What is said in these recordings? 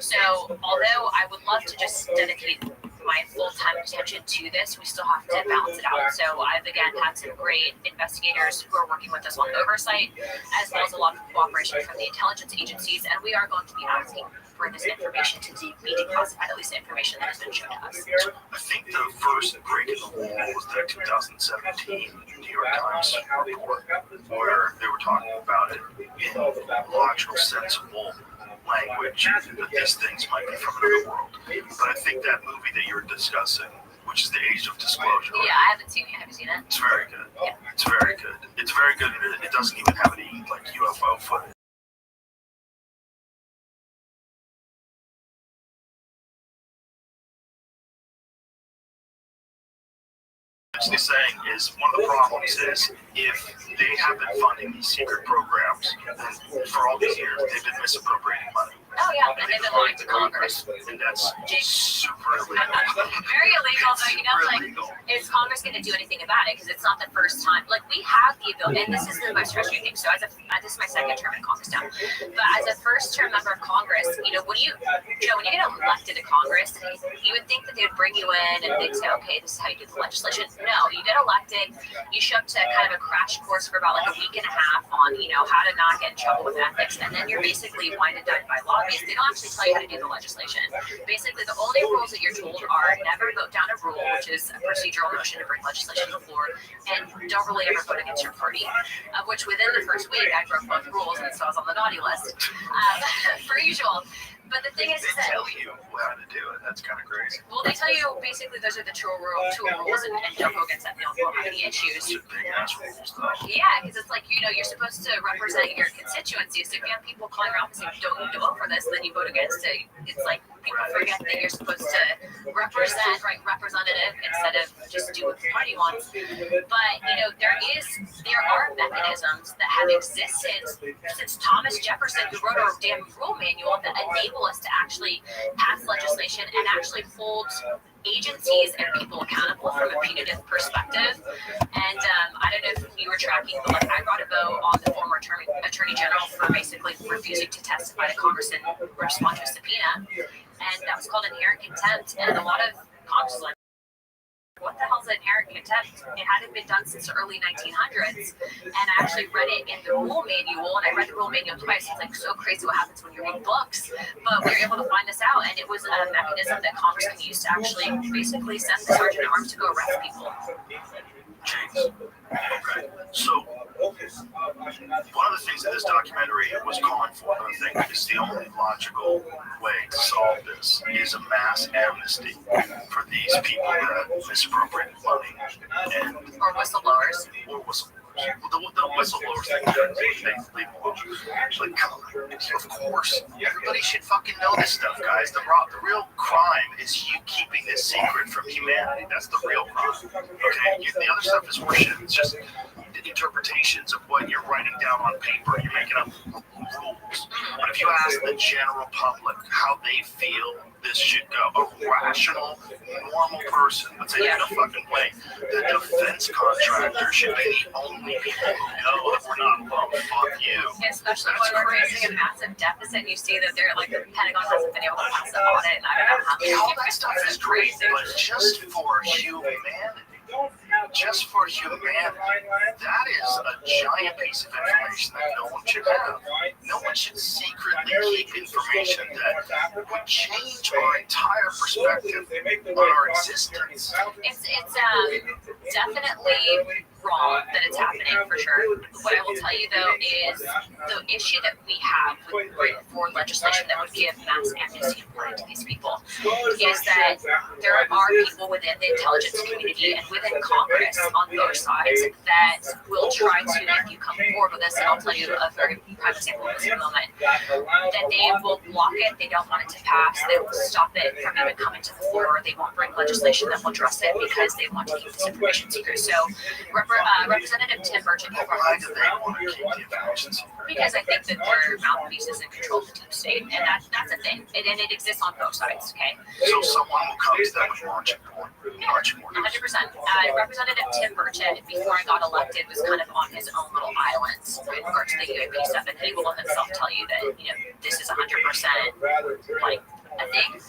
So although I would love to just dedicate my full-time attention to this, we still have to balance it out. So I've again had some great investigators who are working with us on oversight, as well as a lot of cooperation from the intelligence agencies, and we are going to be asking for this information to be declassified, at least the information that has been shown to us. I think the first break in the wall was that 2017 New York Times report, where they were talking about it in logical, sensible language, that these things might be from another world. But I think that movie that you're discussing, which is The Age of Disclosure. Yeah, I haven't seen it. Have you seen it? It's very good. Yeah. It's very good. It's very good. It doesn't even have any like UFO footage. They're saying is one of the problems is if they have been funding these secret programs, and for all these years they've been misappropriating money. Oh yeah, and they've been lying to Congress. And that's super illegal. Very illegal, but is Congress going to do anything about it? Because it's not the first time. Like, we have the ability, and this is the most frustrating thing. So this is my second term in Congress now. But as a first-term member of Congress, when you get elected to Congress, you would think that they would bring you in and they'd say, okay, this is how you do the legislation. No, you get elected, you show up to kind of a crash course for about like a week and a half on, how to not get in trouble with ethics, and then you're basically winded down by law. They don't actually tell you how to do the legislation. Basically, the only rules that you're told are never vote down a rule, which is a procedural motion to bring legislation to the floor, and don't really ever vote against your party, of which within the first week, I broke both rules, and so I was on the naughty list, per usual. But the thing is they tell you how to do it. That's kind of crazy. Well, they tell you basically those are the two rules, and don't go against that. They don't have any issues. Big ass rules, though. Yeah, because it's like, you're supposed to represent your constituency. So if you have people calling around and saying, don't need to vote for this, and then you vote against it, it's like people forget that you're supposed to represent, representative, instead of just do what the party wants. But, there are mechanisms that have existed since Thomas Jefferson, who wrote a damn rule manual that enable us to actually pass legislation and actually hold agencies and people accountable from a punitive perspective. And I don't know if you were tracking, but I brought a vote on the former attorney general for basically refusing to testify to Congress in response to a subpoena, and that was called inherent contempt. And a lot of Congress was like, what the hell's inherent contempt? It hadn't been done since the early 1900s, and I actually read it in the rule manual, and I read the rule manual twice. It's like so crazy what happens when you read books, but we were able to find this out, and it was a mechanism that Congress can use to actually basically send the sergeant at arms to go arrest people. Jeez. Okay. So, one of the things that this documentary was calling for, and I think is the only logical way to solve this, is a mass amnesty for these people that misappropriated money and Or whistleblowers. The whistleblowers thing, they leave them alone. Like, come on, of course, everybody should fucking know this stuff, guys. The real crime is you keeping this secret from humanity. That's the real crime. Okay, the other stuff is horseshit. It's just interpretations of what you're writing down on paper. You're making up rules. But if you ask the general public how they feel this should go, a rational, normal person would say, "There's no fucking way." The defense contractor should be the only people who know that we're not alone. Fuck you. Especially when we're raising a massive deficit, and you see that they're like the Pentagon hasn't been able to pass the audit, and I don't know how. Yeah, all that stuff is great, but just for humanity. Just for humanity, that is a giant piece of information that no one should have. No one should secretly keep information that would change our entire perspective on our existence. It's definitely wrong that it's happening, for sure. What I will tell you, though, is the issue that we have with bringing forward legislation that would give mass amnesty applied to these people is that there are people within the intelligence community and within Congress on both sides that will try to, if you come forward with this, and I'll tell you a very prime example of this in a moment, that they will block it, they don't want it to pass, they will stop it from even coming to the floor, they won't bring legislation that will address it because they want to keep this information secret. So Representative Tim Burchett, Why do they want to keep the information secret? because I think that their mouthpiece is in control of the deep state, and that's a thing, and it exists on both sides. Okay. So someone will come to them and launch more. 100%. Representative Tim Burchett, before I got elected, was kind of on his own little island in regards to the UAP stuff, and he will himself tell you that this is 100% like funding,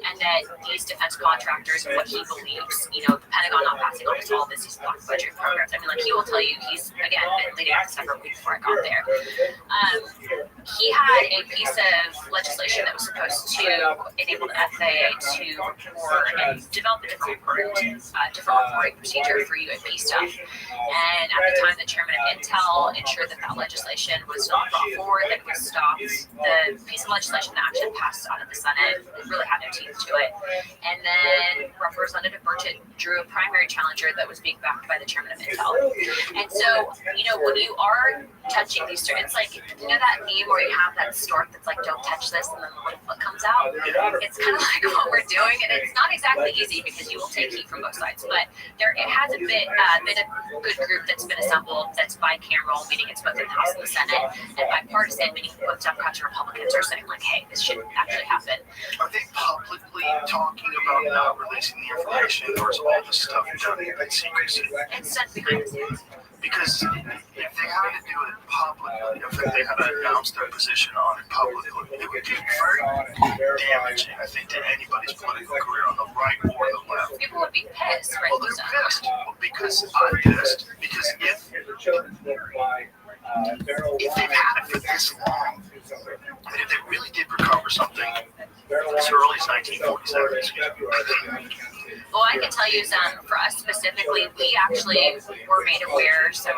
and that these defense contractors and what he believes, the Pentagon not passing almost all of these block budget programs. I mean, like, he will tell you, he's, again, been leading up to several weeks before I got there. He had a piece of legislation that was supposed to enable the FAA to report and develop a different reporting procedure for UAP stuff. And at the time, the chairman of Intel ensured that legislation was not brought forward, that it was stopped. The piece of legislation that actually passed out of the Senate really had no teeth to it. And then Representative Burchett drew a primary challenger that was being backed by the chairman of Intel. And so, when you are touching these, it's like, that meme where you have that stork that's like, don't touch this, and then the foot comes out. It's kind of like what we're doing, and it's not exactly easy because you will take heat from both sides. But it has been a good group that's been assembled that's bicameral, meaning it's both in the House and the Senate, and bipartisan, meaning both Democrats and Republicans are saying, like, hey, this shouldn't actually happen. Are they publicly talking about not releasing the information, or is all this stuff done in secrecy? It's done behind the scenes. Because if they had to do it publicly, if they had to announce their position on it publicly, it would be very damaging, I think, to anybody's political career on the right or the left. People would be pissed, right? Well, they're pissed. Well, because I'm pissed. Because if they've had it for this long, and if they really did recover something as early as 1947, well, I can tell you, for us specifically, we actually were made aware. Some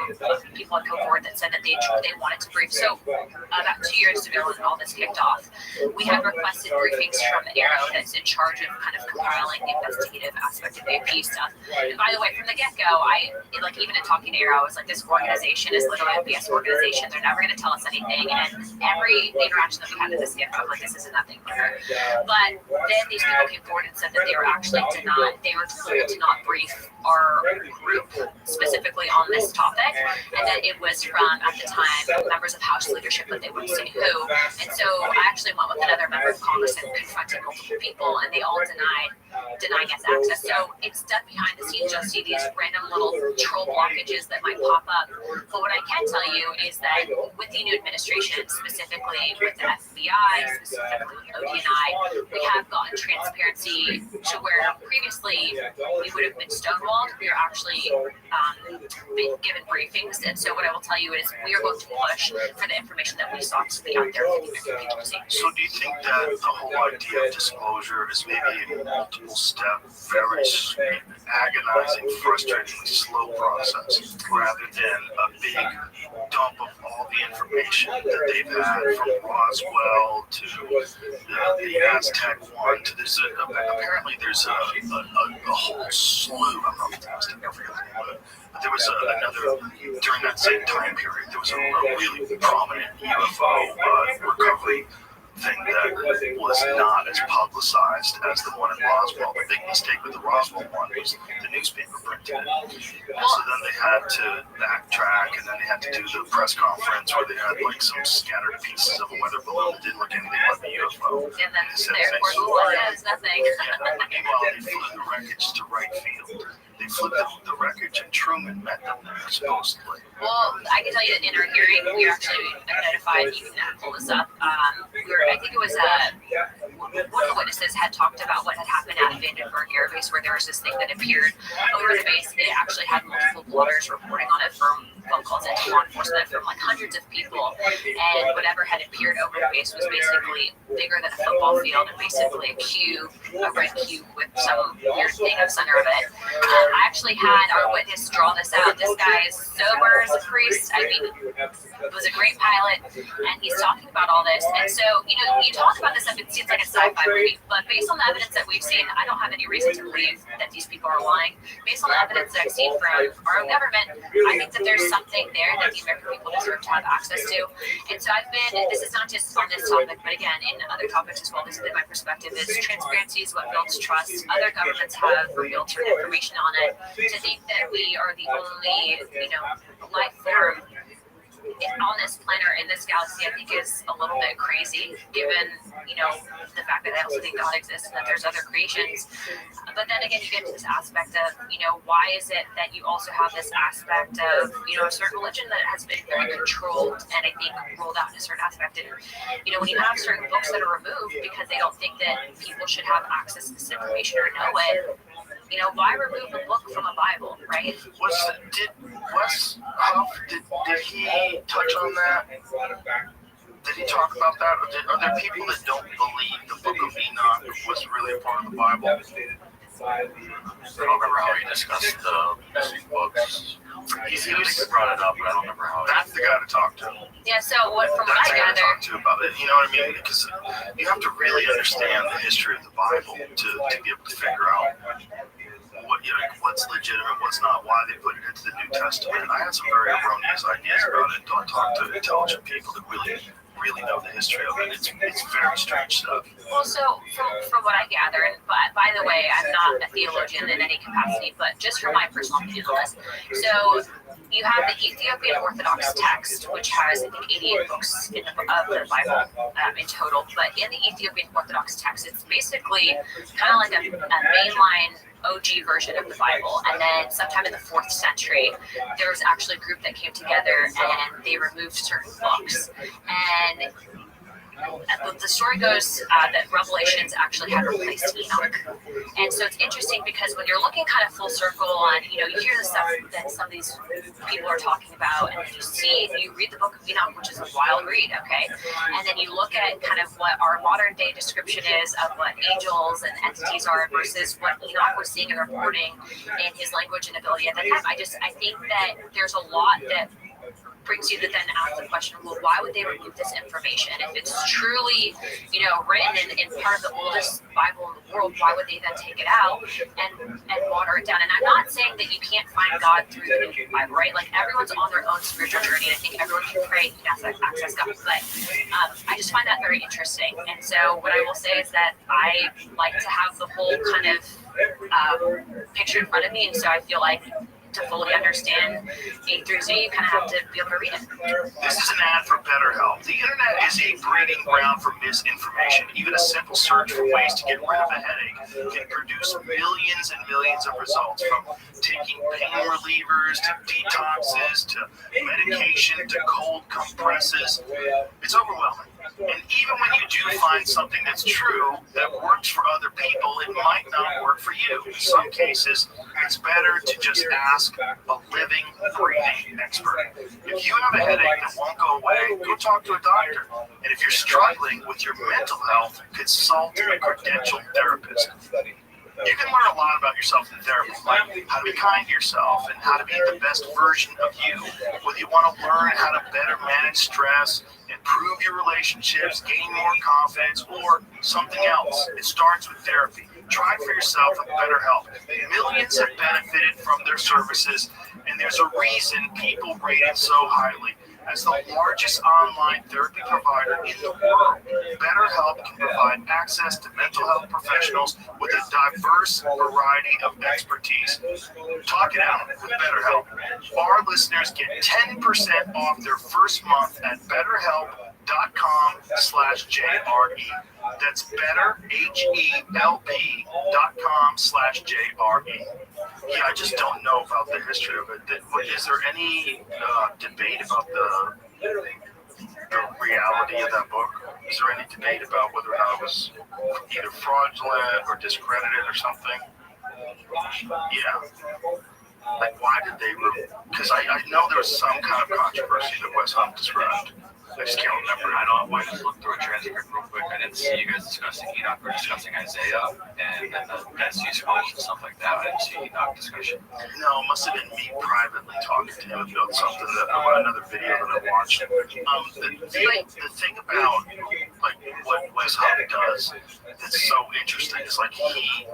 people had come forward that said that they wanted to brief. So about 2 years ago when all this kicked off, we had requested briefings from Arrow that's in charge of kind of compiling the investigative aspect of AP stuff. And by the way, from the get-go, even in talking to Arrow, I was like, this organization is literally a BS organization. They're never going to tell us anything. And every interaction that we had with this get-go, I'm like, this isn't nothing for her. But then these people came forward and said that they were actually they were told to not brief our group specifically on this topic, and that it was from, at the time, members of House leadership, but they wouldn't say who. And so I actually went with another member of Congress and confronted multiple people, and they all denied us access. So it's done behind the scenes. You'll see these random little troll blockages that might pop up. But what I can tell you is that with the new administration, specifically with the FBI, specifically with ODNI, we have gotten transparency to where previously we would have been stonewalled. We are actually being given briefings. And so what I will tell you is we are going to push for the information that we sought to be out there for the American people to see. So do you think that the whole idea of disclosure is maybe a multiple-step, very agonizing, frustratingly slow process, rather than a big dump of all the information that they've had from Roswell to the Aztec one to this? Apparently there's a whole slew, I'm not fantastic, I forget the name of it, but there was another, during that same time period, there was a really prominent UFO recovery thing that was not as publicized as the one in Roswell. The big mistake with the Roswell one was the newspaper printed it. And so then they had to backtrack, and then they had to do the press conference where they had like some scattered pieces of a weather balloon that didn't look anything like a UFO. And then therefore Google says nothing. Meanwhile, they flew the wreckage to right field. They flew the wreckage, and Truman met them there, supposedly. Well, I can tell you that in our hearing, we were actually notified. You can pull this up. I think it was one of the witnesses had talked about what had happened at Vandenberg Air Base, where there was this thing that appeared over the base. They actually had multiple bloggers reporting on it from phone calls into law enforcement from like hundreds of people, and whatever had appeared over the base was basically bigger than a football field and basically a red cube with some weird thing in the center of it. I actually had our witness draw this out. This guy is sober as a priest. I mean, was a great pilot, and he's talking about all this. And so, you talk about this stuff, it seems like a sci-fi movie, but based on the evidence that we've seen, I don't have any reason to believe that these people are lying. Based on the evidence that I've seen from our own government, I think that there's something there that the American people deserve to have access to. And so this is not just on this topic, but again, in other topics as well, this has been my perspective, is transparency is what builds trust. Other governments have revealed certain information on it. To think that we are the only, life form on this planet, in this galaxy, I think is a little bit crazy, given, the fact that I also think God exists and that there's other creations. But then again, you get to this aspect of, why is it that you also have this aspect of, a certain religion that has been very controlled and I think rolled out in a certain aspect. And, when you have certain books that are removed because they don't think that people should have access to this information or know it, why remove a book from a Bible, right? Did he touch on that? Did he talk about that? Are there people that don't believe the Book of Enoch was really a part of the Bible? I don't remember how he discussed the missing books. He brought it up, but I don't remember how. That's the guy to talk to. Yeah, so from what I gather, talk to about it. You know what I mean? Because you have to really understand the history of the Bible to be able to figure out what's legitimate, what's not, why they put it into the New Testament. I had some very erroneous ideas about it. Don't talk to intelligent people that really know the history of it. It's very strange stuff. Well, so from what I gather, and by the way, I'm not a theologian in any capacity, but just from my personal opinion on this. So you have the Ethiopian Orthodox text, which has, I think, 88 books of the Bible in total. But in the Ethiopian Orthodox text, it's basically kind of like a mainline OG version of the Bible. And then sometime in the 4th century, there was actually a group that came together and they removed certain books. And the story goes that Revelations actually had replaced Enoch. And so it's interesting because when you're looking kind of full circle on, you hear the stuff that some of these people are talking about, and you read the book of Enoch, which is a wild read, okay? And then you look at kind of what our modern day description is of what angels and entities are versus what Enoch was seeing and reporting in his language and ability at that time. I think that there's a lot that brings you to then ask the question, well, why would they remove this information? If it's truly, written in part of the oldest Bible in the world, why would they then take it out and water it down? And I'm not saying that you can't find God through the New Bible, right? Like, everyone's on their own spiritual journey, and I think everyone can pray and access God. But I just find that very interesting. And so what I will say is that I like to have the whole kind of picture in front of me, and so I feel like to fully understand A through Z, you kind of have to be able to read it. This is an ad for BetterHelp. The internet is a breeding ground for misinformation. Even a simple search for ways to get rid of a headache can produce millions and millions of results, from taking pain relievers to detoxes to medication to cold compresses. It's overwhelming. And even when you do find something that's true, that works for other people, it might not work for you. In some cases, it's better to just ask a living, breathing expert. If you have a headache that won't go away, go talk to a doctor. And if you're struggling with your mental health, consult a credentialed therapist. You can learn a lot about yourself in therapy, like how to be kind to yourself and how to be the best version of you. Whether you want to learn how to better manage stress, improve your relationships, gain more confidence, or something else, it starts with therapy. Try for yourself with BetterHelp. Millions have benefited from their services, and there's a reason people rate it so highly. As the largest online therapy provider in the world, BetterHelp can provide access to mental health professionals with a diverse variety of expertise. Talk it out with BetterHelp. Our listeners get 10% off their first month at BetterHelp.com/JRE. That's BetterHelp.com/JRE. Yeah, I just don't know about the history of it. Is there any debate about the reality of that book? Is there any debate about whether or not it was either fraudulent or discredited or something? Yeah. Like, why did they because I know there was some kind of controversy that Wes Hunt described. I just can't remember. I know I just looked through a transcript real quick. I didn't see you guys discussing Enoch or discussing Isaiah and then the Dead scrolls and stuff like that. I didn't see Enoch discussion. No, it must have been me privately talking to him about something about another video that I watched. The thing about like what Wes Hunt does that's so interesting is like he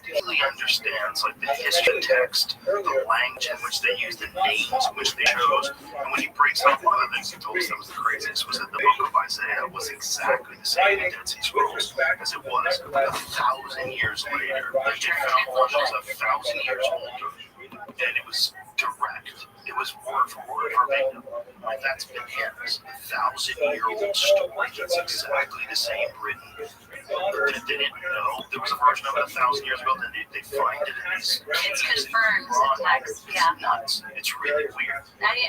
really understands like the history text, the language in which they use, the names in which they chose, and when he breaks up one of the things he told us that was the craziest was that the book of Isaiah was exactly the same in Dead Sea Scrolls as it was 1,000 years later. Like they found one that was 1,000 years older, and it was direct. it was word for word verbatim. Like, that's been his 1,000-year-old story. That's exactly the same written. They didn't know there was a version of it 1,000 years ago. Then they find it in these. It's confirmed in text. Yeah. It's nuts. It's really weird. I mean,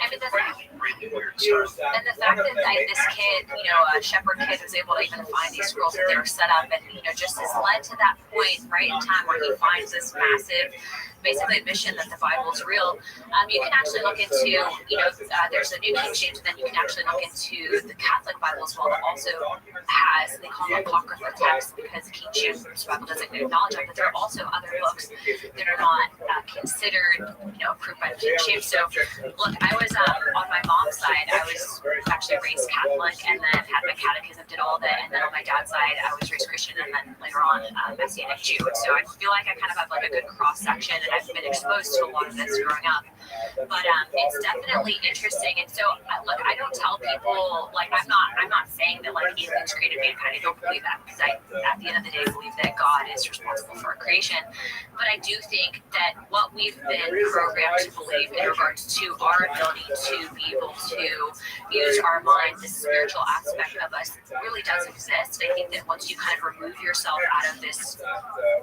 Really weird stuff. and the fact that this kid, a shepherd kid, was able to even find these scrolls that they were set up, and just has led to that point right in time where he finds this massive, basically admission that the Bible is real. You can actually look into, there's a New King James, and then you can actually look into the Catholic Bible as well that also has, they call them apocryphal texts because King James Bible doesn't acknowledge them, but there are also other books that are not considered, approved by the King James. So, look, I was on my mom's side, I was actually raised Catholic, and then had my catechism, did all of it, and then on my dad's side, I was raised Christian, and then later on Messianic Jew. So I feel like I kind of have like a good cross section, and I've been exposed to a lot of this growing up. But it's definitely interesting. And so, look, I don't tell people, like, I'm not saying that like aliens created mankind. I don't believe that, because I, at the end of the day, believe that God is responsible for our creation. But I do think that what we've been programmed to believe in regards to our ability to be able to use our mind, the spiritual aspect of us, really does exist. I think that once you kind of remove yourself out of this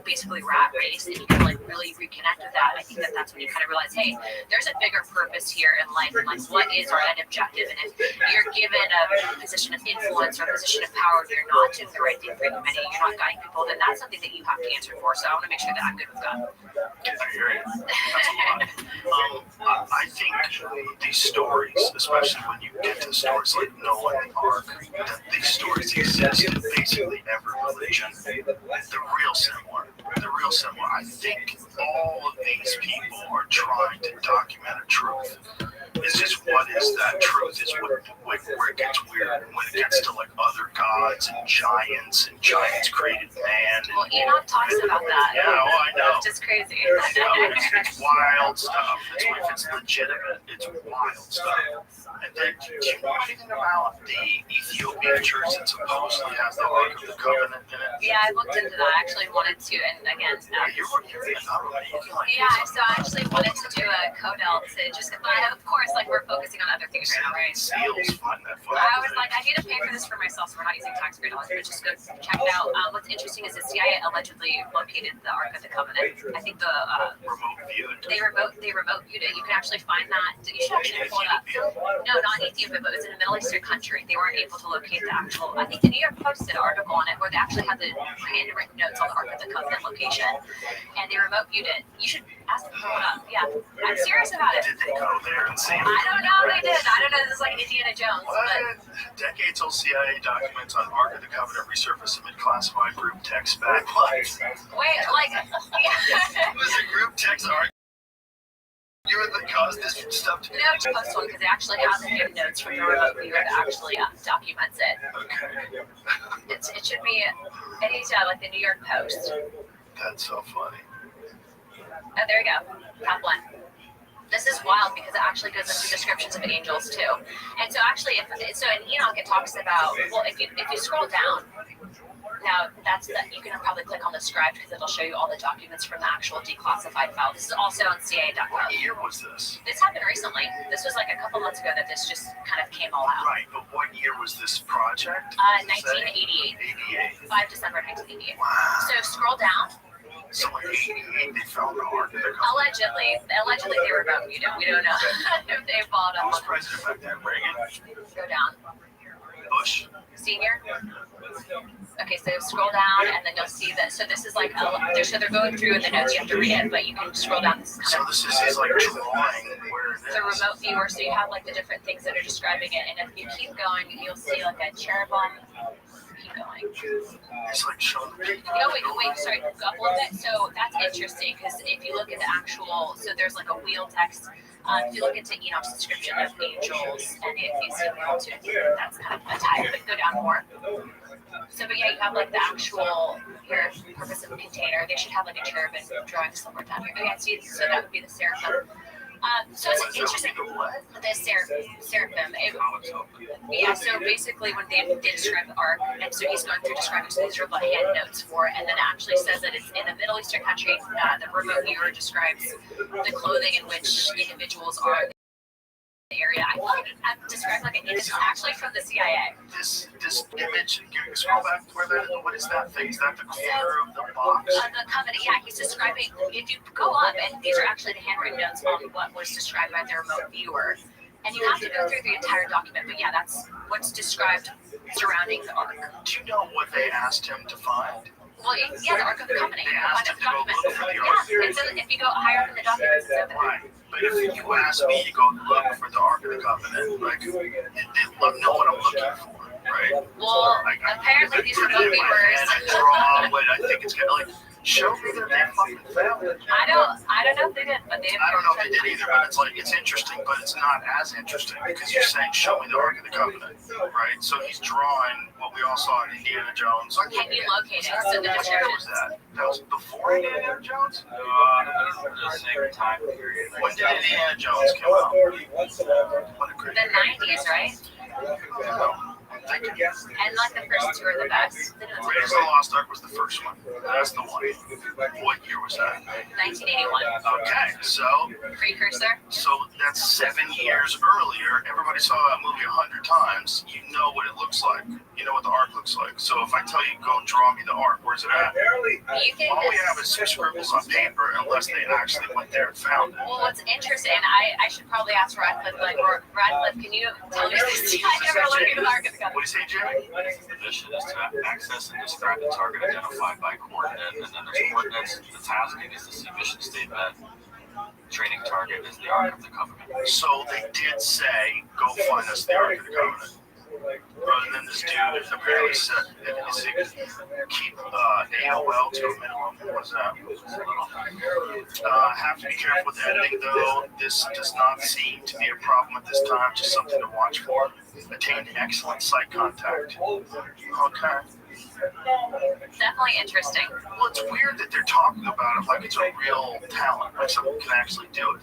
basically rat race, and you can like really reconnect with that, I think that that's when you kind of realize, hey, there's a bigger purpose here in life, and like what is our end objective. And if you're given a position of influence or a position of power, and you're not doing the right thing for humanity, you're not guiding people, then that's something that you have to answer for. So I want to make sure that I'm good with God. I hear you. That's a lot. I think these stories, especially when you get to stories like Noah and the Ark, that these stories exist in basically every religion. They're real similar. I think all of these people are trying to document a truth. It's just what is that truth is where it gets weird, when it gets to like other gods and giants created man. Well, Enoch talks about that. Yeah, I know. It's just crazy. It's wild stuff. If it's legitimate, it's wild stuff. And then, do you know anything about the Ethiopian church that supposedly has the Ark of the Covenant in it? Yeah, I looked into that. I actually wanted to, and again, so I actually wanted to do a codel to just, but of course, like we're focusing on other things right now, right? Seals fun that fun. I was like, I need to pay for this for myself, so we're not using taxpayer dollars, but just go check it out. What's interesting is the CIA allegedly located the Ark of the Covenant. I think the remote viewed. They remote viewed it. You can actually find that. You should actually pull it up. No, not Ethiopia, but it was in a Middle Eastern country. They weren't able to locate the actual. I think the New York Post did an article on it where they actually had the handwritten notes on the Ark of the Covenant location, and they remote viewed it. You should ask them to pull it up. Yeah, I'm serious about it. Did they go there and see it? I don't know. They did. I don't know. This is like Indiana Jones. What? Decades-old CIA documents on Ark of the Covenant resurface amid classified group text back. What? Wait, like, It was a group text argument. You were the cause this stuff to no, just post one because they actually have the hidden notes from the remote viewer that actually documents it. Okay. It should be any like the New York Post. That's so funny. Oh, there you go. Top one. This is wild because it actually goes into descriptions of angels too. And so actually, so in Enoch it talks about, well, if you scroll down, now you can probably click on the scribe because it'll show you all the documents from the actual declassified file. This is also on CIA.gov. What year was this? This happened recently. This was like a couple months ago that this just kind of came all out. Right, but what year was this project? 1988. 88. 5 December 1988. Wow. So scroll down. So in 88 they found the Ark of the Covenant. Allegedly they were about, we don't know if they followed Who up was on president back then? Reagan? Go down. Bush? Senior. Okay, so scroll down and then you'll see that. So this is like, so they're going through in the notes, you have to read it, but you can scroll down. This is kind So of this is like drawing where it is. the remote viewer, so you have like the different things that are describing it, and if you keep going, you'll see like a cherubim. Keep going. It's like showing the people. Oh, wait, sorry, up a little bit. So that's interesting because if you look at the actual, so there's like a wheel text. If you look into Enoch's description of angels, and if you see the multitude, that's kind of a type, but go down more. So, but yeah, you have like the actual here purpose of a container. They should have like a cherubim drawing somewhere down here. Okay, see, so that would be the seraphim. So it's interesting. The seraphim. Yeah, so basically when they describe the ark, and so he's going through describing, so these are like hand notes for it, and then it actually says that it's in a Middle Eastern country. The remote viewer describes the clothing in which individuals are. area. I thought it described like it's actually from the CIA. This image, scroll back to where what is that thing? Is that the corner of the box? The covenant, yeah, he's describing, if you go up, and these are actually the handwritten notes on what was described by the remote viewer. And you have to go through the entire document, but yeah, that's what's described surrounding the Ark. Do you know what they asked him to find? Well, yeah, the Ark of the Covenant. They asked him to go look for the Yeah, Ark. it's if you go higher up in the document, it's over there. Right. But if you ask me to go look for the Ark of the Covenant, like, I know what I'm looking for, right? Well, Like, apparently these remote my viewers. hand and draw what I think it's gonna like. Show me that they fucking found it. I don't know if they did, but they. I don't know if they did either, but it's like it's interesting, but it's not as interesting because you're saying show me the Ark of the Covenant, right? So he's drawing what we all saw in Indiana Jones. Can you locate it? So the What year was descriptions. that? That was before Indiana Jones. The same time period. When did Indiana Jones come out? What a great. The 90s, right? Thank you. And like the first two are the best. Raiders of the Lost Ark was the first one. That's the one. What year was that? 1981. Okay, so Precursor. that's 7 years earlier. Everybody saw that movie 100 times. You know what it looks like. You know what the Ark looks like. So if I tell you go draw me the Ark, where's it at? You can. All we have is some scribbles on paper, unless they actually went there and found it. Well, what's interesting, I should probably ask Radcliffe, like, Radcliffe, can you tell me this? I never looked at the Ark of the Covenant. What do you say, Jimmy? The mission is to access and describe the target identified by coordinate, and then there's coordinates. The tasking is to see mission statement. Training target is the Ark of the Covenant. So they did say, go find us the Ark of the Covenant. And then this dude apparently said that he's keep AOL to a minimum. What was that? Have to be careful with editing, though. This does not seem to be a problem at this time, just something to watch for. Attained excellent sight contact. Okay. Definitely interesting. Well, it's weird that they're talking about it like it's a real talent, like someone can actually do it.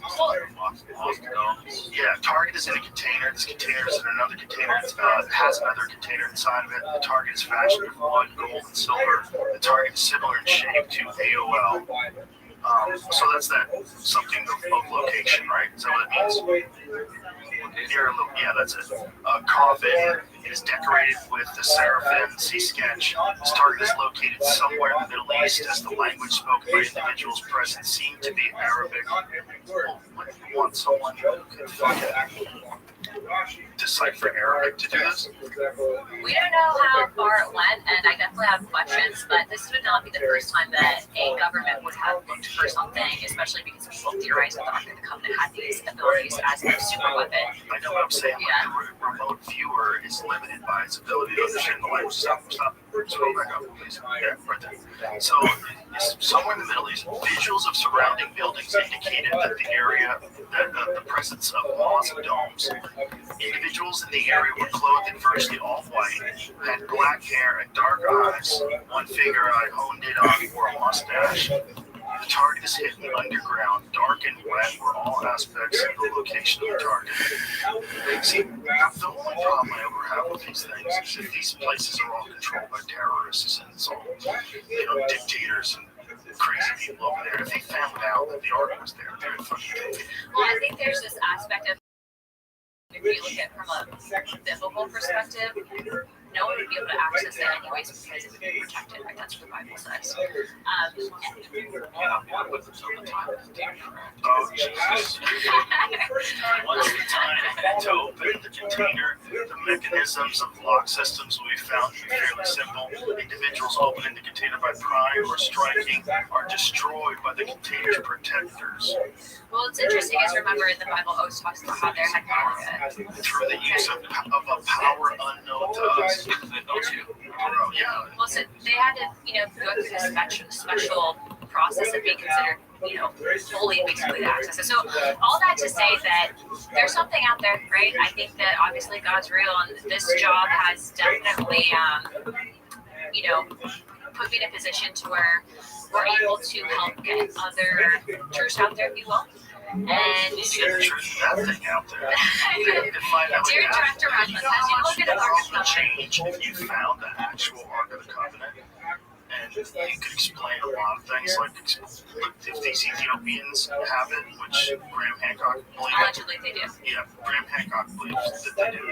Yeah, target is in a container. This container is in another container. It has another container inside of it. The target is fashioned of wood, gold, and silver. The target is similar in shape to AOL. So that's that something of location, right? Is that what it means? Yeah, that's it. Coffin is decorated with the seraphim sea sketch. This target is located somewhere in the Middle East, as the language spoken by individuals present seemed to be Arabic. Well, would you want someone who could fucking decipher Arabic to do this? We don't know how far it went, and I definitely have questions, but this would not be the first time that a government would have looked for something, especially because people theorize that the Ark of the Covenant had these abilities as a super weapon. I know what I'm saying. Yeah. Like the remote viewer is limited by its ability to understand the language. Stop. Scroll back up, please. Yeah, right there. So, somewhere in the Middle East, visuals of surrounding buildings indicated that the area, the presence of walls and domes. Individuals in the area were clothed in virtually all white, had black hair and dark eyes. One figure I honed in on wore a mustache. The target is hidden underground, dark and wet were all aspects of the location of the target. See, the only problem I ever have with these things is that these places are all controlled by terrorists and it's all, dictators and crazy people over there. If they found out that the Ark was there, they would fucking take it. Well, I think there's this aspect of, if you look at it from a biblical perspective, no one would be able to access it anyways because it would be protected, right? That's what the Bible says. Oh, Jesus. Once the time to open the container, the mechanisms of lock systems will be found to be fairly simple. Individuals opening the container by prying or striking are destroyed by the container's protectors. Well, it's interesting is remember the Bible always talks about how there had been Through the use of a power unknown to us. Yeah. well, so they had to, go through this special process of being considered, fully basically to access it. So all that to say that there's something out there, right? I think that obviously God's real, and this job has definitely, put me in a position to where we're able to help get other truths out there, if you will. And You get the truth of that thing out there. You can find out Dear what Director Radcliffe, you know as you how much look at the the world Ark of would the Covenant, change if you found the actual Ark of the Covenant and you could explain a lot of things, like if these Ethiopians have it, which Graham Hancock believes. Allegedly they do. Yeah, Graham Hancock believes that they do.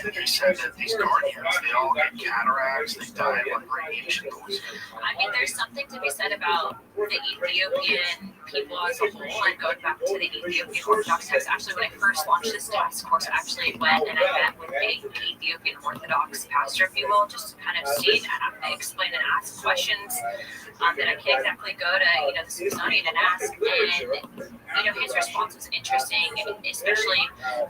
And he said that these guardians, they all get cataracts, they die of radiation poisoning. I mean, there's something to be said about the Ethiopian people as a whole, and going back to the Ethiopian Orthodox text. Actually, when I first launched this task course, I actually went and I met with a Ethiopian Orthodox pastor, if you will, just to kind of see and explain and ask questions that I can't exactly go to, the Smithsonian and ask. And, his response was interesting, especially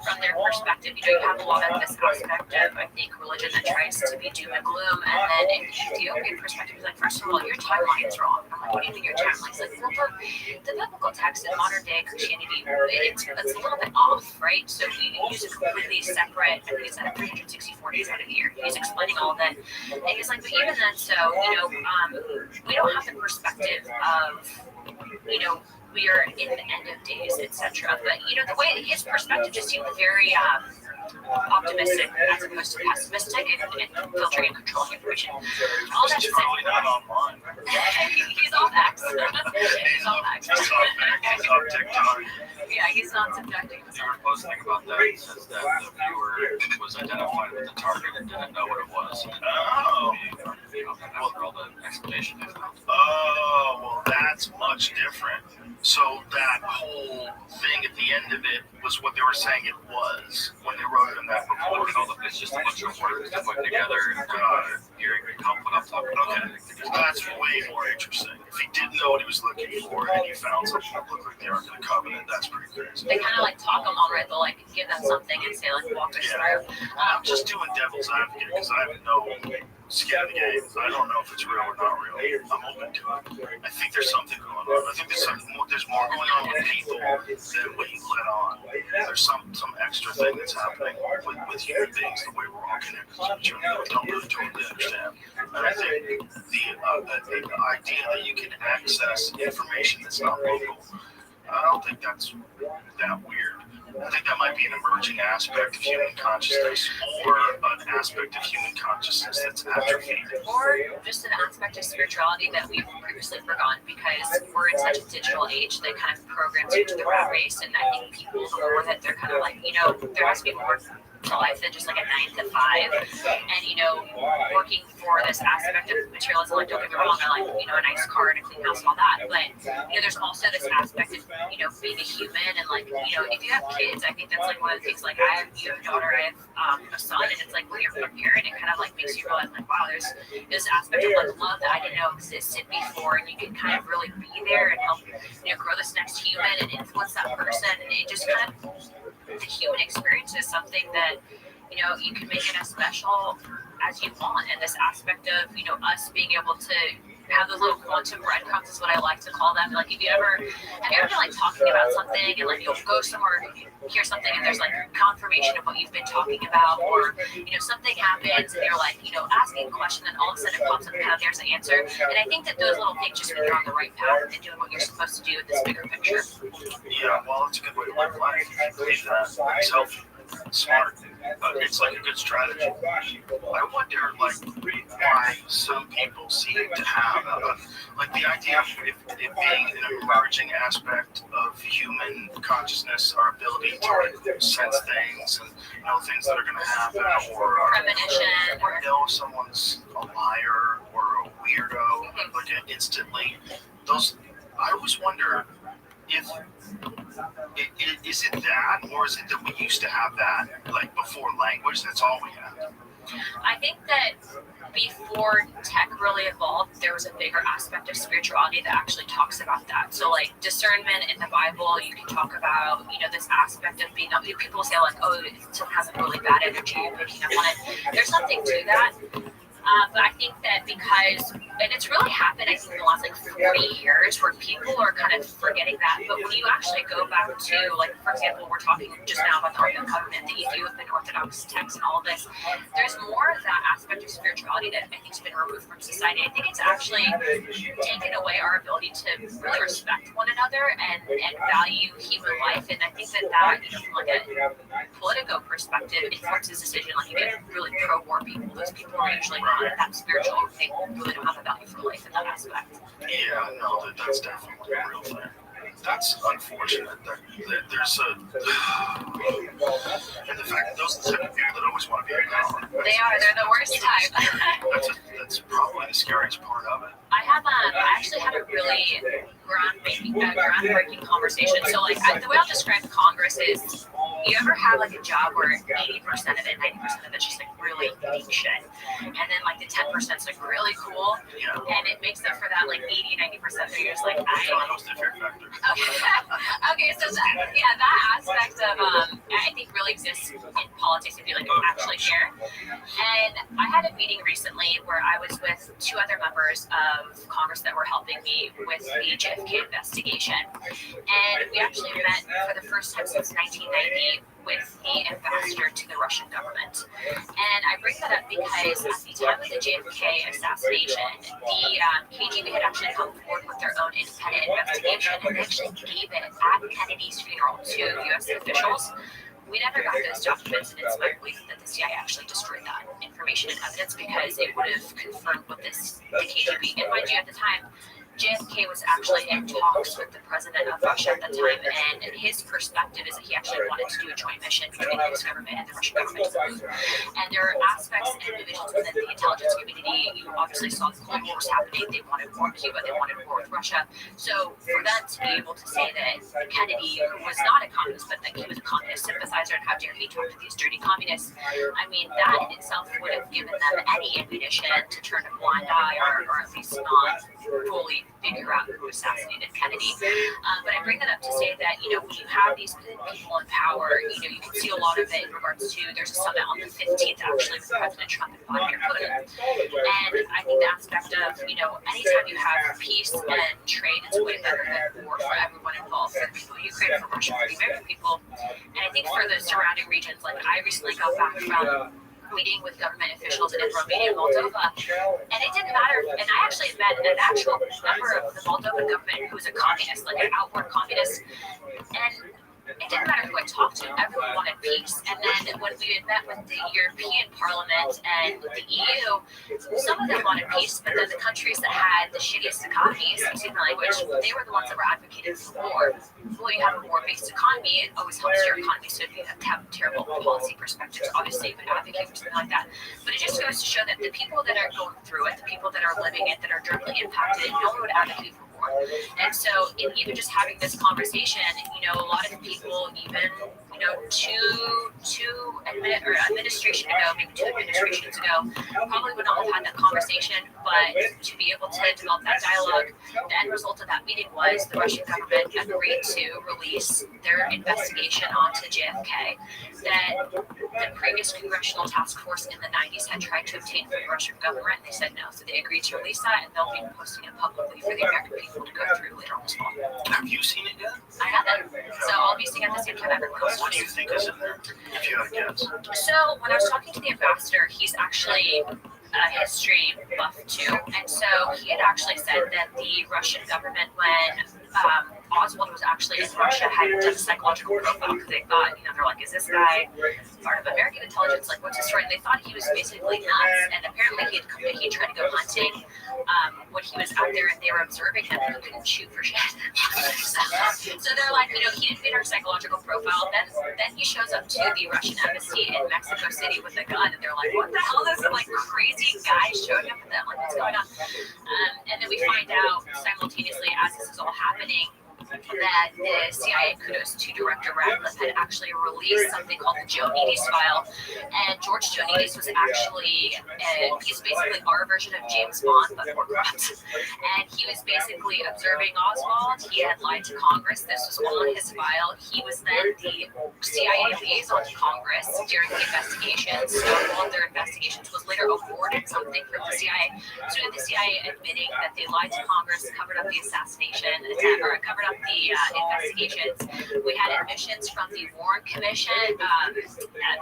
from their perspective. You have a lot of this aspect of, I think, religion that tries to be doom and gloom. And then in the Ethiopian perspective, he's like, first of all, your timeline's wrong. I'm like, what do you mean your timeline's like, well, the biblical text in modern day Christianity, it's a little bit off, right? So we use a completely separate, I think it's at 364 days out of the year. He's explaining all that. And he's like, but even then, so, we don't have the perspective of, we are in the end of days, etc. But, the way his perspective just seemed very optimistic as opposed to pessimistic and filtering and controlling information. All that to say, not online. he's off X. He's off X. He's on TikTok. Yeah, he's not subjecting You were posting about that. It says that the viewer was identified with the target and didn't know what it was. Oh. After all the explanation they found. Oh, well, that's much different. So that whole thing at the end of it was what they were saying it was when they wrote it in that report. It's just a bunch of words to put together and hearing what I'm talking about. Okay, well, that's way more interesting. If he didn't know what he was looking for and you found something that looked like the Ark of the Covenant, that's pretty crazy. They kind of talk them all right. They'll give them something and say walk us through. I'm just doing devil's advocate because I have no skin in the game. I don't know if it's real or not real. I'm open to it. I think there's something going on. I think there's more going on with people than what you let on. There's some extra thing that's happening with human beings, the way we're all connected to each other. I don't really totally understand. And I think the idea that you can access information that's not local, I don't think that's that weird. I think that might be an emerging aspect of human consciousness, or an aspect of human consciousness that's atrophied. Or just an aspect of spirituality that we've previously forgotten because we're in such a digital age that kind of programs you into the rat race. And I think people, the more that they're kind of there has to be more to life than just a 9 to 5. And, working for this aspect of materialism, don't get me wrong, I like, a nice car and a clean house and all that. But, there's also this aspect of, being a human and if you have kids, I think that's one of the things, you have a daughter, I have a son, and it's when you're a parent, it kind of makes you realize, wow, there's this aspect of love that I didn't know existed before, and you can kind of really be there and help, grow this next human and influence that person, and it just kind of, the human experience is something that, you can make it as special as you want, and this aspect of, us being able to have those little quantum breadcrumbs is what I like to call them. Have you ever been talking about something and you'll go somewhere and hear something and there's confirmation of what you've been talking about, or something happens and you're asking a question and all of a sudden it pops up and there's the answer. And I think that those little things just mean you're on the right path and doing what you're supposed to do in this bigger picture. Yeah, well, it's a good way to live life. It's healthy, smart. It's a good strategy. I wonder, why some people seem to have, the idea of it being an emerging aspect of human consciousness, our ability to sense things and know things that are going to happen, or premonition, or know someone's a liar or a weirdo, instantly. I always wonder if is it that, or is it that we used to have that before language? That's all we had. I think that before tech really evolved, there was a bigger aspect of spirituality that actually talks about that. So discernment in the Bible, you can talk about, this aspect of being, people say if someone has a really bad energy, you're picking up on it. There's something to that. But I think that because, and it's really happened, I think, in the last 40 years where people are kind of forgetting that. But when you actually go back to, for example, we're talking just now about the Ark of the Covenant, the Ethiopian Orthodox text and all of this, there's more of that aspect of spirituality that I think has been removed from society. I think it's actually taken away our ability to really respect one another and value human life. And I think that from a Politico perspective influences decision. You get really pro-war people. Those people are usually that spiritual, they really don't have a value for life in that aspect. Yeah, no, that's definitely a real thing. That's unfortunate. There's a, and the fact that those are the type of people that always want to be in power. They're the worst type. That's probably the scariest part of it. I actually had a really groundbreaking conversation. So like the way I'll describe Congress is, you ever have like a job where 80% of it, 90% of it's just like really neat shit, and then like the 10% is like really cool, and it makes up for that like 80-90% that you're just like, okay, so that aspect of I think really exists in politics if you like actually care. And I had a meeting recently where I was with two other members of Congress that were helping me with the JFK investigation, and we actually met for the first time since 1990 with the ambassador to the Russian government. And I bring that up because at the time of the JFK assassination, the KGB had actually come forward with their own independent investigation, and they actually gave it at Kennedy's funeral to U.S. officials. We never got those documents, and it's my belief that the CIA actually destroyed that information and evidence because it would have confirmed what the KGB, and mind you, at the time, JFK was actually in talks with the president of Russia at the time, and his perspective is that he actually wanted to do a joint mission between the US government and the Russian government. And there are aspects and divisions within the intelligence community. You obviously saw the Cold War was happening. They wanted war with Cuba. They wanted war with Russia. So for them to be able to say that Kennedy was not a communist, but that he was a communist sympathizer, and how dare he talk to these dirty communists, I mean, that in itself would have given them any ammunition to turn a blind eye or at least not fully figure out who assassinated Kennedy. But I bring that up to say that, when you have these people in power, you can see a lot of it in regards to, there's a summit on the 15th actually with President Trump and Vladimir Putin. And I think the aspect of, anytime you have peace and trade, it's way better than war for everyone involved, for the people of Ukraine, for Russia, for the American people. And I think for the surrounding regions, like I recently got back from meeting with government officials in Romania and Moldova, and it didn't matter. And I actually met an actual member of the Moldovan government who was a communist, like an outward communist, and it didn't matter who I talked to, everyone wanted peace. And then when we had met with the European Parliament and the EU, some of them wanted peace, but then the countries that had the shittiest economies, excuse my language, they were the ones that were advocating for war. When you have a war-based economy, it always helps your economy. So if you have terrible policy perspectives, obviously you would advocate for something like that. But it just goes to show that the people that are going through it, the people that are living it, that are directly impacted, no one would advocate for war. And so in even just having this conversation, a lot of people, even administration ago, maybe 2 administrations ago, probably would not have had that conversation. But to be able to develop that dialogue, the end result of that meeting was the Russian government agreed to release their investigation onto JFK that the previous congressional task force in the 90s had tried to obtain from the Russian government. They said no, so they agreed to release that, and they'll be posting it publicly for the American people to go through later on this fall. Have you seen it yet? I haven't, so I'll be seeing it at the same time everyone else. What do you think is in there, if you had a guess? So when I was talking to the ambassador, he's actually a history buff too, and so he had actually said that the Russian government, when Oswald was actually in Russia, had done a psychological profile because they thought, they're like, is this guy part of American intelligence? Like, what's his story? And they thought he was basically nuts. And apparently he tried to go hunting when he was out there, and they were observing him, and he couldn't shoot for shit. so they're like, he didn't fit our psychological profile. Then he shows up to the Russian embassy in Mexico City with a gun, and they're like, what the hell is it? Like crazy guy showing up with them? Like, what's going on? And then we find out simultaneously as this is all happening that the CIA, kudos to Director Radcliffe, had actually released something called the Joanides file. And George Joanides was actually, he's basically our version of James Bond, but more corrupt. And he was basically observing Oswald. He had lied to Congress. This was on his file. He was then the CIA liaison to Congress during the investigations. So one of their investigations was later awarded something from the CIA. So the CIA admitting that they lied to Congress, covered up the assassination attempt, or covered up the the investigations. We had admissions from the Warren Commission,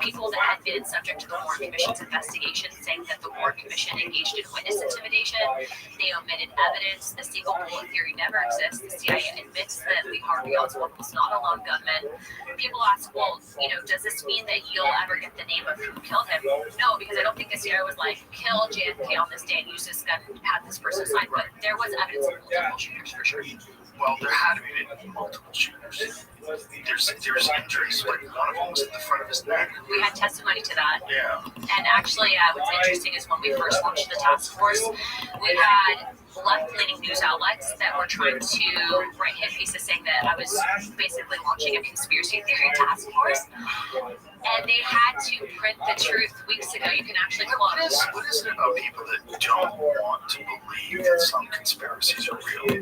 people that had been subject to the Warren Commission's investigation, saying that the Warren Commission engaged in witness intimidation. They omitted evidence. The single bullet theory never exists. The CIA admits that Lee Harvey Oswald was not a lone gunman. People ask, well, does this mean that you'll ever get the name of who killed him? No, because I don't think the CIA was like, kill JFK on this day and use this gun and have this person sign. But there was evidence of multiple shooters for sure. Well, there had to be multiple shooters. There's injuries, like one of them was in the front of his neck. We had testimony to that. Yeah. And actually, what's interesting is when we first launched the task force, we had left-leaning news outlets that were trying to write hit pieces saying that I was basically launching a conspiracy theory task force. And they had to print the truth weeks ago. You can actually quote. What is it about people that don't want to believe that some conspiracies are real?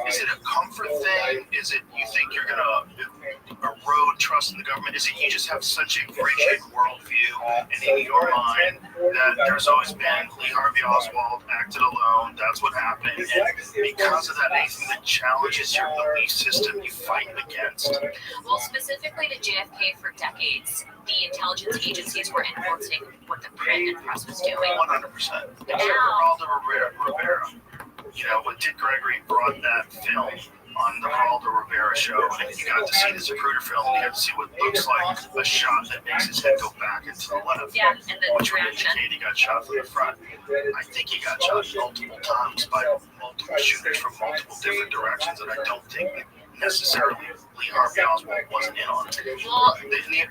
Is it a comfort thing? Is it you think you're going to erode trust in the government? Is it you just have such a rigid worldview and in your mind that there's always been Lee Harvey Oswald acted alone, that's what happened, and because of that, anything that challenges your belief system, you fight against? Well, specifically to JFK for decades, the intelligence agencies were influencing what the print and press was doing. 100%. Geraldo Rivera, when Dick Gregory brought that film on the Geraldo Rivera show, and you got to see the Zapruder film, and you got to see what looks like a shot that makes his head go back into the left. Yeah, and the which would reaction. indicate he got shot from the front. I think he got shot multiple times by multiple shooters from multiple different directions, and I don't think necessarily Lee Harvey Oswald wasn't in on it. Well,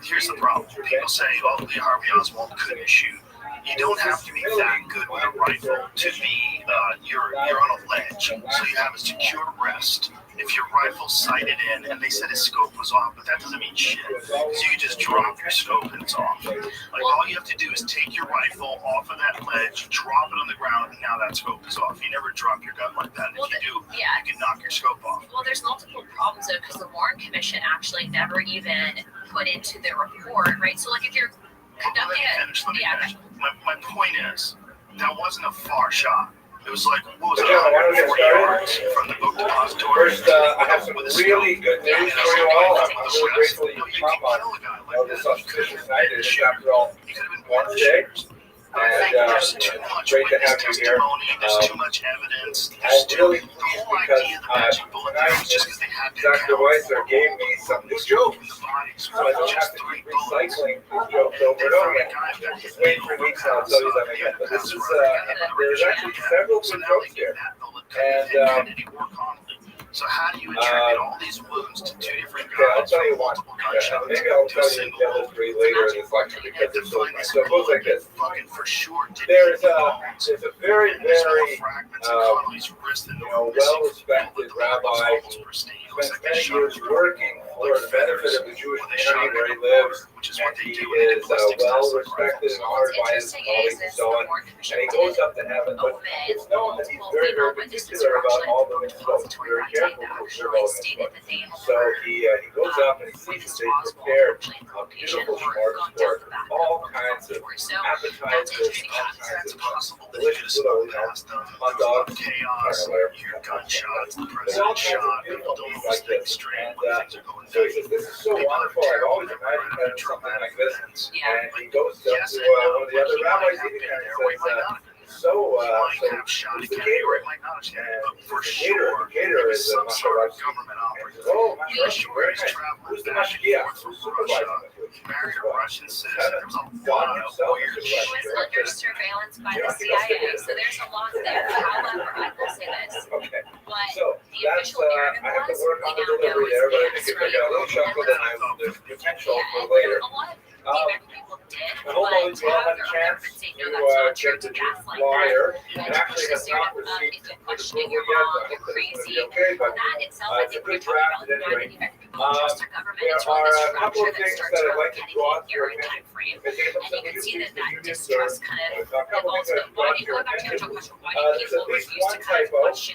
here's the problem. People say, Lee Harvey Oswald couldn't shoot. You don't have to be that good with a rifle to be, you're on a ledge, so you have a secure rest. If your rifle's sighted in, and they said his scope was off, but that doesn't mean shit. So you can just drop your scope and it's off. Like, all you have to do is take your rifle off of that ledge, drop it on the ground, and now that scope is off. You never drop your gun like that. And if you do, you can knock your scope off. Well, there's multiple problems though, because the Warren Commission actually never even put into their report, right? So, like, if you're conducting My point is, that wasn't a far shot. It was like, what was it, 140 yards from the book depository? First, I have some really good news for you all. I'm really grateful you came on this auspicious night. It is, after all, Wednesday. And there's too much great to have you here. There's too much evidence. I'm really The pleased whole because idea of the magic bullet was just because they had to Dr. Weiser gave me something to do, the body. so I don't have to keep recycling jokes over and over again. Just wait for weeks and I'll tell you them again. But this is, there's actually several good jokes here. And, so how do you attribute all these wounds to two different okay, I'll guys tell you from one. multiple gunshots Maybe I'll to a tell you single the history later in this lecture because it's so nice. So it goes like this. fucking for sure didn't There's hit the a bones. very, And there's little very fragments of Connolly's wrist that are missing from well-respected the bullet. rabbi Almost pristine. It looks spent like they many shot years him working for the benefit of the Jewish community where he lives, which is what and they he do when they do is ballistics tests on well-respected and rifles. honored by his Interesting colleagues is and so on. the Warren And Commission he goes did up to heaven, but omit it's known that he's multiple very, female very witnesses particular who about actually all the the quotes, depository very that day careful that with actually all this stated stuff. that they had So he goes up and he sees witnessed that they Oswald prepared actually in the a location beautiful or gone down smorgasbord, the back all of the kinds of depository. So appetizers, interesting all how kinds It's of possible that he could have delicious little, slipped past them. hot dogs. Chaos, you hear gunshots, the president shot, people don't always think straight when things are going So he down. says, this is so wonderful, I've always imagined having something like this. Yeah. And he goes up Yes to and no, one of the other he might rabbis have eating been there there, or he might and not have been there. so, He might have shot who's a the candidate, or caterer? he might not have shot it, And but for the sure, caterer it was is some sort of Mashgiach. government And operative. he says, oh, For Mashgiach, sure, very he's nice. traveling Who's the back and Mashgiach? forth from Who's supervising Russia. this? He married a Russian citizen. There was a God lot of himself weird is He shit. was under surveillance by the CIA, so there's a lot there. However, I will say this, Okay, but so the that's, official narrative I have to was, work on we the now know delivery there, but I it's think if I right? got a little chuckle, then there's potential for later. A lot of the American people did, I hope all but these all had a other chance governments say, to no, that's not true, get to the gaslight flyer. that, It and to actually push has this not narrative of received if you're the questioning, approval you're yet, wrong, but I you're hope that it's crazy. gonna be okay, but That itself, I it's a think good we're talking draft about at any why rate. many American people don't trust our government. It's There really this are a couple fracture of that things starts that I'd around like to Kennedy draw and to your Aaron attention. time frame. If they have And you can see that that unions distrust kind of a couple evolves. things But why that do you go back to your attention. question? Why do There's people at least refuse to one kind of typo. question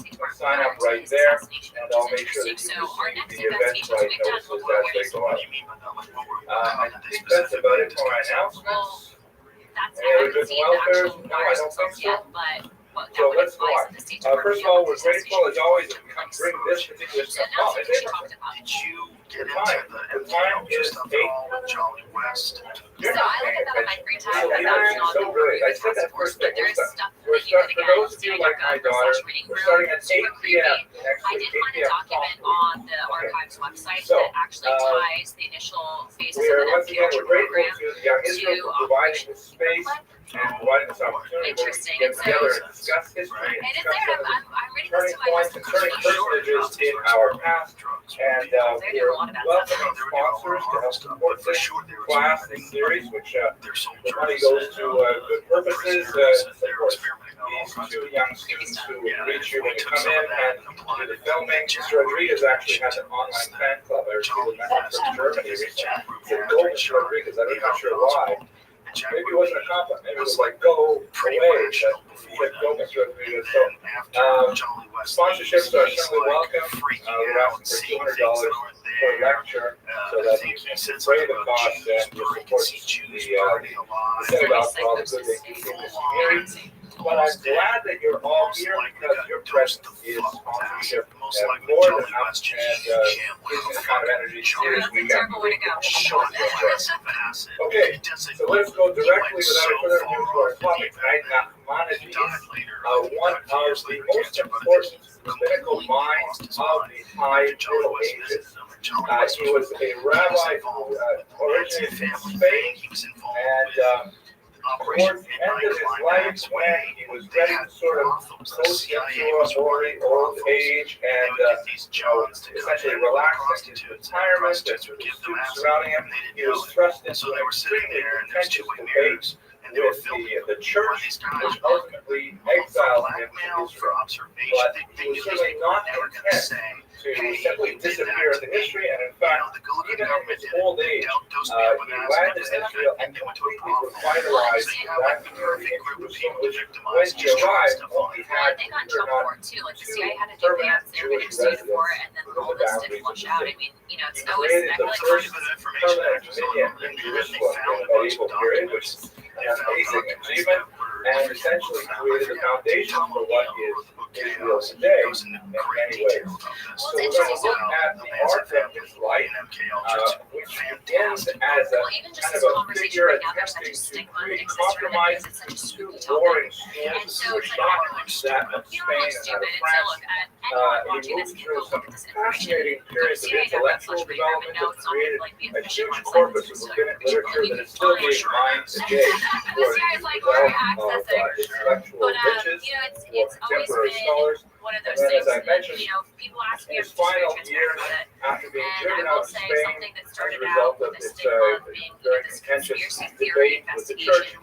State Department sign up prior to right his there, assassination, and which I'll is make sure that interesting. you So our receive next the investigations Eventbrite we've done notices before as we they go What out. do you mean by that? Like, what were I did they think that's about it for my well, announcements. that's Any I other haven't good seen the welfares? actual No, I wires don't think themselves so. yet, but what that So would let's go imply is on. that the State Department First of all, we're assassination grateful as always took that we come place. bring this particular So stuff now up. something she talked about. Did you get The into time. the The time MKUltra is stuff at all with Jolly West? So I look at that on my free time, but You that's know, not so the good. I work said that task force. first thing. But there is stuff We're that you start, could for again those of you stay like my daughter, reading we're room. starting at 8 Super p.m. creepy. next I week. did find 8 a p.m. document on the archives website So, that actually ties the initial phases We of are the once again MKUltra we're grateful program to the young Israel for providing the space and providing this opportunity where we can get together and discuss history and And it's discuss there. some of I'm reading the this turning to my points and husband. turning personages in our past. And They're doing we're a lot of that welcoming sponsors to help support this class, this series, which the money goes to good purposes. Of course, these two young students who greet you when you come in and do the filming. Mr. Rodriguez actually has an online fan club. I received a message from Germany recently. He said, "Go, Mr. Rodriguez." I'm not sure why. Maybe it wasn't a compliment. Maybe it was like, "Go away." But he said, "Go, Mr. Rodriguez." So sponsorships are certainly welcome. We're asking for $200 per lecture so that you can defray the cost and you support the synagogue for all the good they do in this community. But I'm glad that you're all here because your presence is sponsorship more than enough and gives me the kind of energy series we got. Okay, so let's go directly without further ado to our topic tonight. Nachmanides, one of the most important rabbinical minds of the High Middle Ages. He was a rabbi who originated from Spain and towards the end of his life, when he was ready to sort of close into a more old age and essentially relax into retirement and the students surrounding him, he was thrust into an extremely contentious debate with the church, which ultimately exiled him to Israel. But he was certainly not content to simply disappear into history, and in fact, even in his old age, he landed in Israel and completely revitalized that community in Jerusalem, which when he arrived, only had they got in trouble for it too. Like the CIA had to do bans they were getting sued for it, and then all this didn't flush out. I mean, it's always created the first permanent dominion in Jerusalem in the medieval period, which is an amazing achievement, and essentially created the foundation for what is Israel today in many ways. So we're going to look at the arc of his life, which begins as a kind of a figure attempting to create compromise to warring schools which dominated that of Spain and that of France. He moved through some fascinating periods of intellectual development that created a huge corpus of rabbinic literature that is still being mined today for the development of intellectual riches for contemporary scholars. One of those And then, things as I that, mentioned, people ask me, his final years after being driven out of Spain as a result of this very contentious debate with the church, he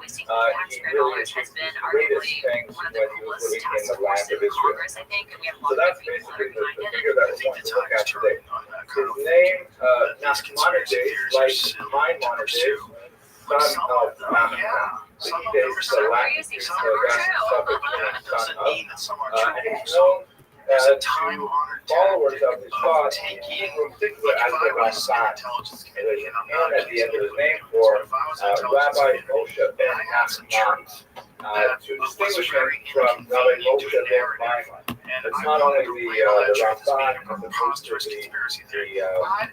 really achieved his greatest things when he was living in the land of Israel. So that's basically the figure that we're going to look at today. His name, Nachmanides, like Maimonides, son of Maimon. The Latin use of that suffix, son of, and he's known to followers of his thought, in particular as the Ramban. There's an N at the end of his name for Rabbi Moshe ben Nachman, to distinguish him from Rabbi Moshe ben Maimon. It's not only the Ramban as opposed to the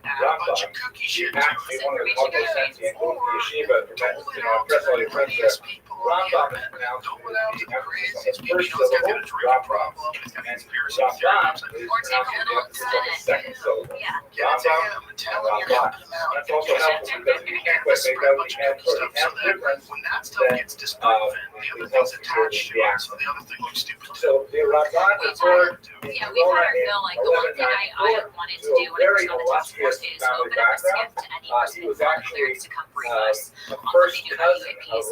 Rambam. He actually, one of the couple sent the yeshiva, press all your friends there. Rambam is pronounced with the emphasis on the first syllable, Rambam, and Ramban is pronounced with the emphasis on the second syllable. Rambam and Ramban. That's also helpful because if you can't quite make out the N or the M difference, then it helps you with the accent. So the Ramban is born in we've had our fill. Like the one thing I wanted to do when it was on the task force is open up a skip to any person who wants clearance to come brief us on what they do about UAPs.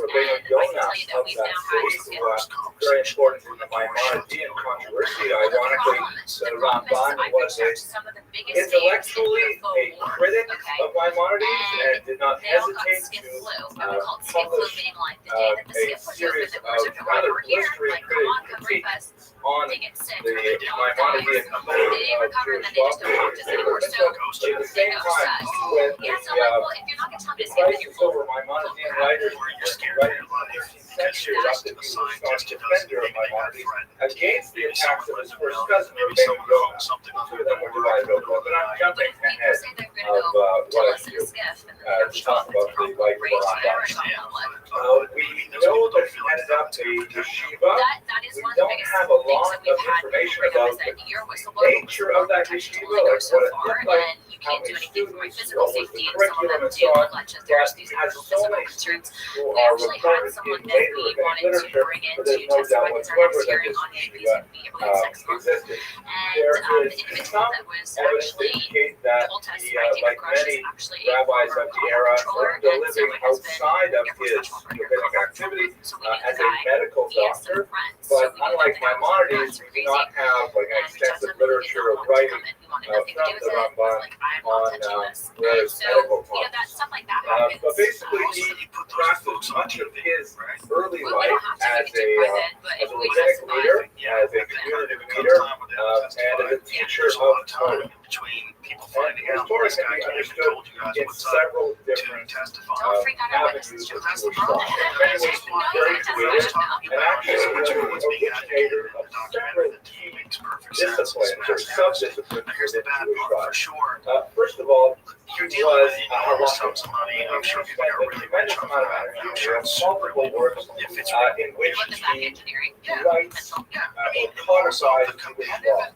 And I can tell you that we've now had skips. Very important in the Maimonidean controversy. Ironically, the Ramban was intellectually a critic of Maimonides and did not hesitate to publish a series of rather blistering critiques on the Maimonidean mode of Jewish thought. But at the same time, when the crisis over Maimonidean writers writing in the 15th century erupted, he was staunch defender of minorities against the attacks of his first cousin, maybe Rabbi someone Yonah. owns something Two of them were divided over, but I'm jumping People ahead say they're of going to go to what I listen do. to Skiff, and then To talk about the life of raise Barak. fire or something like We know that he ended up a yeshiva. that is We one of the don't biggest have a things lot that we've of had information bring up about is that the your whistleblower nature of that protection yeshiva, only goes so what it far, looked like, and you how can't do many anything for students, physical what was safety, the and some of curriculum them and do so on. allege that But there's he these has actual so physical many concerns. students who We are actually had reported someone in that later we rabbinic wanted to literature, bring in but to there's no testify doubt because our whatsoever next that hearing this on APs yeshiva would be, I believe, next month. existed. And There the is individual some that was evidence to actually indicate that told he, testify, David like Grush, is many actually a rabbis former of the call era, controller, earned a and so living it has been outside of Air Force his Special Operator rabbinic call activity controller. So we knew as the a guy. medical He has some doctor. friends, so But we knew unlike that the guy was Maimonides, nuts or we do crazy. not have like an And we extensive tested him, we did literature not of want to writing come in. We wanted nothing to from do the with it. He was Ramban like, I'm not on touching this. And various so, medical you know, that problems. stuff like that happens. But basically, Also, he then you put those crafted folks on much of TV, his right? early We life don't have to as keep it private, but as if a we rabbinic testify, leader, Yeah, as a because community there comes leader, time when they don't and testify. as a teacher There's a lot of of time Torah. in between people And finding his out Torah this can guy be came and understood told you guys in what's up several to different testify. don't freak out our witnesses, avenues of children. Jewish thought. That's Many just No, why you very can't testify creative just now. and actually was the originator of several key makes perfect sense. disciplines or sub-disciplines Now, here's the within bad Jewish part for thought. sure. First of all, You're he dealing was with a enormous halacha. sums of money. I'm sure He people spent are a really tremendous rich off amount of that. energy. I'm There sure are it's super multiple illegal works if it's in which What the back he engineering? writes Yeah, I mean, or also codifies the Jewish competitive law.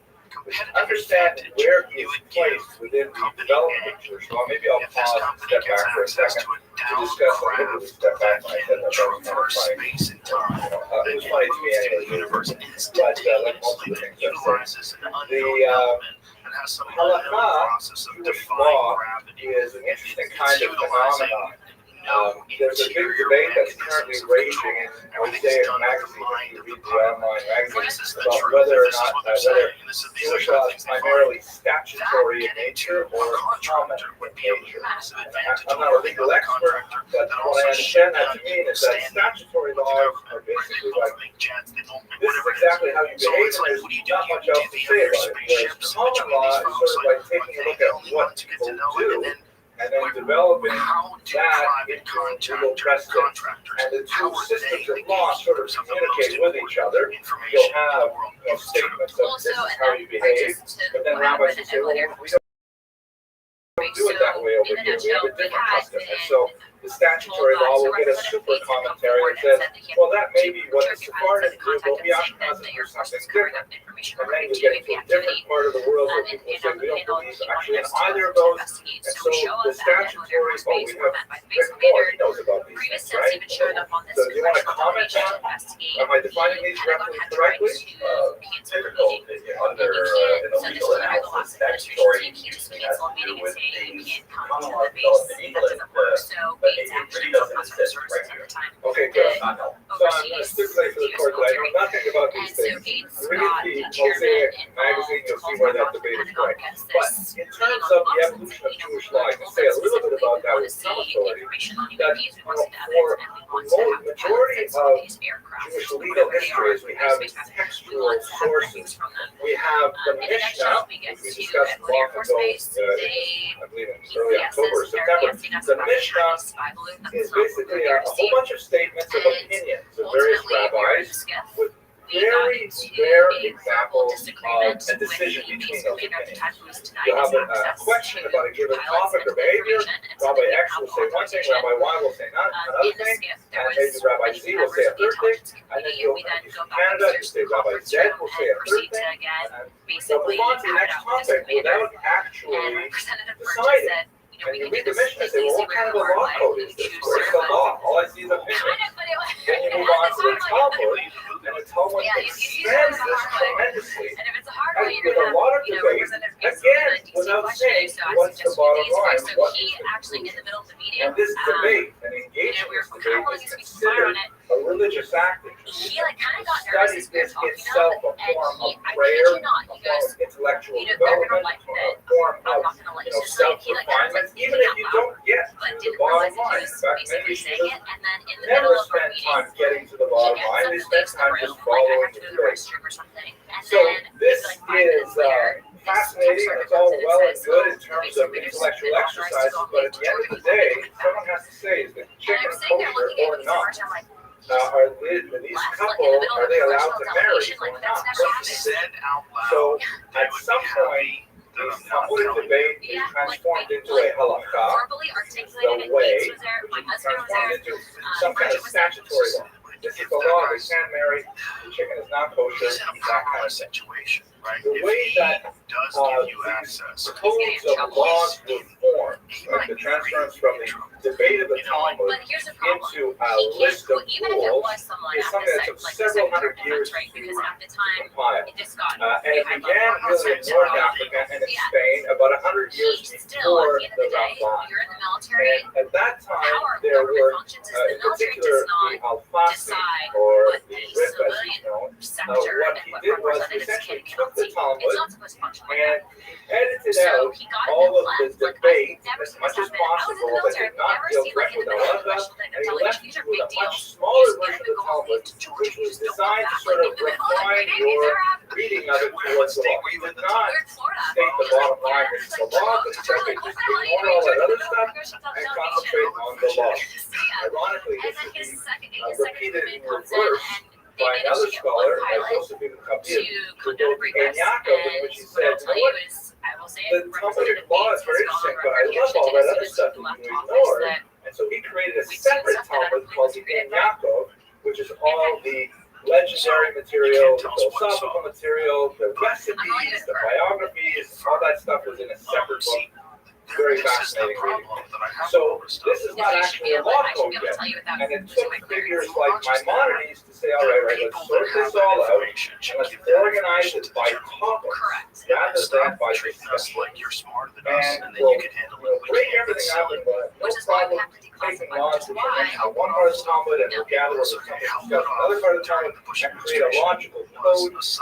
Understand advantage where he you is would give placed within the company development A of Jewish law. Maybe I'll if this pause and company step gets back for a access second to a to down discuss a craft little step back that when I said can that. That was kind of traverse funny. space and time It was and funny to me move through anyway. the universe But like most of instantaneously the that things I've said. utilizes an unknown The element and has some unknown halakha, process of Jewish defying law, gravity. is an interesting It's kind of utilizing phenomenon. no There's a big interior debate that's currently mechanisms of raging control. in Everything's Mosaic done with the magazine, mind if you of the read the pilot. online This magazine, is the about truth. whether or This is not what they're whether saying. These are Jewish the law is things they find. primarily statutory in That nature getting to or a common contractor would in be a nature. massive advantage. I'm not a legal over expert, contractor but that what also I understand that to shut mean down is that standing statutory with the laws government. are They basically both like make jets, they both make this is whatever it is. exactly how you So behave, it's and like, there's what do? not You much else to divvy say up your about it. Whereas spaceships common between law these is folks, sort of like are taking a they look the at only what ones who get people to know it? do And and then developing how do that private into legal precedent. contractors, And the how two are systems they of law sort of gatekeepers of the most communicate with each important other. information You'll in the have world? statements of Also, this is and how that you behave, brings us to but then what rabbis happened will at say, well, Earlier. we don't do it that way over In a here. We have a nutshell, we different had custom. And been so the statutory law will get a super commentary that says, well, that may be what the Sephardists do, but we Ashkenazis do something different. And then you get into a different part of the world where people say, we don't believe actually in either of those. And so the statutory law, we have Rick Moore, he knows about these Previous things, steps right? even showed up on this So do you want to comment information to on, investigate. am I defining these roughly correctly? Typical under in the legal analysis, statutory usually has to do with things common law developed in England, but it really doesn't exist right here. Okay, good. Does not help. So I'm going to stipulate for the court that I know nothing about And these so things. Gates Read got the the Mosaic chairman magazine, you'll see involved, where that debate is going. But in terms of the evolution of Jewish law, I can say a little bit about that with some authority. That for the majority of Jewish legal history is we have textual sources. We have the Mishnah, which we discussed long ago, I believe in early October or September. The Mishnah is basically a whole bunch of statements of opinions of various rabbis with very rare examples of a decision between those opinions. You'll have a question about a given topic or behavior. Rabbi X will say one thing, Rabbi Y will say another thing, and maybe Rabbi Z will say a third thing, and then you'll from Canada, you say Rabbi Z will say a third thing, and they'll move on to the next topic without actually deciding. And you read the Mishnah and say, well, what kind of a law code is this? Where's the law? All I see is opinion. Then you move on to the Talmud, and the Talmud extends this tremendously. And with a lot of debate, again, without saying what's the bottom line, what is the conclusion. And this debate and engagement in this debate is considered a religious act. He like kind of got Study nervous is talking itself a and form he, of I prayer, kid you not, a he form goes, of intellectual you know, they're gonna development, like a that. form I'm of not gonna like this. Like he like kind of self-refinement, like even thinking if you out loud, don't get but to the didn't bottom realize that line. he In was fact, basically many saying Yeshivas it, and then in the never middle of our spend meeting, time getting to the he bottom gets line. up They and spend leaves the time room, just like I following have to the go to the debate. restroom or something. And So then this like 5 minutes is later, fascinating, and it's all well and good in terms of intellectual exercises, but at the end of the day, someone has to say, is the chicken kosher or not? are these couple, are they allowed to marry or not? Said out loud, So they at would some be point, happy that this I'm not Talmudic telling debate is Yeah, transformed like, into a halakha, verbally articulated, and Gates was there, my husband was transformed there, into some kind of statutory law. This is the law, they can marry, the chicken is not kosher, He's in a that kind power of thing. situation, right? The If way he that does give you these access, codes of laws were formed, like the transference from the debate of the Talmud but here's the problem. into a He can't, list of even if it rules, was someone is at something that the took like several the hundred years right? to Because at the time, compile. this got And it began really in North Africa and in Spain about 100 years still, before at the end of the the day, Ramban. you're in the military. And at that time, How our there government were, functions is in the military particular, does not the Al-Fassi, decide or what the the Rif, as he's civilian known, sector what and he what did was representatives essentially can took the It's Talmud not supposed to function like and that. edited So out he got all it of the left. Like, debate I've never as seen much this as happen. I was in the possible that military. did not I've never deal seen like directly in the with middle of halacha, question that and they're he telling left you these you are with big a much deals. smaller You version just of the go Talmud, to Georgia, which you was just don't designed to want sort of that. Like, refine maybe your they're reading of it where towards the state law. were you He in did the not we're in Florida. state the bottom line is the law, but instead they just ignore all that other stuff and concentrate on the law. Ironically, And this then is his second repeated woman in comes in reverse and they by managed another to get scholar, one as pilot Joseph Ibn to Kabir, come down and bring and us. Yaakov, in And which he what said, I'll you tell know you what, is, I will say the it, Talmudic Representative law Bates is very has gone on interesting, but I record love all yesterday that as other soon as stuff he that left you office ignored. that And so he created a we do separate stuff that I Talmud don't called the believe is Ein Yaakov, which is all the legendary material, the philosophical material, the recipes, the biographies, all that stuff was in a separate book. Very fascinating reading. So this is not actually a law code yet. And it took figures like Maimonides to say, all right, let's sort this all out, and let's organize it by topic, correct. rather than by treating us discussion. like you're smarter than us, And and then you can handle it. We break can't. everything It's up silly. and no Which is why we problem have to taking declassify, laws which is which why are in one part of the Talmud and we'll gather with something discussed in another part of the Talmud and create a logical code. The most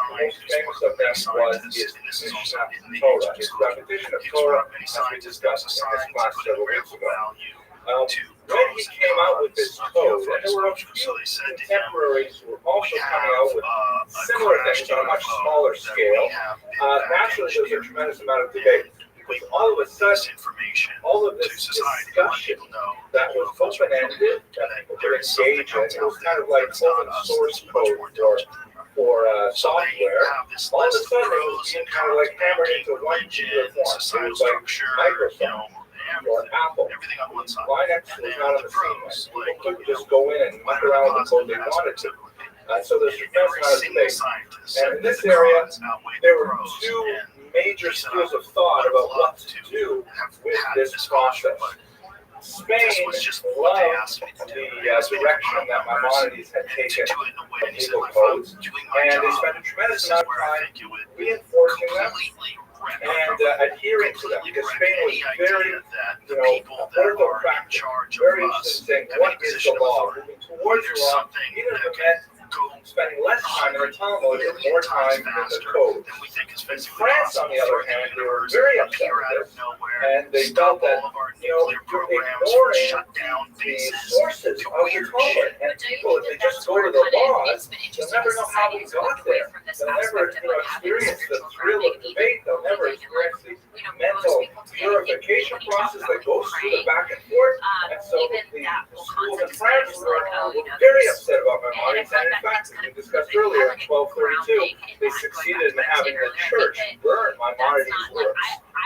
famous of them was his Mishnah Torah, his repetition of Torah, as we discussed in this class several weeks ago. When he came out with this code, and there were a few contemporaries who were also coming out with similar things on a much smaller scale, naturally there was a tremendous amount of debate. Because all of a sudden, all of this discussion that was open-ended, that people could engage in, it was kind of like open source code for software. All of a sudden, it was being kind of like hammered into one particular form. It was like Microsoft or Apple. Everything on one side. Linux was not on the scene. People couldn't just go in and muck around with the code they wanted to. So there's a tremendous amount of debate. And in this area, there were two major schools of thought about what to do with this process. Spain loved the direction that Maimonides had taken from legal codes, and they spent a tremendous amount of time reinforcing them and adhering to them, because Spain was very, orthopraxic, very interested in saying, what is the law? Moving towards the law, even if it meant spending less time in the Talmud and more time in the code. In France, on the other hand, they were very upset with this, and they felt that, you're ignoring the sources of the Talmud, and people, if they just go to the laws, they'll never know how we got there. They'll never, experience the thrill of debate. They'll never experience the mental purification process that goes through the back and forth. And so the schools in France were very upset about Maimonides, and in fact, as we discussed earlier, in 1232, they succeeded in having the church burn Maimonides' works.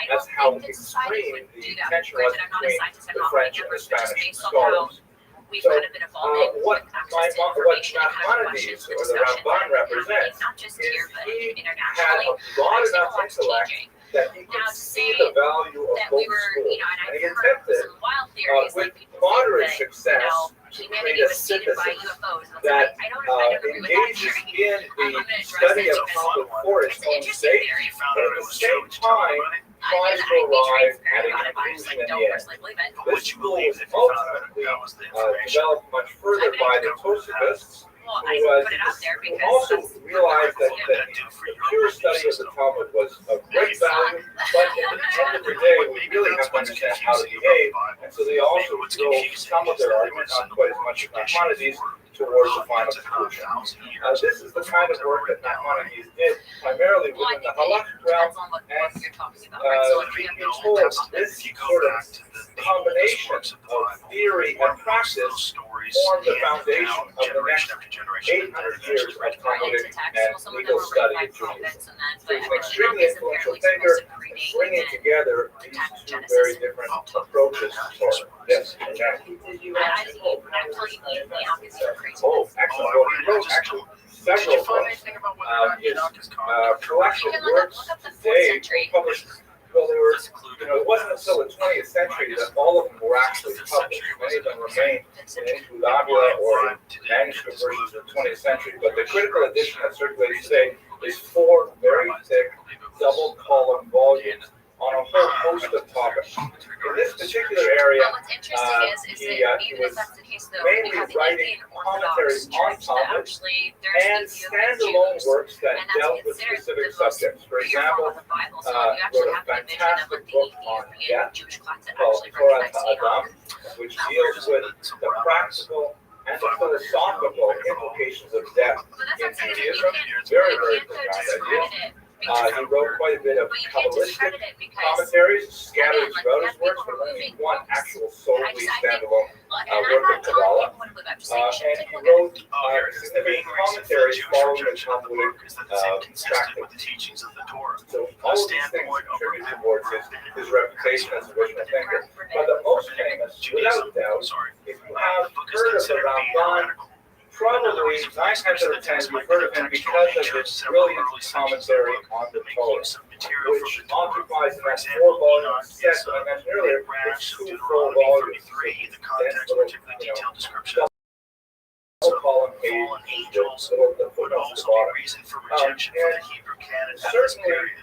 That's how extreme the tension was between the French and the Spanish scholars. We've So, kind of been evolving what Maimonides or the Rabbi represents is is he had a broad enough intellect that he could see the value of both schools, and he attempted, with moderate success, to create a synthesis that engages in the study of Talmud for its own sake, but at the same time tries to arrive at a conclusion in the end. This school was ultimately developed much further by the Tosafos, who also realized that the pure study of the Talmud was of great value, but at the end of the day, we really have to understand how to behave, and so they also drove some of their argument, not quite as much as Maimonides, towards towards the final conclusion. This is the kind of work that Maimonides did primarily Well, I within the think it halakhic realm, depends on what and you're talking about, right? So if you have being your told text, this If you go sort of back to the combination works of the of Bible, theory and practice stories form the handed foundation down of the generation next after generation, 800 years of right, into Talmudic text, and well, some of them legal were written study by in Judaism. prophets and then, So but he's an I mean, extremely Enoch is influential apparently thinker, supposed to predate bringing and together these protect two Genesis. very different approaches to Torah. Yes, okay. I'm telling you, Enoch is even crazy. Oh, excellent. Well, he wrote actually Did several you find books. anything about whether or not His Enoch is collection You of can look works up the 4th today century. published. Well, they were, it wasn't until the 20th century that all of them were actually published. Many of them remain in incunabula or manuscript versions of the 20th century. But the critical edition that circulates today is 4 very thick, double-column volumes on a whole host of topics. In this particular area, But what's interesting is that he even was if that's the case, though, mainly you have the writing Indian commentaries Orthodox on Church that Talmud actually there's and the view of the standalone Jews, works that and that's dealt with considered specific the most subjects. For pure form example, of the Bible. So you actually wrote a have the vision of fantastic like the book on Ethiopian death Jewish class that called actually Torah recognized Enoch. which deals with the practical and the philosophical implications of death But that's in what I'm saying, Judaism. you Very, can't very though precise idea. discredit it because He wrote quite a bit of but you can't Kabbalistic discredit it because commentaries scattered again, like, throughout you his have works, people but only removing one books. actual solely I think, standalone look, and I'm work not of telling Kabbalah. people what to believe. I'm just saying you should And take a he look at wrote it. significant commentaries following the Talmudic is that it's inconsistent practice. with the teachings of the Torah. So all of these things contribute towards his reputation as a original thinker. But the most famous, without doubt, if you have heard of the Ramban, probably 9 times out of 10 you've heard of him because of his brilliant commentary on the Torah, which occupies in that 4-volume set that I mentioned earlier. It's 2 full volumes. The context, particularly detailed description Column page, fallen angels the would footnotes at the also be bottom. reason for rejection for the Hebrew canon at this Certainly, period.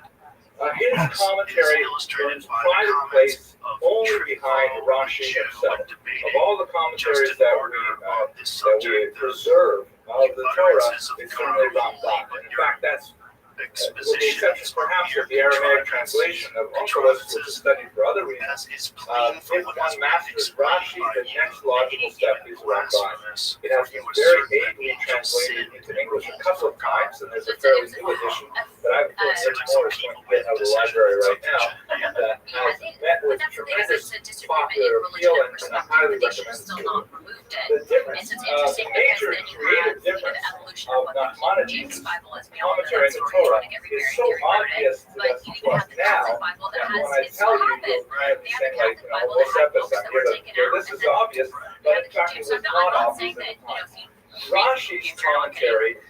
His commentary illustrated earns by pride the of place comments of only Trippo, behind Rashi Jew, himself. debated Of all the commentaries just that in order of this we subject, the preserve of the Torah, utterances of it's certainly God, Ramban. In fact, that's with the expositions exception perhaps of the Aramaic translation of Rothschild'S, which is studied for other reasons. as is plain If from what one has been masters explained Rashi, by the you, next logical step is Ramban. blasphemous, It has for been you very assert that ably angels translated sinned into English a couple of times, and there's a It's fairly a- new edition a- that I've put Seems 6 like more some people get out of the library right now that Yeah, I has think, met but with that's the thing is tremendous it's a disagreement in popular religion appeal, and and I perspective, highly but they should recommend still it. not removed it. The difference, And so it's the interesting major because then you creative have difference the evolution of of what the King Maimonides' James Bible is. We all know commentary that in the story. Torah Like every is Mary so Carey wrote it. obvious to But us you to even us have the now Catholic Bible that that when has I it's tell still you, have it. you'll kind of They be have saying the like, Catholic Bible that most had of us, books I'm that were here taken to, out, this and is then obvious, you but have in the King fact it James. was So not I'm not obvious saying at the that time. if you read Rashi's James, you're not getting commentary, you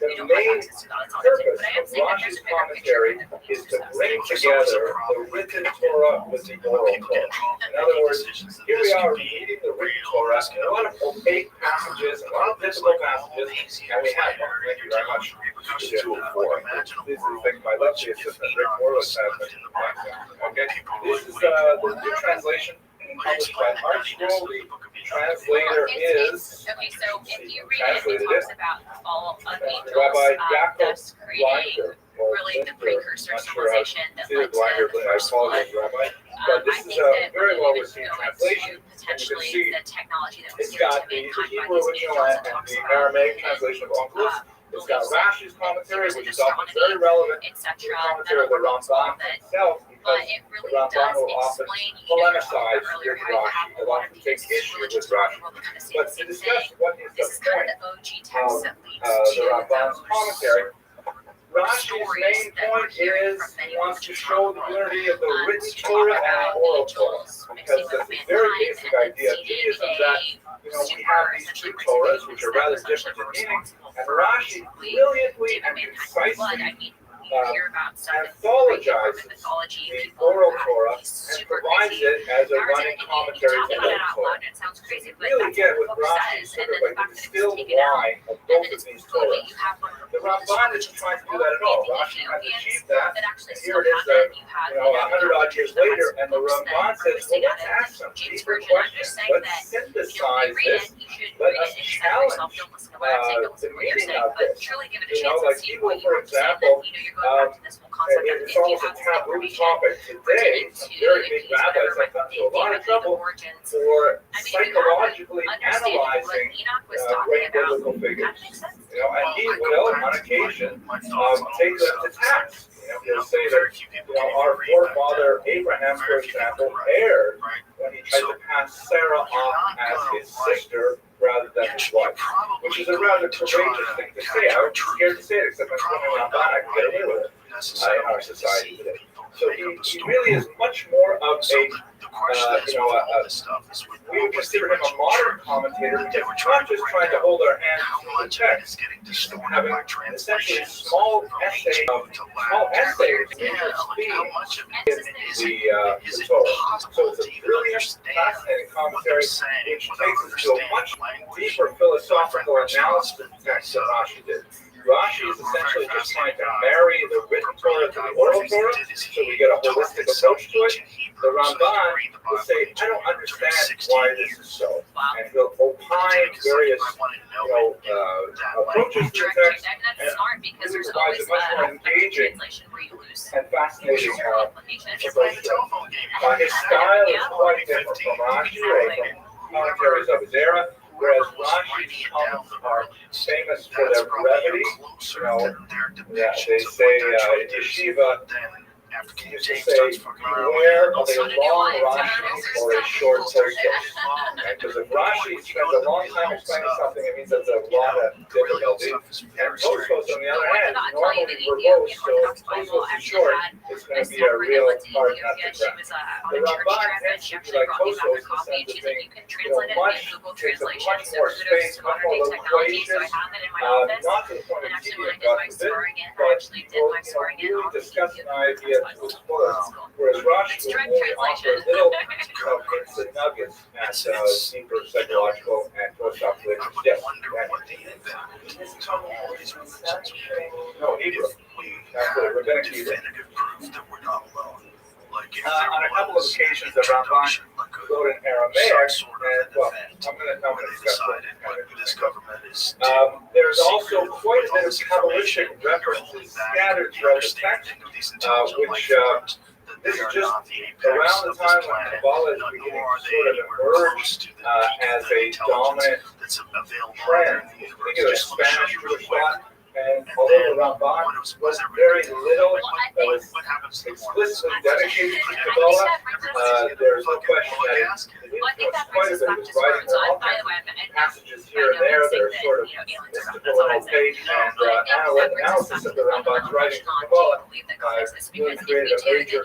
the don't have main access to God's knowledge. purpose But I am of saying that Rashi's there's a bigger picture commentary that we is need to discuss. bring together the written Torah with the oral Torah. In other words, here we are reading the written Torah, and a lot of opaque passages, a lot of difficult passages, and we have, thank you very much, Studio 204. This is thing my lovely assistant Rick Morris has been okay. This is the new translation published by Art Scroll. The translator is Okay, so if you read it, translated it talks about the fall of Rabbi angels, Yaakov thus creating Blinder, or really the Blinder. precursor Not sure how to civilization that see led the Blinder, to the but I first flood. apologize, Rabbi. But this I is think a that very when well we received go translation. into potentially see the technology that was It's given got to the mankind by Hebrew these original angels, and it talks the about Aramaic translation of Onkelos. It's got beliefs Rashi's commentary, there's which is an often very relevant to etc. the commentary of the Ramban himself, But because it the really Ramban does will often explain, polemicize earlier, with how you have Rashi. a They'll lot often of take these issue religions with around the Rashi. world that kind of say But the to same discuss thing. what is This the is kind point of the OG text that leads the to Ramban's those commentary, Rashi's stories main that we're point hearing is from many he wants to religions show around the the world. unity of the written To talk Torah and about the oral Torah. angels Because mixing the with very mankind basic and idea of seeding Judaism that we have these two Torahs, which are rather different in meaning, and Rashi brilliantly and concisely hear about stuff in anthologizes Greek mythology, the people oral have Torah these and super provides crazy it as a narrative, running and you commentary talk to about the it out Torah. loud and it sounds crazy, but Really that's get what with the book Rashi says, sort and of then the like fact the that it was distilled taken out, wine of and both then of it's these good that Torahs. you have one of The Ramban isn't trying to do that at all. Rashi hasn't achieved that. that actually And here still it is have it. You have, 100 odd years later, and the Ramban says, well, let's ask some deeper questions. Let's synthesize this. Let us challenge don't listen to what I'm saying, don't the listen to what you're meaning saying, of but this. truly give it a You know, chance like and see people, what you for want to say, and example, then, you're going back to this whole concept that it's if you almost a have some taboo information topic today. pertaining Some to very the big piece, rabbis whatever have gotten into a lot of the trouble origins. for I mean, if you have psychologically an understanding of what analyzing Enoch was talking great about, biblical that figures. makes sense. You know, and Well, he I go will, back on to occasion, my thoughts on take all this them to stuff. task. He'll say that, Very few people our forefather Abraham, for example, erred right? when he tried to pass Sarah off as his sister rather than his wife, which is a rather courageous thing to say. I would be scared to say it, except I'm going around back. I can get away with it in our society today. So he really is much more of a, we would consider him a modern commentator because he's not just trying to hold our hands to the text. He's having essentially small essays, the Torah. So it's a brilliant, fascinating commentary which takes us to a much deeper philosophical analysis of the text than Rashi did. Rashi is essentially just trying to marry the written Torah to the oral Torah, so we get a holistic approach to it. The Ramban will say, I don't understand why this is so. And he'll opine various approaches to the text, and he provides a much more engaging and fascinating approach to it. His style is quite different from Rashi or from commentaries of his era. Whereas Rashi's comments are famous for their brevity, they say in yeshiva, you should say, beware of a long Rashi or a short Tosfos. Because if Rashi spends a long time explaining something, it means there's a lot of difficulty. And Tosfos, on the other hand, is normally verbose, so if Tosfos is short, it's going to be a real hard nut to crack. The Rabbi tends to be like Tosfos in the sense of being, takes up much more space, much more loquacious, not to the point of tedium, God forbid, but really discuss an idea to its fullest. Whereas Rashi will only offer little hints and nuggets at deeper psychological and philosophical issues. Yes. No, Hebrew. That's the rabbinic Hebrew. On a couple of occasions, the Ramban wrote in Aramaic, and well, I'm going to discuss that. There's also quite a bit of Kabbalistic references scattered throughout the text, which this is just around the time when Kabbalah is beginning to sort of emerge as a dominant trend. Think of the Spanish Jewish thought. And although the Ramban was very little that was explicitly dedicated to Kabbalah, there's no question that it influenced quite a bit of his writing. There are all kinds of passages here and there that are sort of mystical and opaque, and analysis of the Ramban's writing in Kabbalah really created a major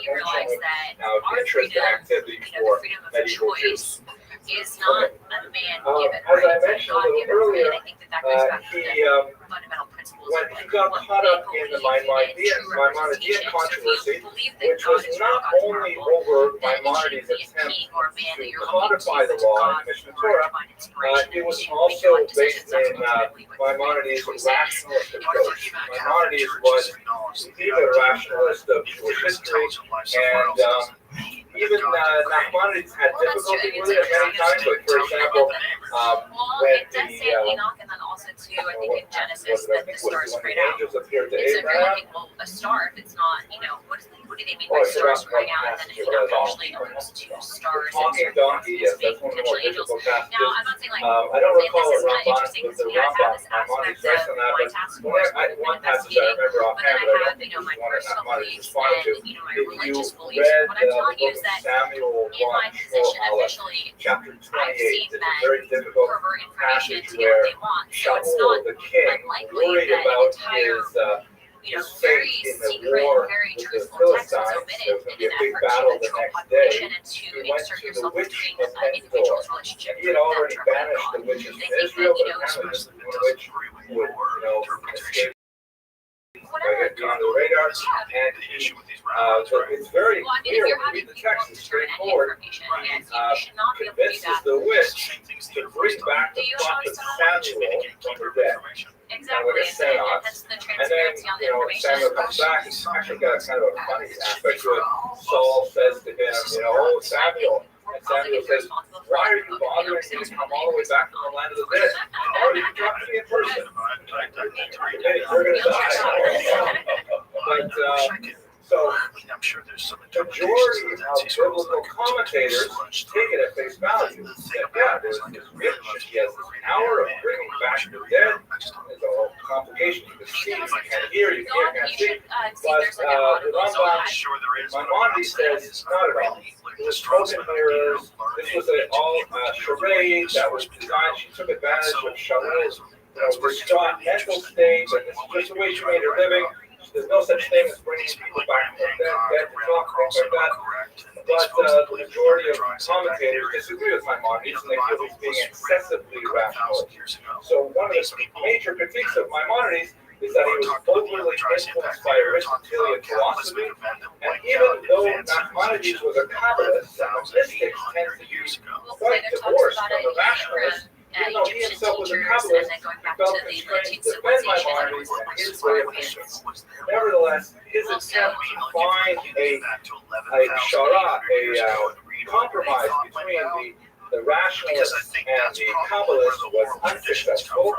interest and activity for medieval Jews. Is not a man given, as I mentioned a little earlier, and I think that goes back to the fundamental principles when he got caught up in the Maimonidean controversy, which was not only over Maimonides' attempt to codify the law in the Mishnah Torah, it was also based in Maimonides' rationalist approach. Maimonides was the rationalist of Jewish history, and even Nachmanides had difficulty with it at many times. Like, for example, when Enoch, and then also too, I think in Genesis that the stars spread out. Angels appeared to And so if you're Abraham. looking, well, a star, if it's not, what do they mean by stars spreading out? And then if Enoch actually owns two stars. Talking donkey, yes, that's one of the more difficult passages. Now, I'm not saying like, I don't recall this is what kind of Ramban interesting with because the we have Rambam. this Maimonides aspect writes on of that, my but task force one passage I remember but then offhand, I but I have, don't my want to personal Nachmanides beliefs respond to. and, my If you religious beliefs. read What I'm the telling you book is of that Samuel in my 1, position Aleph, officially, chapter I've seen 28, it's a men very difficult pervert information passage to get what where they want. So it's Shaul, not the king, unlikely worried that an about entire, his very fate in the secret, war very with the truthful text is Philistines. omitted There was going to in be an a big effort battle to the control next population day. and to He went insert to the yourself witch between of an individual's Endor. relationship He had with already them from banished God. the witches They from think Israel, that, but apparently this one witch would, escape whatever. on the radar. And it's very Well, I mean, clear if you're when having you read the people text, it's insert any straightforward. information, and you should not be able to do Convinces that. the witch to bring back the prophet Samuel from the dead. Exactly, and that's the And then, transparency on the information. Samuel comes back. It's actually got kind of a funny aspect to it. Saul says to him, oh, Samuel. And Samuel says, why are you bothering me to come all the way back from the land of the dead? Oh, you can talk to me in person. Hey, we're going to die. But wish I could. So I mean, I'm sure there's some majority interpretations of of Nancy Scrolls biblical that could commentators take it at face value. That, yeah, there's this rich, he has this power of bringing back the dead. There's a whole complication. You can see, you can't hear, you can't see. But the Rambam, Maimonides says it's not at all. It was smoke and mirrors. This was all charade that was designed. She took advantage of Shaul's distraught mental state, and this is just the way she made her living. There's no such thing as bringing people back from dead to talk, things like that. But the majority of commentators disagree with Maimonides, and they feel he's being excessively rationalist. So one of the major critiques of Maimonides is that he was overly influenced by Aristotelian philosophy, and even though Maimonides was a Kabbalist, and the mystics tend to be quite divorced from the rationalists. Even though he himself was a Kabbalist, he felt constrained to defend Maimonides and his way of thinking. Nevertheless, his attempt to find a shara, a compromise between the rationalists and the Kabbalists was unsuccessful.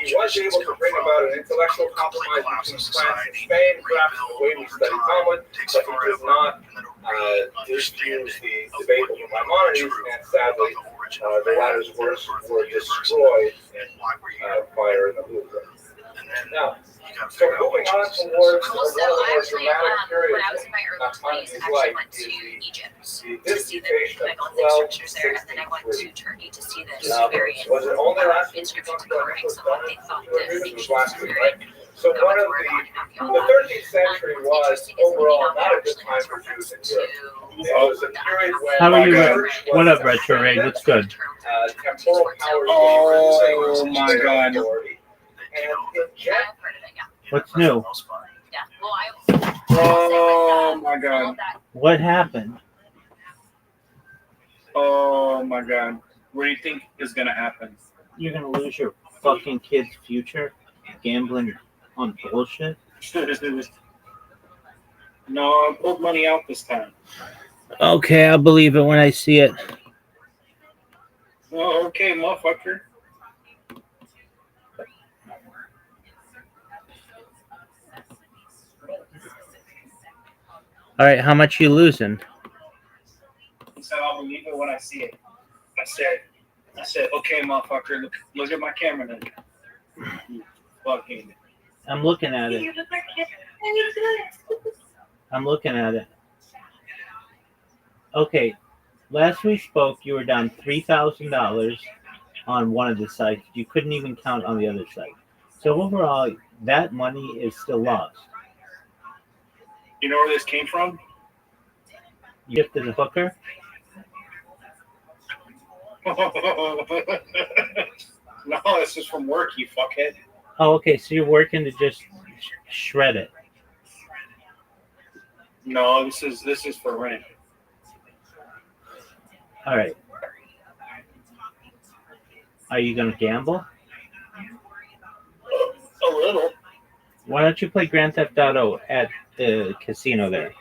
He was able to bring about an intellectual compromise between France and Spain, perhaps in the way we study Talmud, but he does not dispute the debate over Maimonides, and sadly, the latter's works were destroyed in fire in the Louvre. Now, so moving on towards one of the more dramatic periods when I was in my early 20s, I actually went to Egypt to see the structures there, and then I went to Turkey to see the Sumerian inscriptions and carvings of what they thought the ancient Sumerian. So one of the 13th century was overall not a good time for Jews in Europe. It was a period when How are you? What up, Retro Ray? What's good? Temporal powers Oh my God. What's new? Yeah. Well, Oh my God. What happened? Oh my God. What do you think is gonna happen? You're gonna lose your fucking kid's future gambling on bullshit? No, I pulled money out this time. Okay, I'll believe it when I see it. Oh, okay, motherfucker. All right, how much you losing? He said, I'll believe it when I see it. I said, okay, motherfucker, look at my camera then. You fucking. I'm looking at it. I'm looking at it. Okay, last we spoke, you were down $3,000 on one of the sites. You couldn't even count on the other site. So overall, that money is still lost. You know where this came from? You gifted a hooker? No, this is from work, you fuckhead. Oh, okay, so you're working to just shred it. No, this is for rent. All right. Are you going to gamble? A little. Why don't you play Grand Theft Auto at the casino there?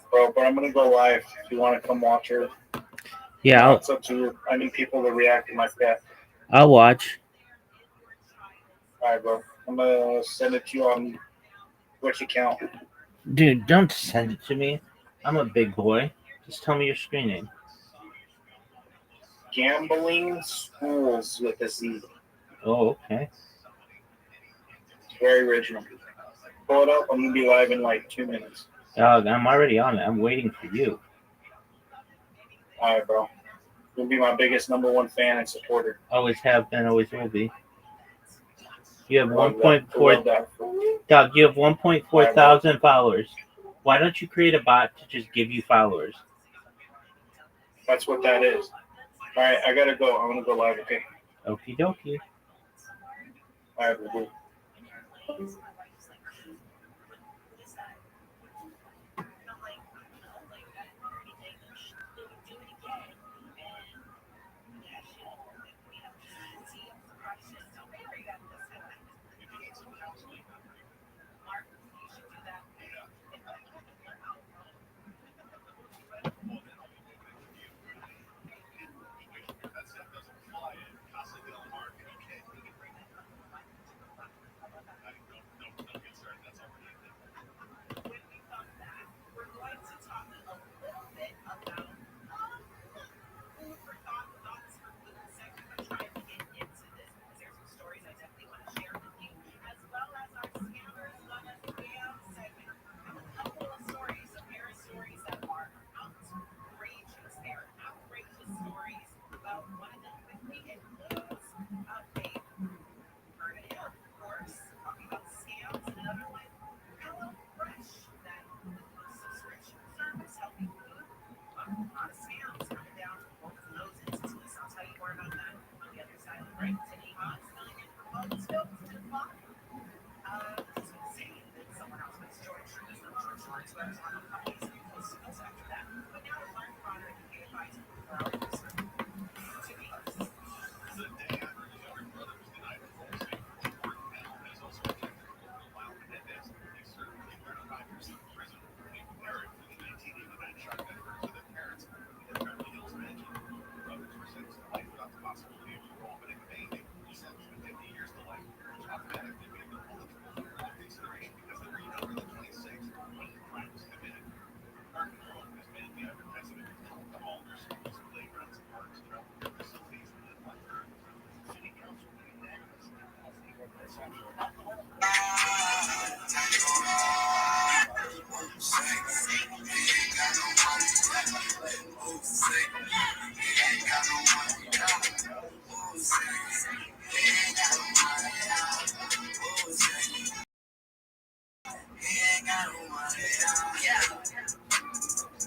Bro, but I'm gonna go live if you want to come watch her. Yeah, It's up to you. I need people to react to my stuff. I'll watch. All right, bro. I'm gonna send it to you on which account. Dude, don't send it to me. I'm a big boy. Just tell me your screen name. Gambling Schools with a Z. Oh, okay. Very original. Pull it up. I'm gonna be live in like 2 minutes. I'm already on it. I'm waiting for you. All right, bro. You'll be my biggest #1 fan and supporter. Always have been, always will be. You have Love 1.4. that. Doug, you have 1.4 thousand followers. Why don't you create a bot to just give you followers? That's what that is. All right, I gotta go. I'm gonna go live. Okay. Okie dokie. All right, boo.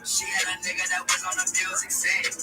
She had a nigga that was on the music scene.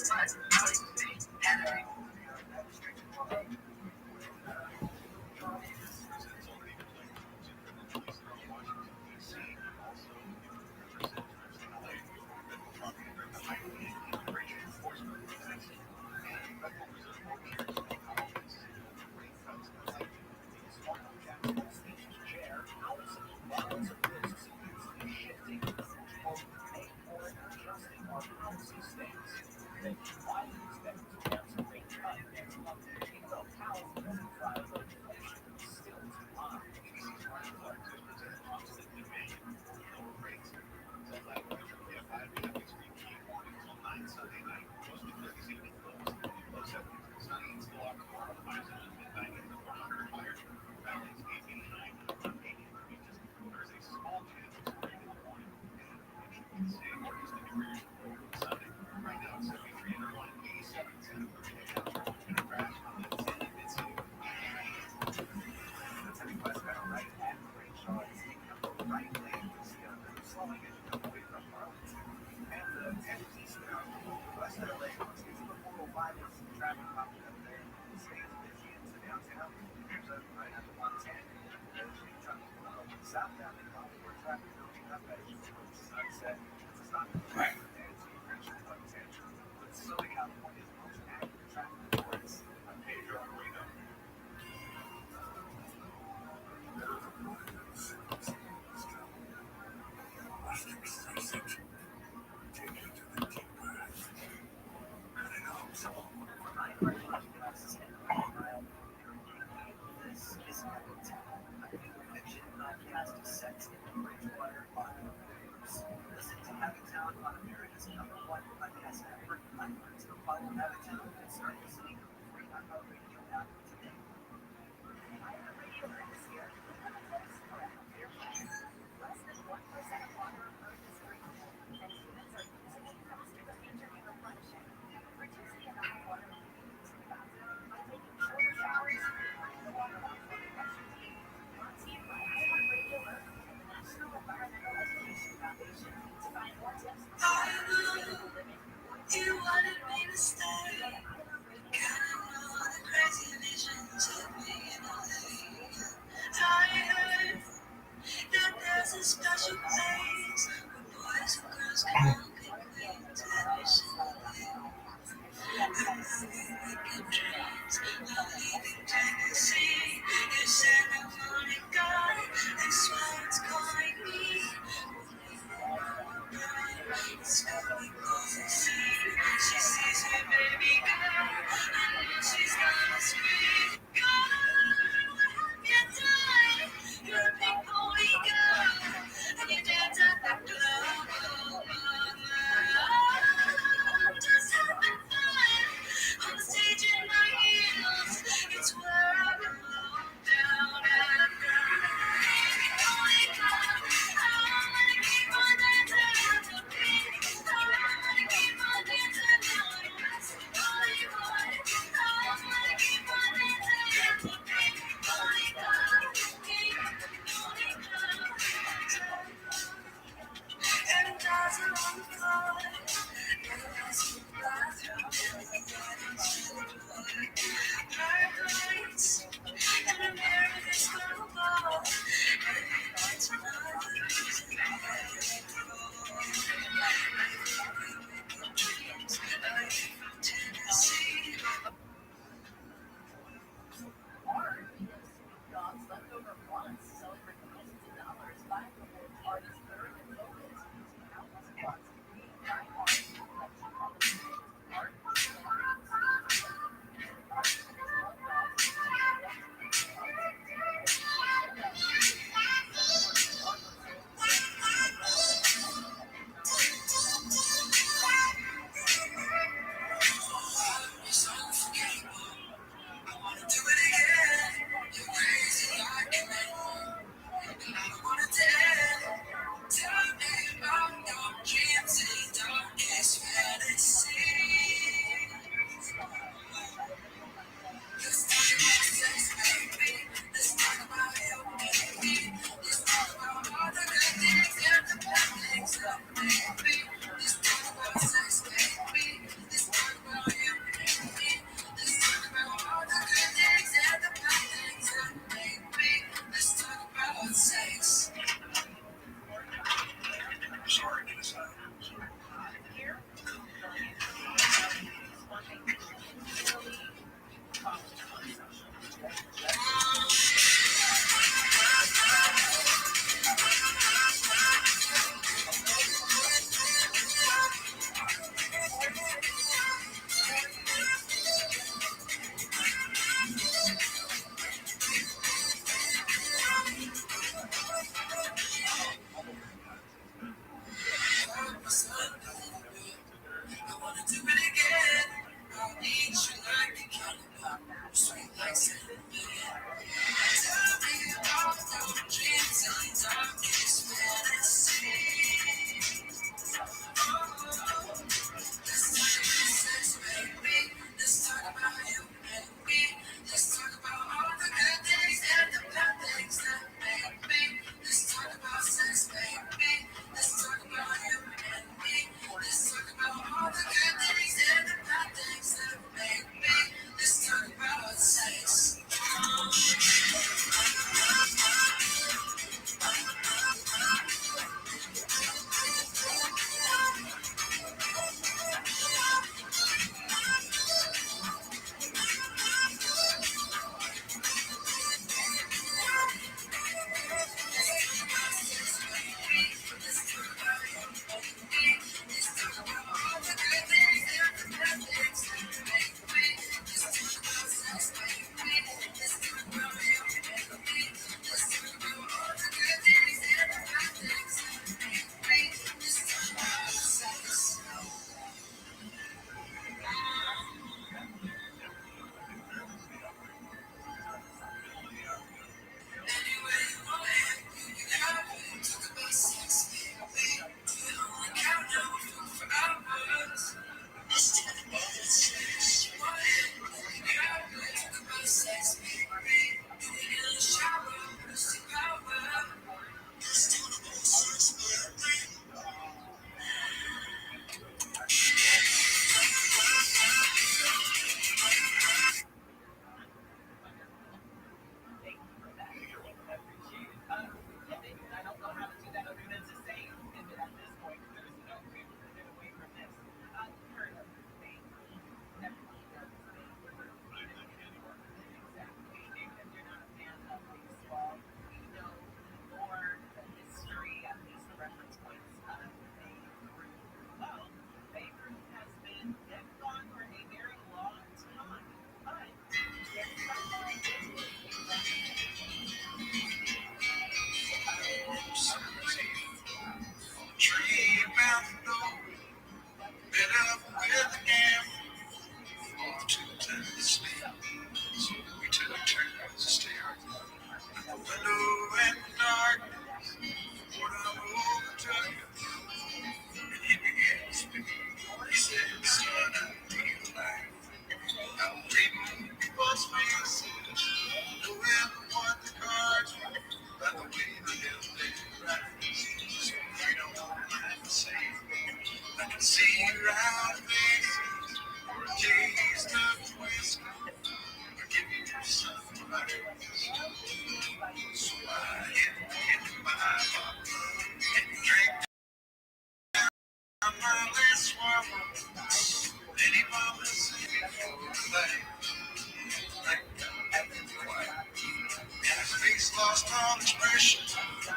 lost all expression. Don't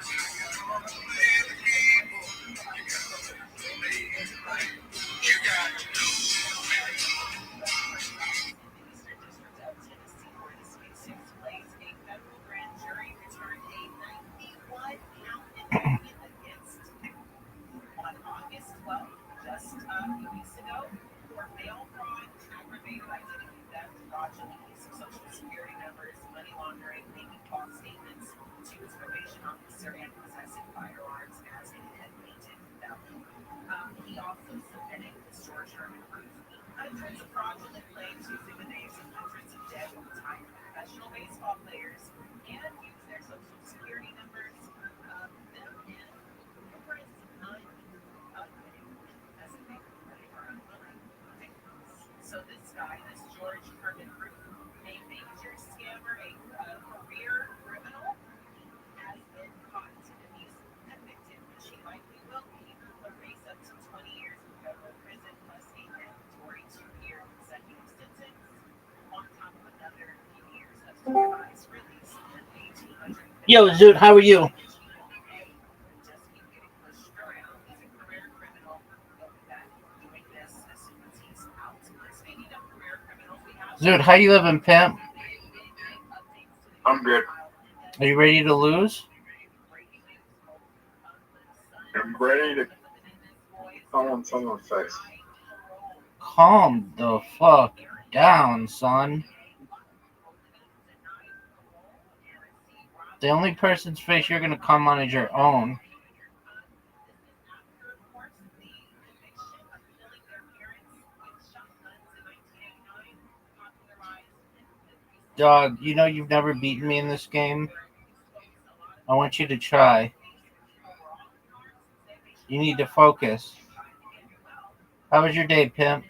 believe the people. You got to know. Yo, Zoot, how are you? Zoot, how you living, pimp? I'm good. Are you ready to lose? I'm ready to come on someone's face. Calm the fuck down, son. The only person's face you're gonna come on is your own. Dog, you know you've never beaten me in this game. I want you to try. You need to focus. How was your day, pimp?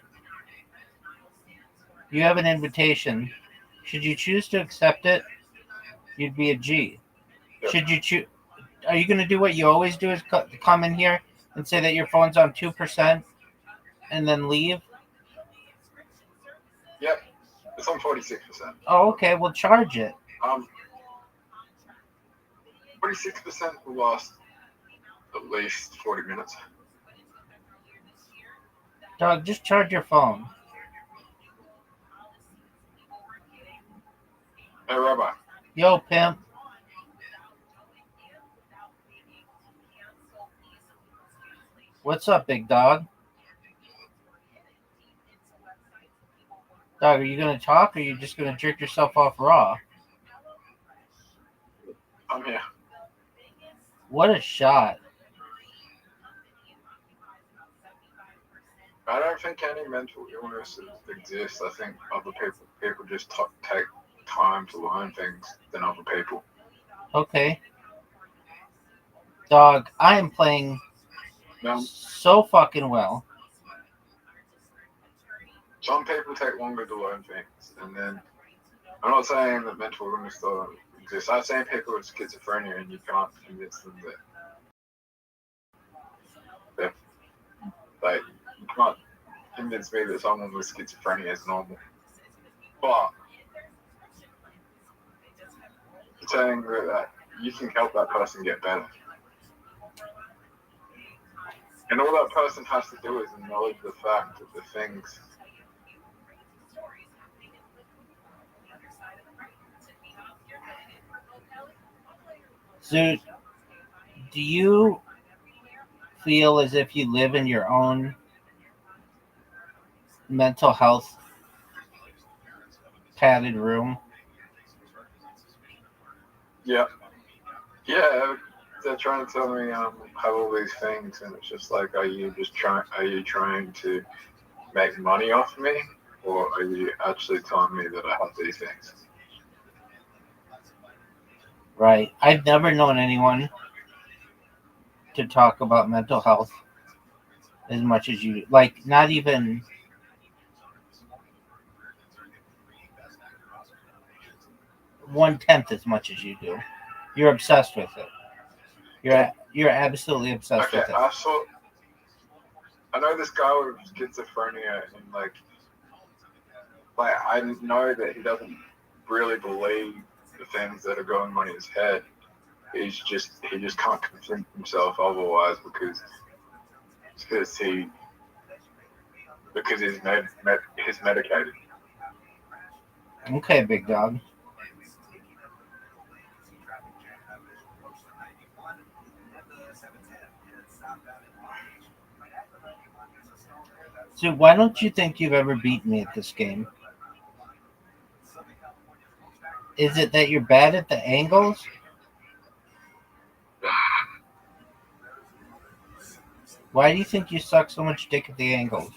You have an invitation. Should you choose to accept it, you'd be a G. Should you choose? Are you going to do what you always do, is come in here and say that your phone's on 2% and then leave? Yep, it's on 46%. Oh, okay, we'll charge it. 46% will last at least 40 minutes. Dog, just charge your phone. Hey, Rabbi. Yo, pimp. What's up, big dog? Dog, are you going to talk or are you just going to jerk yourself off raw? I'm here. What a shot. I don't think any mental illnesses exist. I think other people just take time to learn things than other people. Okay. Dog, I am playing so fucking well. Some people take longer to learn things, and then I'm not saying that mental illness don't exist. I'm saying people with schizophrenia, and you can't convince them that you can't convince me that someone with schizophrenia is normal. But saying that you can help that person get better. And all that person has to do is acknowledge the fact that the things So, do you feel as if you live in your own mental health padded room? Yeah, they're trying to tell me have all these things, and it's just like, are you trying to make money off me, or are you actually telling me that I have these things? Right. I've never known anyone to talk about mental health as much as you, like, not even 1/10 as much as you do. You're obsessed with it. You're absolutely obsessed with it. I know this guy with schizophrenia, and like I know that he doesn't really believe the things that are going on in his head, he just can't convince himself otherwise because he's medicated. Okay, big dog. So why don't you think you've ever beaten me at this game? Is it that you're bad at the angles? Why do you think you suck so much dick at the angles?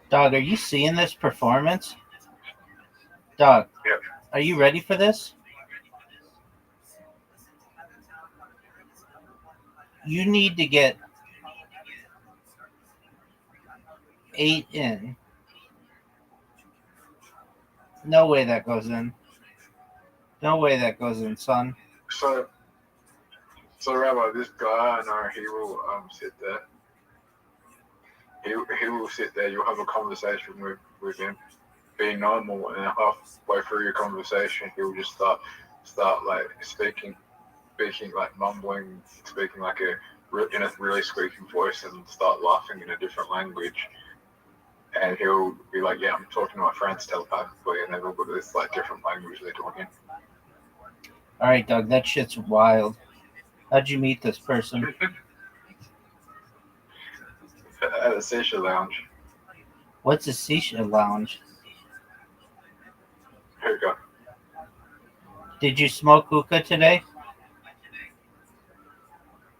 Dog, are you seeing this performance? Dog, Yep. Are you ready for this? You need to get 8 in. No way that goes in. No way that goes in, son. So Rabbi, this guy, I know he will sit there. He will sit there. You'll have a conversation with him, be normal, and halfway through your conversation, he'll just start like speaking like mumbling, speaking like in a really squeaky voice, and start laughing in a different language. And he'll be like, "Yeah, I'm talking to my friends telepathically," and then they'll go to this like different language they're talking. All right, Doug, that shit's wild. How'd you meet this person? At a Sisha lounge. What's a Sisha lounge? Hookah. Did you smoke hookah today?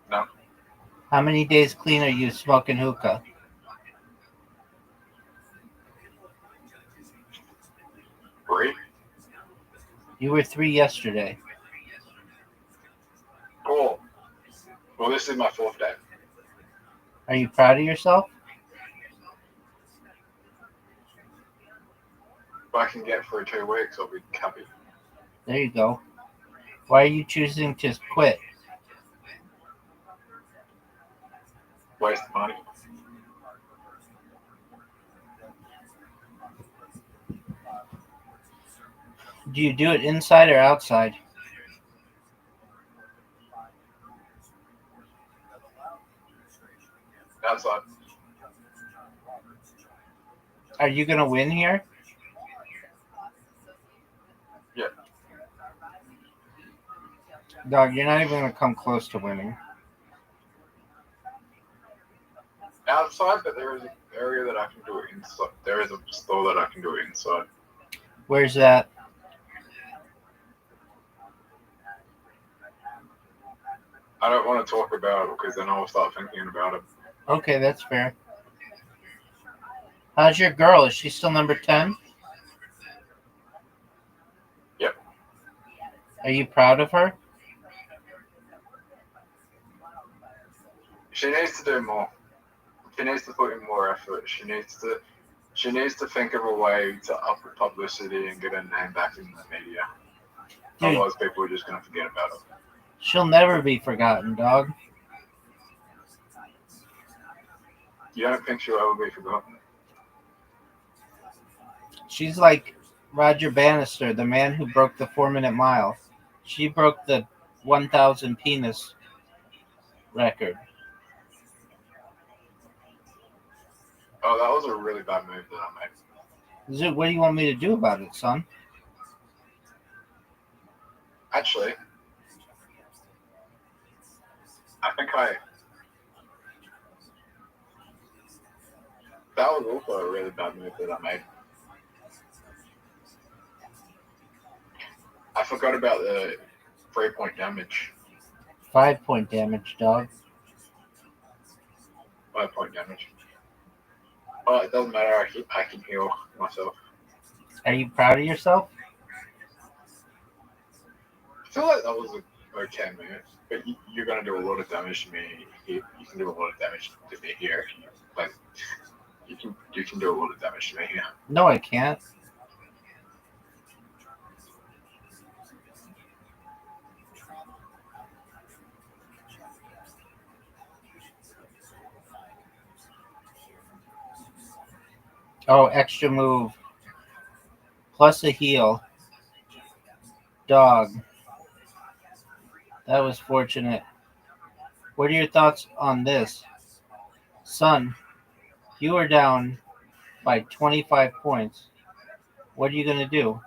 No. How many days clean are you smoking hookah? 3. You were 3 yesterday. 4. Well, this is my 4th day. Are you proud of yourself? If I can get through 2 weeks, I'll be happy. There you go. Why are you choosing to quit? Waste money. Do you do it inside or outside? Outside. Are you going to win here? Yeah. Dog, you're not even going to come close to winning. Outside, but there is an area that I can do it inside. There is a store that I can do it inside. Where's that? I don't want to talk about it because then I'll start thinking about it. Okay, that's fair. How's your girl? Is she still number 10? Yep. Are you proud of her? She needs to do more. She needs to put in more effort. She needs to think of a way to up her publicity and get her name back in the media. Dude, otherwise, people are just going to forget about it. she'll never be forgotten, dog. You don't think she'll ever be forgotten? She's like Roger Bannister, the man who broke the 4-minute mile. She broke the 1,000 penis record. Oh, that was a really bad move that I made. Zoot, what do you want me to do about it, son? Actually, I think that was also a really bad move that I made. I forgot about the 3-point damage. 5-point damage, dog. 5-point damage. Oh, it doesn't matter. I can heal myself. Are you proud of yourself? I feel like that was an okay move, but you're going to do a lot of damage to me. You can do a lot of damage to me here. Like, you can do a lot of damage to me here. No, I can't. Oh, extra move. Plus a heal. Dog. That was fortunate. What are your thoughts on this? Son, you are down by 25 points. What are you going to do?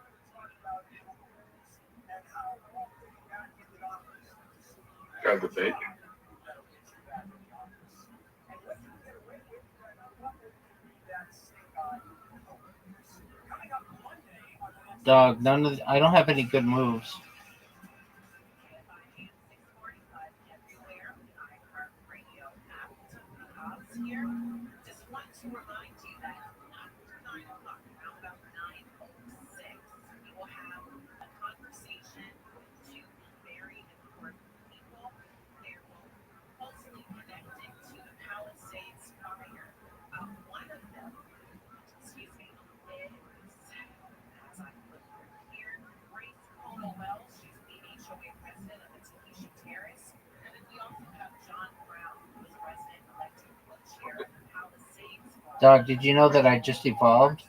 Got the bait. Dog, I don't have any good moves. Dog, did you know that I just evolved?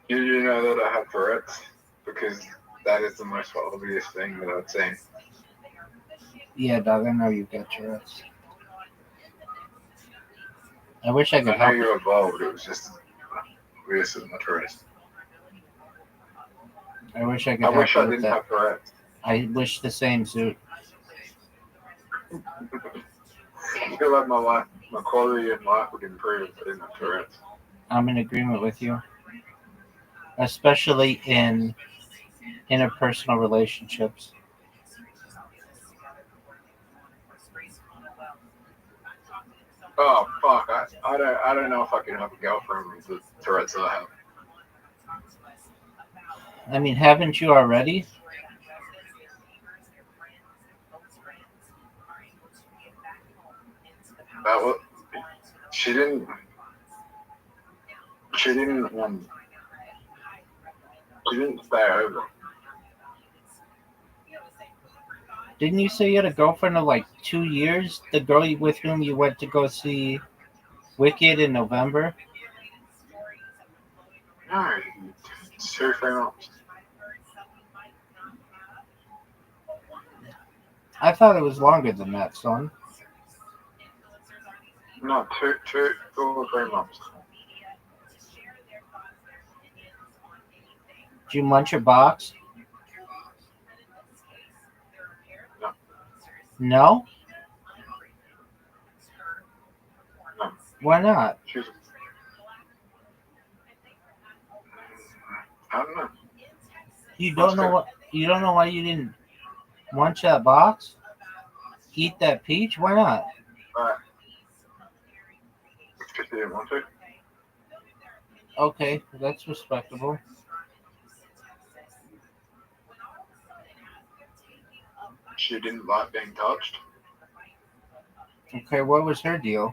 Did you know that I have Tourette's? Because that is the most obvious thing that I've seen. Yeah, dog, I know you got Tourette's. I wish I could I know help you you. evolved, it was just obvious as my Tourette's. I wish I could I help wish you I with didn't that. have Tourette's. I wish the same, Zoot. I feel like my quality in life would improve if I didn't have Tourette's. I'm in agreement with you. Especially in interpersonal relationships. Oh fuck! I don't know if I can have a girlfriend with the Tourette's that I have. I mean, haven't you already? That was she didn't she didn't stay over. Didn't you say you had a girlfriend of like 2 years? The girl with whom you went to go see Wicked in November? No, 2-3 months. I thought it was longer than that, son. No, 2 or 3 months. Did you munch your box? No. No? No. Why not? She's. I don't know. You don't know what? You don't know why you didn't munch that box? Eat that peach? Why not? Because she didn't want to. Okay, that's respectable. She didn't like being touched. Okay, what was her deal?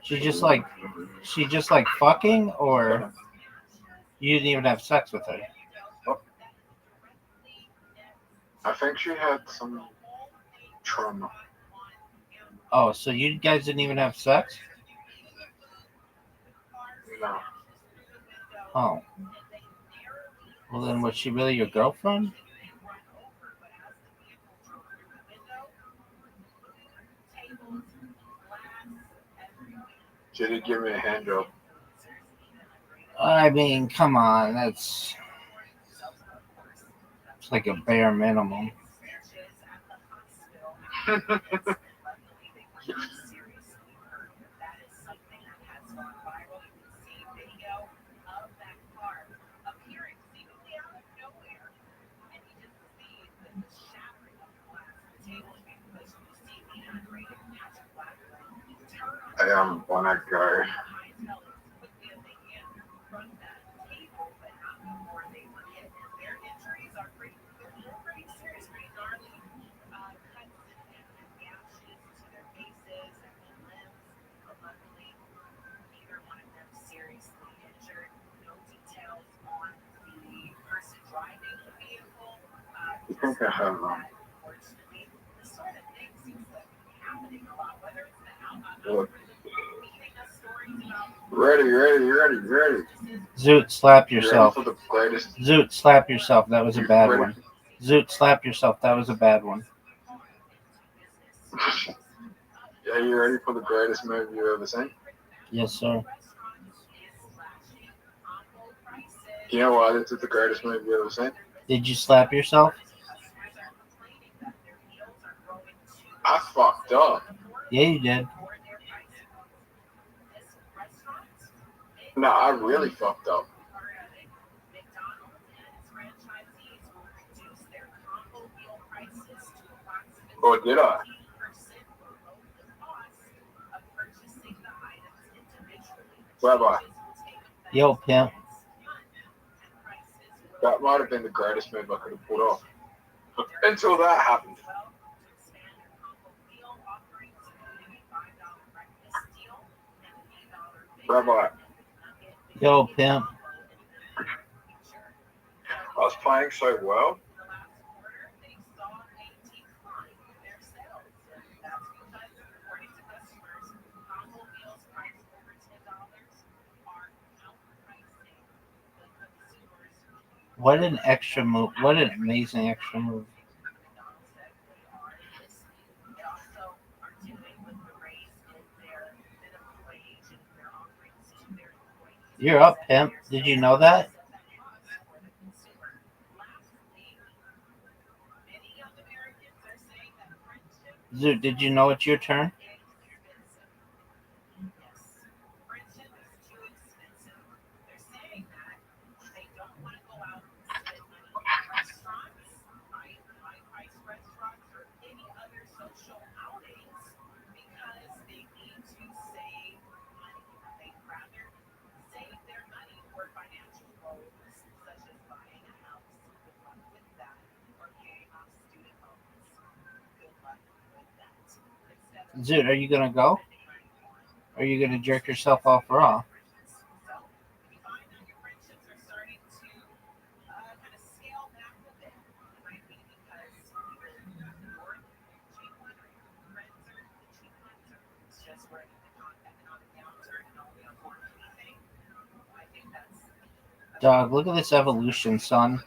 She just like fucking, or you didn't even have sex with her? I think she had some trauma. Oh, so you guys didn't even have sex? No. Oh. Well, then was she really your girlfriend? She did give me a hand job. I mean, come on, it's like a bare minimum. I wanna go. I think I have Look. Ready. Zoot, slap You ready yourself. for the greatest? Zoot, slap yourself. That was a You bad ready? one. Zoot, slap yourself. That was a bad one. Yeah, you ready for the greatest movie you've ever seen? Yes, sir. You know why this is the greatest movie you've ever seen? Did you slap yourself? I fucked up. Yeah, you did. No, I really fucked up. Or did I? Rabbi, Yo, pimp. that might have been the greatest move I could have pulled off. Until that happened. Rabbi, Yo, pimp. I was playing so well. What an extra move. What an amazing extra move. You're up, pimp. Did you know that? Zoot, did you know it's your turn? Zoot, are you gonna go? Or are you gonna jerk yourself off raw? Dog, look at this evolution, son.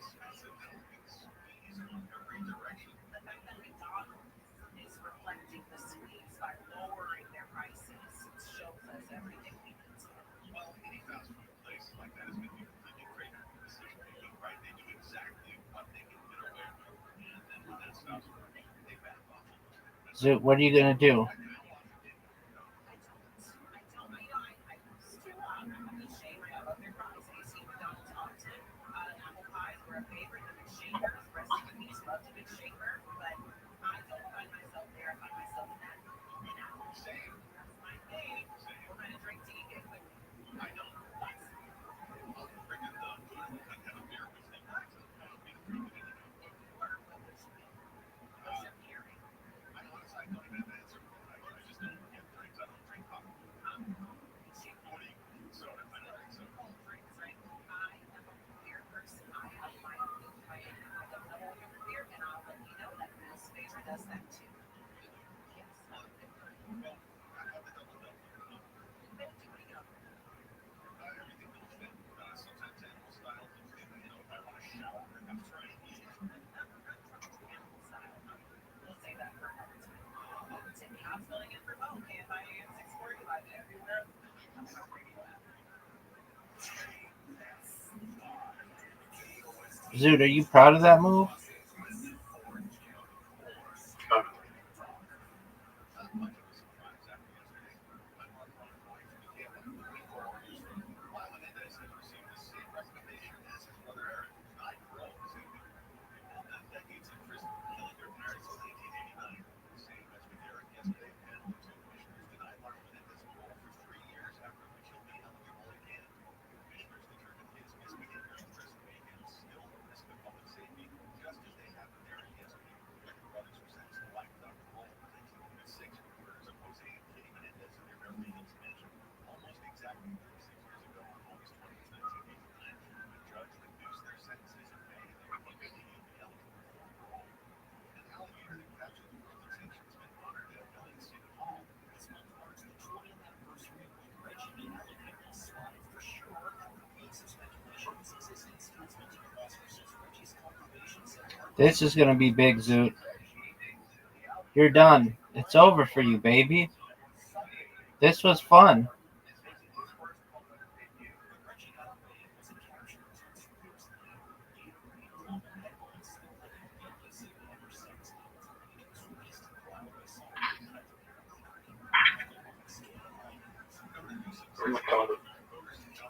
Zoot, what are you gonna do? Zoot, are you proud of that move? This is gonna be big, Zoot. You're done. It's over for you, baby. This was fun.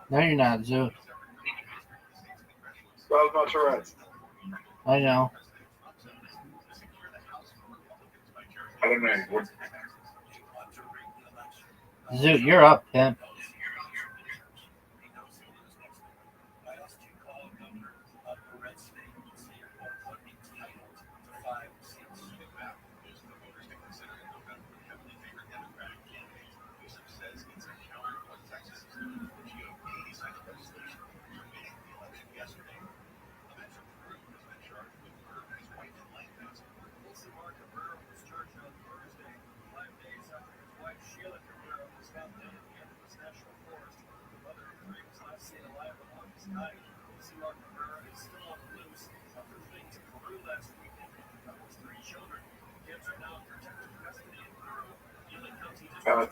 No, you're not, Zoot. Well, not right. I know. I don't know. What, Zoot, you're up, pimp.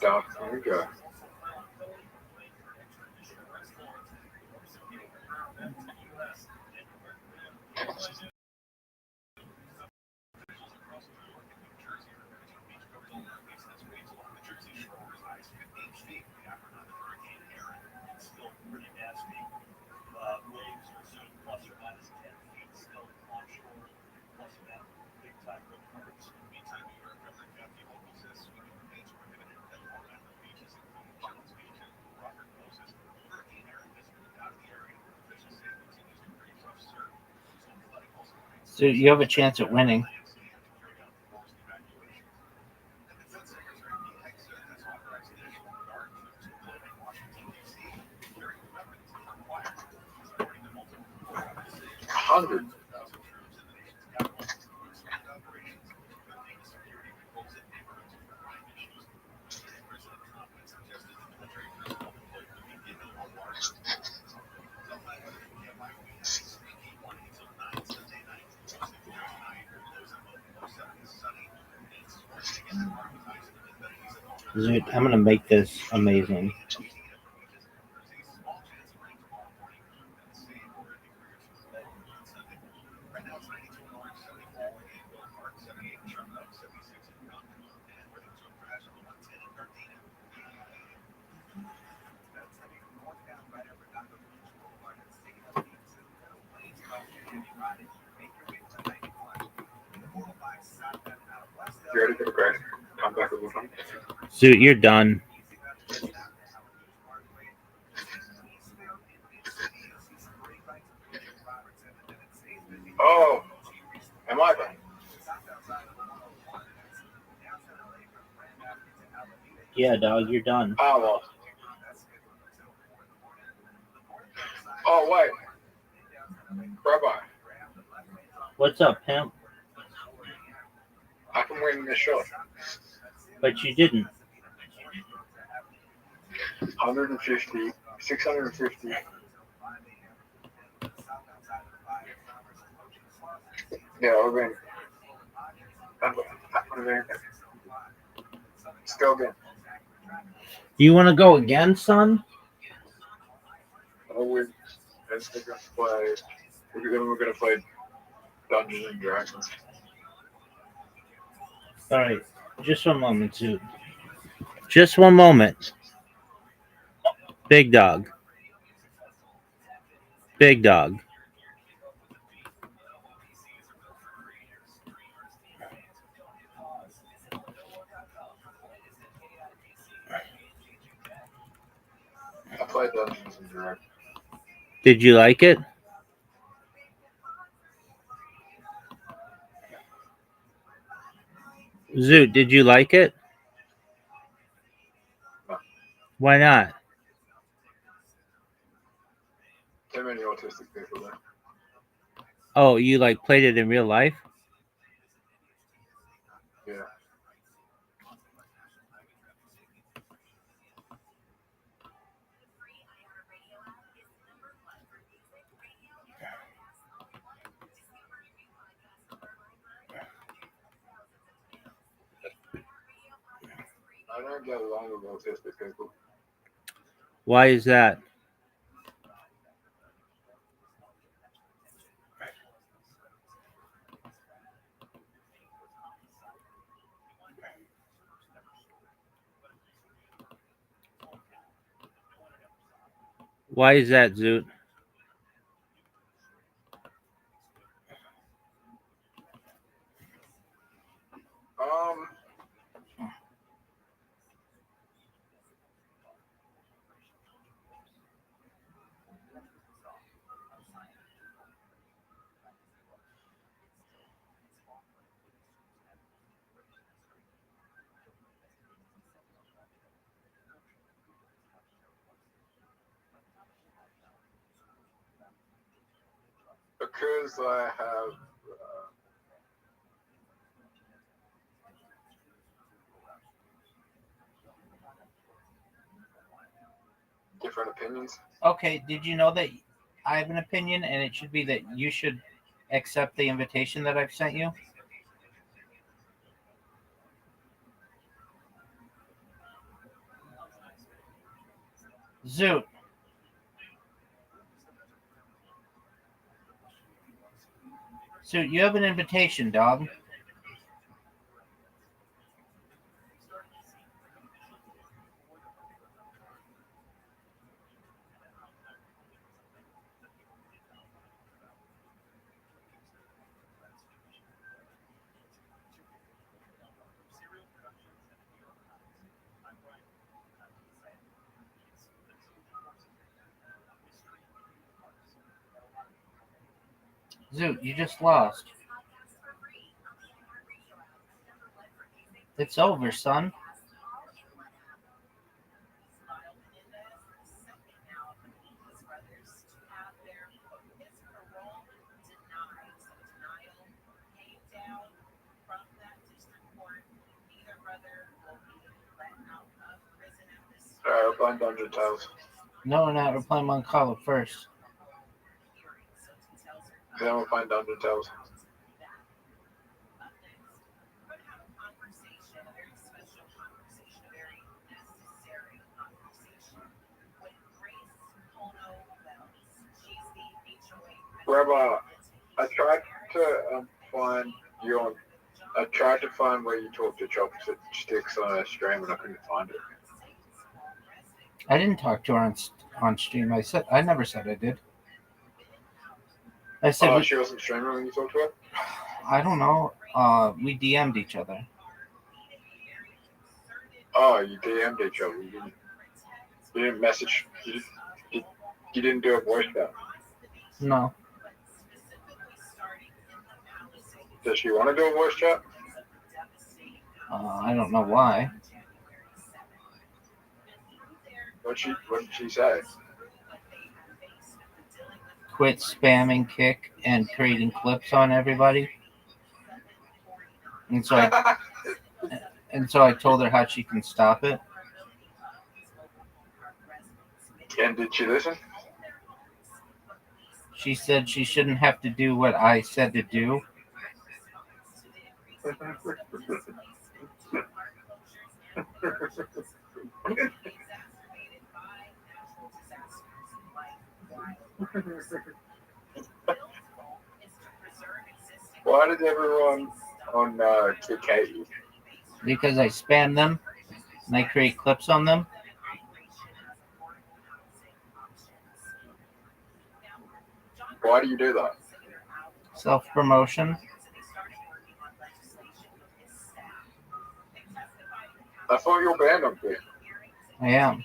down. There we go. So you have a chance at winning. $100. Dude, I'm gonna make this amazing. You ready for the crash? Come back with one. Dude, you're done. Oh, am I done? Yeah, dog, you're done. I lost. Oh, wait. Rabbi, What's up, pimp? I can win this shot. But you didn't. 150, 650. Yeah, we're going. Let's go again. You want to go again, son? Oh, we're gonna play Dungeons and Dragons. All right, just one moment, dude. Just one moment. Big dog. Big dog. I played Dungeons and Dragons. Did you like it? Zoot, did you like it? No. Why not? Too many autistic people there. Oh, you like played it in real life? Yeah. I don't get along with autistic people. Why is that? Why is that, Zoot? Because I have different opinions. Okay, did you know that I have an opinion and it should be that you should accept the invitation that I've sent you? Zoot. Zoot, you have an invitation, dog. Zoot, you just lost. It's over, son. Replying Dungeon Tales. No, we're not. We're playing Moncala first. Then we'll find Dungeon Tales. Rabbi, I tried to find you on. I tried to find where you talk to Chopsticks on a stream and I couldn't find it. I didn't talk to her on stream. I never said I did. I said she wasn't streaming when you talked to her? I don't know. We DM'd each other. Oh, you DM'd each other. You didn't message. You didn't do a voice chat. No. Does she want to do a voice chat? I don't know why. What did she say? Quit spamming Kick and creating clips on everybody. And so I told her how she can stop it. And did she listen? She said she shouldn't have to do what I said to do. Why did everyone on Kick hate you? Because I spam them and I create clips on them. Why do you do that? Self-promotion. I thought you were banned on Kick. I am.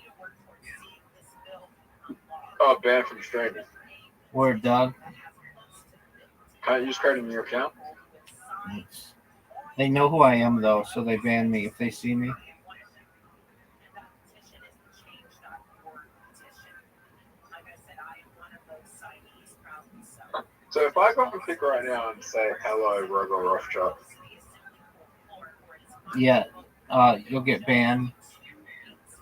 Oh, banned from streaming. Word, dog. Can't you just create a new account? They know who I am, though, so they ban me if they see me. So if I go on Kick right now and say, hello, Robo Rothschild. Yeah, you'll get banned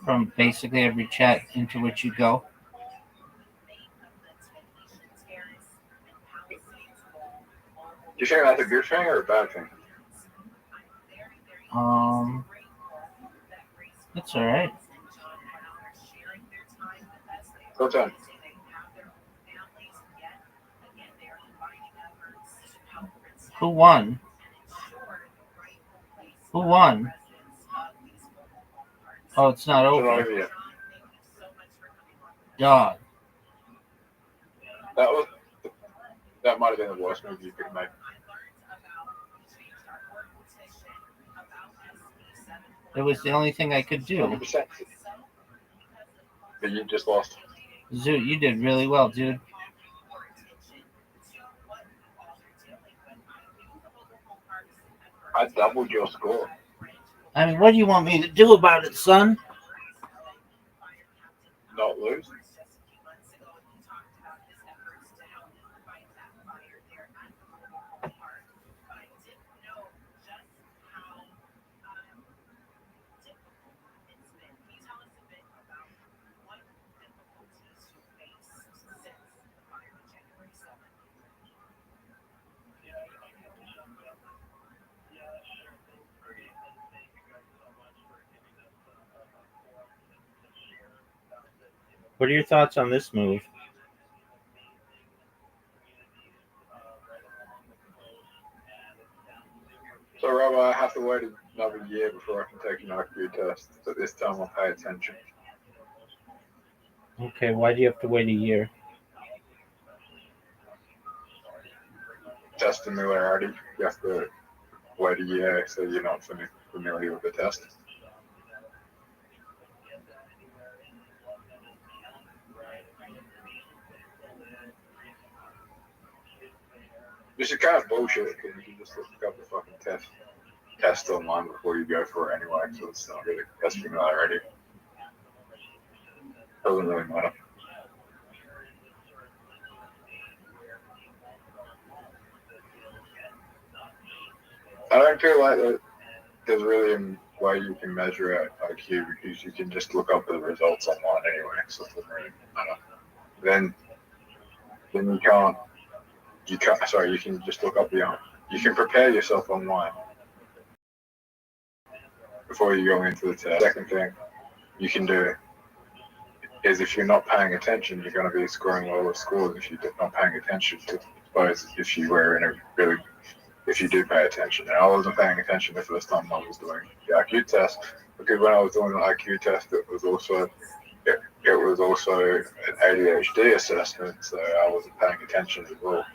from basically every chat into which you go. You think that's a good thing or a bad thing? That's all right. Go time. Who won? Who won? Oh, it's not It's not over. over yet. God. That might have been the worst movie you could have made. It was the only thing I could do. 100%. But you just lost. Zoot, you did really well, dude. I doubled your score. I mean, what do you want me to do about it, son? Not lose. What are your thoughts on this move? So, Rabbi, I have to wait another year before I can take an IQ test. But this time I'll pay attention. Okay, why do you have to wait a year? Test familiarity. You have to wait a year so you're not familiar with the test. This is kind of bullshit because you can just look up the fucking test online before you go for it anyway, so it's not really test familiarity. Doesn't really matter. I don't feel like there's really a way you can measure IQ because you can just look up the results online anyway, so it doesn't really matter. Then you can't. Sorry, you can just look up you can prepare yourself online before you go into the test. Second thing you can do is if you're not paying attention, you're going to be scoring lower scores if you're not paying attention. To suppose if you do pay attention. And I wasn't paying attention the first time I was doing the IQ test because when I was doing the IQ test, it was also an ADHD assessment, so I wasn't paying attention as well.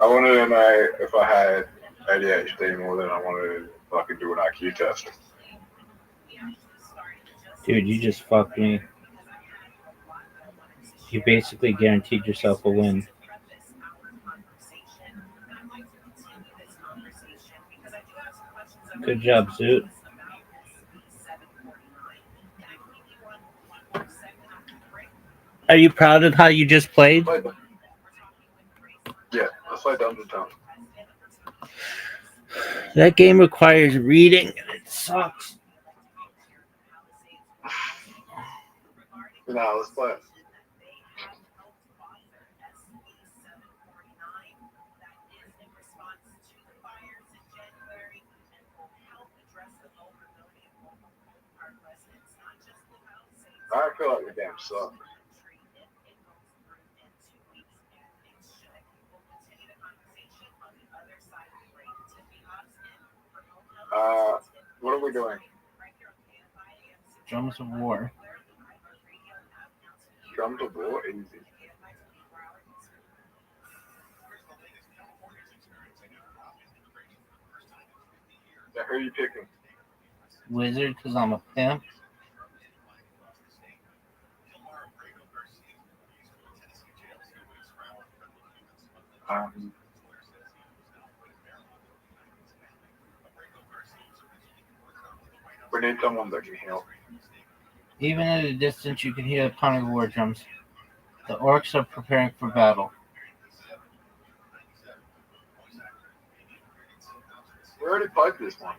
I wanted to know if I had ADHD more than I wanted to fucking do an IQ test. Dude, you just fucked me. You basically guaranteed yourself a win. Good job, Zoot. Are you proud of how you just played? Yeah, let's play Dungeon Town. That game requires reading, and it sucks. No, let's play it. I feel like the game sucks. What are we doing? Drums of War. Drums of War? Easy. Yeah, who are you picking? Wizard, because I'm a pimp. We need someone that can heal. Even at a distance, you can hear the pounding of war drums. The orcs are preparing for battle. We already played this one.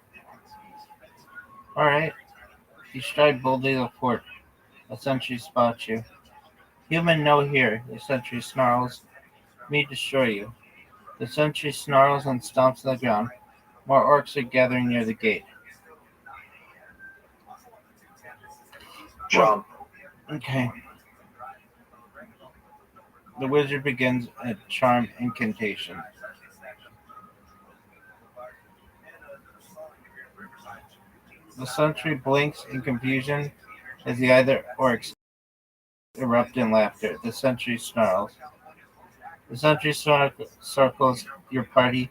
Alright. You stride boldly the fort. A sentry spots you. Human no here. The sentry snarls. Me destroy you. The sentry snarls and stomps on the ground. More orcs are gathering near the gate. Charm. Okay. The wizard begins a charm incantation. The sentry blinks in confusion as the other orcs erupt in laughter. The sentry snarls. The sentry circles your party,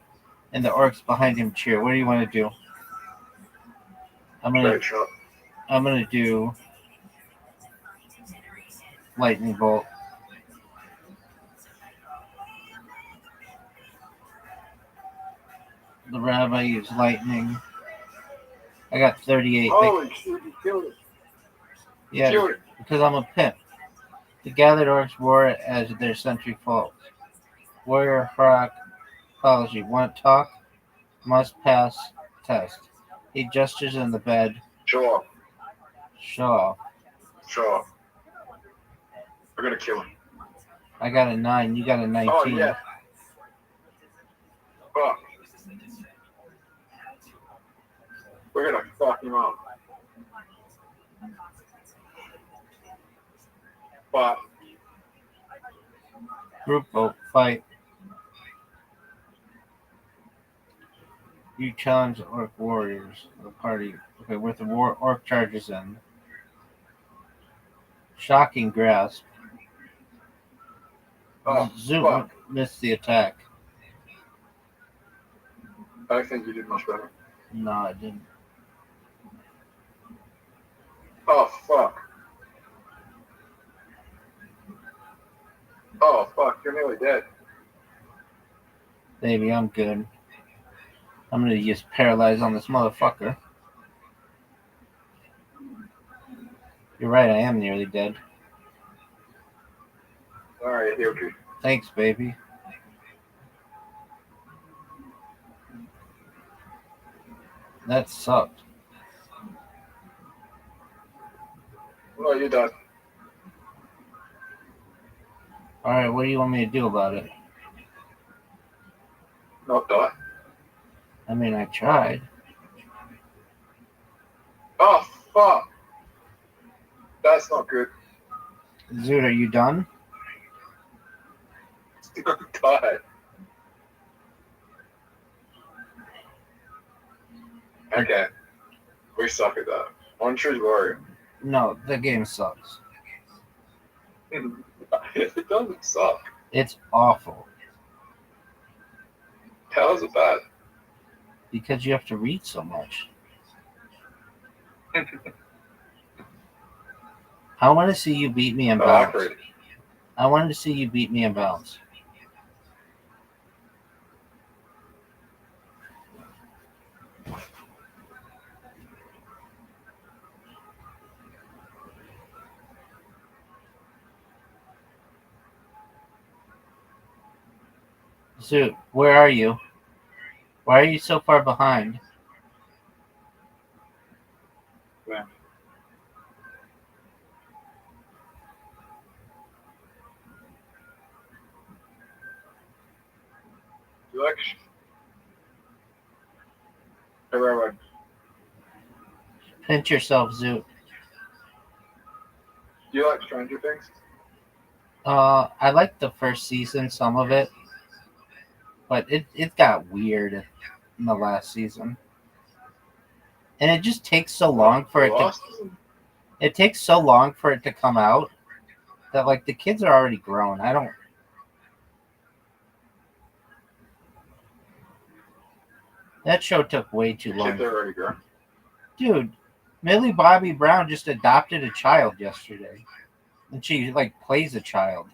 and the orcs behind him cheer. What do you want to do? Great shot. I'm gonna do lightning bolt. The rabbi used lightning. I got 38. Holy shit, you killed it. Yeah, Killed it. because I'm a pimp. The gathered orcs roar as their sentry falls. Warrior Frog follows you. Want to talk? Must pass test. He gestures in the bed. Show off. Show off. Show off. We're gonna kill him. I got a 9. You got a 19. Oh, yeah. Fuck. We're gonna fuck him up. But Group vote. Fight. You challenge the orc warriors of the party. Okay, with the orc charges in. Shocking grasp. Zoom fuck. missed the attack. I think you did much better. No, I didn't. Oh, fuck. Oh, fuck. You're nearly dead. Baby, I'm good. I'm gonna use paralyze on this motherfucker. You're right, I am nearly dead. Alright, healed you. Thanks, baby. That sucked. No, you're done. Alright, what do you want me to do about it? Not die. I mean, I tried. Oh, fuck. That's not good. Zoot, are you done? Die. Okay. We suck at that. One choose warrior. No, the game sucks. It doesn't suck. It's awful. How is it bad? Because you have to read so much. I want to see you beat me in bounce. I wanted to see you beat me in bounce. Zoot, where are you? Why are you so far behind? Yeah. You like? Hey, Rabbi. Pinch yourself, Zoot. Do you like Stranger Things? I liked the first season, some of it, but it got weird in the last season, and it just takes so long for it to. It takes so long for it to come out that like the kids are already grown. I don't. That show took way too long. Kids are already grown. Dude, Millie Bobby Brown just adopted a child yesterday. And she like plays a child.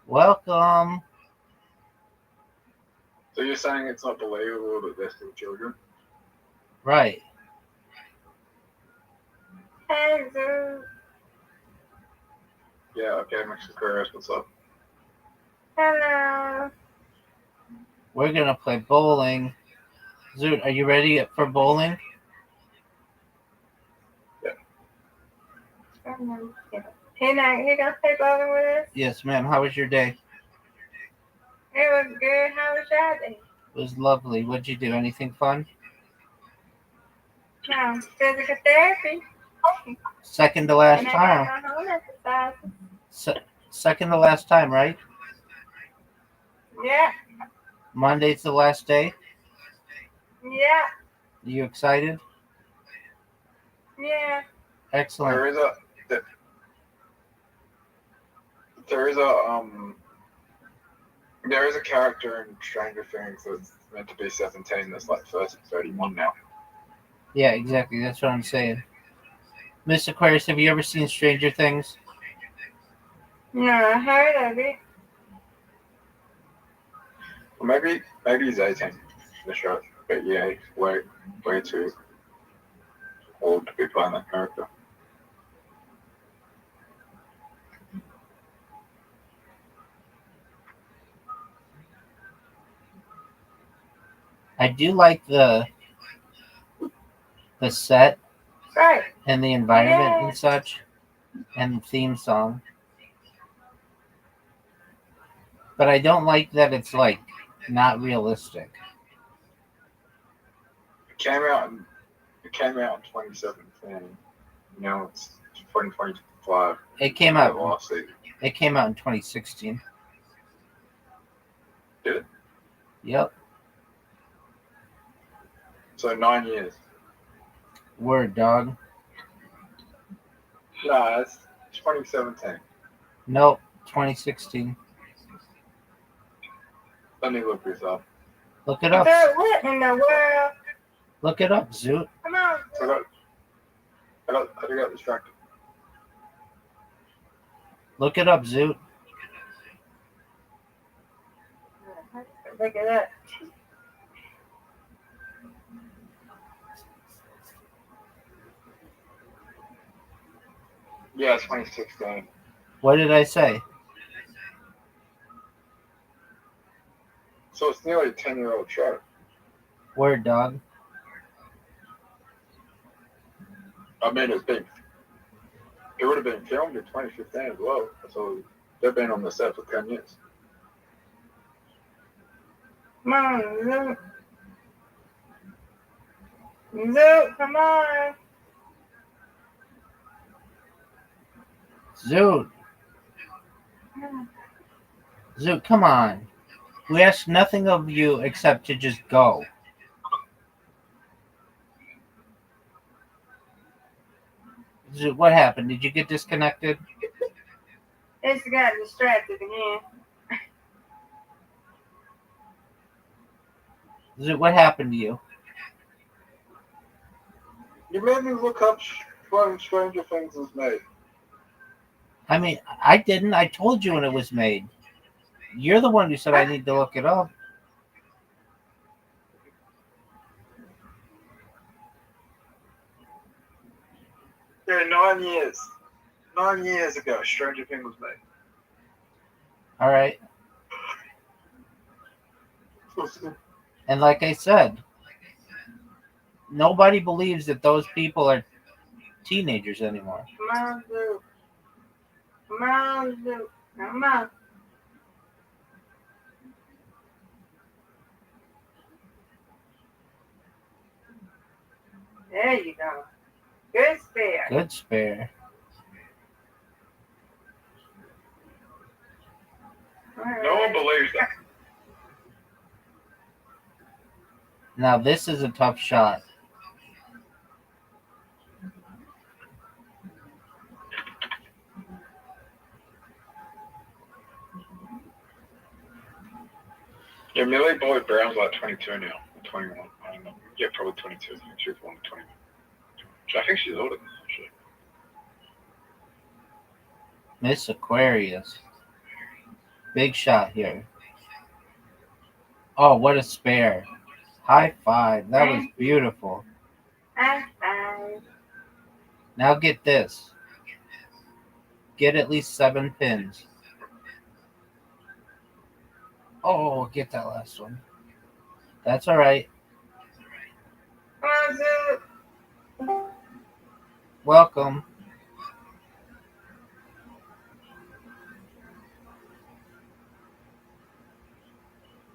Welcome. So you're saying it's not believable that they're still children? Right. Yeah, okay, Mr. Chris, what's up? Hello. We're gonna play bowling. Zoot, are you ready for bowling? He gonna play bowling with us? Yes, ma'am. How was your day? It was good. How was your day? It was lovely. What'd you do? Anything fun? No, physical therapy. Second to last And I time. got my home exercise. Second to last time, right? Yeah, Monday's the last day. yeah, You excited? yeah. Excellent. There is a character in Stranger Things that's meant to be 17 that's like 31 now. Yeah, exactly. That's what I'm saying. Miss Aquarius, have you ever seen Stranger Things? No, I heard of it. Well, maybe he's 18 in the show, but yeah, he's way too old to be playing that character. I do like the set Right. and the environment Yeah. and such, and the theme song. But I don't like that it's like not realistic. It came out in 2017. Now it's 2025. It came out. Last season. It came out in 2016. Did it? Yep. So 9 years. Word, dog. Nah, it's 2017. Nope. 2016. Let me look this up. Look it up. So what in the world? Look it up, Zoot. Come on. I got distracted. Look it up, Zoot. Look it up. Yeah, it's 2016. What did I say? So it's nearly a 10-year-old show. Word, dog. I mean, it would have been filmed in 2015 as well. So they've been on the set for 10 years. Come on, Zoot. Zoot, come on. Zoot. Zoot, come on. We asked nothing of you except to just go. Zoot, what happened? Did you get disconnected? It's got distracted again. Zoot, what happened to you? You made me look up when Stranger Things was made. I mean, I didn't. I told you when it was made. You're the one who said I need to look it up. Yeah, 9 years. 9 years ago, Stranger Things was made. All right. And like I said, nobody believes that those people are teenagers anymore. Come on, Zoot. Come on, Zoot. Come on. There you go. Good spare. Good spare. No one believes that. Now this is a tough shot. Yeah, Millie Bobby Brown's like 22 now. 21. I don't know. Yeah, probably 22. She was born 21. I think she's older than that, actually. Miss Aquarius. Big shot here. Oh, what a spare. High five. That was beautiful. High five. Now get this. Get at least 7 pins. Oh, get that last one. That's all right. Was it? Welcome.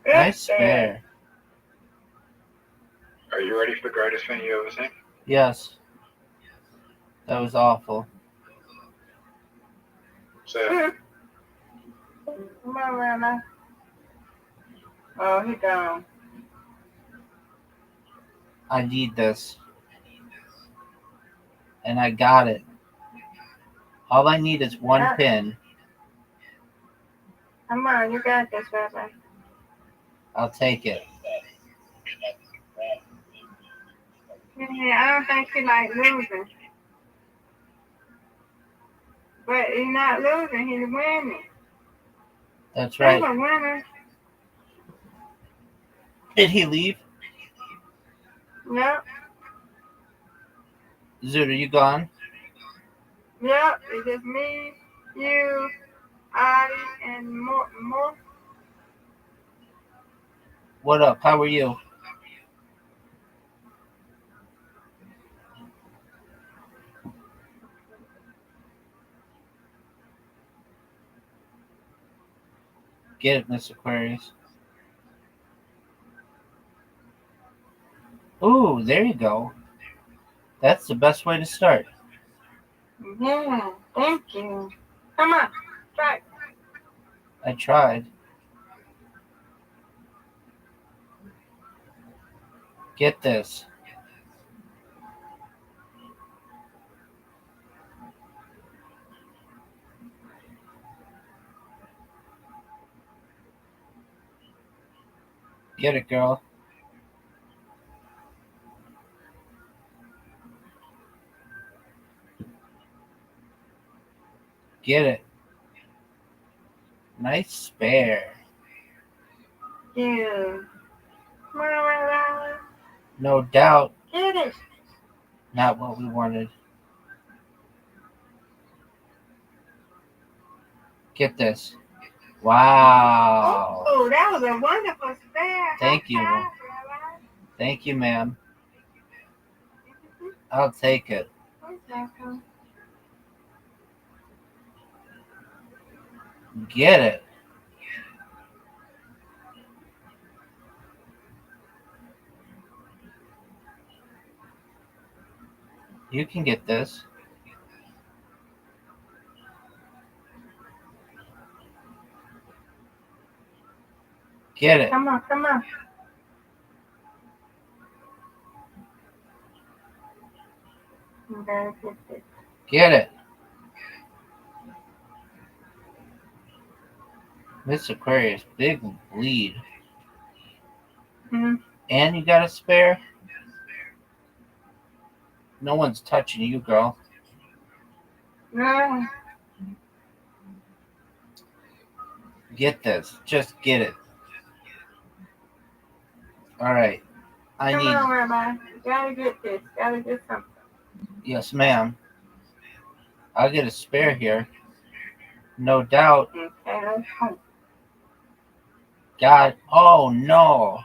Nice spare. Are you ready for the greatest thing you ever seen? Yes. That was awful. So, Come on, Rabbi. Oh, he gone. I need this. And I got it. All I need is one pin. Come on, you got this, Rabbi. I'll take it. Yeah, I don't think he like losing. But he's not losing, he's winning. That's He's right. a winner. Did he leave? Yep, Zoot, are you gone? yep. It's just me, you, Adi, and more. What up? How are you? Get it, Miss Aquarius. Ooh, there you go. That's the best way to start. Yeah, thank you. Come on, try. I tried. Get this. Get it, girl. Get it. Nice spare. Yeah. Come on, Rabbi. No doubt. Get it. Not what we wanted. Get this. Wow. Oh, that was a wonderful spare. Thank you. Rabbi. Thank you, ma'am. I'll take it. Welcome. Get it. You can get this. Get it. Come on, come on. You better get this. Get it. Miss Aquarius, big bleed. Hmm. And you got a spare? No one's touching you, girl. No. Get this. Just get it. All right. I Come need. on, Rabbi. You gotta get this. Gotta get something. Yes, ma'am. I'll get a spare here. No doubt. Okay, let's go. God. Oh, no.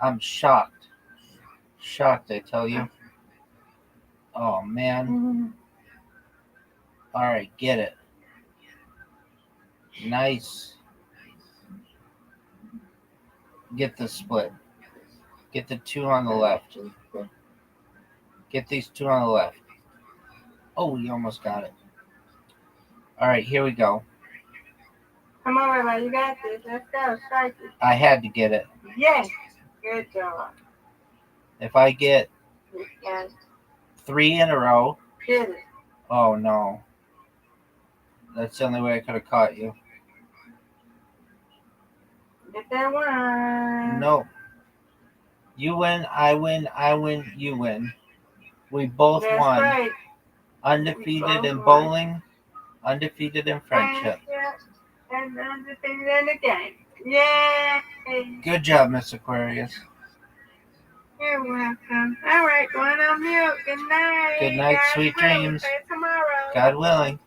I'm shocked. Shocked, I tell you. Oh, man. Mm-hmm. All right, get it. Nice. Get the split. Get the two on the left. Get these two on the left. Oh, you almost got it. All right, here we go. Come on, Rabbi. You got this. Let's go. Strike it. I had to get it. Yes. Good job. If I get You got it. 3 in a row, Get it. oh no. That's the only way I could have caught you. Get that one. No. You win, I win, I win, you win. We both That's won. right. Undefeated We in both bowling, undefeated in friendship. And undefeated in the game. Yay. Good job, Miss Aquarius. You're welcome. All right, going on mute. Good night. Good night, God sweet willing, dreams. see you tomorrow. God willing.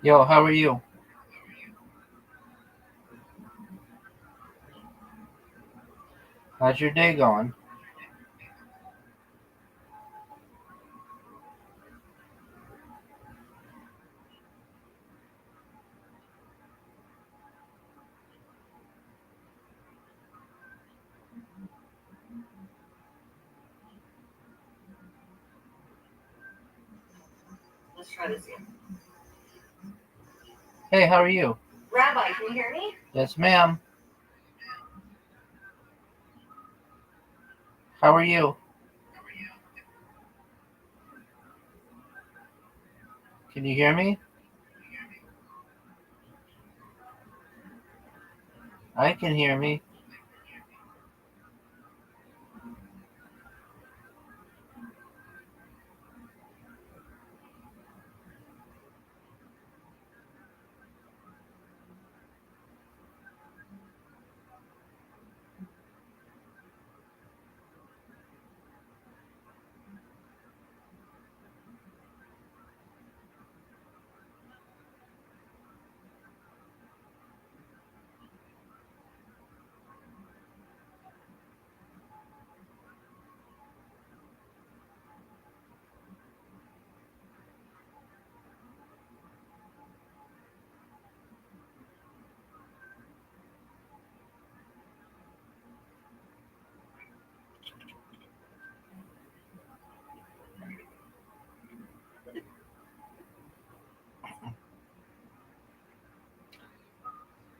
Yo, how are you? How's your day going? Let's try this again. Hey, how are you? Rabbi, can you hear me? Yes, ma'am. How are you? Can you hear me? I can hear me.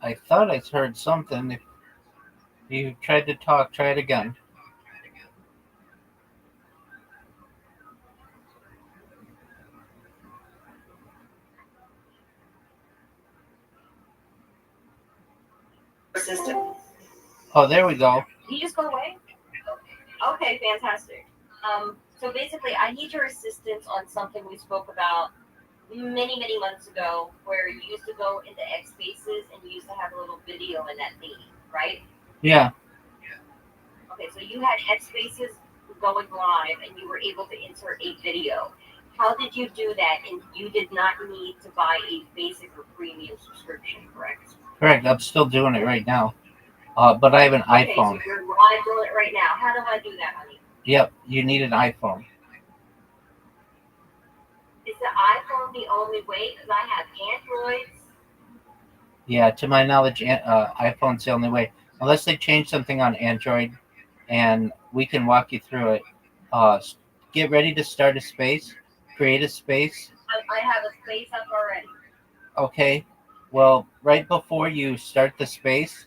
I thought I heard something. If you tried to talk, try it again. Assistant. Oh, there we go. Can you just go away? Okay, fantastic. So basically, I need your assistance on something we spoke about many, many months ago, where you used to go into X Spaces and you used to have a little video in that thingy, right? Yeah. Okay, so you had X Spaces going live and you were able to insert a video. How did you do that? And you did not need to buy a basic or premium subscription, correct? Correct. I'm still doing it right now. But I have an Okay, iPhone. so you're live doing it right now. How do I do that, honey? Yep. You need an iPhone. Is the iPhone the only way? Because I have Androids. Yeah. To my knowledge, iPhone's the only way, unless they change something on Android, and we can walk you through it. Get ready to start a space. Create a space. I have a space up already. Okay. Well, right before you start the space,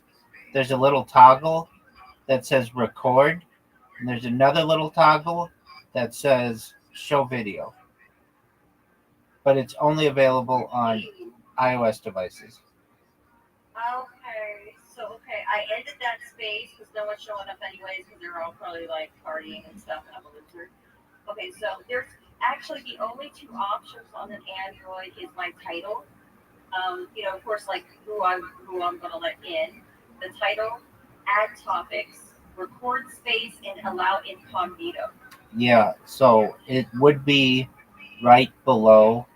there's a little toggle that says record, and there's another little toggle that says show video. But it's only available on iOS devices. Okay, so I ended that space because no one's showing up anyways because they're all probably like partying and stuff, and I'm a loser. Okay, so there's actually the only two options on an Android is my title. Of course, like who I'm gonna let in, the title, add topics, record space, and allow incognito. Yeah, so it would be right below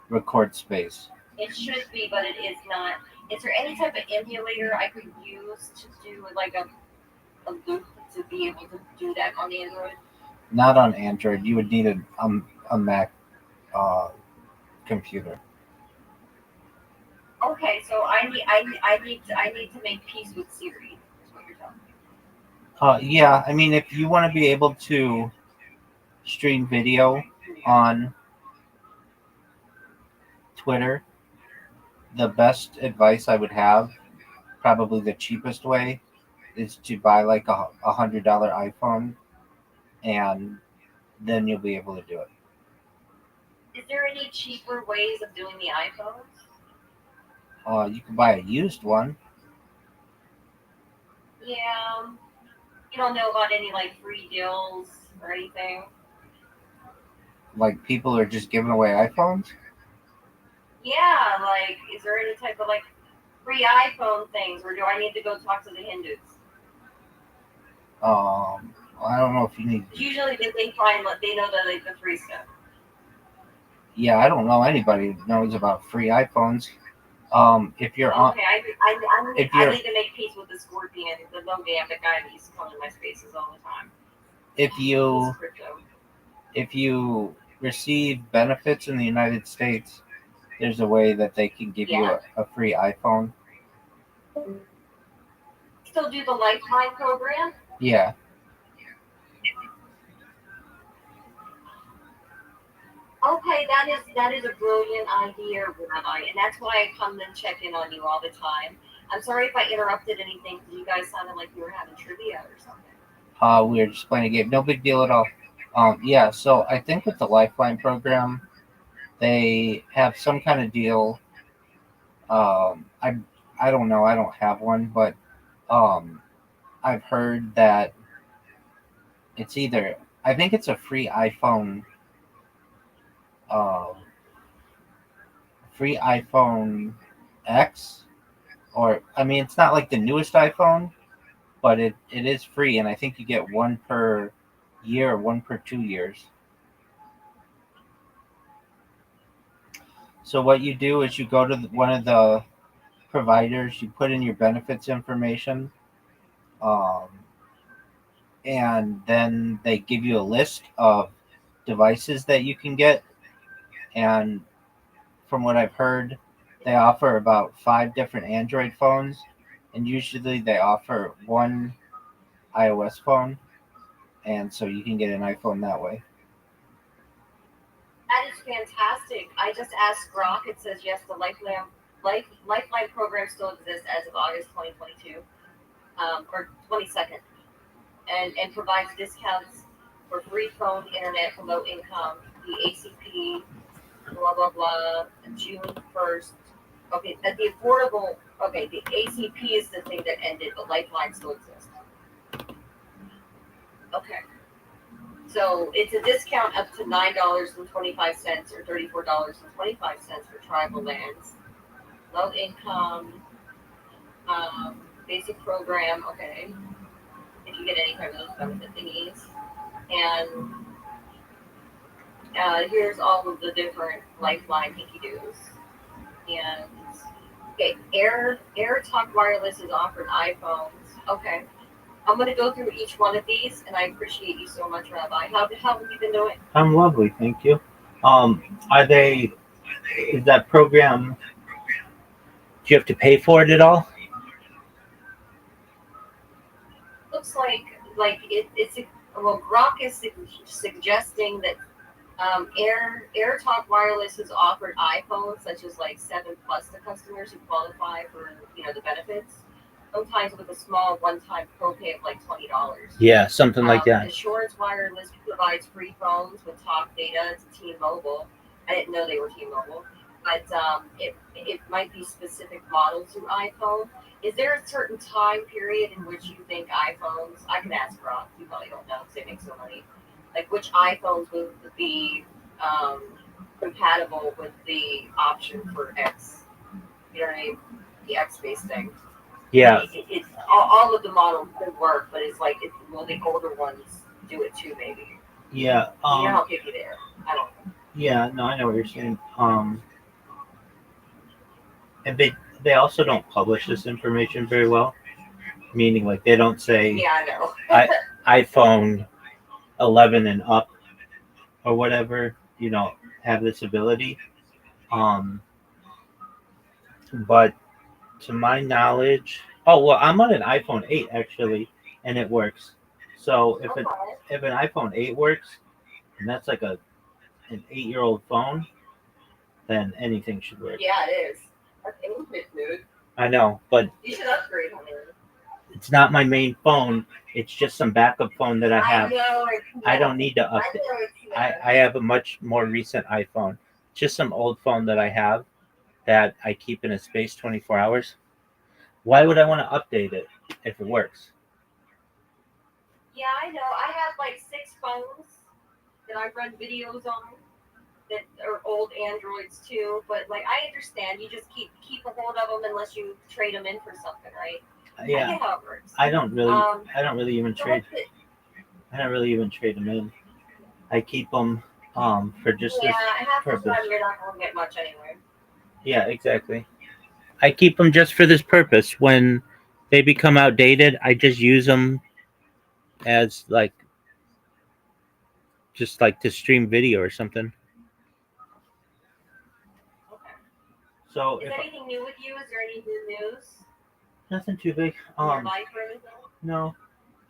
record space. It should be, but it is not. Is there any type of emulator I could use to do like a loop to be able to do that on Android? Not on Android. You would need a Mac computer. Okay, so I need to make peace with Siri. Is what you're telling me. Yeah, I mean, if you want to be able to stream video on Twitter, the best advice I would have, probably the cheapest way, is to buy like a $100 iPhone, and then you'll be able to do it. Is there any cheaper ways of doing the iPhones? You can buy a used one. Yeah. You don't know about any like free deals or anything? Like people are just giving away iPhones. Yeah, like is there any type of like free iPhone things, or do I need to go talk to the Hindus? I don't know if you need. Usually they find what they know that like the free stuff. Yeah, I don't know anybody that knows about free iPhones. If you're on, Okay, I if I you're need to make peace with the scorpion, the no damn the guy that used to come in my spaces all the time. if He's you crypto. if you receive benefits in the United States, there's a way that they can give you Yeah. a free iPhone. Still do the Lifeline program? Yeah, Okay, that is a brilliant idea, Rabbi, and that's why I come and check in on you all the time. I'm sorry if I interrupted anything because you guys sounded like you were having trivia or something. we were just playing a game. No big deal at all. Yeah, so I think with the Lifeline program, they have some kind of deal. I don't know. I don't have one, but um, I've heard that it's either I think it's a uh, free iPhone X, or I mean, it's not like the newest iPhone, but it is free, and I think you get one per year or one per 2 years. So what you do is you go to one of the providers, you put in your benefits information, um, and then they give you a list of devices that you can get. And from what I've heard, they offer about 5 different Android phones, and usually they offer one iOS phone, and so you can get an iPhone that way. That is fantastic. I just asked Grok. It says yes, the Lifeline program still exists as of August 2022, or 22nd, and provides discounts for free phone, internet for low income. The ACP, blah blah blah, June 1st. Okay, at the affordable. Okay, the ACP is the thing that ended, but Lifeline still exists. Okay. So it's a discount up to $9.25 or $34.25 for tribal lands, low income, basic program. Okay, if you get any kind of those benefit thingies, and here's all of the different Lifeline hinky doos. And okay, Air Talk Wireless is offered iPhones. Okay, I'm gonna go through each one of these, and I appreciate you so much, Rabbi. How have you been doing? I'm lovely, thank you. Are they? Is that program? Do you have to pay for it at all? Looks like it's well, Grok is suggesting that Air Talk Wireless has offered iPhones such as like 7 Plus to customers who qualify for the benefits. Sometimes with a small one-time copay of like $20. Yeah, something like that. Assurance Wireless provides free phones with talk data to T-Mobile. I didn't know they were T-Mobile, but it might be specific models through iPhone. Is there a certain time period in which you think iPhones? I can ask Rob. You probably don't know because they make so many. Like which iPhones would be compatible with the option for X? You know what I mean? The X-based thing. Yeah. It's all of the models could work, but it's like will the older ones do it too? Maybe. Yeah. You know how picky they are. I don't know. Yeah. No, I know what you're saying. And they also don't publish this information very well. Meaning, like they don't say Yeah, I know. iPhone 11 and up or whatever. Have this ability. But to my knowledge, oh well, I'm on an iPhone 8 actually, and it works. So if an iPhone 8 works, and that's like an 8-year-old phone, then anything should work. Yeah, it is. That's infinite, dude. I know, but You should upgrade, honey. it's not my main phone. It's just some backup phone that I have. I know. I don't need to update. I have a much more recent iPhone. Just some old phone that I have that I keep in a space 24 hours. Why would I want to update it if it works? Yeah, I know. I have like 6 phones that I run videos on that are old Androids too. But like, I understand. You just keep a hold of them unless you trade them in for something, right? Yeah. I get how it works. I don't really even So trade. I don't really even trade them in. I keep them for just Yeah, this half the purpose. time you're not going to get much anyway. Yeah, exactly. I keep them just for this purpose. When they become outdated, I just use them as like just like to stream video or something. Okay. So Is if anything new with you? Is there any new news nothing too big. in your life or anything? No,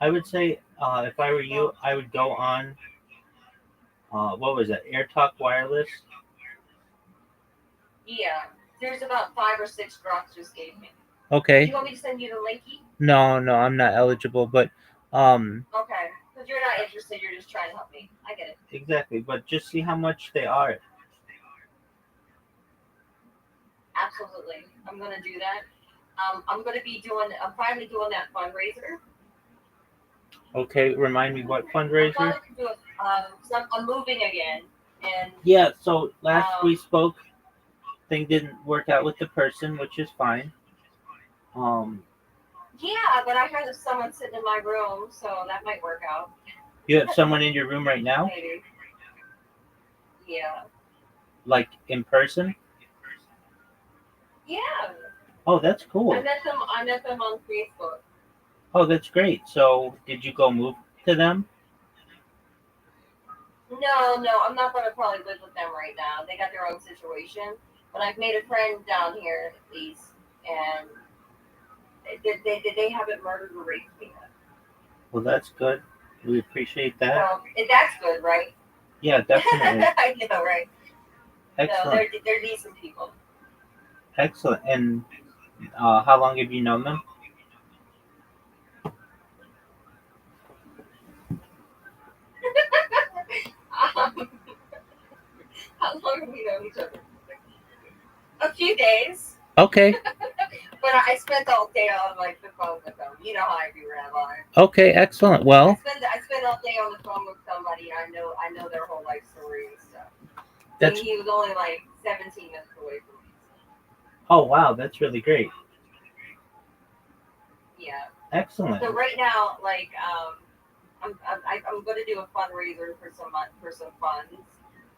I would say if I were you, I would go on. What was it? AirTalk Wireless. Yeah. There's about 5 or 6 drops just gave me. Do Okay. you want me to send you the linky? No, I'm not eligible, but Okay. Because you're not interested, you're just trying to help me. I get it. exactly. But just see how much they are. Absolutely. I'm going to do that. I'm finally doing that fundraiser. Okay, remind me what fundraiser? I'm moving again. And Yeah. So last we um, spoke, thing didn't work out with the person, which is fine. yeah, but I have someone sitting in my room, so that might work out. You have someone in your room right now, Maybe. Yeah. like in person. Yeah. Oh, that's cool. I met them on Facebook. Oh, that's great. So did you go move to them? No, I'm not going to probably live with them right now. They got their own situation. But I've made a friend down here at least, and they haven't murdered or raped me yet. Well, that's good. We appreciate that. Well, that's good, right? Yeah, definitely. I know, right? Excellent. No, they're decent people. Excellent. And how long have you known them? How long have we known each other? A few days. Okay. But I spent all day on like the phone with them. You know how I do, Rabbi. Okay, excellent. Well, I spend all day on the phone with somebody. I know their whole life story and stuff. that's He was only like 17 minutes away from me. oh wow, that's really great. Yeah. Excellent. So right now, like, I'm going to do a fundraiser for some funds,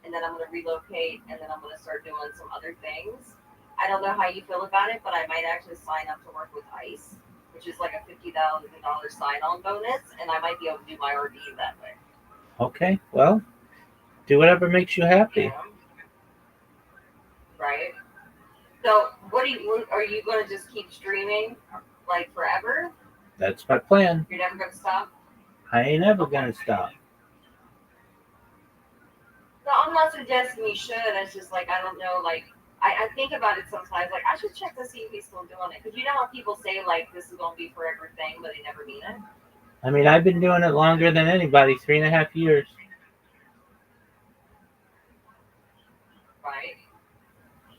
and then I'm going to relocate, and then I'm going to start doing some other things. I don't know how you feel about it, but I might actually sign up to work with ICE, which is like a $50,000 sign-on bonus, and I might be able to do my RD that way. Okay. Well, do whatever makes you happy. Yeah. Right. So, are you going to just keep streaming like forever? That's my plan. You're never going to stop? I ain't ever gonna stop. No, I'm not suggesting you should. It's just like, I don't know, like, I think about it sometimes. Like, I should check to see if he's still doing it. Because you know how people say, like, this is going to be forever thing, but they never mean it? I mean, I've been doing it longer than anybody, 3.5 years. Right.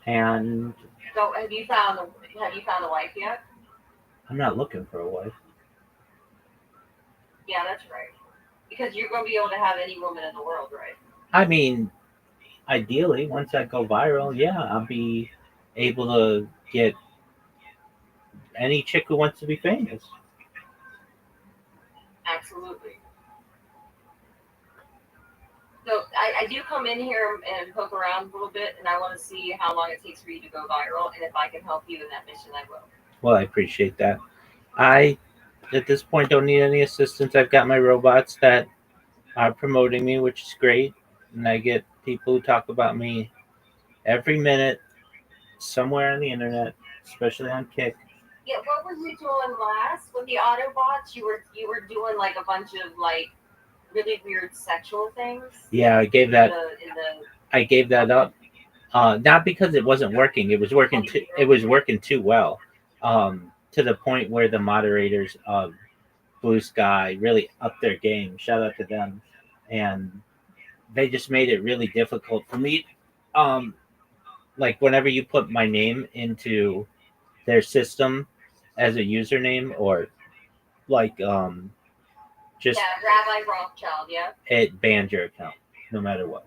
And So, have you found a wife yet? I'm not looking for a wife. Yeah, that's right. Because you're going to be able to have any woman in the world, right? I mean, ideally, once I go viral, yeah, I'll be able to get any chick who wants to be famous. Absolutely. So I do come in here and poke around a little bit, and I want to see how long it takes for you to go viral, and if I can help you in that mission, I will. Well, I appreciate that. I, at this point, don't need any assistance. I've got my robots that are promoting me, which is great. And I get people who talk about me every minute somewhere on the internet, especially on Kick. Yeah, what were you doing last with the Autobots? You were doing like a bunch of like really weird sexual things. Yeah, I gave that. I gave that up. Not because it wasn't working. It was working. It was working too well. To the point where the moderators of Blue Sky really upped their game. Shout out to them, and they just made it really difficult for me. Like whenever you put my name into their system as a username, or like just Rabbi Rothschild, yeah. It banned your account no matter what.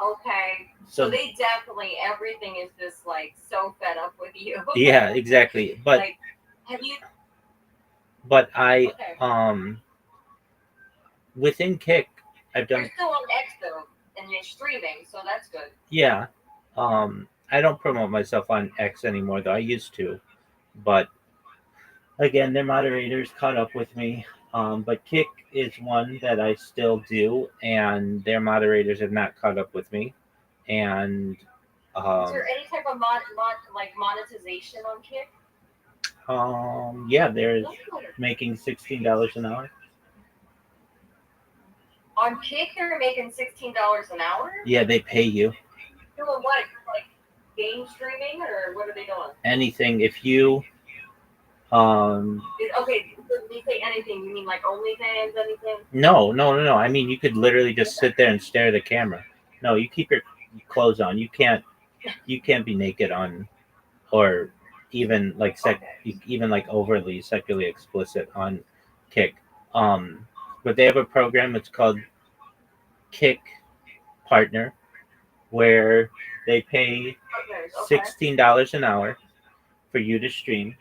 Okay. So they definitely, everything is just like so fed up with you. Yeah, exactly. But like, have you? But I within Kick, I've done. You're still on X though, and you're streaming, so that's good. Yeah. I don't promote myself on X anymore though. I used to, but again, their moderators caught up with me. But Kick is one that I still do, and their moderators have not caught up with me. And Is there any type of like monetization on Kick? yeah, they're making $16 an hour. On Kick, they're making $16 an hour. Yeah, they pay you. Doing what? Like game streaming, or what are they doing? Anything. If you Okay, when you say anything, you mean like OnlyFans, anything? No. I mean, you could literally just sit there and stare at the camera. No, you keep your clothes on. You can't be naked on, or even like even like overly sexually explicit on Kick. But they have a program. It's called Kick Partner, where they pay $16 an hour for you to stream,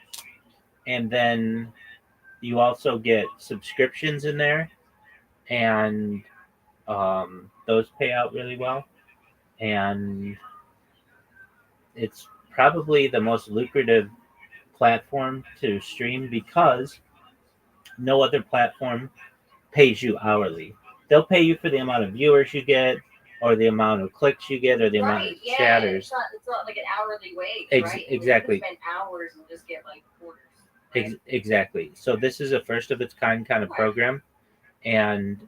and then you also get subscriptions in there, and those pay out really well, and it's probably the most lucrative platform to stream because no other platform pays you hourly. They'll pay you for the amount of viewers you get, or the amount of clicks you get, or the amount of chatters. It's not like an hourly wage, right? Exactly. You can spend hours and just get like quarters. Right? Exactly. So this is a first of its kind of program, and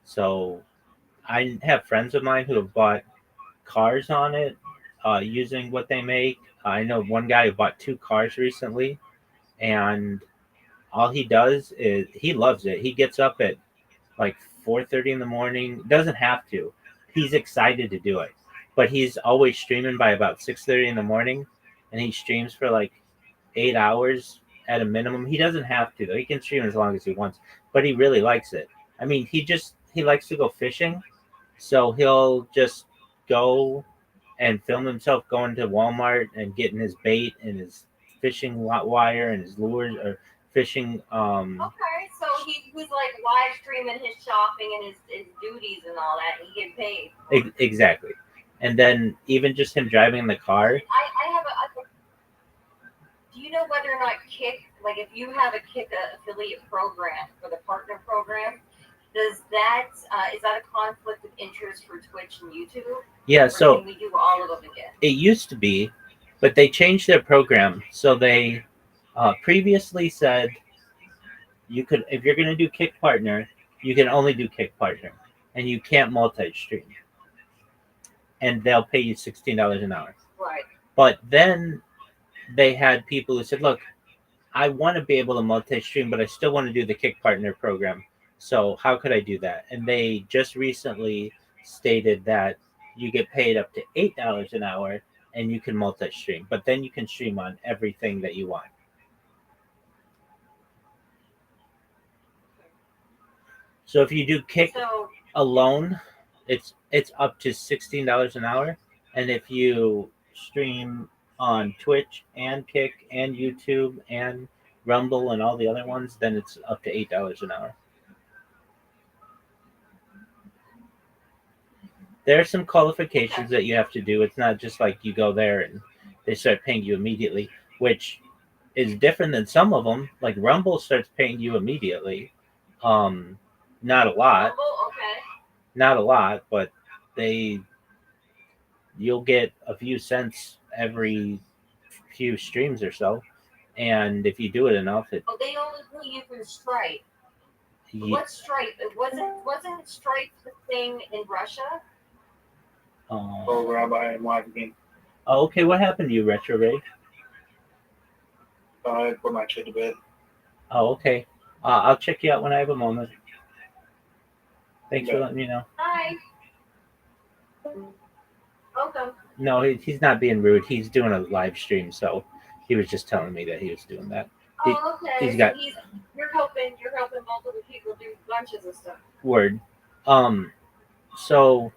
so I have friends of mine who have bought cars on it using what they make. I know one guy who bought 2 cars recently, and all he does is he loves it. He gets up at like 4:30 in the morning. Doesn't have to. He's excited to do it, but he's always streaming by about 6:30 in the morning, and he streams for like 8 hours at a minimum. He doesn't have to though. He can stream as long as he wants, but he really likes it. I mean, he likes to go fishing, so he'll just go and film himself going to Walmart and getting his bait and his fishing wire and his lures, or fishing. Okay, so he was like live streaming his shopping and his duties and all that, and he get paid. Exactly. And then even just him driving the car. I have a. Do you know whether or not Kick, like if you have a Kick affiliate program for the partner program, is that a conflict of interest for Twitch and YouTube? Yeah, so can we do all of them again? It used to be, but they changed their program. So they previously said you could, if you're going to do Kick Partner, you can only do Kick Partner, and you can't multi-stream. And they'll pay you $16 an hour. Right. But then they had people who said, look, I want to be able to multi-stream, but I still want to do the Kick Partner program. So how could I do that? And they just recently stated that you get paid up to $8 an hour and you can multi-stream, but then you can stream on everything that you want. So if you do Kick alone, it's up to $16 an hour. And if you stream on Twitch and Kick and YouTube and Rumble and all the other ones, then it's up to $8 an hour. There are some qualifications that you have to do. It's not just like you go there and they start paying you immediately, which is different than some of them. Like Rumble starts paying you immediately. Not a lot. Not a lot, but you'll get a few cents every few streams or so. And if you do it enough, they only pay you for Stripe. What's Stripe? Wasn't Stripe the thing in Russia? Rabbi and Wagner. Oh, okay. What happened to you, Retro Ray? I put my kid to bed. Oh, okay. I'll check you out when I have a moment. Thanks for letting me know. Hi. Welcome. No, he's not being rude. He's doing a live stream, so he was just telling me that he was doing that. Okay. You're helping multiple people do bunches of stuff. Word. So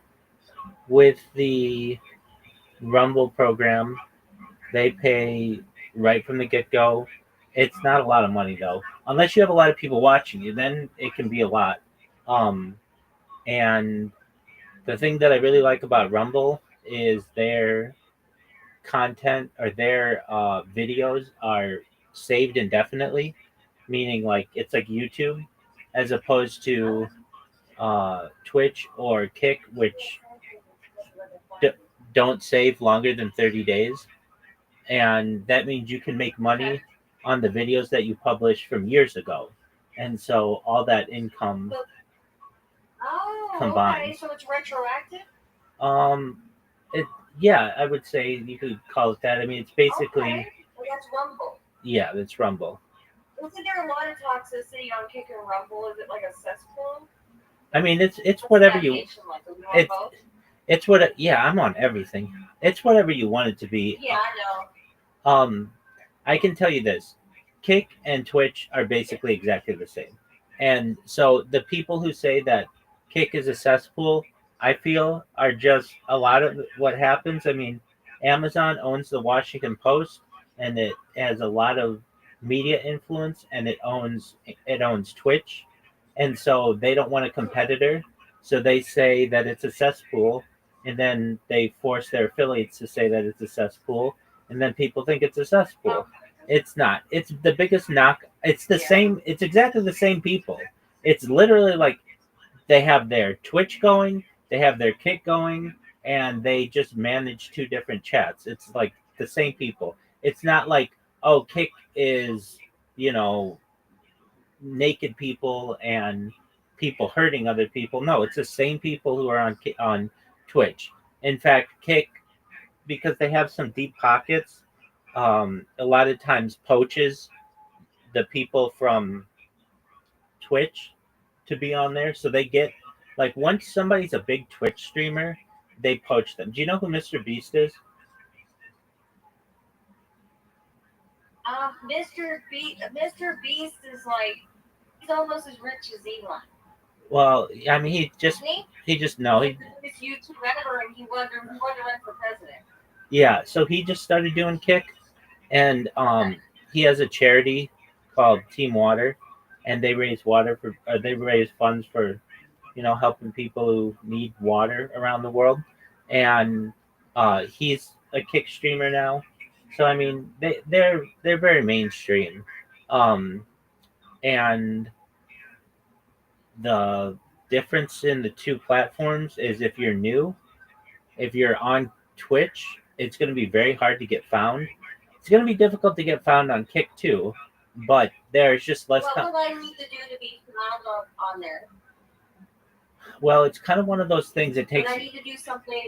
with the Rumble program, they pay right from the get-go. It's not a lot of money though, unless you have a lot of people watching you. Then it can be a lot. And the thing that I really like about Rumble is their content or their videos are saved indefinitely, meaning like it's like YouTube, as opposed to Twitch or Kick, which d- don't save longer than 30 days. And that means you can make money on the videos that you published from years ago. And so all that income Oh, combined. okay. So it's retroactive? Um, it yeah, I would say you could call it that. I mean, it's basically Okay. Well, that's Rumble. yeah, that's Rumble. Isn't there a lot of toxicity on Kick and Rumble? Is it like a cesspool? I mean, it's What's whatever that you nation like? Are you on it's both? it's what yeah, I'm on everything. It's whatever you want it to be. Yeah, I know. I can tell you this: Kick and Twitch are basically exactly the same. And so the people who say that Kick is a cesspool, I feel, are just a lot of what happens. I mean, Amazon owns the Washington Post, and it has a lot of media influence, and it owns Twitch, and so they don't want a competitor. So they say that it's a cesspool, and then they force their affiliates to say that it's a cesspool, and then people think it's a cesspool. It's not. It's the biggest knock. It's the same. It's exactly the same people. It's literally like they have their Twitch going, they have their Kick going, and they just manage two different chats. It's like the same people. It's not like, oh, Kick is, you know, naked people and people hurting other people. No, it's the same people who are on Twitch. In fact, Kick, because they have some deep pockets, a lot of times poaches the people from Twitch to be on there. So they get like once somebody's a big Twitch streamer, they poach them. Do you know who Mr. Beast is? Mr. Beast is like he's almost as rich as Elon. Well, I mean, he just no, he He's YouTube ever, and he wanted to run for president. yeah. So he just started doing Kick, and he has a charity called Team Water, and they raise funds for helping people who need water around the world. And he's a Kick streamer now, so I mean they're very mainstream, and the difference in the two platforms is if you're on Twitch, it's going to be very hard to get found. It's going to be difficult to get found on Kick too, but there's just less. What would I need to do to be found on there? Well, it's kind of one of those things. It takes. Would I need to do something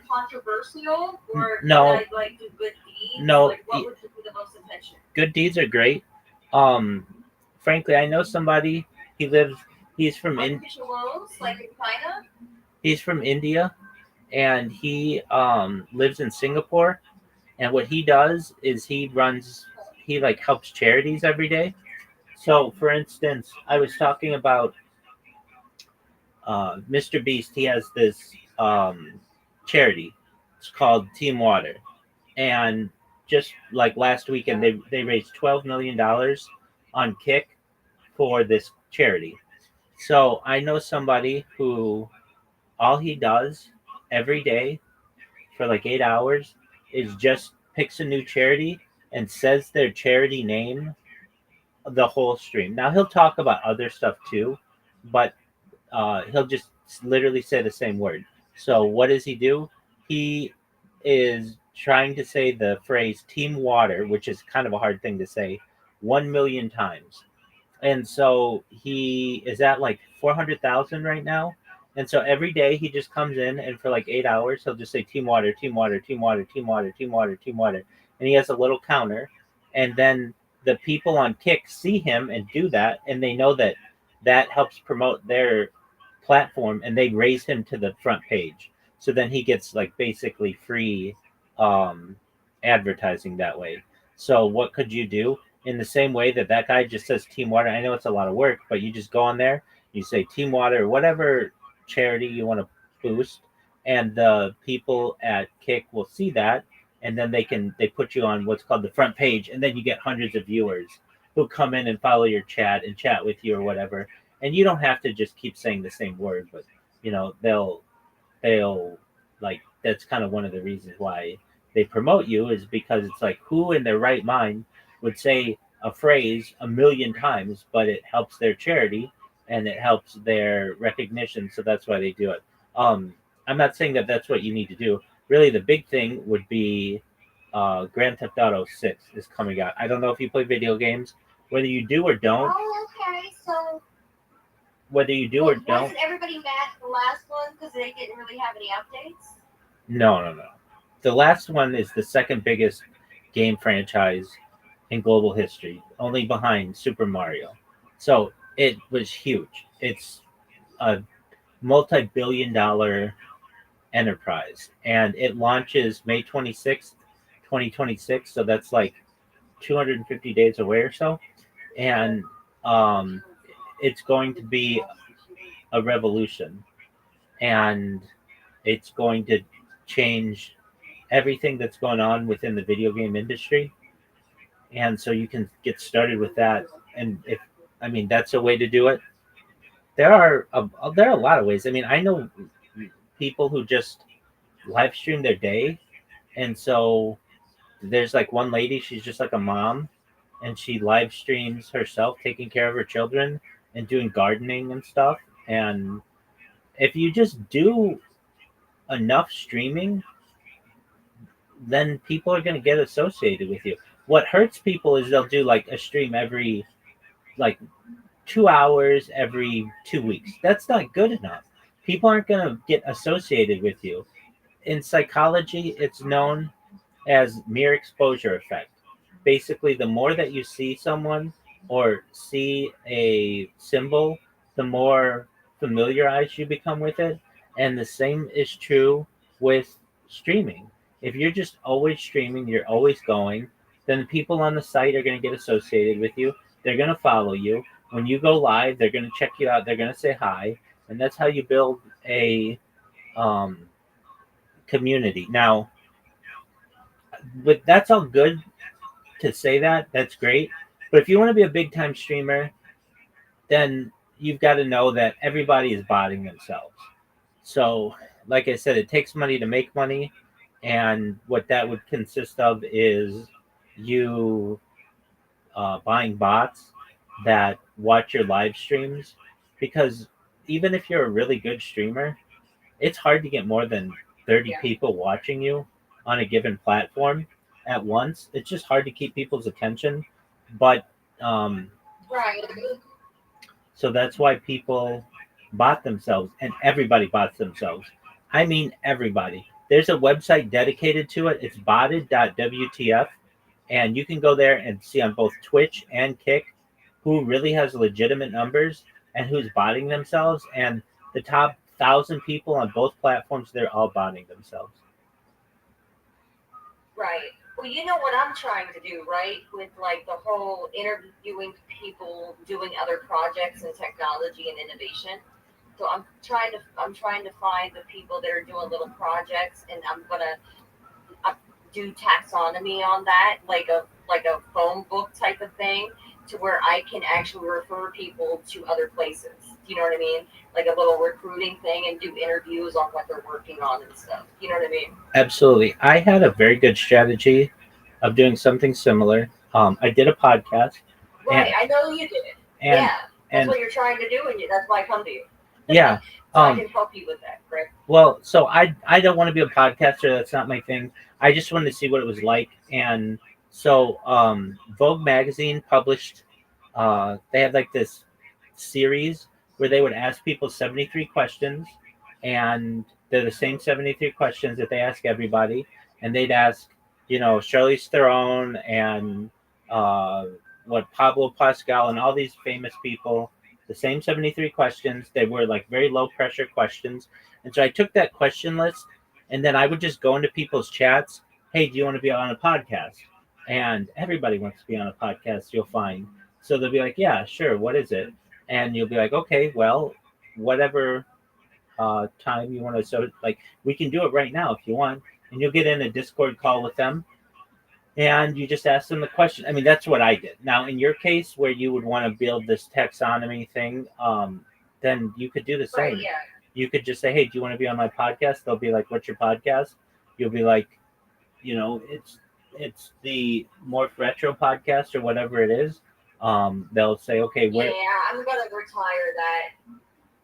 controversial, or no. would I like do good deeds? No. Like, what would be the most attention? Good deeds are great. Frankly, I know somebody. He's from like in China? He's from India, and he lives in Singapore. And what he does is he like helps charities every day. So, for instance, I was talking about Mr. Beast. He has this charity. It's called Team Water, and just like last weekend, they raised $12 million on Kick for this charity. So I know somebody who all he does every day for like 8 hours is just picks a new charity and says their charity name the whole stream. Now he'll talk about other stuff too, but he'll just literally say the same word. So what does he do? He is trying to say the phrase Team Water, which is kind of a hard thing to say, 1 million times. And so he is at like 400,000 right now. And so every day he just comes in and for like 8 hours, he'll just say Team Water, Team Water, Team Water, Team Water, Team Water, Team Water. And he has a little counter. And then the people on Kick see him and do that. And they know that that helps promote their platform, and they raise him to the front page. So then he gets like basically free advertising that way. So what could you do? In the same way that guy just says Team Water, I know it's a lot of work, but you just go on there, you say Team Water, whatever charity you want to boost, and the people at Kick will see that, and then they put you on what's called the front page, and then you get hundreds of viewers who come in and follow your chat and chat with you or whatever. and you don't have to just keep saying the same word, but they'll like, that's kind of one of the reasons why they promote you, is because it's like, who in their right mind would say a phrase a million times, but it helps their charity and it helps their recognition, so that's why they do it. I'm not saying that that's what you need to do. Really, the big thing would be Grand Theft Auto 6 is coming out. I don't know if you play video games. Whether you do or don't, Oh, okay. So whether you do or don't, wasn't everybody mad at the last one because they didn't really have any updates? no. The last one is the second biggest game franchise in global history, only behind Super Mario. So it was huge. It's a multi-billion-dollar enterprise, and it launches May 26th, 2026. So that's like 250 days away or so, and um, it's going to be a revolution, and it's going to change everything that's going on within the video game industry. And so you can get started with that. And if I mean, that's a way to do it. There are a lot of ways. I mean, I know people who just live stream their day, and so there's like one lady. She's just like a mom, and she live streams herself taking care of her children and doing gardening and stuff. And if you just do enough streaming, then people are going to get associated with you. What hurts people is they'll do like a stream every like 2 hours every 2 weeks. That's not good enough. People aren't going to get associated with you. In psychology, it's known as mere exposure effect. Basically, the more that you see someone or see a symbol, the more familiarized you become with it. And the same is true with streaming. If you're just always streaming, you're always going, then the people on the site are going to get associated with you. They're going to follow you. When you go live, they're going to check you out. They're going to say hi. And that's how you build a community. Now, but that's all good to say that. That's great. But if you want to be a big time streamer, then you've got to know that everybody is botting themselves. So, like I said, it takes money to make money. And what that would consist of is you buying bots that watch your live streams. Because even if you're a really good streamer, it's hard to get more than 30 people watching you on a given platform at once. It's just hard to keep people's attention. But Right. so that's why people bot themselves, and everybody bots themselves. I mean, everybody. There's a website dedicated to it. It's botted.wtf, and you can go there and see on both Twitch and Kick who really has legitimate numbers and who's botting themselves. And the top 1,000 people on both platforms, they're all botting themselves. Right. Well, you know what I'm trying to do, right? With like the whole interviewing people doing other projects in technology and innovation. So I'm trying to find the people that are doing little projects, and I'm gonna do taxonomy on that, like a phone book type of thing, to where I can actually refer people to other places. You know what I mean? Like a little recruiting thing, and do interviews on what they're working on and stuff. You know what I mean? Absolutely. I had a very good strategy of doing something similar. I did a podcast. Right. I know you did. And, yeah. That's what you're trying to do, and that's why I come to you. Yeah. So I can help you with that, right? Well, so I don't want to be a podcaster. That's not my thing. I just wanted to see what it was like. And so Vogue magazine published, they had like this series where they would ask people 73 questions, and they're the same 73 questions that they ask everybody. And they'd ask, Charlize Theron and Pablo Pascal and all these famous people, the same 73 questions. They were like very low pressure questions. And so I took that question list, and then I would just go into people's chats. Hey, do you want to be on a podcast? And everybody wants to be on a podcast, you'll find. So they'll be like, yeah, sure. What is it? And you'll be like, okay, well, whatever time you want to. So like, we can do it right now if you want. And you'll get in a Discord call with them. and you just ask them the question. I mean, that's what I did. Now, in your case, where you would want to build this taxonomy thing, then you could do the same. Right, yeah. You could just say, "Hey, do you want to be on my podcast?" They'll be like, "What's your podcast?" You'll be like, it's the Morph Retro podcast or whatever it is. They'll say, "Okay, Yeah, where?" I'm gonna retire that.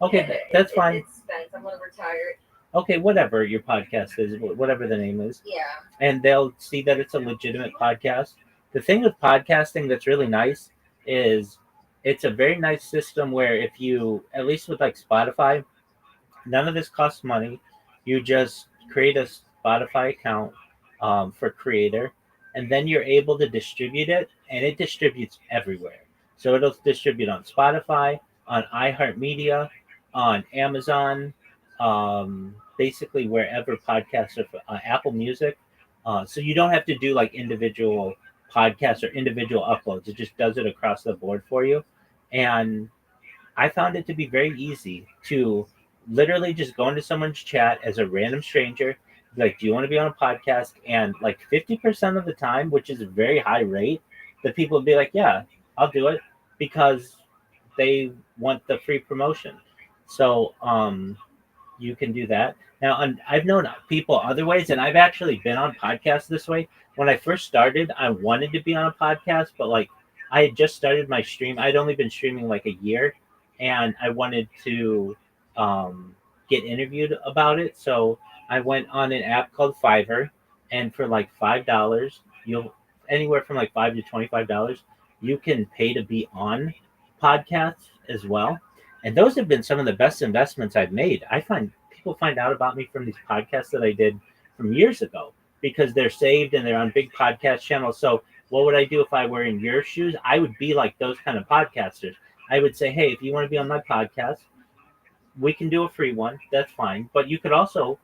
Okay, that's fine. It's spent. I'm gonna retire it. Okay, whatever your podcast is, whatever the name is. Yeah. And they'll see that it's a legitimate podcast. The thing with podcasting that's really nice is it's a very nice system where if you, at least with like Spotify, none of this costs money. You just create a Spotify account for creator, and then you're able to distribute it, and it distributes everywhere. So it'll distribute on Spotify, on iHeartMedia, on Amazon, basically wherever podcasts are, Apple Music. So you don't have to do like individual podcasts or individual uploads. It just does it across the board for you. And I found it to be very easy to literally just go into someone's chat as a random stranger, be like, "Do you want to be on a podcast?" And like 50% of the time, which is a very high rate, the people would be like, "Yeah, I'll do it," because they want the free promotion. So you can do that. Now, I've known people other ways, and I've actually been on podcasts this way. When I first started, I wanted to be on a podcast, but like I had just started my stream. I'd only been streaming like a year, and I wanted to get interviewed about it. So I went on an app called Fiverr, and for like $5, you'll anywhere from like $5 to $25, you can pay to be on podcasts as well. And those have been some of the best investments I've made. I find people find out about me from these podcasts that I did from years ago because they're saved and they're on big podcast channels. So what would I do if I were in your shoes? I would be like those kind of podcasters. I would say, "Hey, if you want to be on my podcast, we can do a free one. That's fine. But you could also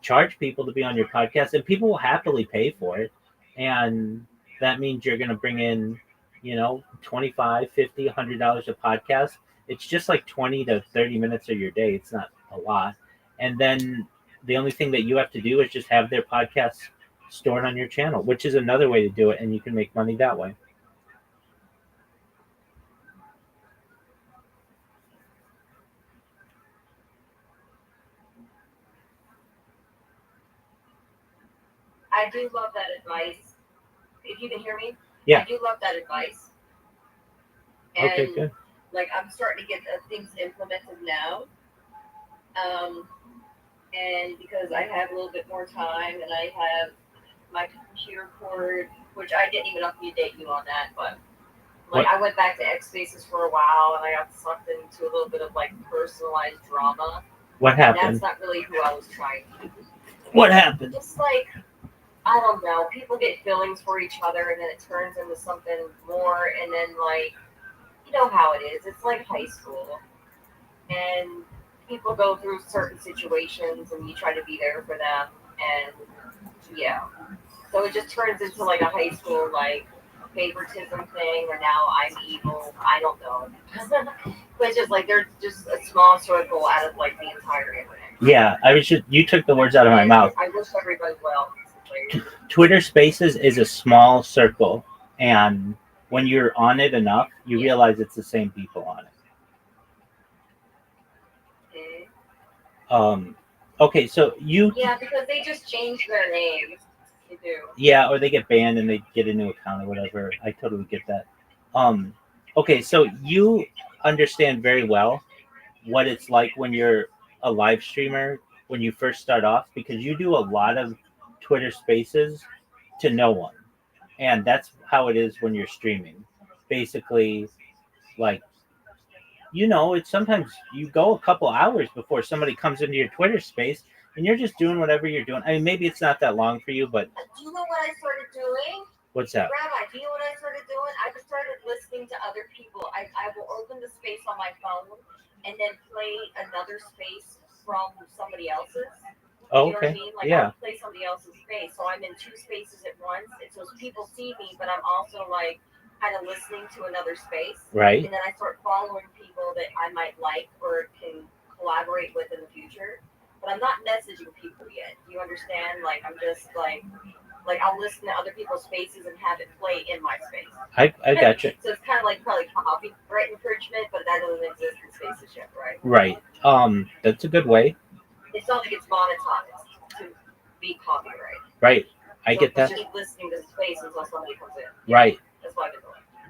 charge people to be on your podcast, and people will happily pay for it. And that means you're going to bring in, 25, 50, $100 a podcast. It's just like 20 to 30 minutes of your day. It's not a lot. And then the only thing that you have to do is just have their podcast stored on your channel, which is another way to do it. And you can make money that way. I do love that advice. If you can hear me, Yeah. I do love that advice. And Okay, good. like I'm starting to get things implemented now. And because I have a little bit more time and I have my computer cord, which I didn't even update you on that, but like I went back to X Spaces for a while and I got sucked into a little bit of like personalized drama. What happened? And that's not really who I was trying to be. What happened? Just like, I don't know, people get feelings for each other and then it turns into something more, and then like, you know how it is. It's like high school. And people go through certain situations and you try to be there for them, and yeah. So it just turns into like a high school like favoritism thing, or now I'm evil. I don't know. But it's just like there's just a small circle out of like the entire internet. Yeah, you took the words out of my mouth. I wish everybody well. Twitter Spaces is a small circle, and when you're on it enough, you realize it's the same people on it. Okay, so Yeah, because they just change their names. They do. Yeah, or they get banned and they get a new account or whatever. I totally get that. Okay, so you understand very well what it's like when you're a live streamer when you first start off, because you do a lot of Twitter Spaces to no one, and that's how it is when you're streaming. Basically, like, it's sometimes you go a couple hours before somebody comes into your Twitter space and you're just doing whatever you're doing. I mean, maybe it's not that long for you, but do you know what I started doing? What's that? Rabbi, do you know what I started doing? I just started listening to other people. I will open the space on my phone and then play another space from somebody else's. Oh, you know okay. What I mean? Like, yeah. I'll play somebody else's space. So I'm in two spaces at once. And so people see me, but I'm also like kind of listening to another space. Right. And then I start following people that I might like or can collaborate with in the future. But I'm not messaging people yet. Do you understand? Like, I'm just like Like I'll listen to other people's spaces and have it play in my space. I got you. So it's kind of like probably copyright infringement, but that doesn't exist in spaces yet, right? Right. That's a good way. It's not like it's monetized to be copyright. Right. I So get that. it's just listening to the space until somebody comes in. Right. That's why I do it.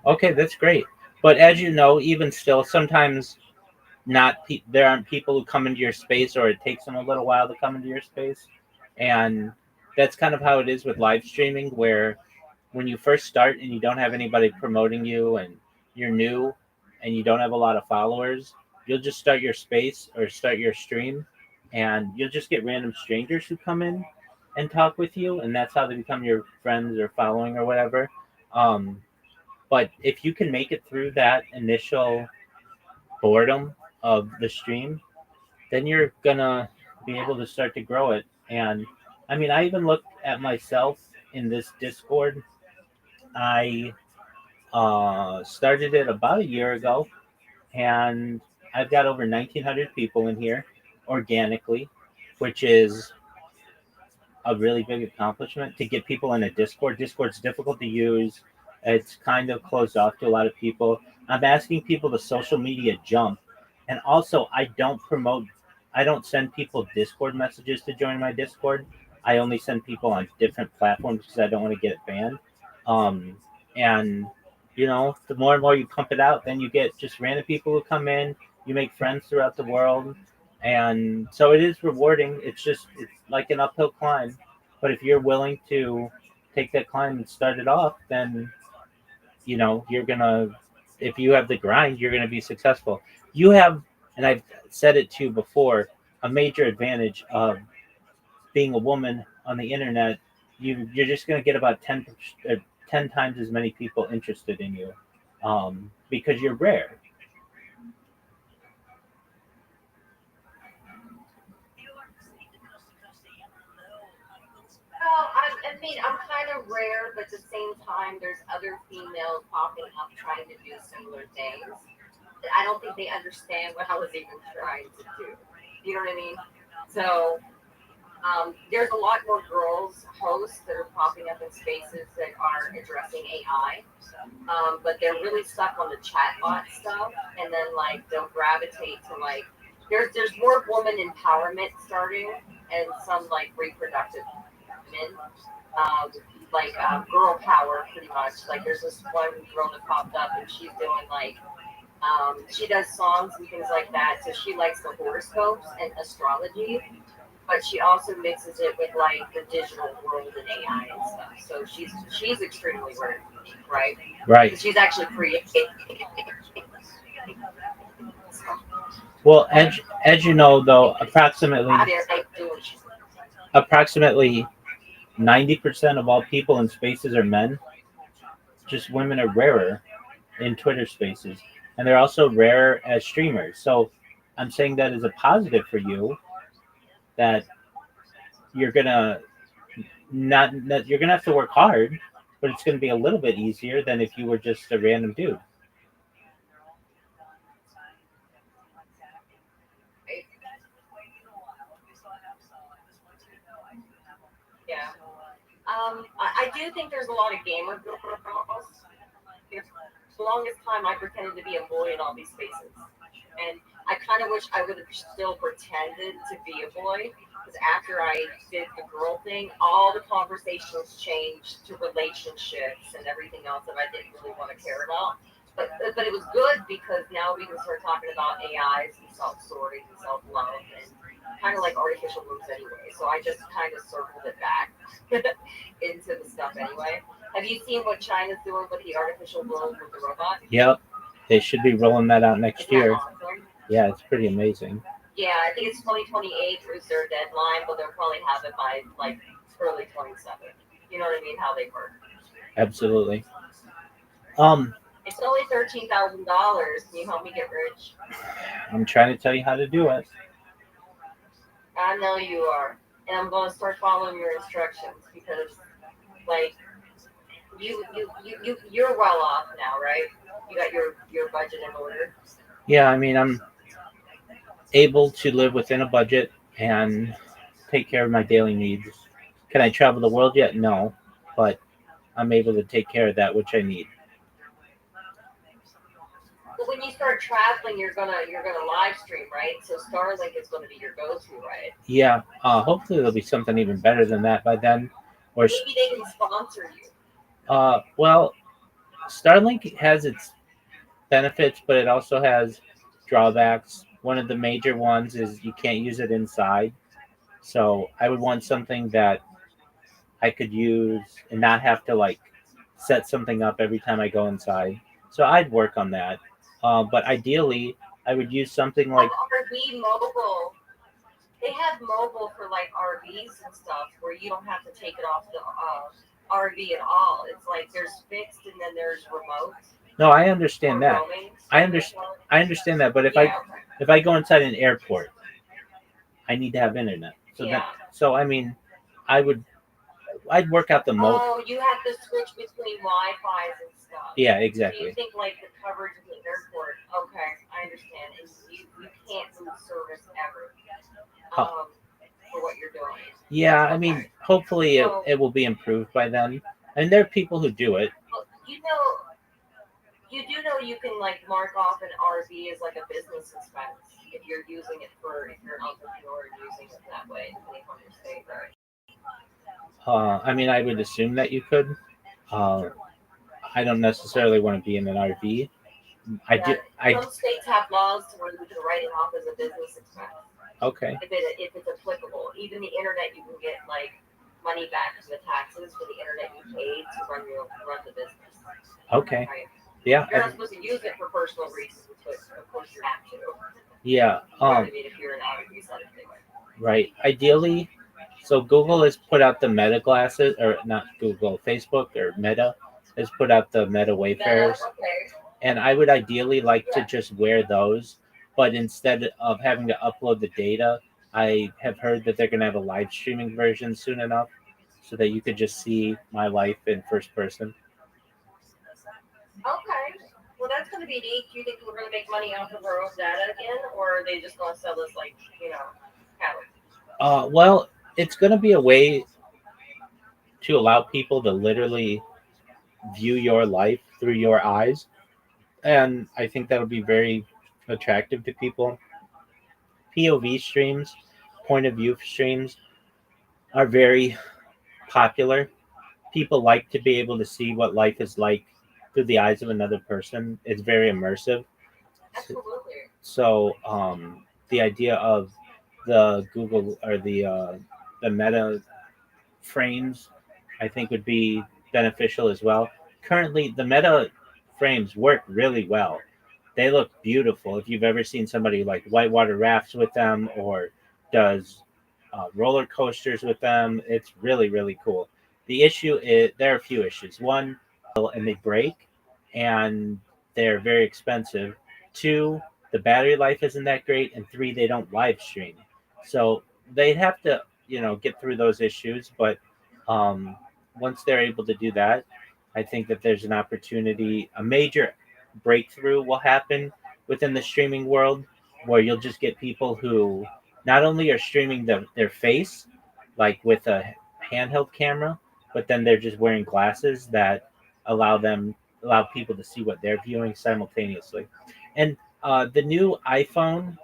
Okay, that's great. But as you know, even still, sometimes there aren't people who come into your space, or it takes them a little while to come into your space, and that's kind of how it is with live streaming, where when you first start and you don't have anybody promoting you and you're new and you don't have a lot of followers, you'll just start your space or start your stream, and you'll just get random strangers who come in and talk with you, and that's how they become your friends or following or whatever. But if you can make it through that initial boredom of the stream, then you're gonna be able to start to grow it. And I mean, I even looked at myself in this Discord. I started it about a year ago, and I've got over 1,900 people in here organically, which is a really big accomplishment to get people in a Discord. Discord's difficult to use. It's kind of closed off to a lot of people. I'm asking people to social media jump. And also, I don't send people Discord messages to join my Discord. I only send people on different platforms because I don't want to get it banned. Um, and, the more and more you pump it out, then you get just random people who come in. You make friends throughout the world. And so it is rewarding. It's like an uphill climb. But if you're willing to take that climb and start it off, then, you're going to, if you have the grind, you're going to be successful. You have, and I've said it to you before, a major advantage of being a woman on the internet. You're just going to get about 10 times as many people interested in you, because you're rare. Well, I mean, I'm kind of rare, but at the same time, there's other females popping up trying to do similar things. I don't think they understand what I was even trying to do. You know what I mean? So there's a lot more girls hosts that are popping up in spaces that are addressing AI, but they're really stuck on the chatbot stuff, and then like they'll gravitate to like there's more woman empowerment starting, and some like reproductive men, girl power pretty much. Like there's this one girl that popped up, and she's doing like she does songs and things like that. So she likes the horoscopes and astrology, but she also mixes it with like the digital world and AI and stuff. So she's extremely rare, right? Right. She's actually creating. Well, as you know, though, approximately 90% of all people in spaces are men. Just women are rarer in Twitter spaces, and they're also rare as streamers. So I'm saying that as a positive for you, that you're gonna you're gonna have to work hard, but it's gonna be a little bit easier than if you were just a random dude. Yeah. I do think there's a lot of gamer girls. For the longest time, I pretended to be a boy in all these spaces. And I kind of wish I would have still pretended to be a boy. Because after I did the girl thing, all the conversations changed to relationships and everything else that I didn't really want to care about. But it was good because now we can start talking about AIs and self-sorting and self-love and kind of like artificial moves anyway. So I just kind of circled it back into the stuff anyway. Have you seen what China's doing with the artificial world with the robot? Yep. They should be rolling that out next year. Awesome? Yeah, it's pretty amazing. Yeah, I think it's 2028 is their deadline, but they'll probably have it by like early 27. You know what I mean? How they work. Absolutely. It's only $13,000. Can you help me get rich? I'm trying to tell you how to do it. I know you are, and I'm going to start following your instructions because, like, you're well off now, right? You got your budget in order. Yeah, I mean, I'm able to live within a budget and take care of my daily needs. Can I travel the world yet? No. but I'm able to take care of that, which I need. Well, when you start traveling, you're gonna live stream, right? So Starlink is gonna be your go-to, right? Yeah, hopefully there'll be something even better than that by then. Or maybe they can sponsor you. Well, Starlink has its benefits, but it also has drawbacks. One of the major ones is you can't use it inside. So I would want something that I could use and not have to like set something up every time I go inside. So I'd work on that. But ideally, I would use something like RV mobile. They have mobile for like RVs and stuff where you don't have to take it off the RV at all. It's like there's fixed and then there's remote. No, I understand that. I understand that. But if I go inside an airport, I need to have internet. So I mean, I'd work out the most. Oh, you have to switch between Wi-Fi's and stuff. Yeah, exactly. So you think like the coverage of the airport. Okay, I understand. And you can't lose service ever for what you're doing. Yeah, I mean, hopefully it will be improved by then. And there are people who do it. Well, you do know you can like mark off an RV as like a business expense if you're using it if you're an entrepreneur and using it that way, depending on your state, right? I mean, I would assume that you could. I don't necessarily want to be in an RV. Some states have laws to where you can write it off as a business expense. Okay. If it's applicable, even the internet, you can get like money back from the taxes for the internet you paid to run the business. Okay. Right? Yeah. You're not supposed to use it for personal reasons, but of course you have to. Yeah. I mean, if you're an RV side anyway. Right. Ideally. So Google has put out the Meta glasses, or not Google, Facebook or Meta has put out the Meta Wayfarers, and I would ideally like to just wear those, but instead of having to upload the data, I have heard that they're going to have a live streaming version soon enough, so that you could just see my life in first person. Okay, well that's going to be neat. Do you think we're going to make money off of our own data again, or are they just going to sell us like cattle? Well. It's going to be a way to allow people to literally view your life through your eyes. And I think that'll be very attractive to people. POV streams, point of view streams, are very popular. People like to be able to see what life is like through the eyes of another person. It's very immersive. Absolutely. So the idea of the Google or the Meta frames, I think, would be beneficial as well. Currently, the Meta frames work really well. They look beautiful. If you've ever seen somebody like whitewater rafts with them or does roller coasters with them, it's really, really cool. The issue is there are a few issues. One, and they break, and they're very expensive. Two, the battery life isn't that great, and three, they don't live stream. So they have to get through those issues, but once they're able to do that, I think that there's an opportunity, a major breakthrough will happen within the streaming world, where you'll just get people who not only are streaming their face, like with a handheld camera, but then they're just wearing glasses that allow people to see what they're viewing simultaneously. And the new iPhone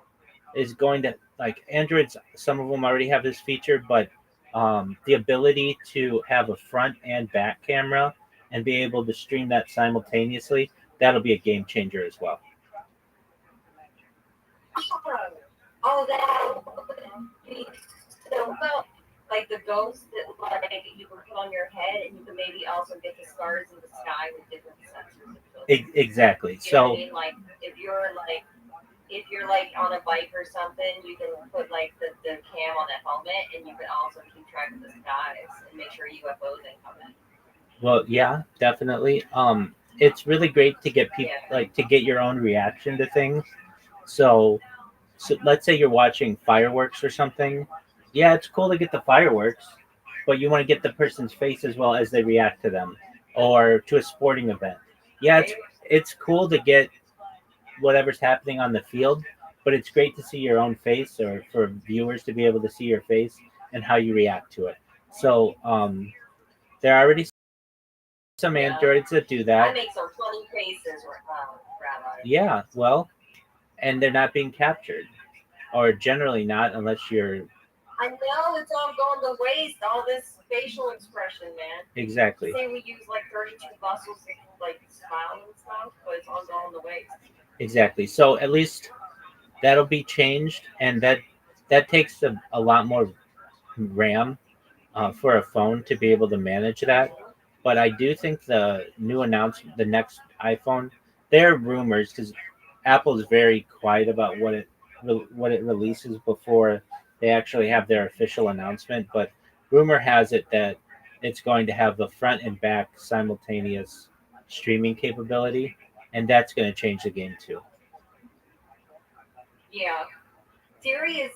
is going to, like Androids, some of them already have this feature, but the ability to have a front and back camera and be able to stream that simultaneously, that'll be a game changer as well. Oh, that so well, like the ghosts that like you can put on your head, and you can maybe also get the stars in the sky with different sensors. Exactly. You know what I mean? Like if you're like on a bike or something, you can put like the cam on the helmet, and you can also keep track of the skies and make sure UFOs ain't coming. Well, yeah, definitely. It's really great to get people to get your own reaction to things. So let's say you're watching fireworks or something. Yeah, it's cool to get the fireworks, but you want to get the person's face as well as they react to them, or to a sporting event. Yeah, it's cool to get whatever's happening on the field, but it's great to see your own face, or for viewers to be able to see your face and how you react to it. So they're already some Yeah. Androids that do I that. make some funny faces, Rabbi. Yeah, well, and they're not being captured, or generally not, unless you're I know it's all going to waste. All this facial expression, man. exactly. Say we use like 32 muscles and like smile and stuff, but it's all going to waste. Exactly. So at least that'll be changed, and that takes a lot more RAM for a phone to be able to manage that. But I do think the new announcement, the next iPhone, there are rumors because Apple is very quiet about what it releases before they actually have their official announcement. But rumor has it that it's going to have the front and back simultaneous streaming capability, and that's going to change the game too. Yeah. Siri is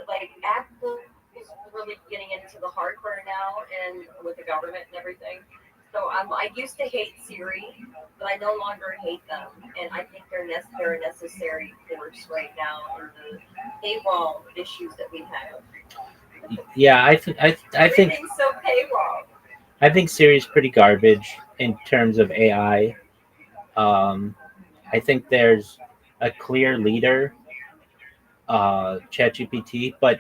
like Apple is really getting into the hardware now and with the government and everything. So I used to hate Siri, but I no longer hate them, and I think they're a necessary force right now in the paywall issues that we have. Yeah, I think Everything's so paywall. I think Siri's pretty garbage in terms of AI. I think there's a clear leader, ChatGPT, but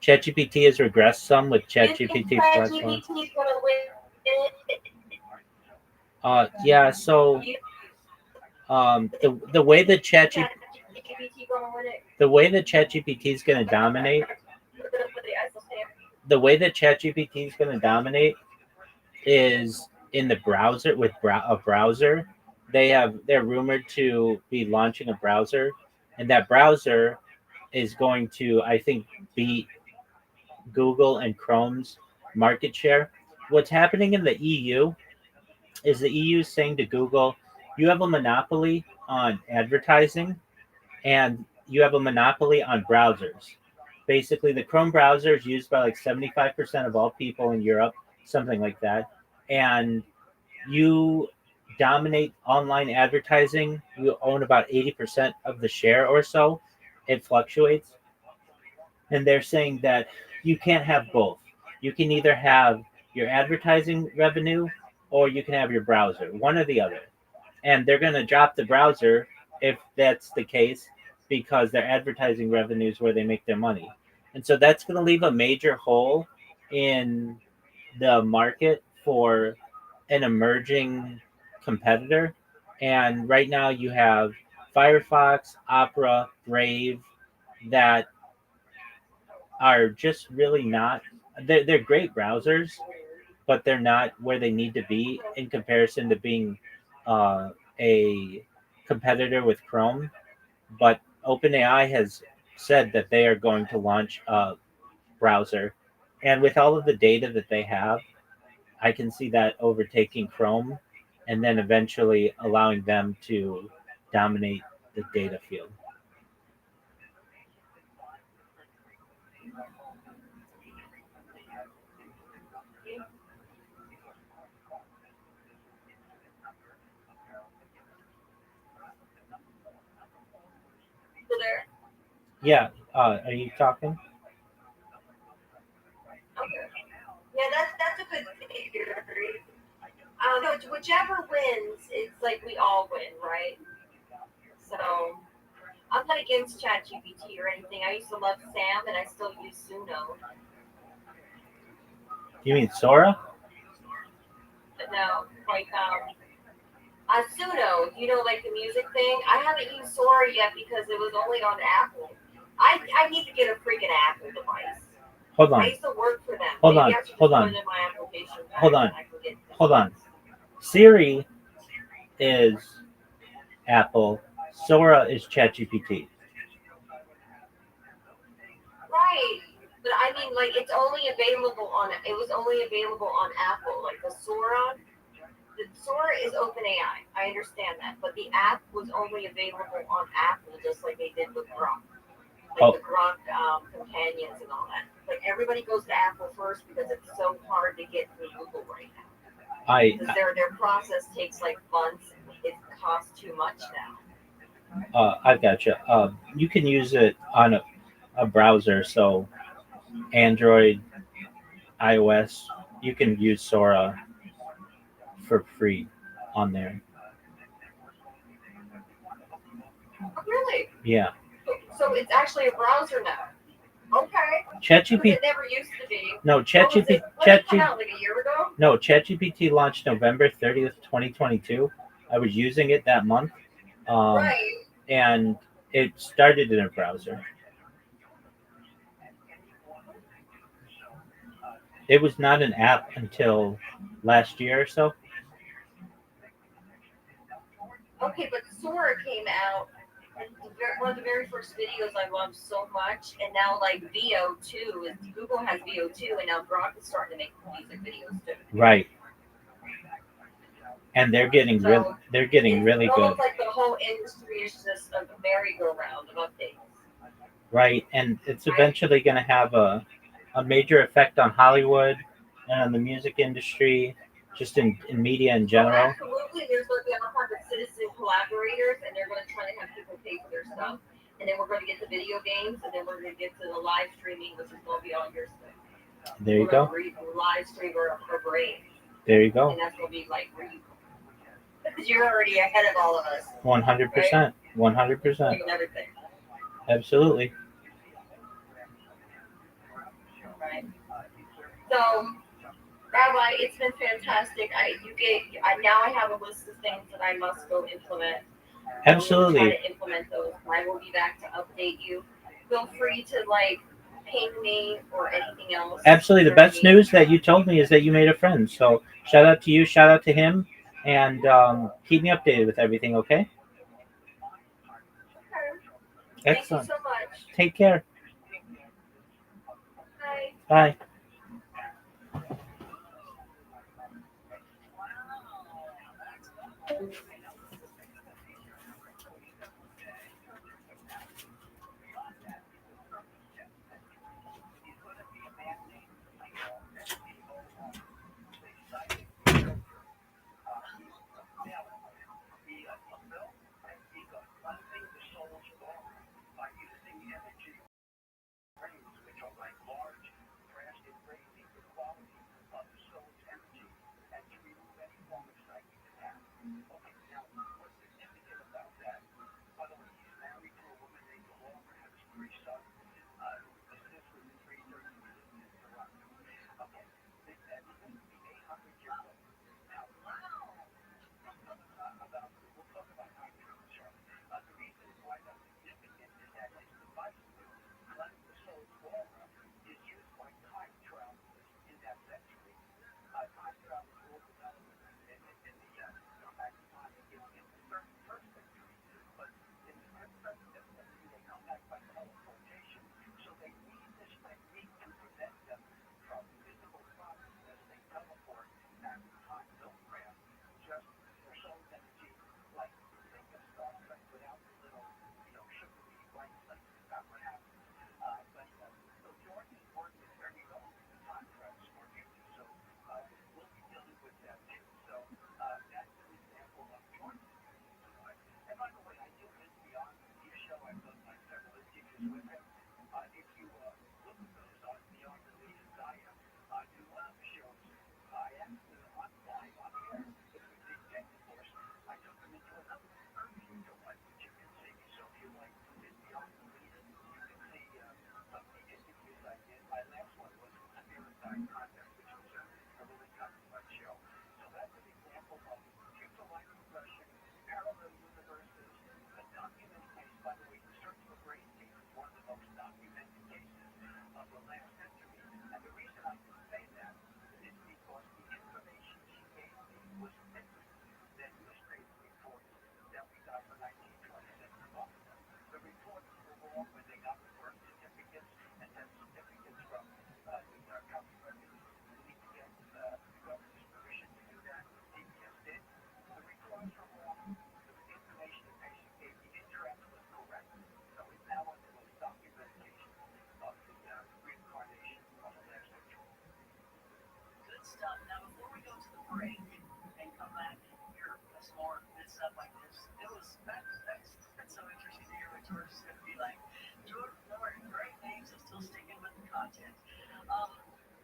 ChatGPT has regressed some with ChatGPT plus one. ChatGPT's gonna win. Yeah. So the way that ChatGPT gonna win it. the way that ChatGPT is going to dominate, the way that ChatGPT is going to dominate is in the browser with a browser. They're rumored to be launching a browser, and that browser is going to, I think, beat Google and Chrome's market share. What's happening in the EU is the EU is saying to Google, you have a monopoly on advertising and you have a monopoly on browsers. Basically, the Chrome browser is used by like 75% of all people in Europe, something like that. And you dominate online advertising. You own about 80% of the share or so. It fluctuates. And they're saying that you can't have both. You can either have your advertising revenue or you can have your browser, one or the other. And they're going to drop the browser if that's the case because their advertising revenue is where they make their money. And so that's going to leave a major hole in the market for an emerging competitor. And right now you have Firefox, Opera, Brave that are just really not, they're great browsers, but they're not where they need to be in comparison to being a competitor with Chrome. But OpenAI has said that they are going to launch a browser. And with all of the data that they have, I can see that overtaking Chrome and then eventually allowing them to dominate the data field. There. Yeah, are you talking? Okay. Yeah, that's a good theory. No, whichever wins, it's like we all win, right? So I'm not against ChatGPT or anything. I used to love Sam, and I still use Suno. You mean Sora? But no, like Suno, you know, like the music thing. I haven't used Sora yet because it was only on Apple. I need to get a freaking Apple device. Hold I on. used to work for them. Hold Maybe on, I should just hold put on. it in my application pack Hold on. and I can get this. Hold on. Siri is Apple. Sora is ChatGPT. Right. But I mean, like, it's only available on, it was only available on Apple. Like, the Sora is OpenAI. I understand that. But the app was only available on Apple, just like they did with Grok. Like the Grok companions and all that. Like, everybody goes to Apple first because it's so hard to get through Google right now. Because their process takes, like, months. It costs too much now. I gotcha. You can use it on a browser, so Android, iOS, you can use Sora for free on there. Oh, really? Yeah. So it's actually a browser now. Okay. ChatGPT. It never used to be. No, ChatGPT. When did it come out, like a year ago? No, ChatGPT launched November 30th, 2022. I was using it that month. Right. And it started in a browser. It was not an app until last year or so. Okay, but Sora came out, and one of the very first videos I loved so much, and now like VO2 is Google has VO2, and now Grok is starting to make music videos too. Right. And they're getting So, really It's good. almost like the whole industry is just a merry-go-round of updates. Right, and it's eventually going to have a major effect on Hollywood and on the music industry, just in media in Oh, general. absolutely. There's going to be 100 citizen collaborators, and they're going to try to have people pay for their stuff. And then we're going to get to video games, and then we're going to get to the live streaming, which is going to be all your stuff. There you go. Live stream or brain. There you go. And that's going to be like where you. Because you're already ahead of all of us. 100%. 100%. Doing everything. Absolutely. Right. So, Rabbi, it's been fantastic. Now I have a list of things that I must go implement. Absolutely. I will try to implement those. I will be back to update you. Feel free to ping me or anything else. Absolutely. The best news that you told me is that you made a friend. So shout out to you, shout out to him, and keep me updated with everything, okay? Okay. Excellent. Thank you so much. Take care. Bye. Bye.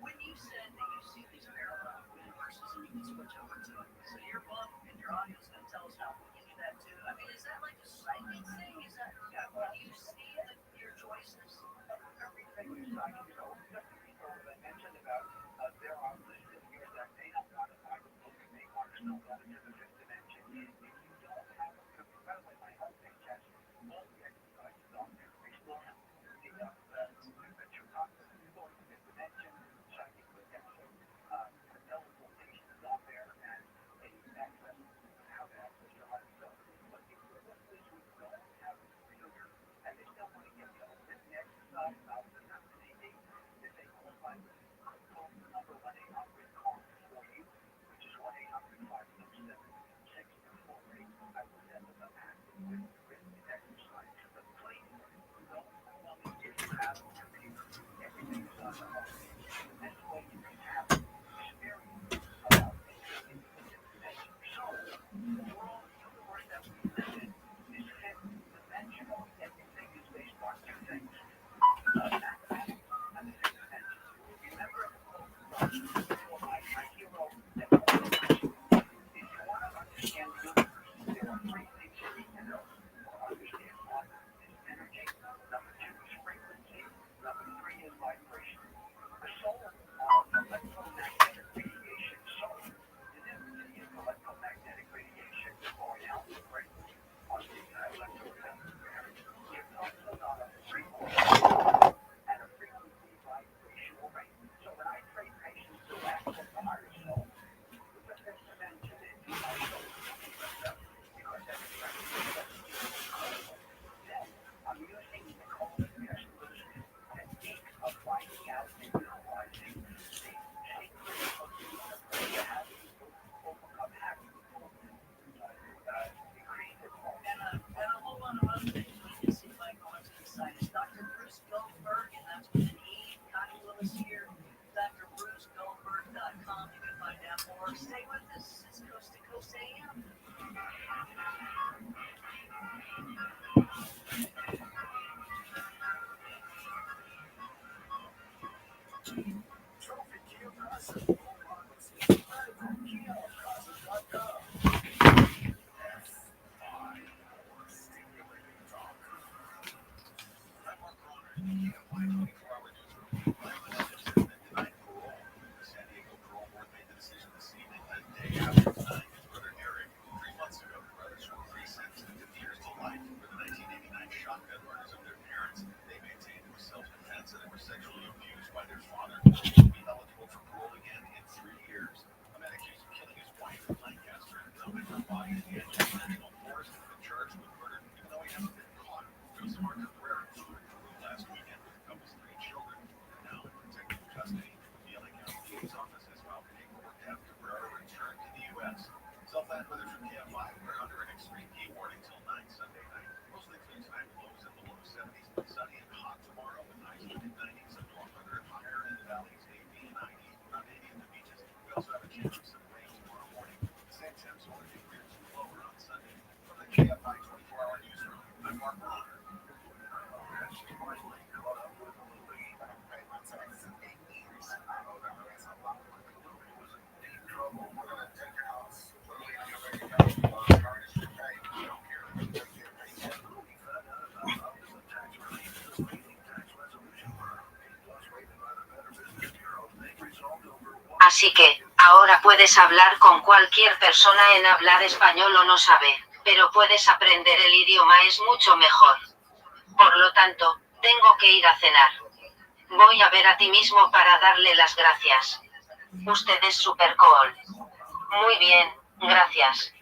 When you said that you see these parallel universes and you can switch over to audio's going to tell us how we can do that too. I mean, is that like a psychic thing? Is that, do you see your choices? Everything is psychic. So just the people that I mentioned about their opposition here, that they don't want to find a book and they want to know that it's in the fifth dimension. If you don't have a, by the way, my homepage has all the exercises on there. We still have the that you're talking about, going to the fifth dimension, psychic protection, teleportation is on there, and access, how to access your life. So, but if the book is we don't have a computer, and they still want to get the exercise out of the CD, if they qualify, call the number 1-800-CALM for you, which is 1-800-567-6248. I will send them a packet with written exercise. But please, don't call me if you have a computer. Everything is on the homepage. The best way you can have experience about entering into the fifth dimension. So, the world, the universe that we live in is fifth dimensional. Everything is based on two things. Mathematics and the fifth dimension. Remember a quote from my hero, if you want to understand the universe, there are three things you need to know or understand. One is energy, number two is frequency, number three is vibration. The soul of electromagnetic radiation, soul, is electromagnetic radiation, or alpha frequency, on the electromagnetic radiation. It functions on a frequency and a frequency vibrational rate. So when I train patients to access the higher soul, with the fifth dimension into my soul, because that's then I'm using the Coleman Kessler's technique of finding out and utilizing the secret of the universe to have people overcome habits, increase their And a whole lot of other things. We can see by going to the site. It's Dr. Bruce Goldberg, and that's with an E. Connie Willis here. DrBruceGoldberg.com. You can find out more. Stay with us. It's Coast to Coast AM. Así que, ahora puedes hablar con cualquier persona en hablar español o no saber, pero puedes aprender el idioma es mucho mejor. Por lo tanto, tengo que ir a cenar. Voy a ver a ti mismo para darle las gracias. Usted es super cool. Muy bien, gracias.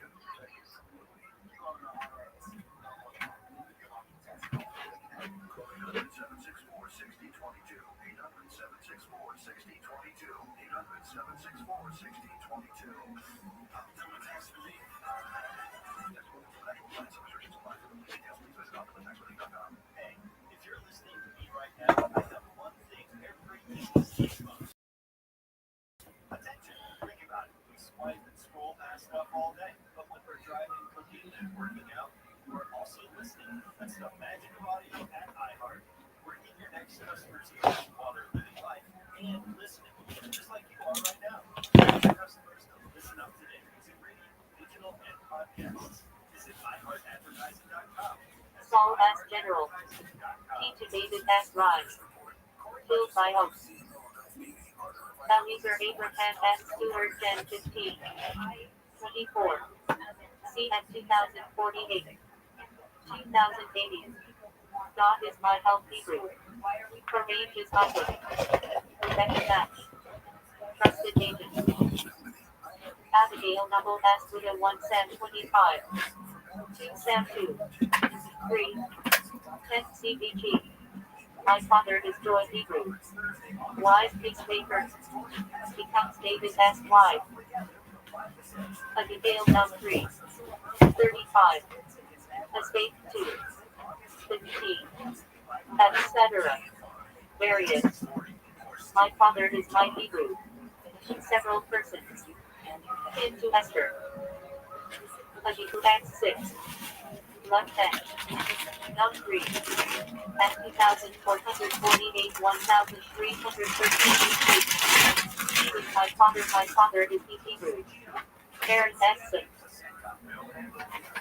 Attention, think about it. We swipe and scroll past stuff all day, but when we're driving, cooking, and working out, we're also listening. That's the magic of audio at iHeart. We're in your next customer's ears while they're living life and listening, just like you are right now. Customers to listen up today using radio, digital, and Saul S. General. T to David S. Rise. Killed by hoax. User Abraham S. Stewart Gen 15. 24. C at 2048. 2080. God is my help Hebrew. Her age is ugly. Rebecca Match. Trusted agent. Abigail Noble S. with a 1 Sam 25. 2 Sam 2. 3. 10 CBG. My father is Joy Hebrew. Wise peacemaker. Becomes David S. Wife. Abigail Num 3. 35. Estate 2. 15. Etc. Various. My father is my Hebrew. Several persons. Into Esther. Abigail X 6. Love 10. Num 3. At 2,448, 1,313 my father is Hebrew. Parents X 6.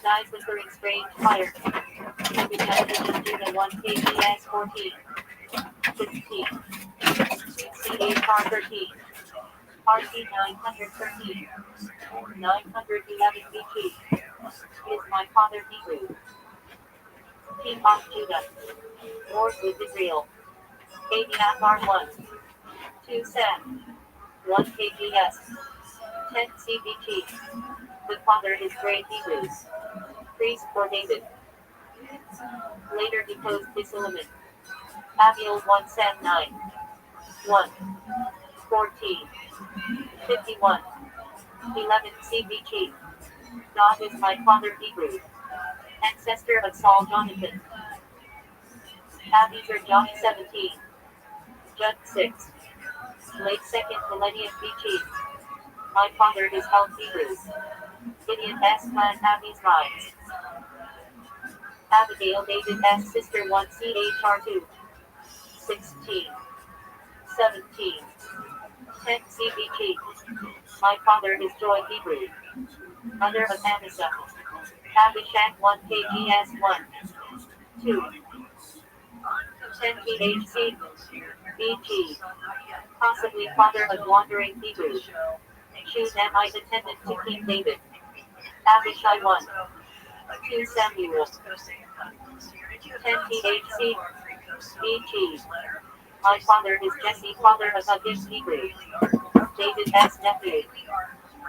Dies with her in strange fire. Judah 1 KBS 14. 16. CHR 13. RT 913. 911 BG. Is my father Hebrew. King of Judah. Wars with Israel. ABFR 1. 2 Sam. 1 KBS. 10 CBG. The father is great Hebrews. Priest for David. Later deposed Solomon. Abiel 1 Sam 9. 1. 14. 51. 11 CBG. God is my father Hebrew. Ancestor of Saul Jonathan. Abiezer John 17. Judge 6. Late 2nd millennium BG. My father is held Hebrews. Gideon S. Clan Abby's Rise. Abigail David S. Sister 1 CHR 2. 16. 17. 10 CBG. My father is Joy Hebrew. Mother of Amasa. Abishag 1 KGS 1. 2. 10 THC. BG. Possibly father of wandering Hebrew. Shunammite attendant to King David. Abishai 1. 2 Samuel. 10 THC. BG. My father is Jesse, father of Hagish Hebrew. David S. nephew.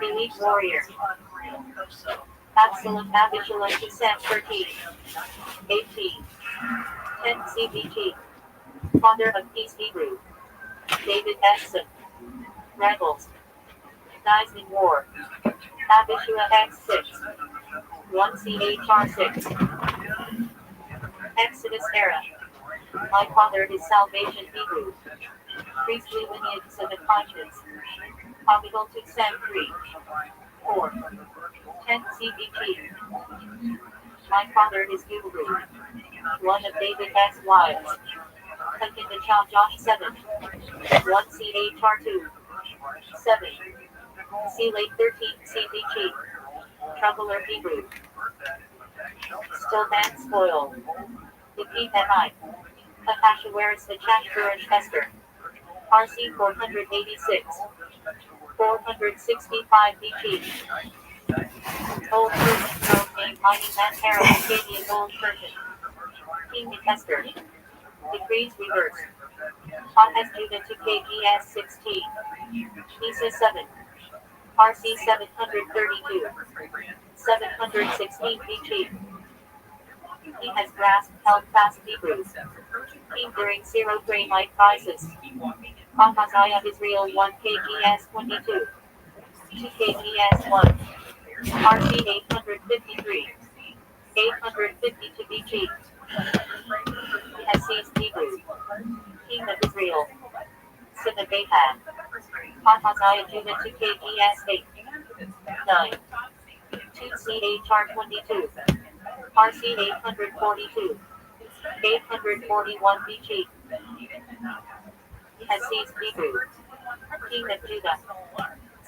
Elite warrior. Absalom Abishalom to Sam 13. 18. 10 CBG. Father of Peace Hebrew. David Edson. Rebels. Dies in war. Abishua X 6. 1 CHR 6. Exodus era. My father is Salvation Hebrew. Priestly lineage of the conscience. Abigail to Sam 3. 4. 10 CBG. My father is Hebrew. One of David S. wives. Taken to Child Josh 7. 1 CHR 2. 7. C late 13 CBG. Troubler Hebrew. Still man spoil. The PMI. Ahasuerus the Chashburish Esther. RC 486. 465 BG. Old Persian throne name Mighty Man Harold Acadian Old Persian. King Esther. Decrees reversed. As Judah to KGS 16. Nisa 7. RC 732. 716 BG. He has grasped held fast Hebrews. King during zero grainite crisis. Ahaziah Israel 1 KGS 22. 2 KGS 1. RC 853. 852 BG. He has seized Hebrew. King of Israel. Son of Ahab. Ahaziah Judah 2 KGS 8. 9. 2 CHR 22. RC 842. 841 BG. He has seized Hebrew. King of Judah.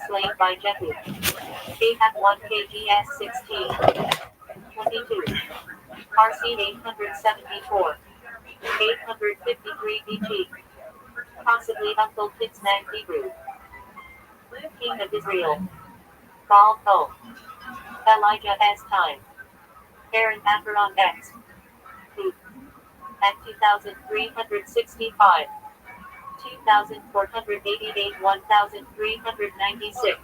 enslaved by Jehu. They had 1 kgs 16. 22. RC 874. 853 BG. Possibly Uncle Kidsman Hebrew. King of Israel. Baal Po. Elijah S. Time. Aaron Acheron X. At 2,365. 2,488 1,396.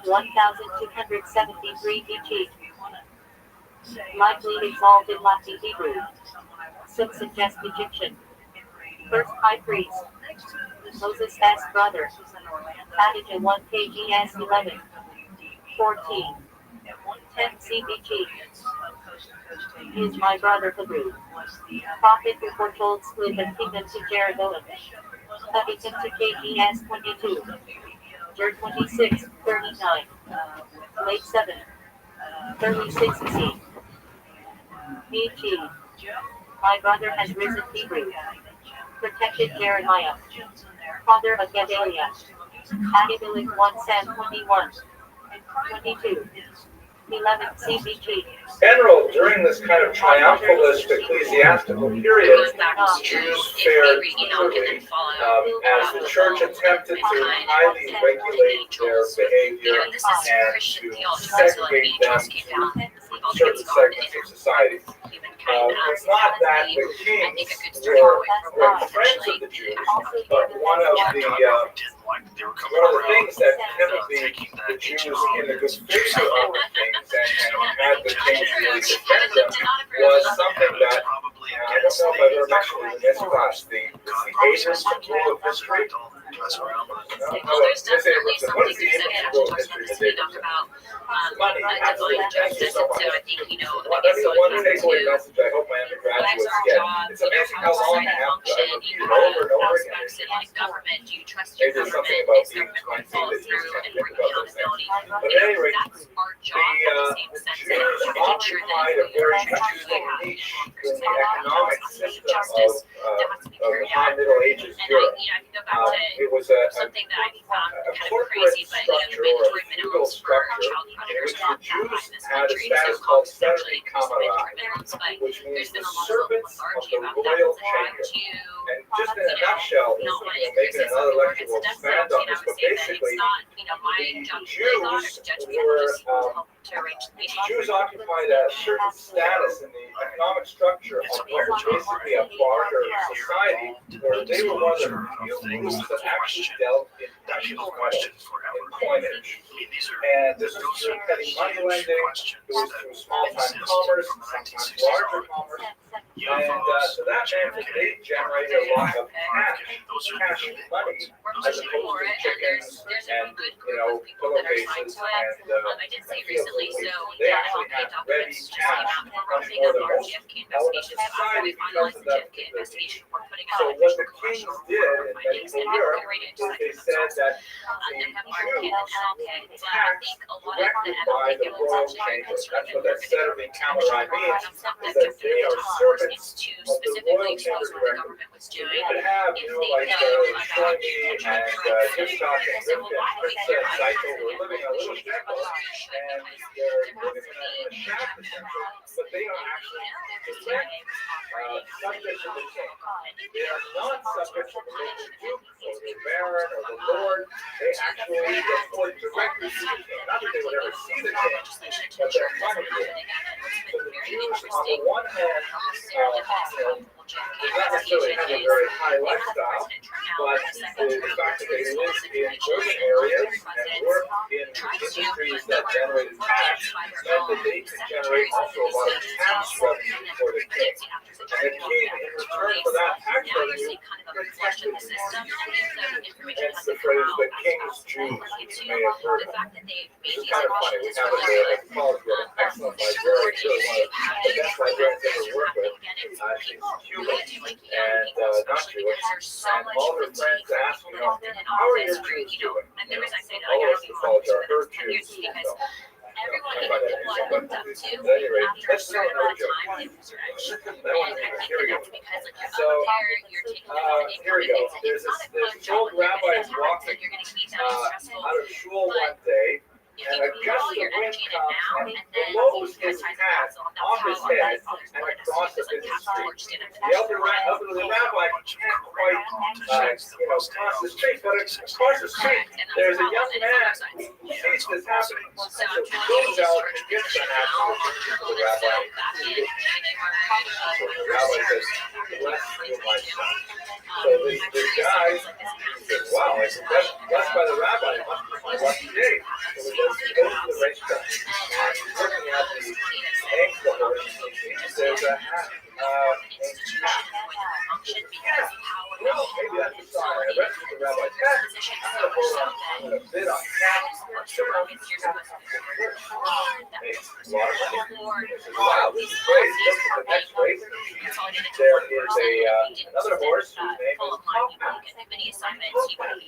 1,273 BG. Likely exalted Lati Hebrew. Some suggest Egyptian. First high priest. Moses' S. brother. Adija 1 kgs 11. 14. 10 CBG. Is my brother Hebrew. Prophet who foretold split the kingdom to Jeroboam. Habitan to KGS 22. Jer 26, 39. Late 7. Early 60. BG. My brother has risen Hebrew. Protected Jeremiah. Father of Gedaliah. Ahimelech 1 Sam 21. 22. 11 CBG. General, during this kind of triumphalist ecclesiastical period, Jews fared poorly as the church attempted to highly regulate their behavior and to segregate them from certain segments of society. It's not that the kings were friends of the Jews, but one of the things that kept the Jews in the good favor of the kings and had the kings really defend them was something that I don't know if I've ever mentioned in this class, the ages rule of history. Well, there's definitely something to say about this we talked about divine justice, and so I think, I guess going back to message I hope my undergraduates get. It's amazing how long I have to repeat it over and over again. Aspects in like government, do you trust your government? Is government going to follow through and bring accountability? But at any rate, That's our job in the same sense that Jews making sure that occupied a if we very are interesting truly niche have in the economic system justice, that has to be of carried high out. Middle Ages And Europe. I can go back to It was a something that I found a kind of corporate crazy, but structure or mandatory a feudal minimums for structure child in predators which not the that high Jews in this had a country. status So called Congress actually Servi increased the mandatory Camerati, minimums, but which means there's been the a lot of servants of lethargy the about that. royal That's why chamber. to And just in a nutshell, not want to maybe increase in it, another some people are lecture against we'll it. So, expand on I this, would but say that it's basically, not, my the job to play God or to judge people, were, just to help to arrange the meeting. Jews occupied a certain status in the economic structure of what was basically a barter society, where they were one of the few groups that actually dealt in People question forever. coinage. These are And this was through petty money lending, it was through small-time commerce, sometimes larger commerce. And so that meant that they generated a lot of cash money, We're as pushing opposed for to it, and chickens there's and, a good you group know, of people that are signed pillowcases to it. and I did say fields of recently, wheat. so They the actually LK had ready documents just came cash out. We're much wrapping more up than our most JFK elements investigation. of So after society we because finalize of the that. JFK investigation, we're putting So out what additional the kings congressional did report in findings, and medieval Europe we're ready to is cite they them said themselves. that They have the RK and Jews LK, were but I think a lot of the directed by the MLK royal guilds are very chamber. concerned That's what that that we're Servi going to Camerati means, stop is that that jump they through are the top servants is to of the specifically royal expose chamber what the directly. government was You doing. could have, If you know, they like know about Shlomi and Yitzhak and so Rivka why and are we Prince here? Cycle were living in a little shtetl, and they're living in a shack essentially, but they are actually subject to the king. They are not subject to the local duke or the baron or the lord. They actually report directly to the king. Not that they would ever see the king, but their money would. So the Jews, on the one hand, did not necessarily have a very high lifestyle, but the fact that they lived in urban areas and worked in industries that generated tax meant that they could generate also a lot of tax revenue for the king. And the king, in return for that tax revenue, protected the system. Hence the phrase, the king's Jews, which you may have heard of. Which is kind of funny. We have it here at college. We have an excellent librarian, really one of the best librarians I've ever worked with. She's Cuban and not Jewish. And all her friends ask, how are your Jews doing? All of us in college are her Jews. everyone, I even find that people I interesting. looked up to, At any rate, after a let's certain start amount of with time, they lose their edge. That And one, I think here we that go. that's because like you're So, up there, you're taking in the Here we go. income. There's It's not a this fun job old when you're rabbi getting walking you're getting beat down and stressful. out of shul one day, If and you a put gust all of your wind energy in it comes now, and and then blows you his exercise hat the that's off how his our head fathers and wanted us to across do the is like busy cast street. torch didn't The finish other rabbi can't quite, cross the street, but across the street, there's a young man who sees this happening. So So I'm he trying to goes use out church and gets the position hat now. off the So rabbi. back in The rabbi says, "Bless you, my son." So the guy says, "Wow, it's blessed by the rabbi. It must be my lucky day." So he goes to the racetrack. He's looking at the ankle horse. There's a hat named Cap. Well, maybe that's a sign. I read the rabbi's hat. I'm going to bid on Cap. Makes a lot of money. He says, "Wow, this is great." He looks at the next race. There is another horse whose name is Top Hat.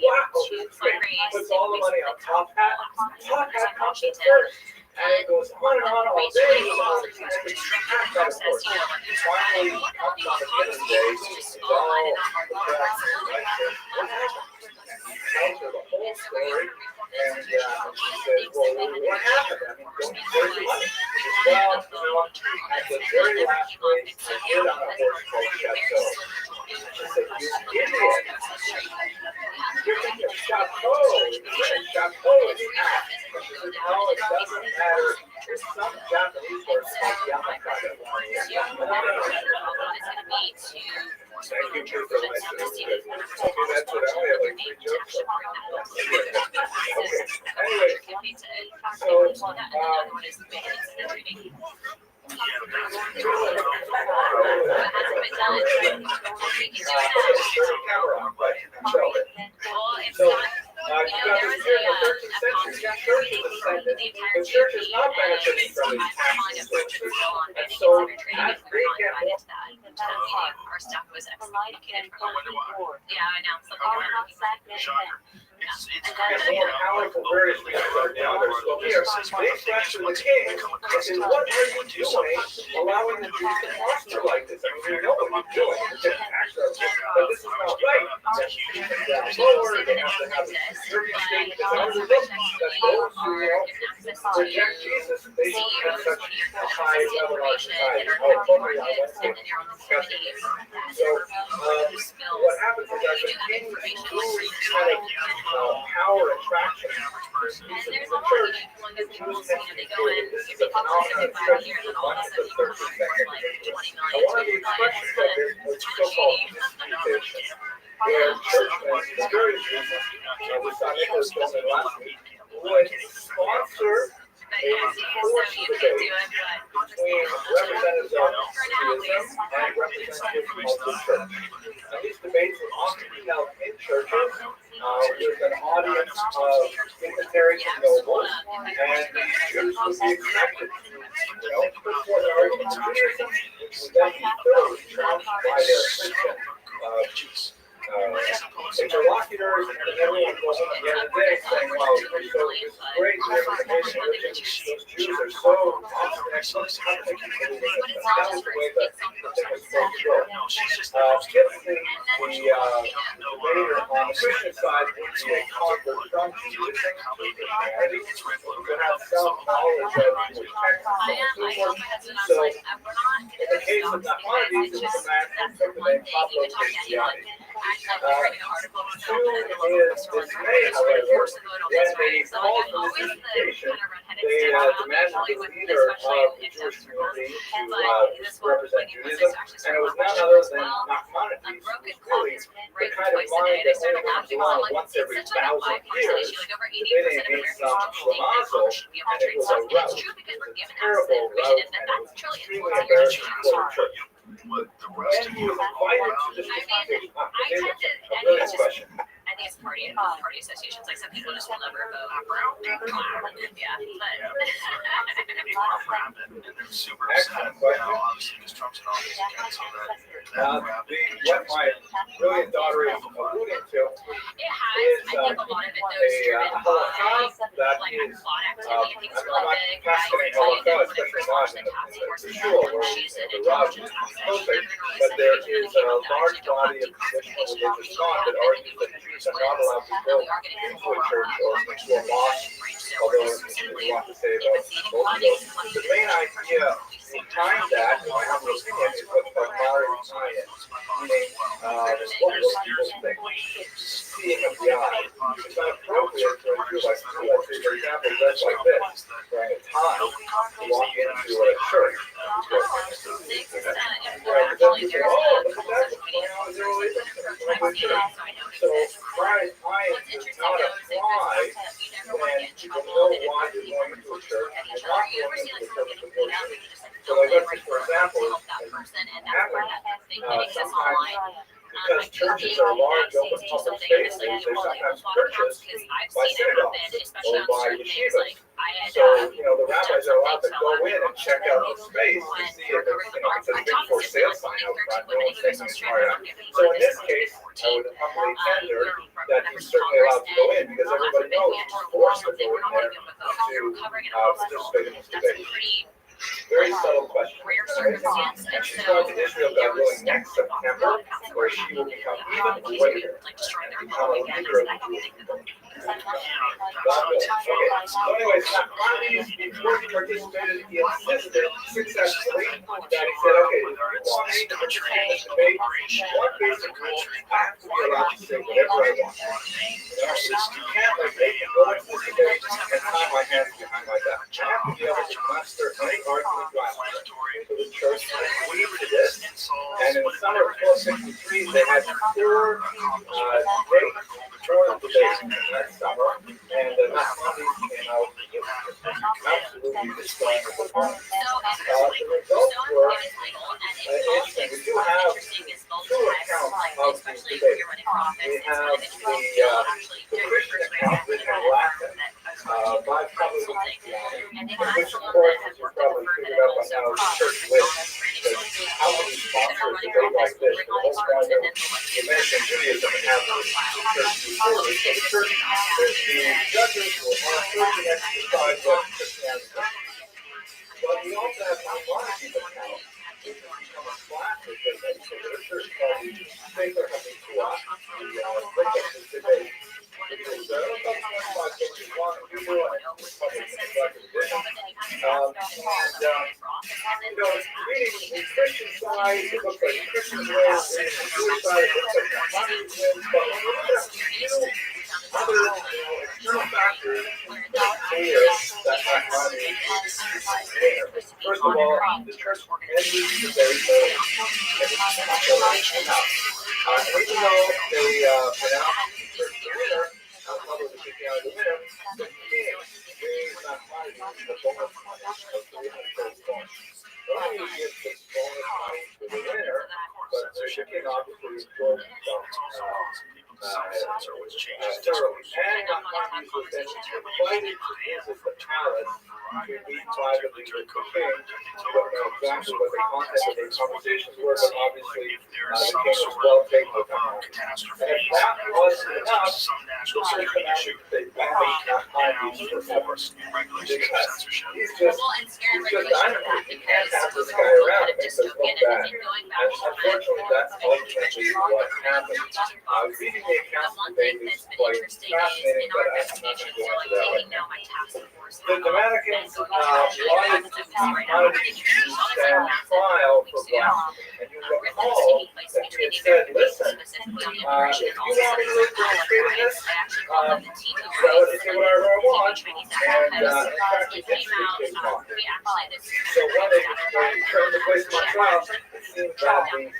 Wow, this is great. He puts all the money on Top Hat. Top Hat comes in first. And it goes on and on all day. Finally, comes on the end of the day. It's all the track. What happened? Tells her the whole story. And she says, "Well, what happened? I mean, don't you save your money?" Well, at the very last race, I did on a horse called Chateau. She said, "You idiot. You're thinking of Chateau. Chateau is half." She said, "No, it doesn't matter. There's some Japanese horse called Yamakata." Thank you for the license. Okay, that's what I have like 3 jokes. Okay. Anyway, so the church is not benefiting from these taxes. And so, as they get more, our stuff was excommunicated from yeah, I know. Shocker. It's get crazy. more powerful various reasons are now they're still here. They question the king and say, "What are you doing allowing the Jews to prosper like this? I mean, we know what you're doing. You're getting tax revenue, but this is not right. You have to keep it down lower. You have to have a security state that's under the book, that those who reject Jesus, they should have such a high level of society." Oh, totally, I went to discussing this. So, what happens is that the king loses kind of power attraction And there's the a lot of church. people in The the Jews schools, tend to they be go in, this is you a become a phenomenon that 75 years, stretches and all of a for sudden months you of have 30 like 20 seconds. million, One of the 25 expressions of it is so-called dispensation, where churchmen, in various reasons, we saw Nicholas Goldman last week, would sponsor a force debate between representatives of Judaism and representatives of the church. And these debates would often be held in churches. With an audience of dignitaries and nobles, and the Jews would be expected to, put forth arguments. Judaism would then be thoroughly challenged by their Christian interlocutors, and everyone goes home at the end of the day saying, "Wow, so this is great, we have information, those Jews are so obstinate, so how can they keep believing this stuff?" That was the way that the thing was supposed to go. Typically, the debater on the Christian side would be a convert from Judaism to Christianity, would have some knowledge of the text and so forth. So, in the case of Nachmanides, it was a man who took the name Pablo Christianity. To his dismay, however, when they called for this education, they demanded the leader of the Jewish community to represent Judaism, and it was none other than Nachmanides, who was really the kind of mind that only comes along once every 1,000 years, debating against Shlomazo, and it was a rout. It was a terrible rout, and it was extremely embarrassing for the church. What the rest When of he you was invited to this conversation, a brilliant question. I think it's party associations. Like some people just will never vote. Yeah, and they're super upset now, obviously, because Trump's in office again, so that What my brilliant daughter is alluding to it has. I think a lot of it though is driven by that like is plot I think it's I'm really not big. casting I all when I of first especially launched not the in task force, the and shul, then where she's an the Rothschild'S intelligence officer. She perfect, never really but said there anything is that came a up that large actually don't have body of traditional declassification. religious We thought have that been argues that individual Jews are not twins, allowed to and go we are getting into a more church or coverage into a from that mosque, branch. So we're although just if simply you want to say about investigating both of money those. money The main idea behind that, in my humble opinion, is what's called modern science, meaning what will people think? Seeing of the eye. It's not appropriate for a Jew like me, let's say, for example, dressed like this, wearing a tie, to walk into a church. Because then you say, oh, look at that, what's going on with their religion? So my science does not apply when people know why you're going to a church and you're not going into a church for worship. So like let's say, for example, because churches are large open public spaces, they're sometimes purchased by synagogues or by yeshivas. So, the rabbis are allowed to go in and check out the space to see if it's a big for sale sign out front, no one's taking it far out. So in this case, I would humbly tender that you're certainly allowed to go in, because everybody knows you're forced to go in there to participate in this debate. Very subtle question. And she's going to Israel, God willing, next September, where she will become even greater and become a leader of the people. God willing. Okay, so anyways, Maimonides, before he participated, he insisted successfully that he said, okay, if you want me to participate in this debate, one basic rule, I have to be allowed to say whatever I want. You can't make me go into this debate and tie my hands behind my back. I have to be able to muster any argument violence. So the church agreed to this, and in the summer of 1263, they had 4 dates for the debate that summer, and Maimonides came out absolutely destroying the opponent. The results were interesting. We do have 2 accounts of the debate. We have the Christian account written in Latin by probably which of course, as you probably figured out by now, the church lives. Because how can you sponsor a debate like this? The whole point of the American Judaism and have the church do service. So the church, the judges will certainly exercise what Christianity does. But we also have Maimonides' account, which has become a classic as a church called the Sefer HaMikvah, the book of the debate. Which is about 25 pages long, and it's published in the second edition. Reading the Christian side, it looks like Christians win. Reading the Jewish side, it looks like Maimonides wins. But when you look at a few other, external factors, it's clear that Maimonides is the winner. First of all, the church ended the debate early. And even though they pronounced the church the winner, public Christianity the winner, the king gave Maimonides the bonus money of 300 points. Normally he gives this bonus money to the winner, but the king obviously enjoyed himself thoroughly. And Maimonides was then invited to visit the palace to meet privately with the king. We don't know exactly what the content of their conversations were, but obviously the king was well taken with Maimonides. And if that wasn't enough, the church commanded that they ban Maimonides forever. He's just dynamite. You can't have this guy around. It makes us look bad. And unfortunately, that's ultimately what happened. Reading the accounts of the debate is quite fascinating, but I'm not going to go into that right now. The Dominicans wanted Maimonides to stand trial for blasphemy. And you recall that he had said, listen, if you want me to participate in this, I'll say whatever I want. And in fact, he did speak his mind. So when they turned the place of my trial, it seemed that the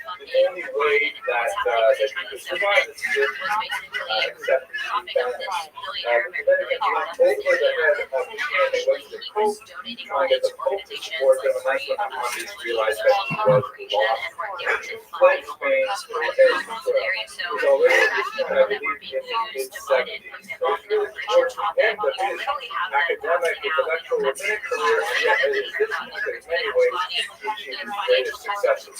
only way that he could survive this is accept the benefits. The Dominicans went over the head of the king. They went to the Pope, trying to get the Pope to support them, and that's when Maimonides realized that he was lost. He fled Spain for a day. He was already at this point, I believe, in the mid-70s. So it's really towards the end of his academic, intellectual, rabbinic career, and yet it is this in many ways he achieved his greatest successes.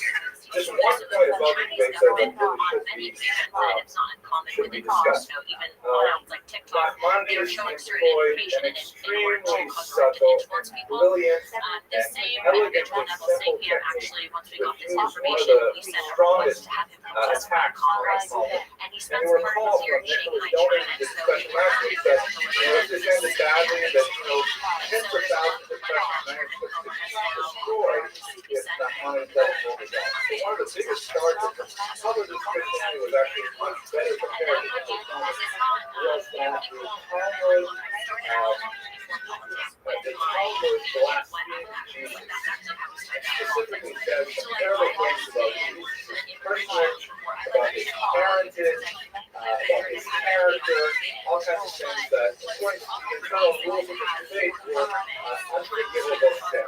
Just Just one point about the Chinese debate that government really on should many be, occasions, and it's not uncommon should be within commerce, discussed. even on like TikTok, they're Mondays showing certain employed information an in order to extremely cause or to subtle, influence people. brilliant, The and same elegantly individual Neville simple Singham, technique actually, once we to got this use one of information, the we sent a strongest request to have him come testify in attacks on Congress, Paul. and he And spends you part of recall his year from in Shanghai, Nicholas Dolan, China, the so discussion last week that let's just end the dabbling that, tens of thousands of Russian manuscripts could be destroyed if the unintelligible was out. So one of the biggest charges of public Christianity was actually much better prepared for this moment was that the Talmud, the Talmud blasphemed Jesus. Specifically says some terrible things about Jesus' personage, about his parentage, about his character, all kinds of things that, according to the internal rules of the faith, were unforgivable sin.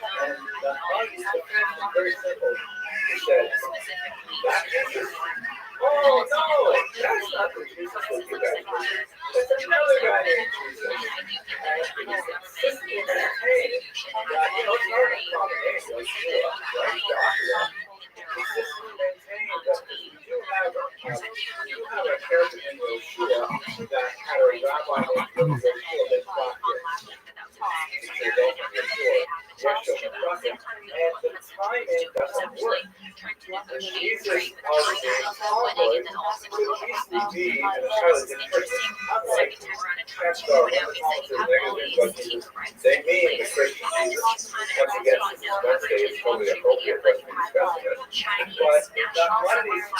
And the argument defense was very simple. He said, that Jesus? Oh no, that's not the Jesus that you guys believe. It's another guy named Jesus. And he consistently maintained that, it's not a combination of Yeshua, right? Joshua. Consistently maintained that you do have a character in Yeshua that had a rabbi named Yeshua ben Zakir. They don't Yeshua. Yeshua ben Zakir. And the timing doesn't work. Jesus of the Talmud could easily be an entirely different person. Unlike text of the Talmud is negative about Jesus, they mean the Christian Jesus. Once again, since it's Wednesday, it's totally appropriate for us to be discussing it. But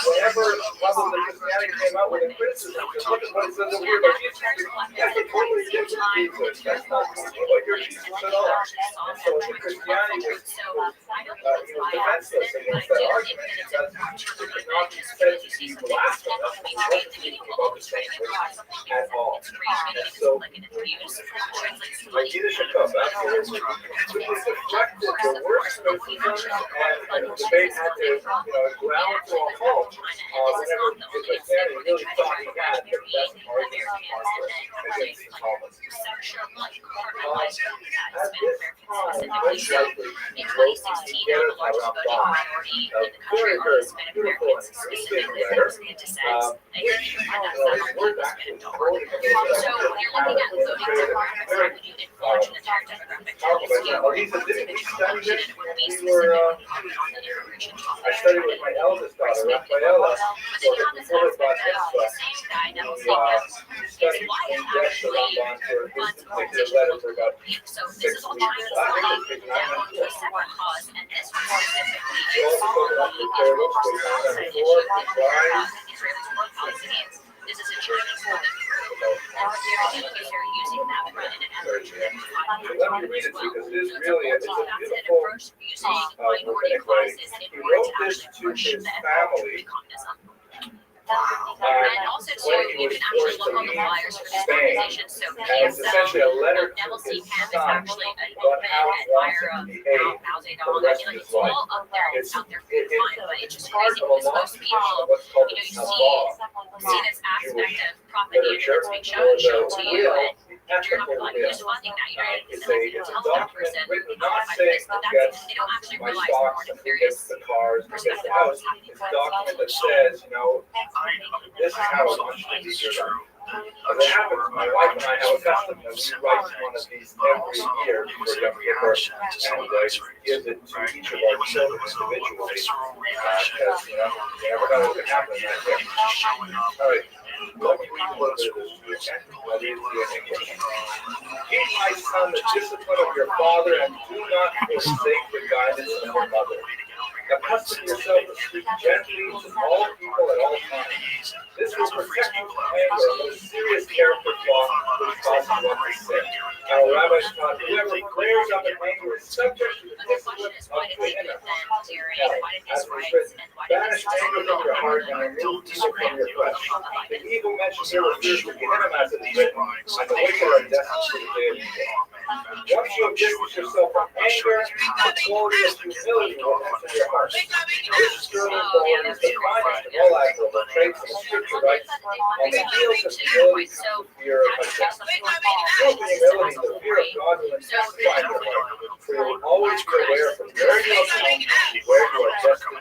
whenever Muslims and Christianity came out with a criticism, just look at what it says over here about Jesus. That's a totally different Jesus. That's not talking about your Jesus at all. And so Christianity was defenseless against that argument because it could not be said to be blasphemous. It wasn't speaking about the same person at all. And so, like Yiddish and Kuff, absolutely. To deflect the worst criticisms and the debate had to, ground to a halt whenever Christianity really thought he had the best argument against these Talmuds. At this time, most likely, in 2016, get the it largest around voting Bach. minority in A the country very, are very Hispanic beautiful Americans, and specifically interesting letter, those in descent. And you can find that his on work Hispanic.org. actually quoted So when you're looking at voting demographics, how would you influence an entire demographic to help skew or influence individual population? It would be specifically on the immigration topic. I studied with my eldest daughter, Rafaela, But then you have this aspect of the same guy, Neville Singham, his studied wife in depth actually around Bond for runs this a particular organization letter called for about So this 6 is all weeks. Chinese I think money it's down not to a separate cause, and this one specifically She is also on took the it up with Carlos, Palestine with issue, why Israelis or Palestinians. This is a Chinese woman. And they're using that to run an effort to then find So let me read it to you because it is really it's a multifaceted beautiful approach to using minority clauses in He order wrote to this actually to push his the envelope family to communism. when And also, too, he you was can actually forced look to on the leave flyers for this Spain. organization. So And it's essentially a letter to Neville his Singham is son actually an about open how he wants admirer to of behave Mao for Zedong. the rest I mean, of like, his it's life. all up there and it's out there for you to find, but it's just part crazy of a because long most tradition of people, what's called you the know, Kabbalah, see this aspect of propaganda literature, that's being or shown to the you, will, and you're not ethical like, will. you're just funding that. You're not It's even a tell that document person, written oh, not I saying this, but who that's, gets they don't actually my realize the more stocks and who nefarious gets the cars, who gets perspective the of house. what's happening. It's a document that says, this is how it's going to be true. As it happens, my wife and I have a custom that we write one of these every year for young people, and gives it to each of our children individually, because, you never know what can happen in that day. All right, let me read what it is. I'll read it to you in English. Heed, my son, the discipline of your father, and do not forsake the guidance of your mother. Accustom yourself to speak gently to all people at all times. This will protect you from anger, a most serious character flaw which causes one to sin. Our rabbis taught whoever flares up in anger is subject to the discipline of Gehenna. As it is written, banish anger from your heart and remove evil from your flesh. The evil mentioned here refers to Gehenna as it is written, and the wicked are destined to the day of evil. Once you have distanced yourself from anger, the quality of humility will enter your heart. This sterling quality is the finest of all admirable traits of Scripture writes, on the heels of humility comes the fear of God. Through humility, the fear of God will intensify your life, for you will always be aware from where you have come and where you are destined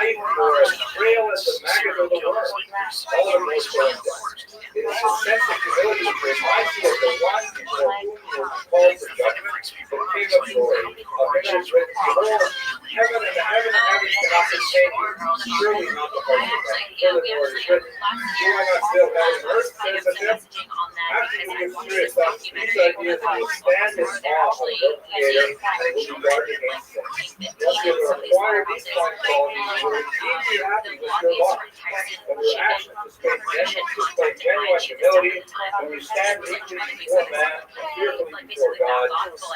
life or as frail as the maggot of the worm. All the more so in death. It is a sense of humility that reminds you of the one before whom you will be called for judgment, the King of glory. Of him it is written, behold, heaven and heaven cannot contain you. Surely not the heart of man. Furthermore, it is written, do I not still heaven and earth, says Hashem? After you consider yourself these ideas, you will stand in awe of your Creator and will be guarded against sin. Once you have acquired these fine qualities, you will indeed be happy with your lot. When your actions display genuine humility, when you stand meekly before man and fearfully before God,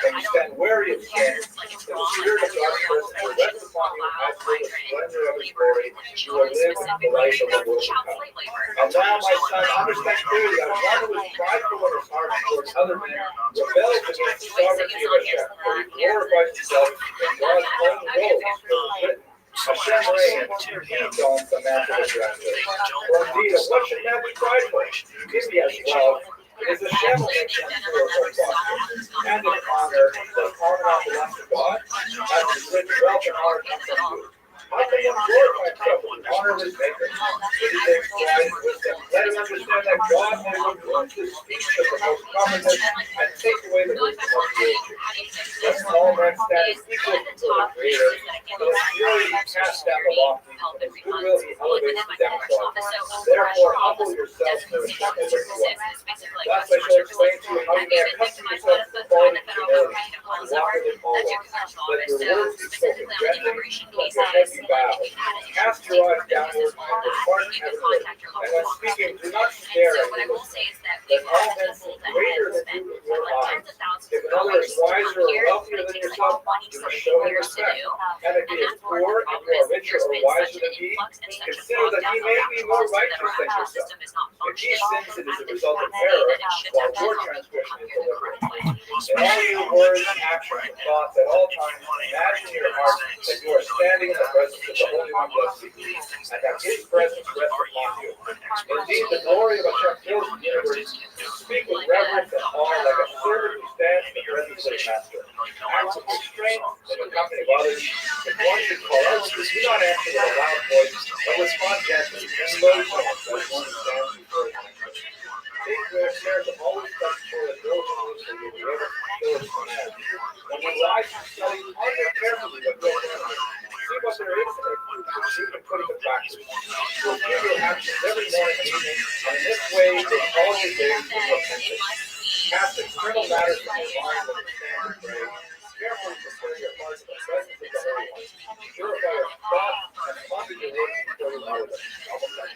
when you stand wary of sin, the Spirit of God's presence will rest upon you as for the splendor of His glory. You will live the life of the world to come. And now, my son, understand clearly that one who is prideful in his heart towards other men rebels against the sovereignty of Hashem, for he glorifies himself in God's own will. Hashem reigns, he owns the mantle of grandeur. For indeed, of what should man be prideful? If he has wealth, it is Hashem who makes him feel so prosperous. And in honor, does honor not belong to God? As is written, wealth and honor come from you. How can one glorify himself with honor of his maker? If he takes pride in wisdom, let him understand that God may remove the speech of the most commonness and take away the wisdom of the aged. Let all men stand equal before the Creator. But his fury he casts down the lofty, and his goodwill he elevates the downtrodden. Therefore, humble yourselves to the Hashem of your glory. Thus I shall explain to you how you may accustom yourself to the quality of humility, and walk in all ways. Let your words be spoken gently, let your head be bowed. Cast your eyes downward and depart heavenward. And when speaking, do not stare at your listeners. Let all men be greater than you in your eyes. If another is wiser or wealthier than yourself, you must show him respect. And if he is poor and you are richer or wiser than he, consider that he may be more righteous than yourself. If he sins, it is a result of error, while your transgression is deliberate. In all your words, actions, and thoughts at all times, imagine in your heart that you are standing in the presence of the Holy One blessed, and that His presence rests upon you. Indeed, the glory of Hashem fills the universe. Speak with reverence and awe like a servant who stands in the presence of his master. Act with restraint in the company of others. If one should call out, do not answer with a loud voice, but respond gently in low tones as one who stands before his master. Take care to always come before the door so you will be able to fulfill its command. When you rise to study, ponder carefully what goes on. See what there is in it, so you can put it to practice. Review your actions every morning and evening, and in this way, make all your days with repentance. Cast external matters from your mind when you stand and pray. Carefully prepare your heart in the presence of the Holy One. Purify your thoughts and ponder your words before you utter them.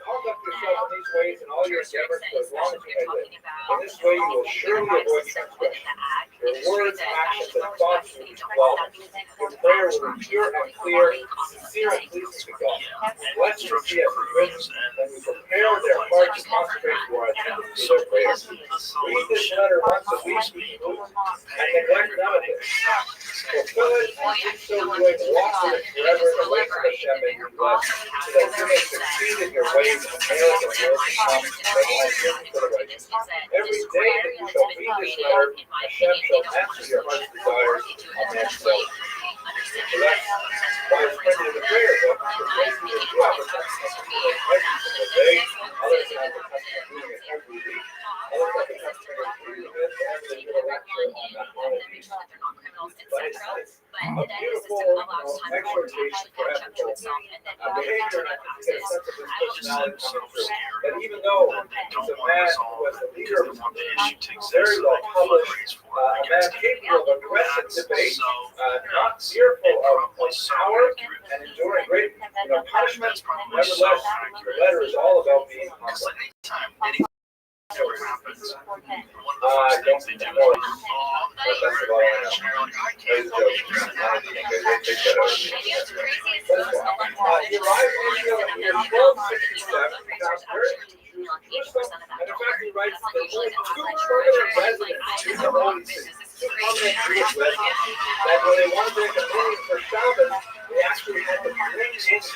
Conduct yourself in these ways in all your endeavors for as long as you may live. In this way, you will surely avoid transgression. Your words, actions, and thoughts will be flawless. Your prayer will be pure and clear, sincere and pleasing to God. Blessed is he as is written, when we prepare their hearts to concentrate to our attendance to their prayers. Read this letter once a week, and neglect none of it. Fulfill it, and do so doing, walk with it forever in the ways of Hashem may be blessed, so that you may succeed in your ways and merit the will to come, and all good for the righteous. Every day that you shall read this letter, Hashem shall answer your heart's desires. Amen. So that's why it's printed in the prayer book, because most people do have a custom of doing it every single day. Others have a custom of doing it every week. Others have a custom of reading it and they get a lecture on that one of these. But it's a beautiful exhortation for ethical behavior, and I think it's a sense of his personality coming through. That even though he's a man who was the leader of his community, very well published, a man capable of aggressive debate, not fearful of power, and enduring great punishment, nevertheless, the letter is all about being humble. Never happens. I don't think that was, but that's about all I know. It's a joke. I don't think they take that out. He arrived in Israel in the year 1267, found very few Jews in Jerusalem, and in fact he writes that only two permanent residents in the Holy City, two permanent Jewish residents, that when they wanted to make a meeting for Shabbos, they actually had to bring in Jews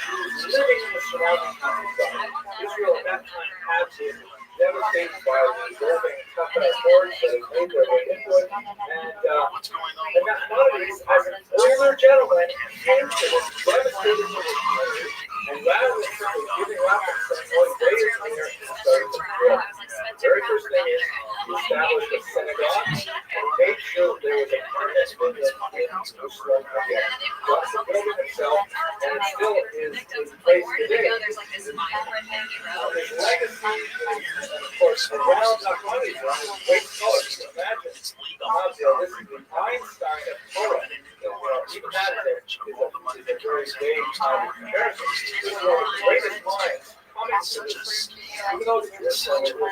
living in the surrounding countryside. Israel at that time had to devastated by the resolving tough hordes that have made their way into it. And What's going on? the Maimonides, as an older gentleman, came to this devastated community, and rather than simply giving up and saying, what day is here, he started to pray. The very first thing is, he established a synagogue, and made sure there was a permanent movement in Jerusalem again. God the building himself, and it still is in place today. His legacy is, of course, around Maimonides, around his great scholars. Imagine, this is the Einstein of Torah. Even that is a very vague comparison. This is one of the greatest minds. Even though it's a little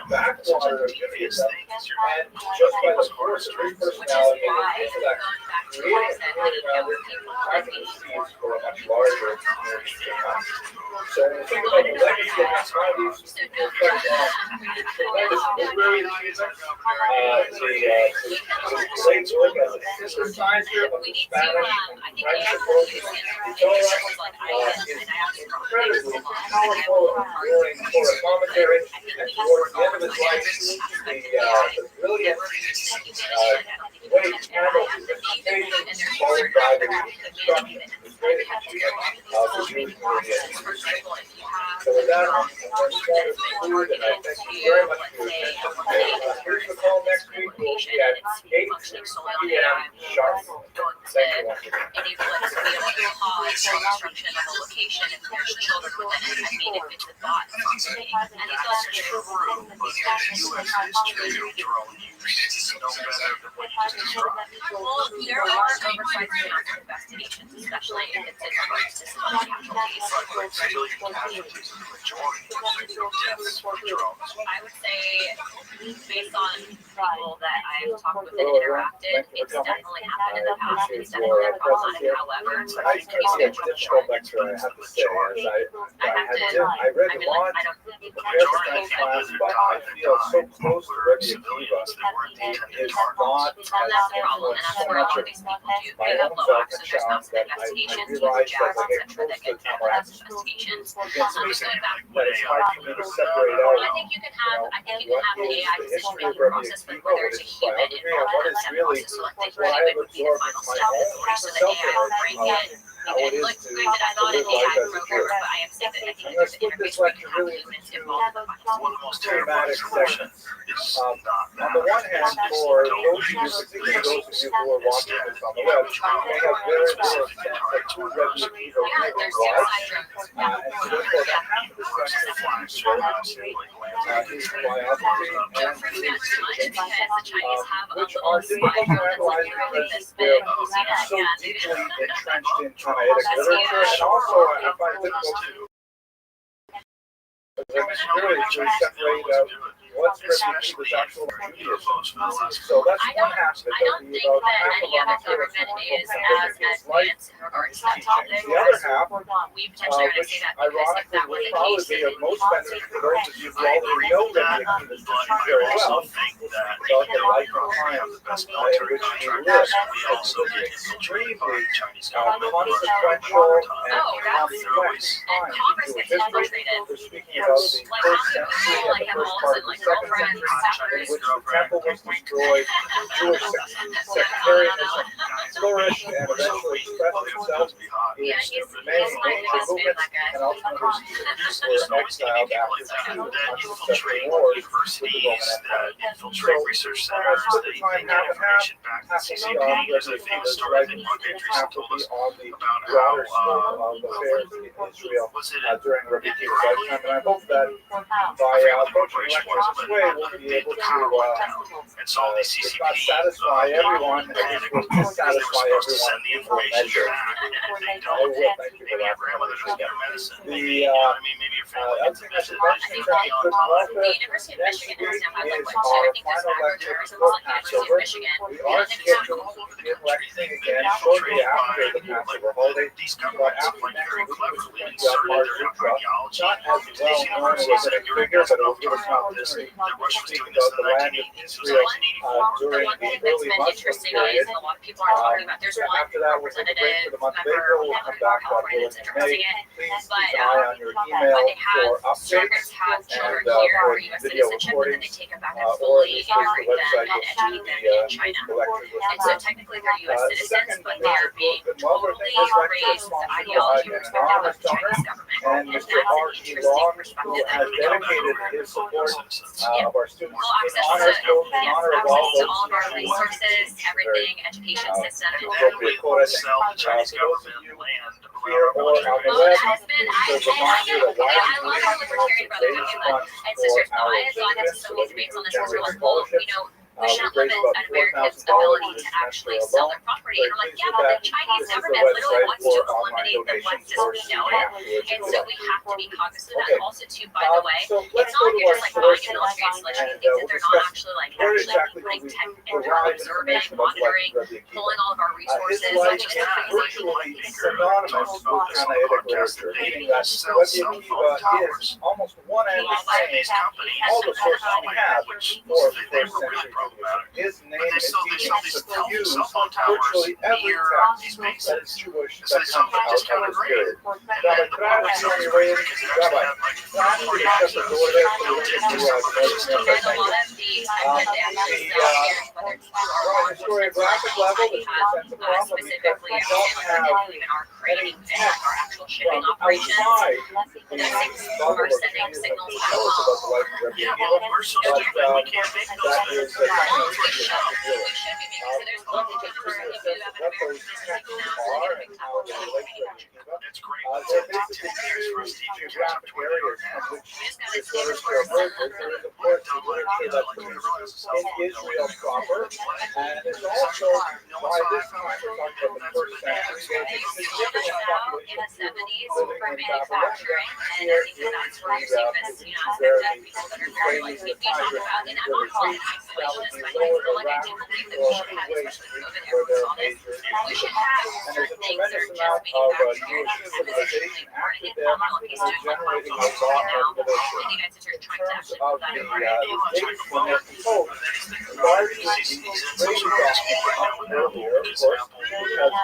backwater of Judaism, and just by the force of his personality and his intellect, creating a community around it, cracking the seeds for a much larger community to come. So when you think about the legacy of Maimonides, reflect on tremendous literary achievements, the great work as a synthesizer of the Spanish and French approaches to Torah, his incredibly powerful and enduring Torah commentary, and towards the end of his life, the brilliant way he handled his education, followed by the reconstruction, the greatest achievement of the Jewish community. So with that, I'm going to conclude, and I thank you very much for your attention. Here's the call next week. We'll be at 8 p.m. sharp. Thank you once again. Enable it to be able to pause construction of a location if there's children within it. I mean, if it's a thought property. And it does True, but in U.S. history, drone use is no better than what you just described. Well, there are oversized amounts of investigations, especially if it's in regards to some casualties. Casualties of the majority of deaths were drones. I would say, based on people that I've talked with and interacted, it's definitely happened in the past. It's definitely been problematic. However, I think it's a difficult lecture, I have to say, as I read a lot of the Palestine class, but I feel so close to Rabbi Akiva. It is not as that's the problem, and that's where a lot of these people do. They have low access. There's constant investigations. You use jazz, etc. That get jazz investigations. That it's hard for me to separate out. I think you can have an AI decision making process, but where there's a human involved in that process, so like the human would be the final step in order so the AI will bring in. And like granted, I'm not an AI programmer, but I am saying that I think there's an interface where you can have humans involved in the final One of the most Dramatic terrible sessions. is On the one hand, for those of you, particularly those of you who are watching this on the web, may have very little sense of who Rabbi Akiva yeah, really there's was. suicide drones. And so therefore, that half of the session is his biography Don't and forget his too much because the Chinese have a which little are difficult spy to drone that's like analyze really this because big. they're so Yeah, deeply entrenched in Tannaitic literature, and also I find it difficult to separate out what's Rabbi Akiva's actual Judaism. So that's one half of it. I don't think that any other government is as advanced in regards to that topic. The other half, We potentially are going to which say that because if ironically that were would the probably case, be then of most benefit for those of you who already know Rabbi Akiva's teaching very well, about the life of time in which he lived. We also get infiltrated by Chinese Consequential and complex and time Congress into gets history. infiltrated. We're speaking about the Like first how many century people and like the have first all part of of a the sudden like second girlfriends, century, in which the temple was destroyed, Jewish sectarianism flourished and eventually expressed itself in many major movements, and ultimately were exiled after two unsuccessful wars with the Roman Empire. infiltrate research centers. Split the They time get half and half. information back to Half will be CCP. on There's a Rabbi famous Akiva's story that writings, Mark Andrews half told will us be on the about broader how scope of affairs in Israel was it during Rabbi Akiva's lifetime, and I hope that by approaching lectures this way, we'll be able to and so all these if CCP not satisfy everyone, at least we'll they were satisfy supposed to everyone send the in equal information measure. back, and if they I don't, will thank you for maybe that. your grandmother doesn't get her medicine. The, Maybe, you know what I mean? Maybe your family other gets thing a I should visit. mention in terms of prison welfare, the University of next Michigan week has now had like is what, two? I our think there's final lecture macroterrorism before was like University of Passover. Michigan. We are scheduled to begin lecturing again shortly after the Passover holiday, These but governments, after like, very next week, cleverly we'll inserted Mark their Zuckerberg, ideology not as into well these known as universities. a figure, but it will give us an opportunity That Russia was speak doing this about in the land of 1980s. Israel The during one the thing that's early been Muslim interesting period. is a lot of people are talking talking about. There's one After that, we'll take a break for the month of April. We'll come back, God willing, in May. Please keep an eye on your email when they have for servants updates have children and here for or U.S. video citizenship, and then they recordings. take them back and Or fully if you go to the integrate them website, and you'll see educate them in the China. collectors And so list. technically they're U.S. citizens, Second, but they are being totally raised with the ideology and perspective of the Chinese government. and And that's Mr. an R.E. interesting Long, who perspective that has we don't dedicated know. his support of our students Full in access honor, to, in honor of all access to those all of our resources, everything, education system. And then we will sell the Chinese government land here around or on the Oh, web. that has been, I love our libertarian brothers and sisters, though. I have gone into so many debates on this where we're like, well, you know, we shouldn't limit an American's ability to actually sell their property. And I'm like, yeah, but the Chinese government literally wants to eliminate the ones as we know it. And so we have to be cognizant of that. Also, too, by the way, it's not like you're just like buying a military installation. You think that they're not actually putting tech into observing, monitoring, pulling all of our resources. Like, just virtually synonymous with China literature, meaning that what the Akiva is almost one and the same. All the sources we have for first century his name is used to use virtually every text that is Jewish that comes out of his period. Rabbi, could I ask you on your way in? Rabbi, can I ask you to shut the door there so we don't get on a historiographic level, this presents a problem because we don't have any text from outside the bubble of Judaism to tell us about the life of Rabbi Yeah, Akiva, well, we're so but stupid, we can't make those that things. is the kind of thing you have to deal we with. should be because there's one thing for if you have an American citizen now, Are and how they relate to Rabbi Akiva. It's great. There are basically two geographic areas from which this literature emerges. There is, of course, the literature that's produced in Israel proper, and it's also, by this time, we're talking about the first century, there's a significant population in the 70s living for in manufacturing, and I think that's where you see this, you know, where that people that are very like we talk about, and I'm not calling it isolationist, but I feel like I do believe that we should have, especially COVID era was on it, we should have certain things that are just manufactured here, and civilization active there, he's doing like generating a right lot now, of literature. and the United States are In trying to terms actually of put that the in right. dates when they're composed, largely the Israeli documents earlier, of course, because the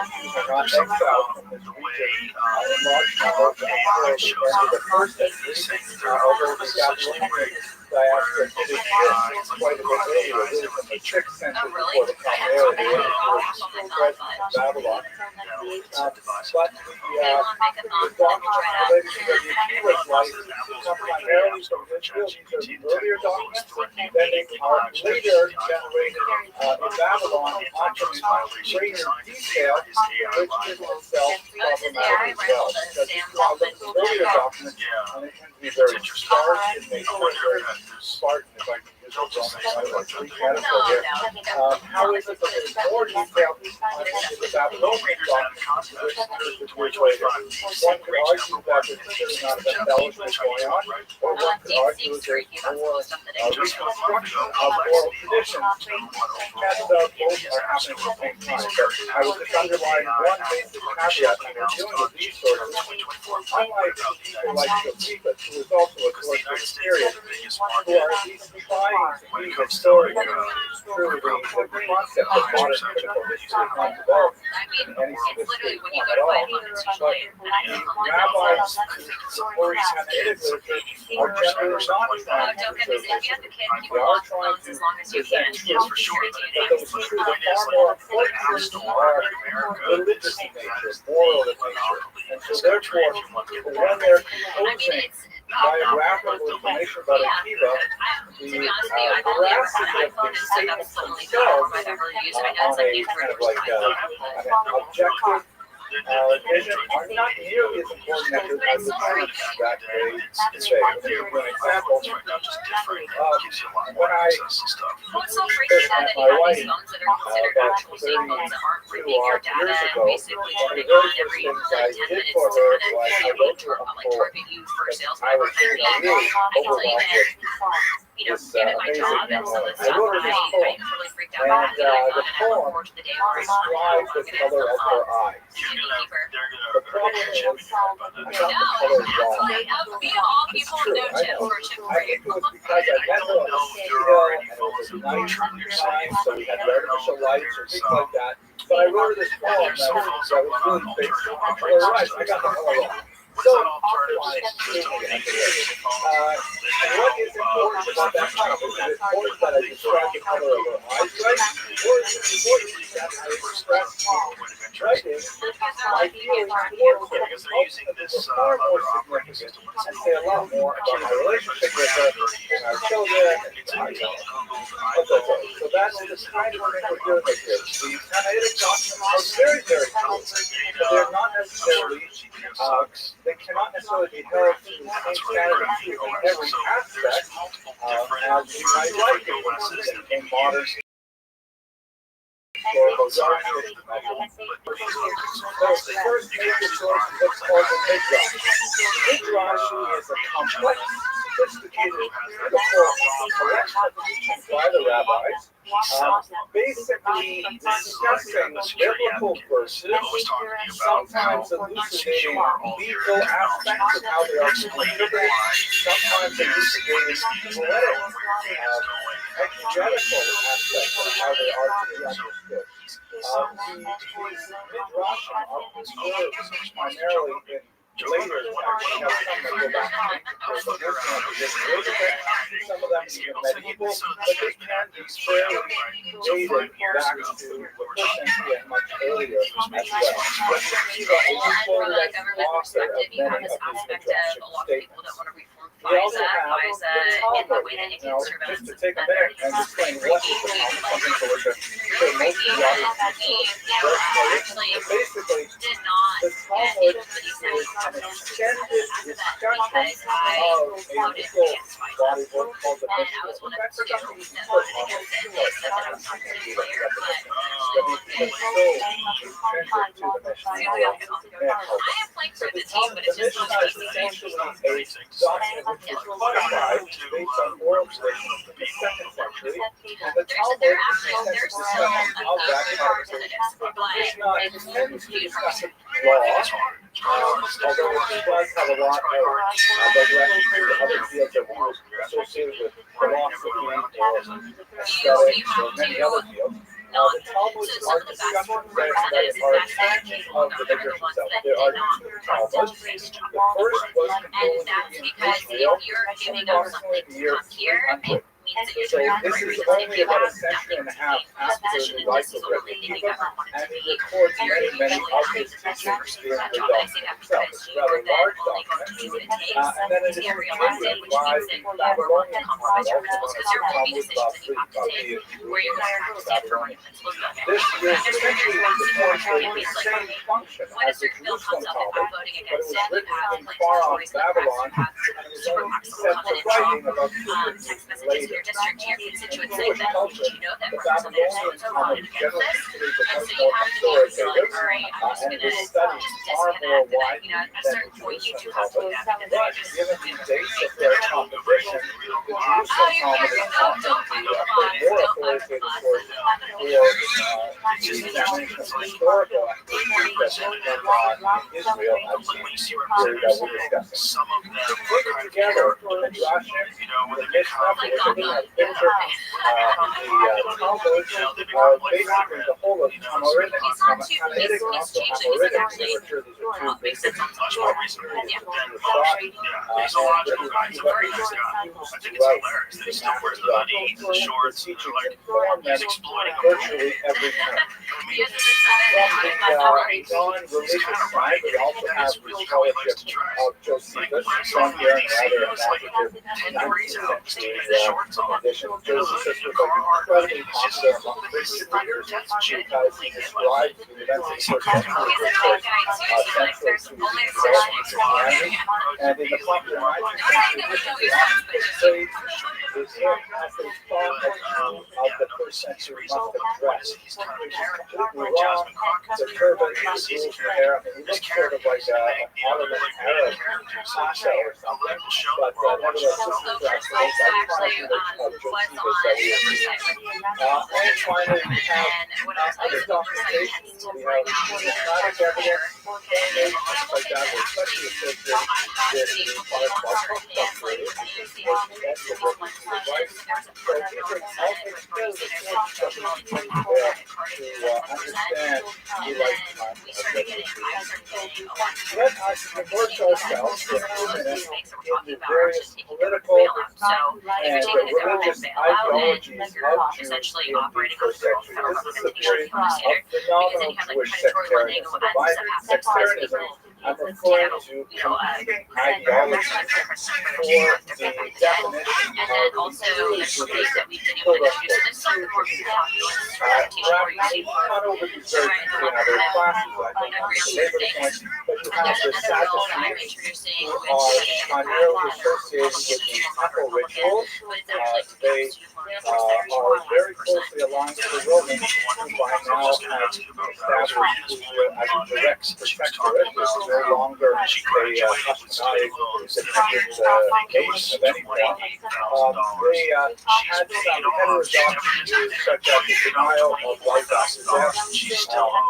Jews are not exiled from this region in large numbers until the end of the first century, although the Babylonian diaspora did exist quite a bit earlier, really from the 6th century before the common era, they were present in Babylon. But the documents related to Rabbi Akiva's life come primarily from Israel. These are earlier documents, then they are later generated in Babylon, often in greater detail, which is itself problematic as well. Because if you look at the earlier documents, and it tends to be very sparse in nature, very Spartan, if I can use a Greek metaphor here. How is it that there's more detail in the Babylonian documents, which later? One could argue that there's not an embellishment going on, or one could argue that there's more reconstruction of oral tradition. Chances are both are happening at the same time. But I would just underline one basic caveat when we're dealing with these sources. Unlike people like Josephus, who is also a source of this period, who are at least trying to be historical through the concept of modern critical history is not developed in any sophisticated form at all. But the rabbis who support Hannaitic literature are generally not trying to preserve history. They are trying to present truth, but those truths are far more important truths are religious in nature, moral in nature. And so therefore, when they're composing biographical information about Akiva, the veracity of these statements themselves on a kind of like an objective vision are not nearly as important as the terms that they say. Let me give you an example. When I at my wife about 32 odd years ago, one of the very first things I did for her was I wrote her a poem because I was really overwhelmed with given my job and some of the stuff, I totally freaked out. And I the thought, and I poem look forward to the day where describes the color of her eyes. The problem is, No, absolutely. All people no chip for a chip I think it was because I met her on the hill, and it was a night time, so we had artificial lights or things like that. But I wrote her this poem that was really based on her eyes. I got the color wrong. So, offline, what is important about that poem? Is it important that I describe the color of her eyes right? Or is it important that I express writing my feelings towards her? Because they're using this Far more other operating significant system. and say a lot more about my relationship with her and our children and my health. So that's the kind of thing we're doing here. These analytic documents are very, very close, but they're not necessarily, they cannot necessarily be held to the same standard of truth in every aspect as we might like it in modern historical documents. The first major source is what's called the Midrash. Midrash is a complex, sophisticated critical collection of teachings by the rabbis, basically discussing biblical verses, sometimes elucidating legal aspects of how they are interpreted, sometimes elucidating poetic, exegetical aspects of how they are to be understood. These midrashim are preserved primarily in later texts. We have some that go back to some of them even medieval, but they can be fairly dated back to the first century and much earlier as well. From a government perspective, you have this aspect of a lot of people that want to reform FISA in the way that it can surveillance. Just to take a minute and explain what is the something so we can show most of the audience. Basically, did not the Talmud is an extended discussion of a legal body work called the and I was one of the two that voted against it. They said that I was not going to be clear, but I am playing for the team, but it's just not essentially a document which was codified based on oral tradition of the 2nd century, and the Talmud is an extensive discussion of that conversation. It's not intended to discuss law, although it does have a lot of digression to other fields that were associated with philosophy or aesthetics or many other fields. The Talmuds are discussions that are expansions of the literature itself. There are two Talmuds. The first was composed in Israel approximately the year 300. So this is only about a century and a half after the life of Rabbi, and it records many, many of his teachings in the document itself. It's a rather large document, and then it is continued by the Babylonian Talmud, Talmud Bavli, This is essentially the same function as the Jerusalem Talmud, but it was written in far-off Babylon, and it was only set for writing about 200 years later. Your district, to your constituents, In Jewish culture, you know that the person there Babylonian so Talmud voted against generally this, considered the and much so you more have to be like, authoritative, all right, I'm just and gonna it is studied far disconnect more that. widely At a than certain the point, you do Jerusalem have to do Talmud. that because But given the dates of their composition, the Jerusalem Talmud is often the more authoritative source for the examination of historical activities that were going on in Israel at the period that we're discussing. To put it together, the Midrashim, the Mishnah, for which we have a picture, the Talmud are basically the whole of Amoritic and Canaanitic and also Amoritic literature. These are two basic periods of thought and teaching inform them virtually every term. From the non-religious side, we also have the scholarship of Josephus, from here and rather imaginative 19th century edition. Josephus was incredibly popular among Christian readers because he describes the events of the first century central to the development of Christianity. And in the popular 19th century edition, the opposite phrase is here as a far of the first century Muslim dress, which is completely wrong. The turban, the rules for hair, I mean, he looks sort of like an Ottoman Arab pasha or something, but nevertheless, this is actually of Josephus that we have used. And finally, we have other documentation. We have numismatic evidence, and things like that, especially associated with the product market fluctuating, and the working device. So these are all things fairly important stuff to understand the lifetime of WTF. Let us immerse ourselves for a few minutes in the various political and religious ideologies of Jews in the first century. This is the period of phenomenal Jewish sectarianism. By sectarianism, I'm referring to competing ideologies for the definition and then also the space that we didn't even introduce. So this is something more popular. We've gone over these very quickly in other classes. I don't want to labor the point, but you have the Sadducees who are primarily associated with the temple rituals. They are very closely aligned to the Romans, who by now have established Israel as a direct protectorate. It's no longer a customized, independent nation of any form. They had some heterodoxies, such as the denial of life after death,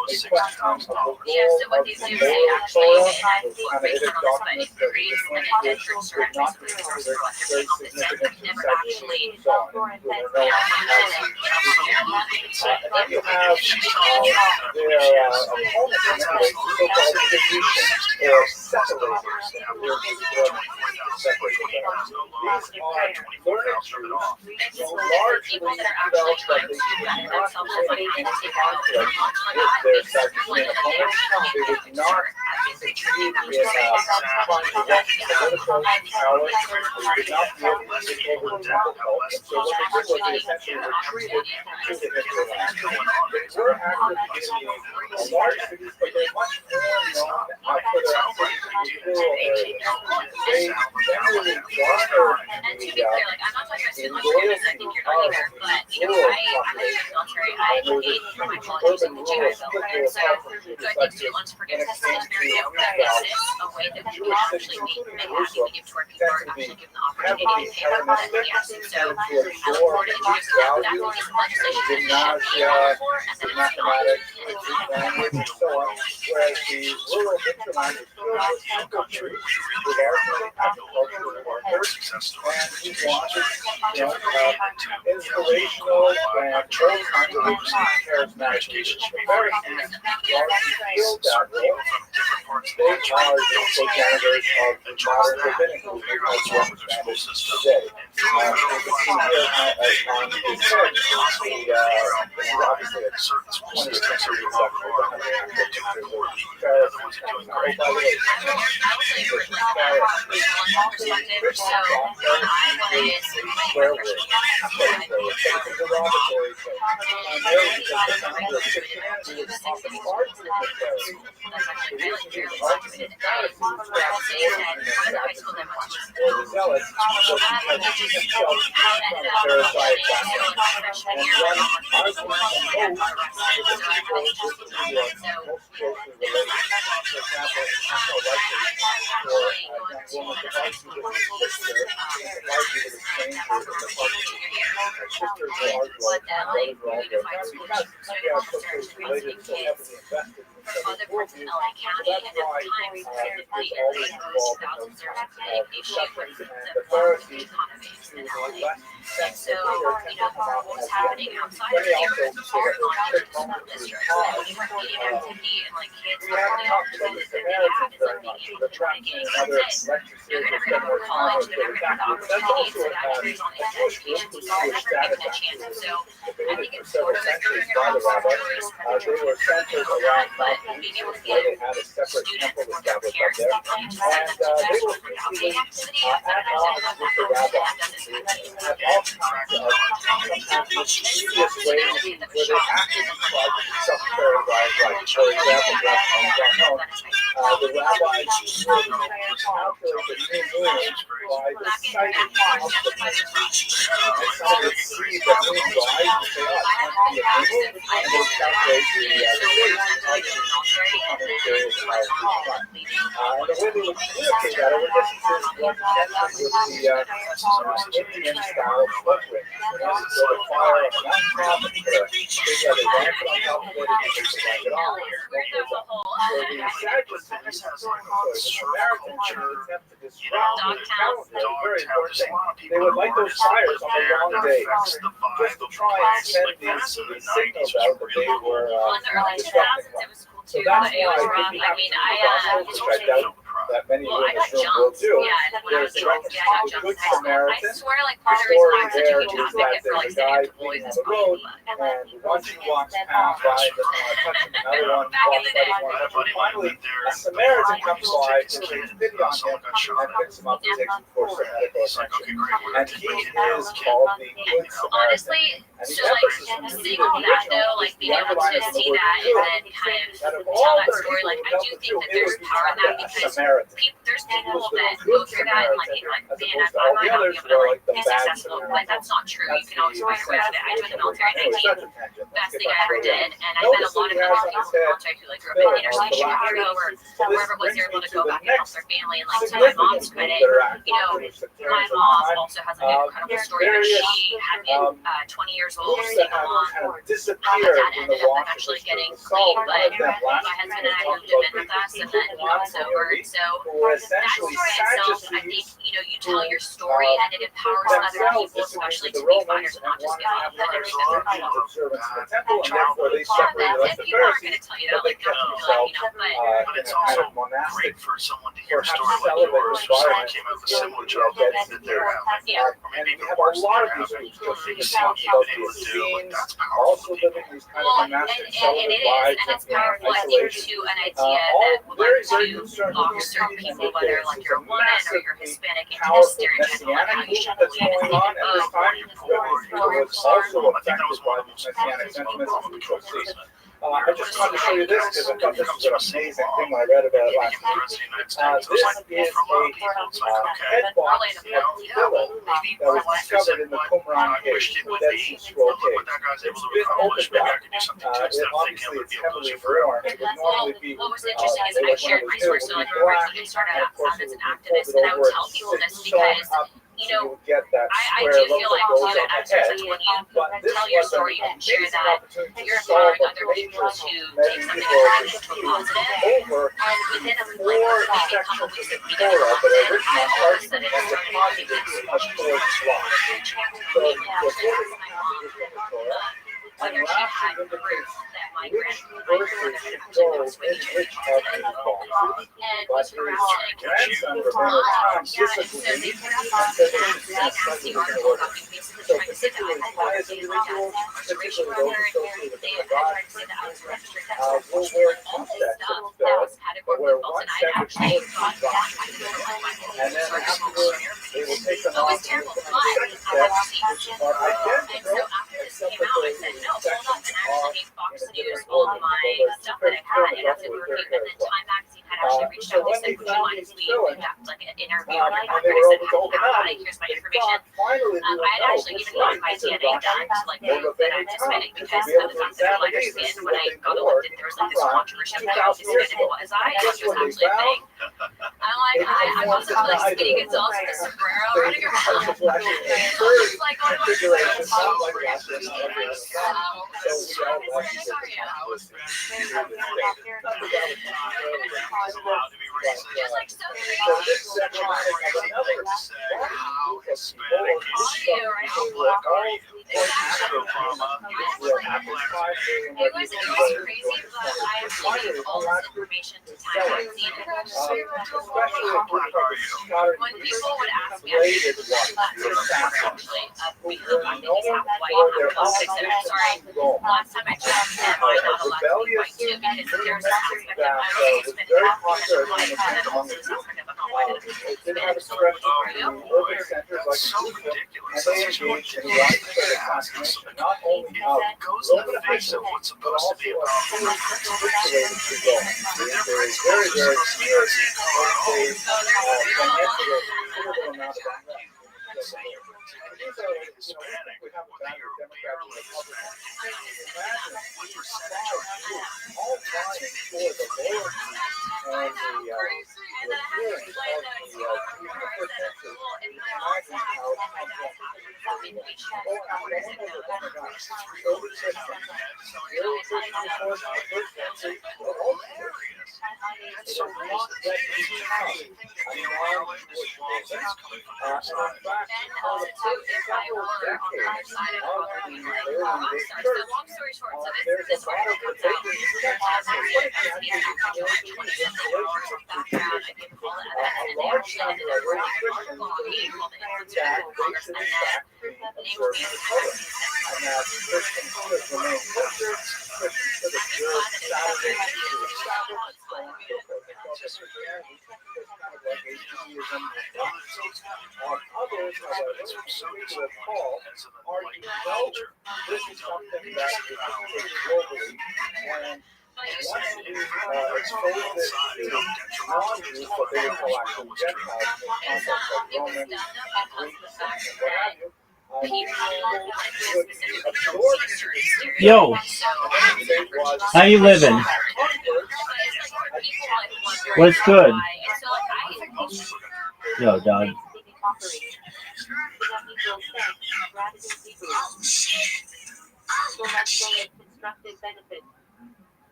the question of the role of the moral Torah, those Hanaitic documents that we would not be considered very significant in sections and so on. And then you have their opponents, in many ways, the so-called Phoenicians or separators. These are learned Jews who largely felt that they could not win any conflict with their Sadducean opponents. They would not succeed in trying to get political power. They would not be able to take over the temple cult. And so what they did was they essentially retreated to the hinterland. They were active in the large cities, but they're much more known for their activities in rural areas. They generally garnered the loyalty of the rural population. There was a huge urban rural split in exchange to the Jewish cities, including Jerusalem, tend to be heavily Hellenistic, tend to absorb Greek values, gymnasia, mathematics, Greek language, and so on, whereas the rural hinterland is filled with country, with largely agricultural workers, and he wanted, inspirational and all kinds of charismatic leaders. The Pharisees largely filled that role. They are the progenitors of the modern rabbinic movement as we understand it today. You can see here on the chart, this is obviously a 20th century example of the Pharisees. Oh, by the way, swear word. It's a derogatory thing. Primarily because the founder of Christianity was often larger than the Pharisees. The reason he was larger than the Pharisees was that or the Zealots was because he himself came from a Pharisaic background and then arguing an oath with the people who are most closely related. For example, it's not so likely for a young woman to argue with her sister and to argue with a stranger in the party. Her sisters will argue all the time, brothers will argue all the time, because they are so closely related, so heavily invested in each other's worldviews. So that's why he was always involved in those kinds of discussions, and the Pharisees, who were less sensitive to their temple model as well, they also sort of took home to his cause. We haven't talked about the Samaritans very much. The French and another lecture series will spend more time on their attack group. That's also a Jewish group who were status actors. Debated for several centuries by the Rabbi. They were centered around Mount Jesus, where they had a separate temple established up there. And they were frequently at odds with the Rabbi. They had all kinds of sometimes mischievous ways where they actively tried to self-terrorize, like, for example, the rabbis would calculate the new moon by the sighting of the moon. And some would see the moon rise and say, oh, been years since I've been to that. And so we're attempting to get military, and then we're talking leaving. And the way they would communicate that over distances was essentially with the Indian-style slug ring. They would build a fire on a mountaintop, and they had a lamp on top of it, and they could light it off. So the Sagittarius is a Samaritan attempt to disrupt the calendar, very important thing. They would light those fires on the wrong day, just to try and send these signals out that they were In the early 2000s, it was cool So too, that's but it was why rough. I mean, which I doubt that many well, I in this got room will jumped. do. Yeah, and when I was There's little, a yeah, I got jumped Good in high school. I Samaritan. swear, like, The part of the reason why I'm story such a there huge is advocate that for, like, there's a standing guy up to bullies being is on the road, funny. and one she walks past by, doesn't want to touch him, another one Back in walks the by, day. doesn't want to touch him. Finally, a Samaritan comes by, takes pity on him, and picks him up and takes him for some medical attention. And he is called the Good Samaritan. Honestly, And the so like emphasis in seeing all that though, like being able to see that and then kind of tell that story, like I do think that there's power in that because there's people that go through that and like, you know, like, man, I might not be able to like be successful. Like that's not true. You can always find your way out of it. I joined the military at 19. Best thing I ever did, and I met a lot of people in the military who like grew up in inner city Chicago or wherever it was they're able to go back and help their family. And like to my mom's credit, you know, my mom also has an incredible story where she had been 20 years old, single mom. My dad ended up actually getting clean, but my husband and I moved him in with us, and then he got sober. And so that story itself, I think, you know, you tell your story and it empowers other people, especially to be fighters and not just get off the other because they're and people aren't going to tell you that, like, they're going to be like, you know, But it's also great for someone to hear a story like yours, or someone came out with a similar childhood that they're having, Yeah. or maybe even worse than they're having. You see what you've been able to do, like, that's powerful to people. Well, and it is, and it's powerful, I think, to an idea that would like to officer people, whether like you're a woman or you're Hispanic, into this stereotype of how you should believe in this Or you're poor, or you're also I think that was one of the most Messianic important sentiments things which you'll see. I just wanted to show you this because I thought this was an amazing thing when I read about it last week. This is a head box pillow that was discovered in the Qumran cave, the Dead Sea Scroll cave. It's been opened up. Obviously, it's heavily worn. It would normally be what was interesting is I shared my story. So like when I started out as an activist, and I would tell people this because, you know, I do feel like too, and I'm sure when you tell your story, you can share that you're empowering other people to take something and turn it into a positive. And within like maybe a couple weeks of meeting with them, I all of a sudden started having this whether she had proof that my grandmother had actually been swinging and was harassing and so they put out this nasty article about me basically trying to say that I had fabricated my dad's incarceration record. They had tried to say that I was registered sex offender. All this stuff that was categorically false, and I actually got that kind of my so it was terrible, but I had receipts. And so after this came out, I said, no, hold up, and I actually gave Fox News all of my stuff that I had, and as it were working, and then Time Magazine had actually reached out. They said, would you mind if we conduct like an interview on your background? I said, hi, here's my information. I had actually even gotten my DNA done to like prove that I'm Hispanic because of the fact that I understand when I got elected, there was like this controversy about how Hispanic was I, which was actually a thing. I'm like, I wasn't like skinny Gonzalez with a sombrero running around. It's like one of my friends. It was crazy, but I actually gave all this information to Time Magazine. When people would ask me, actually, because of the fact that he's half white, half Catholic, and I'm sorry, last time I checked, am I not allowed to be white too? Because there's this aspect of my race has been half because I'm white, and then also this aspect of I'm not white, and I'm Hispanic. So like, are you? That's so ridiculous. That's just going to not only goes in the face of what's supposed to be about. have a battle of Democrats and Republicans. Imagine What percentage are you? all vying for the loyalty and the adherence of the Jews in the first century. Imagine how complex it is. Oh, and one more look, oh my gosh, early Christians. The early Christians, of course, in the first century, were also Christians. It is not that you become a non-Jewish person. And in fact, for the first several decades of the early church, there's a lot of debating a large number of early Christians believe that they should in fact be observing the Torah, and that Christians should remain cultured, Christians should observe Saturday, Jewish Sabbath, and so on and so forth. They felt that Christianity was kind of like a Judaism. Others, however, to Paul, argue, no, this is something that is globally, and once we expose this to non-Jews, what they would call actually Gentiles, in the context of Romans, Greeks, and what have you, would be absorbed. Yo, how you living? What's good? Yo, dog.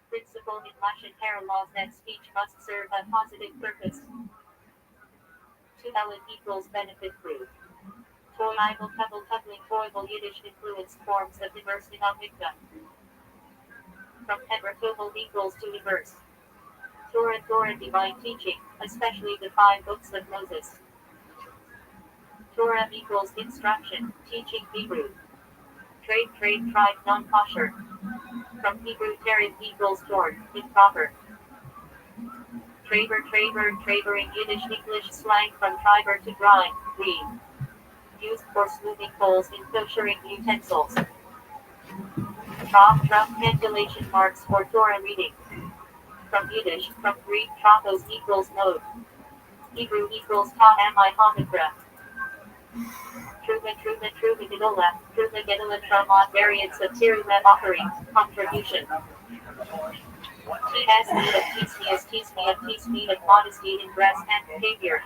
Principle in Russian parallels that speech must serve a positive purpose. 2 equals benefit group. Toival couple coupling Toival Yiddish influenced forms of diverse dynamicta. From Hebrakoval equals to diverse. Torah divine teaching, especially the 5 books of Moses. Torah equals instruction, teaching Hebrew. Trade tribe non-kosher. From Hebrew terid equals torn, improper. Traber in Yiddish English slang from triber to grind, green. Used for smoothing poles in koshering utensils. Drop candulation marks for Torah reading. From Yiddish, from Greek tropos equals mode. Hebrew equals ta ami homikra. Truva Gedola Tramon variants of Tirumeb offering, contribution. Tease me of modesty in dress and behavior.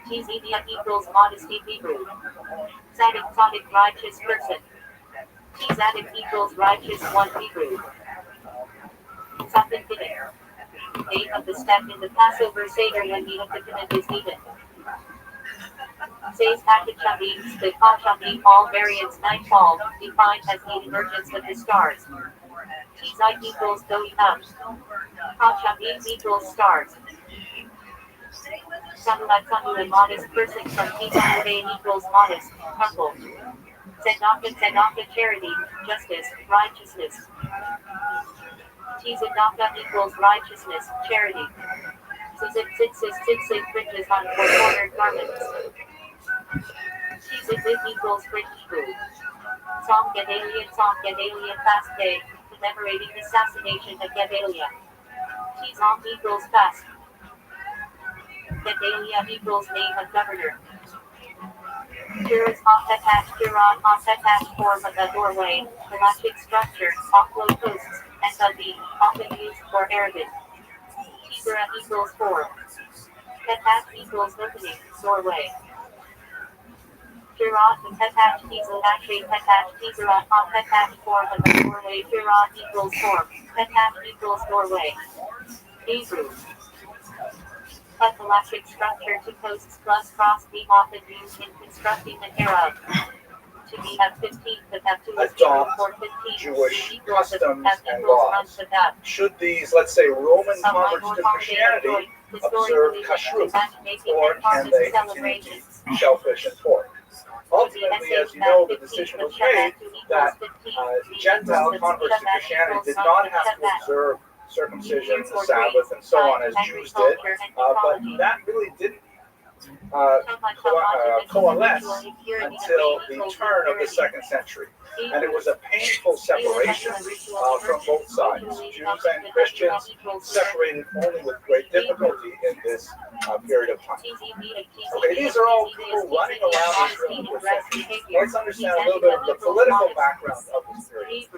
Tease equals modesty Hebrew. Tzaddik righteous person. Tease addict equals righteous one Hebrew. Something fitting. Date of the step in the Passover Seder when the atonement is needed. Says Hakachabim, the Kachabim, all variants nightfall, defined as the emergence of the stars. Tizai equals going up. Kachabim equals stars. Samula, modest person from Tizai equals modest, humble. Tzedakah, charity, justice, righteousness. Tzedakah equals righteousness, charity. Tzitzit fringes on 4-cornered garments. Tzitzit equals fringe food. Tzom Gedalia fast day, commemorating the assassination of Gedalia. Tzom equals fast. Gedalia equals name of governor. Turas attached form of the doorway, elastic structure, offload posts, and the often used for Arabic. Tizera equals form. Petach equals opening, doorway. Turat and Petach Tizera Petach form of the doorway. Turat equals form. Petach equals doorway. Hebrew. Cut elastic structure to posts plus cross beam often used in constructing an Arab. To be at 15 but have to adopt for 15 Jewish customs and laws. Should these, let's say, Roman converts to Christianity observe kashrut, or can they continue to eat shellfish and pork? Ultimately, as you know, the decision was made that Gentile converts to Christianity did not have to observe circumcision, the Sabbath, and so on as Jews did, but that really didn't coalesce until the turn of the 2nd century. And it was a painful separation from both sides. Jews and Christians separated only with great difficulty in this period of time. Okay, these are all people running around Israel for centuries. Let's understand a little bit of the political background of this period.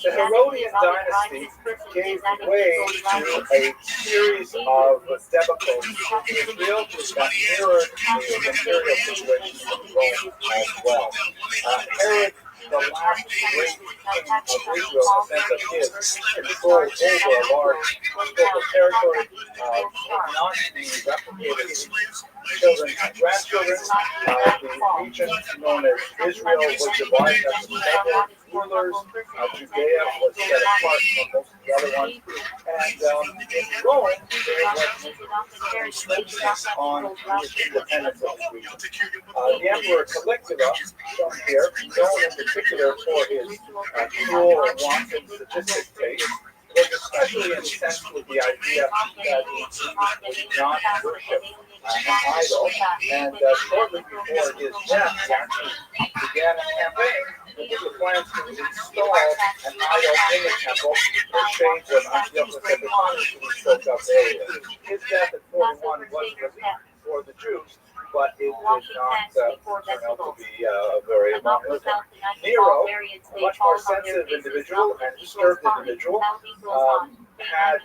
The Herodian dynasty gave way to a series of debacles in Israel that mirrored the imperial situation in Rome as well. Herod, the last great king of Israel, in the sense of his control over a large scope of territory, not being replicated in children and grandchildren. The region known as Israel was divided into several rulers. Judea was set apart from most of the other ones. And in Rome, there was an insistence on Jewish independence of the region. The Emperor Caligula, shown here, known in particular for his cruel and wanton sadistic taste, was especially incensed with the idea that the Jews would not worship an idol, and shortly before his death, he actually began a campaign with the plans to install an idol in the temple in shades of Antiochus Epiphanes, who we spoke of earlier. His death at 41 was relief for the Jews, but it did not turn out to be very long-lived. Nero, a much more sensitive individual and disturbed individual, had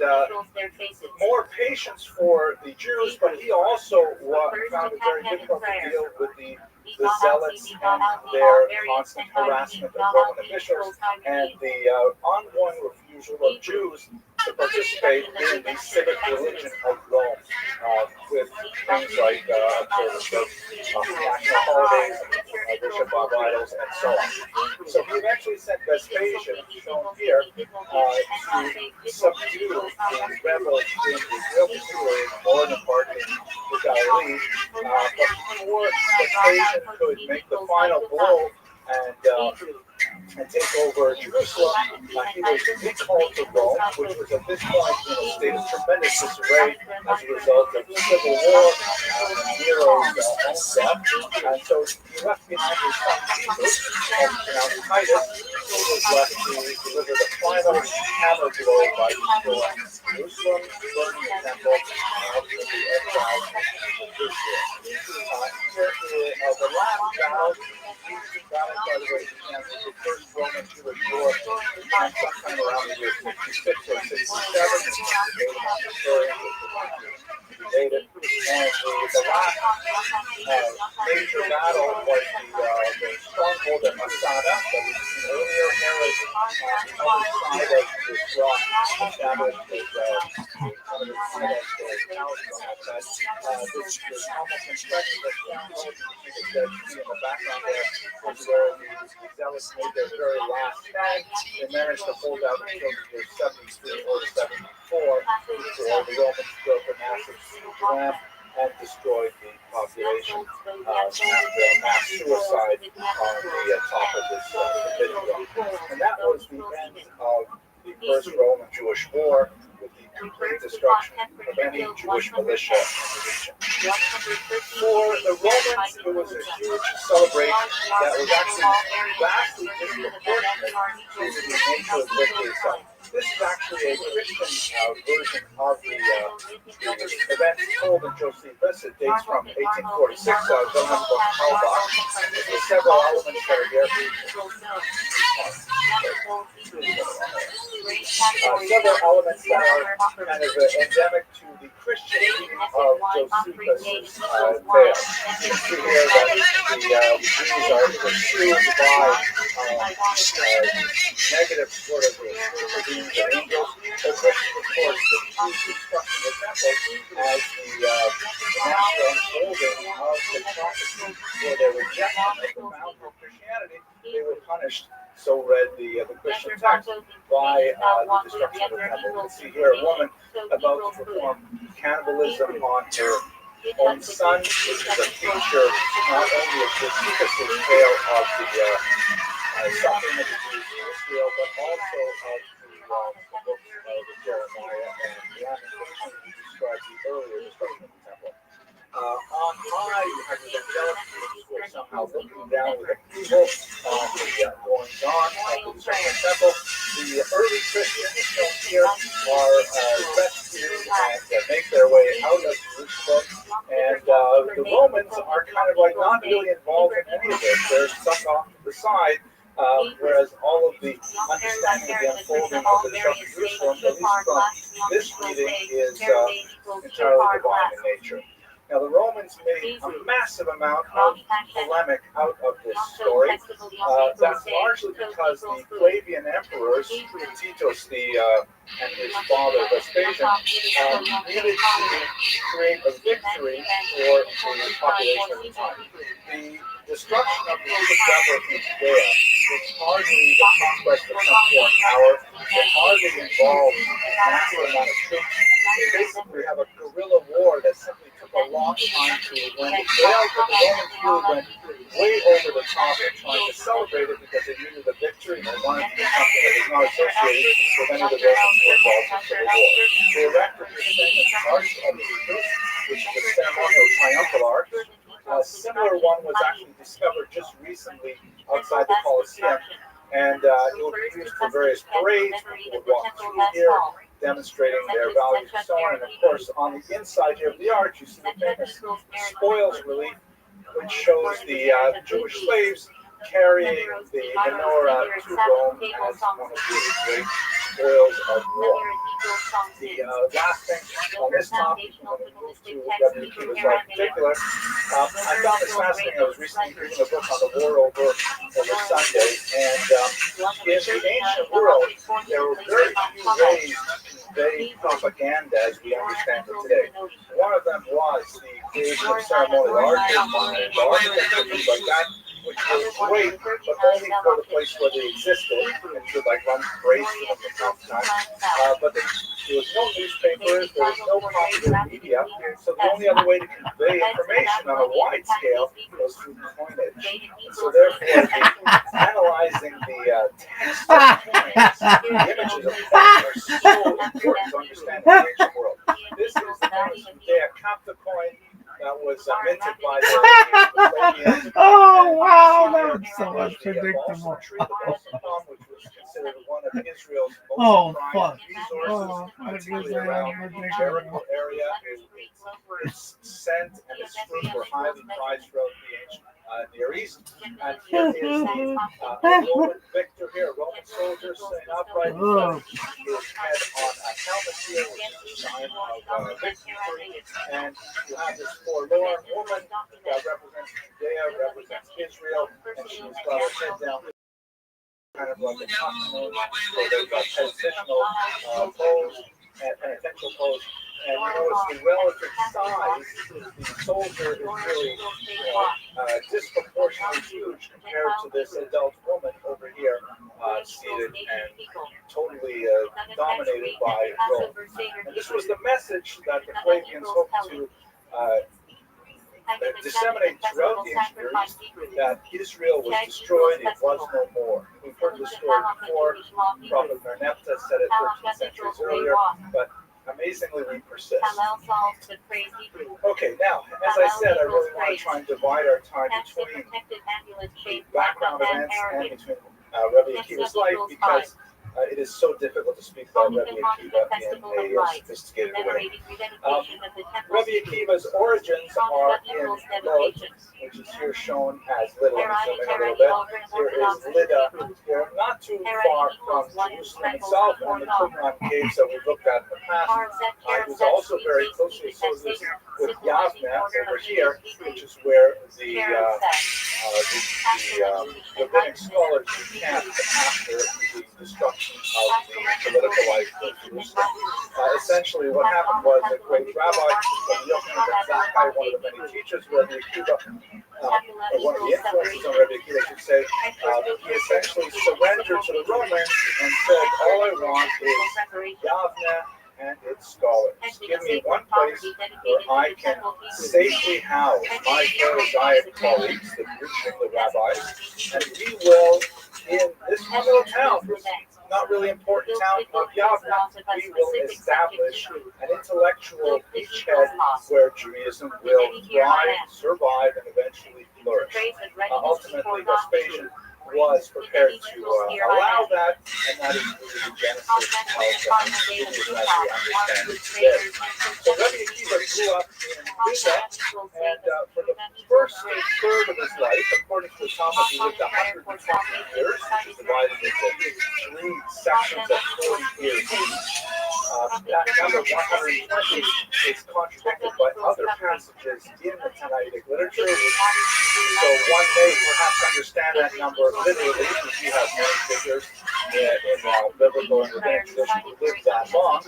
more patience for the Jews, but he also found it very difficult to deal with the zealots and their constant harassment of Roman officials and the ongoing refusal of Jews to participate in the civic religion of Rome, with things like observance of national holidays, worship of idols, and so on. So he eventually sent Vespasian, shown here, to subdue the rebels in Israel, particularly in the northern part in the Galilee. But before Vespasian could make the final blow and take over Jerusalem, he was recalled to Rome, which was at this point in a state of tremendous disarray as a result of civil war and Nero's own death. And so he left behind his son Jesus, pronounced Titus, who was left to deliver the final hammer blow by destroying Jerusalem, burning the temple, and ultimately exiling Israel. Here, the last battle, by the way, began with the first Roman Jewish war sometime around the year 66 or 67. And the last major battle was the stronghold at Masada that we seen earlier. Herod, on the other side of this rock, established his one of his finest towers on that side. This was almost impressive that stronghold, you can see in the background there, was where the zealots made their very last stand. They managed to hold out until the year 73 or 74 before the Romans broke a massive siege ram and destroyed the population after a mass suicide on the top of this cathedral. And that was the end of the First Roman Jewish War, with the complete destruction of any Jewish militia in the region. For the Romans, it was a huge celebration that was actually vastly disproportionate to the nature of victory itself. This is actually a Christian version of the event told in Josephus. It dates from 1846, Wilhelm von Kaulbach. There's several elements that are here. Several elements that are kind of endemic to the Christian reading of Josephus' tale. You see here that the Jews are pursued by negative sort of beings and angels. The Christians, of course, the Jews constructing the temple as the natural unfolding of the prophecy for their rejection of the founder of Christianity. They were punished, so read the Christian text, by the destruction of the temple. You can see here a woman about to perform cannibalism on her own son, which is a feature not only of Josephus' tale of the suffering of the Jews in Israel, but also of the books of Jeremiah and Daniel, which describe the earlier destruction of the temple. On high, you have the angelic beings who are somehow looking down with approval on the goings-on of the Second Temple. The early Christians shown here are rescued and make their way out of Jerusalem. And the Romans are kind of like not really involved in any of this. They're stuck off to the side. Whereas all of the understanding of the unfolding of the Destruction of Jerusalem, at least from this reading, is entirely divine in nature. Now, the Romans made a massive amount of polemic out of this story. That's largely because the Flavian emperors, Titus and his father Vespasian, needed to create a victory for the population of the time. The destruction of the Sabbath in Judea is hardly the conquest of some foreign power. It hardly involves a massive amount of troops. They basically have a guerrilla war that simply took a long time to win. It failed, but the Romans really went way over the top in trying to celebrate it because they needed a victory and they wanted to do something that was not associated with any of the Romans who were involved in civil war. They erected this thing as the Arch of Titus, which is a ceremonial triumphal arch. A similar one was actually discovered just recently outside the Colosseum, and it would be used for various parades. People would walk through here, demonstrating their values and so on. And of course, on the inside here of the arch, you see the famous spoils relief, which shows the Jewish slaves carrying the menorah to Rome as one of the great spoils of war. The last thing on this topic, when we move to Rabbi Akiva's life in particular, I found this fascinating. I was recently reading a book on the war over Sunday, and in the ancient world, there were very few ways to convey propaganda as we understand it today. One of them was the creation of ceremonial arches and architecture, things like that, which was great, but only for the place where they existed, and should like run parades to them from time to time. But there was no newspapers, there was no popular media, so the only other way to convey information on a wide scale was through coinage. And so therefore, analyzing the text of coins, the images of coins are so important to understand the ancient world. This is the famous Judea Capta coin that was minted by the Oh, wow, that's so unpredictable. which was considered one of Israel's Oh, most fuck. prized Oh, resources, that is particularly around the unpredictable. Jericho area. Its scent and its fruit were highly prized throughout the ancient Near East. And here is a Roman victor here, a Roman soldier sitting upright. His head on a helmet here, which is a sign of victory. And you have this forlorn woman that represents Judea, represents Israel, and she's got her head down, kind of like a tuck-in, so they've got positional pose and penitential pose. And you notice the relative size, the soldier is really disproportionately huge compared to this adult woman over here, seated and totally dominated by Rome. And this was the message that the Flavians hoped to disseminate throughout the ancient Near East, that Israel was destroyed, it was no more. We've heard this story before. Prophet Merneptah said it 13 centuries earlier, but amazingly we persist. Okay, now, as I said, I really want to try and divide our time between the background events and between Rabbi Akiva's life, because it is so difficult to speak about Rabbi Akiva in a sophisticated way. Rabbi Akiva's origins are in Lod, which is here shown as Lydda. I'm zooming a little bit. Here is Lydda. Here, not too far from Jerusalem itself, and the Qumran caves that we've looked at in the past. It was also very closely associated with Yavne over here, which is where the rabbinic scholars encamped after the destruction of the political life of Jerusalem. Essentially, what happened was a great rabbi, Yochanan ben Zakkai, one of the many teachers of Rabbi Akiva, or one of the influences on Rabbi Akiva, I should say, he essentially surrendered to the Romans and said, all I want is Yavne and its scholars. Give me one place where I can safely house my Pharisaic colleagues, the Jewish, the rabbis, and we will, in this one little town, not really important town of Yavne, we will establish an intellectual beachhead where Judaism will thrive, survive, and eventually flourish. Ultimately, Vespasian was prepared to allow that, and that is really the genesis of Judaism as we understand it today. So Rabbi Akiva grew up in Lida, and for the first third of his life, according to the Talmud, he lived 120 years, which is divided into 3 sections of 40 years each. That number 120 is contradicted by other passages in the Tanaitic literature, so one may perhaps understand that number literally, because you have many figures in biblical and rabbinic tradition who lived that long.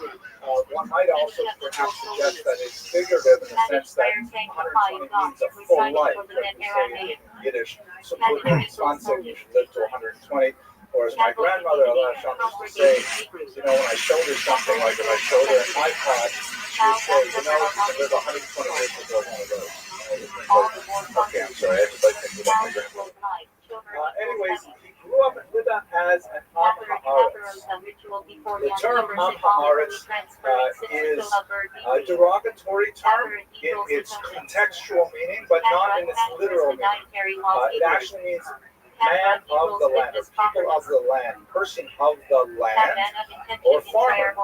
One might also perhaps suggest that it's figurative in the sense that 120 means a full life. Like we say in Yiddish, you should live to 120. Or as my grandmother, Allah Hashem, used to say, when I showed her something, like if I showed her an iPod, she would say, you can live 120 years before one of those. Okay, I'm sorry, I just like thinking about my grandmother. Anyways, he grew up in Lida as an Am Haaretz. The term Am Haaretz is a derogatory term in its contextual meaning, but not in its literal meaning. It actually means man of the land, or people of the land, person of the land, or farmer.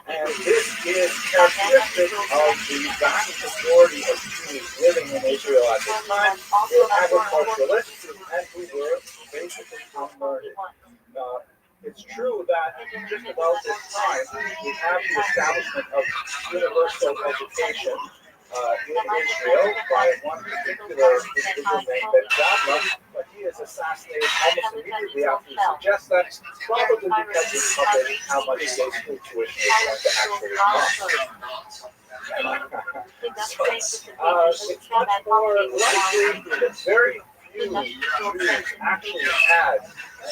And this is characteristic of the vast majority of Jews living in Israel at this time. They were agriculturalists, and who were basically unlearned. It's true that just about this time, we have the establishment of universal education in Israel by one particular individual named Ben-Gurion, but he is assassinated almost immediately after he suggests that, probably because he's published how much day school tuition is going to actually cost. So it's much more likely that very few Jews actually had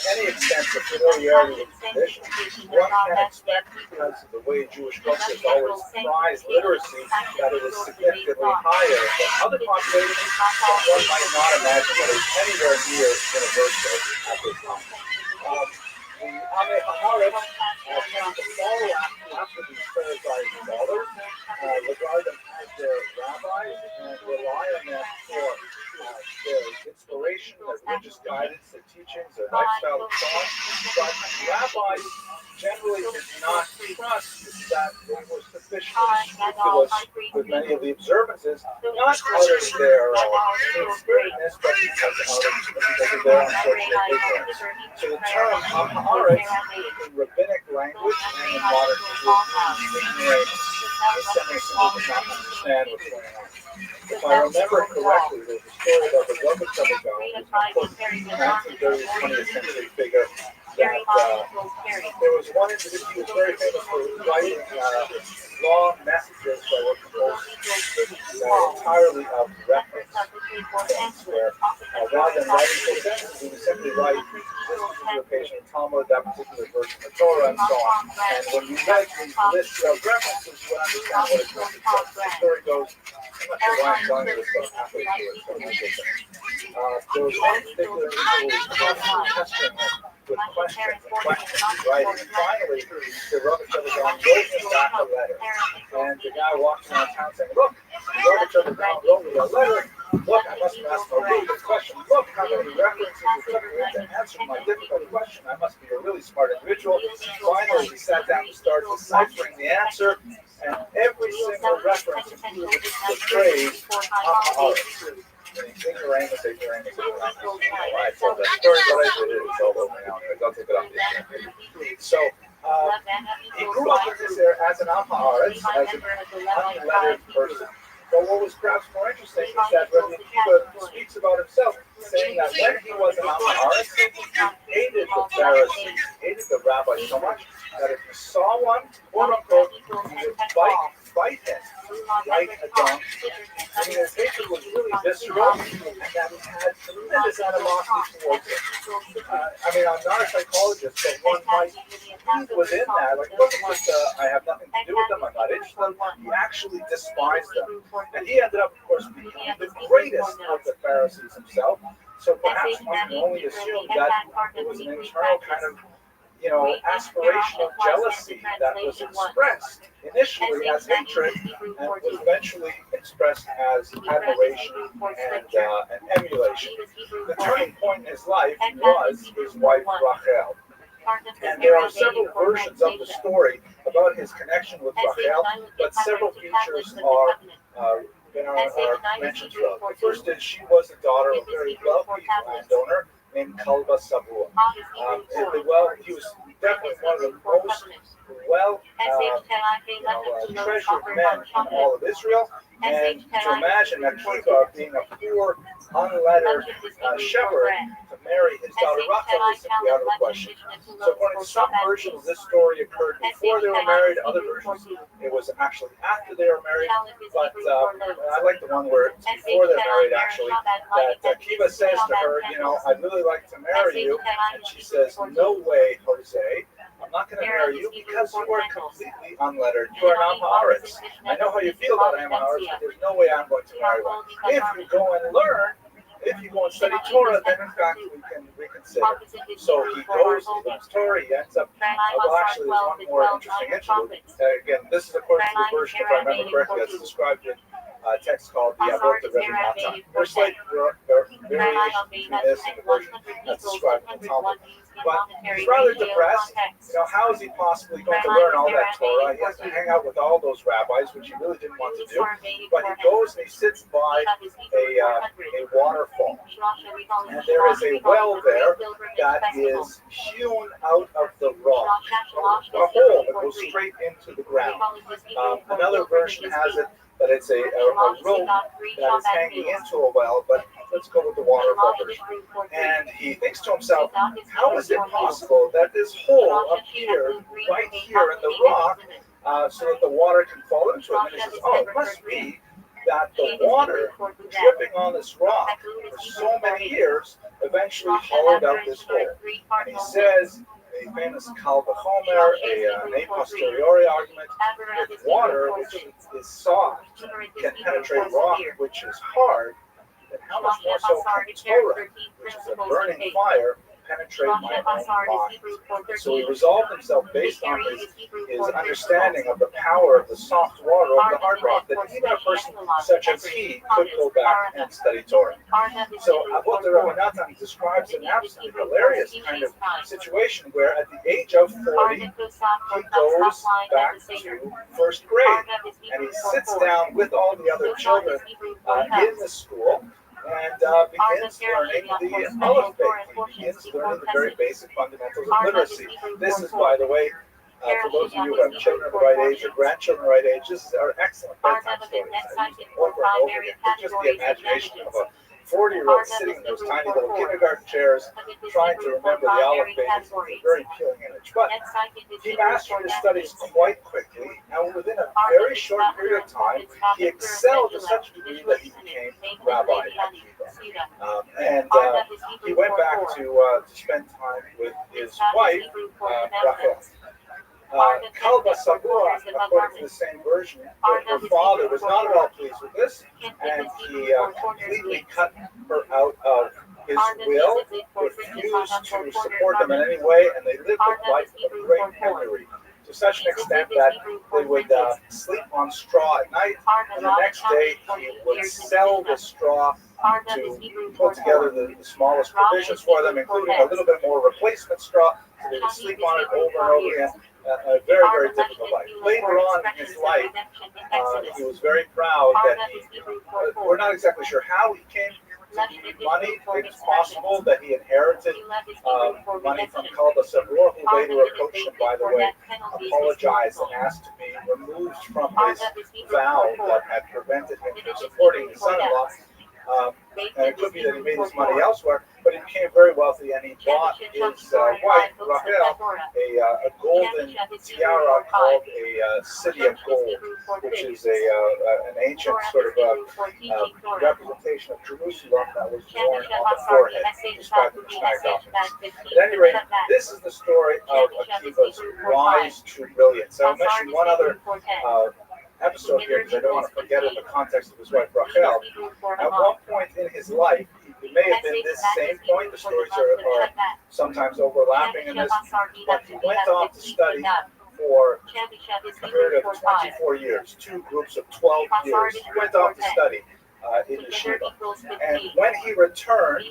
any extent of familiarity with tradition. One can expect, because of the way Jewish culture has always prized literacy, that it is significantly higher than other populations, but one might not imagine that it's anywhere near universal at this time. The Am Haaretz tend to follow after these Pharisee scholars, regard them as their rabbis, and rely on them for their inspiration, their religious guidance, their teachings, their lifestyle, and so on. But rabbis generally did not trust that they were sufficiently scrupulous with many of the observances, not out of their mean-spiritedness, but because of their unfortunate ignorance. So the term Am Haaretz in rabbinic language and in modern English means ignoramus. The sentence does not understand what's going on. If I remember correctly, there's a story about the Rothschild'S, who's an important 1930s, 20th century figure, that there was one individual who was very famous for writing long messages that were composed entirely of reference points, where rather than writing full sentences, he would simply write this particular page in the Talmud, that particular verse in the Torah, and so on. And when you read these lists of references, you would understand what it's meant to say. The story goes, I'm not sure why I'm telling you this, but I'm halfway through it, so I'm not sure. There was one particular individual who was constantly pestering him with questions and questions, right? And finally, the Rothschild'S wrote him back a letter. And the guy walks around town saying, look, the Rothschild'S wrote me a letter. Look, I must have asked a really good question. Look how many references it took me to answer my difficult question. I must be a really smart individual. Finally, he sat down and started deciphering the answer. And every single reference included the phrase, Am Haaretz. Ignoramus. I told that story, but I did it. It's all over now. I'll take it off the internet. So, he grew up in this area as an Am Haaretz, as an unlettered person. But what was perhaps more interesting is that Rabbi Akiva speaks about himself, saying that when he was an Am Haaretz, he hated the Pharisees, hated the rabbis so much that if he saw one, quote unquote, he would fight him like a donkey. I mean, his hatred was really visceral, and that he had tremendous animosity towards him. I mean, I'm not a psychologist, but one might read within that, like, it wasn't just, I have nothing to do with them, I'm not interested in them. He actually despised them. And he ended up, of course, becoming the greatest of the Pharisees himself. So perhaps one can only assume that it was an internal kind of aspirational jealousy that was expressed initially as hatred and was eventually expressed as admiration and emulation. The turning point in his life was his wife Rachel. And there are several versions of the story about his connection with Rachel, but several features are mentioned throughout. The first is she was the daughter of a very wealthy landowner named Kalba Sabur. He was definitely one of the most treasured men in all of Israel. And to imagine Akiva being a poor, unlettered shepherd to marry his daughter Rachel is simply out of the question. So according to some versions, this story occurred before they were married. Other versions, it was actually after they were married. But I like the one where it's before they're married, actually, that Akiva says to her, I'd really like to marry you. And she says, no way, Jose. I'm not going to marry you because you are completely unlettered. You are an Amharitz. I know how you feel about Amharitz, but there's no way I'm going to marry one. If you go and learn, if you go and study Torah, then in fact we can reconsider. So he goes, he learns Torah, he ends up, actually there's one more interesting interlude. Again, this is according to the version, if I remember correctly, that's described in a text called the Avot of Rabbi Natan. There's slight variation between this and the version that's described in the Talmud. But he's rather depressed. How is he possibly going to learn all that Torah? He has to hang out with all those rabbis, which he really didn't want to do. But he goes and he sits by a waterfall. And there is a well there that is hewn out of the rock. A hole that goes straight into the ground. Another version has it that it's a rope that is hanging into a well, but let's go with the waterfall version. And he thinks to himself, how is it possible that this hole appeared right here in the rock so that the water can fall into it? And he says, it must be that the water dripping on this rock for so many years eventually hollowed out this hole. And he says, a famous Kal V'chomer, an a posteriori argument, if water, which is soft, can penetrate rock, which is hard, then how much more so can Torah, which is a burning fire, penetrate my own mind? So he resolved himself based on his understanding of the power of the soft water over the hard rock, that even a person such as he could go back and study Torah. So Avot Rabbi Natan describes an absolutely hilarious kind of situation where at the age of 40, he goes back to first grade and he sits down with all the other children in the school and begins learning the Aleph Bet. He begins learning the very basic fundamentals of literacy. This is, by the way, for those of you who have children of the right age or grandchildren of the right age, this is our excellent bedtime stories. I use them over and over again. It's just the imagination of a 40-year-old sitting in those tiny little kindergarten chairs trying to remember the Aleph Bet. It's a very appealing image. But he mastered his studies quite quickly, and within a very short period of time, he excelled to such a degree that he became Rabbi Akiva. And he went back to spend time with his wife, Rachel. Kalba Sabur, according to the same version, her father was not at all pleased with this, and he completely cut her out of his will, refused to support them in any way, and they lived a life of great penury, to such an extent that they would sleep on straw at night, and the next day he would sell the straw to put together the smallest provisions for them, including a little bit more replacement straw, so they would sleep on it over and over again. A very, very difficult life. Later on in his life, he was very proud that we're not exactly sure how he came to need money. It's possible that he inherited money from Kalba Sabur, who later approached him, by the way, apologized and asked to be removed from his vow that had prevented him from supporting his son-in-law. And it could be that he made his money elsewhere, but he became very wealthy, and he bought his wife, Rachel, a golden tiara called a city of gold, which is an ancient sort of representation of Jerusalem that was worn on the forehead, described in the Mishnah documents. At any rate, this is the story of Akiva's rise to brilliance. So I'll mention one other episode here, because I don't want to forget in the context of his wife Rachel. At one point in his life, he may have been this same point. The stories are sometimes overlapping in this, but he went off to study for a period of 24 years, 2 groups of 12 years. He went off to study in yeshiva. And when he returned,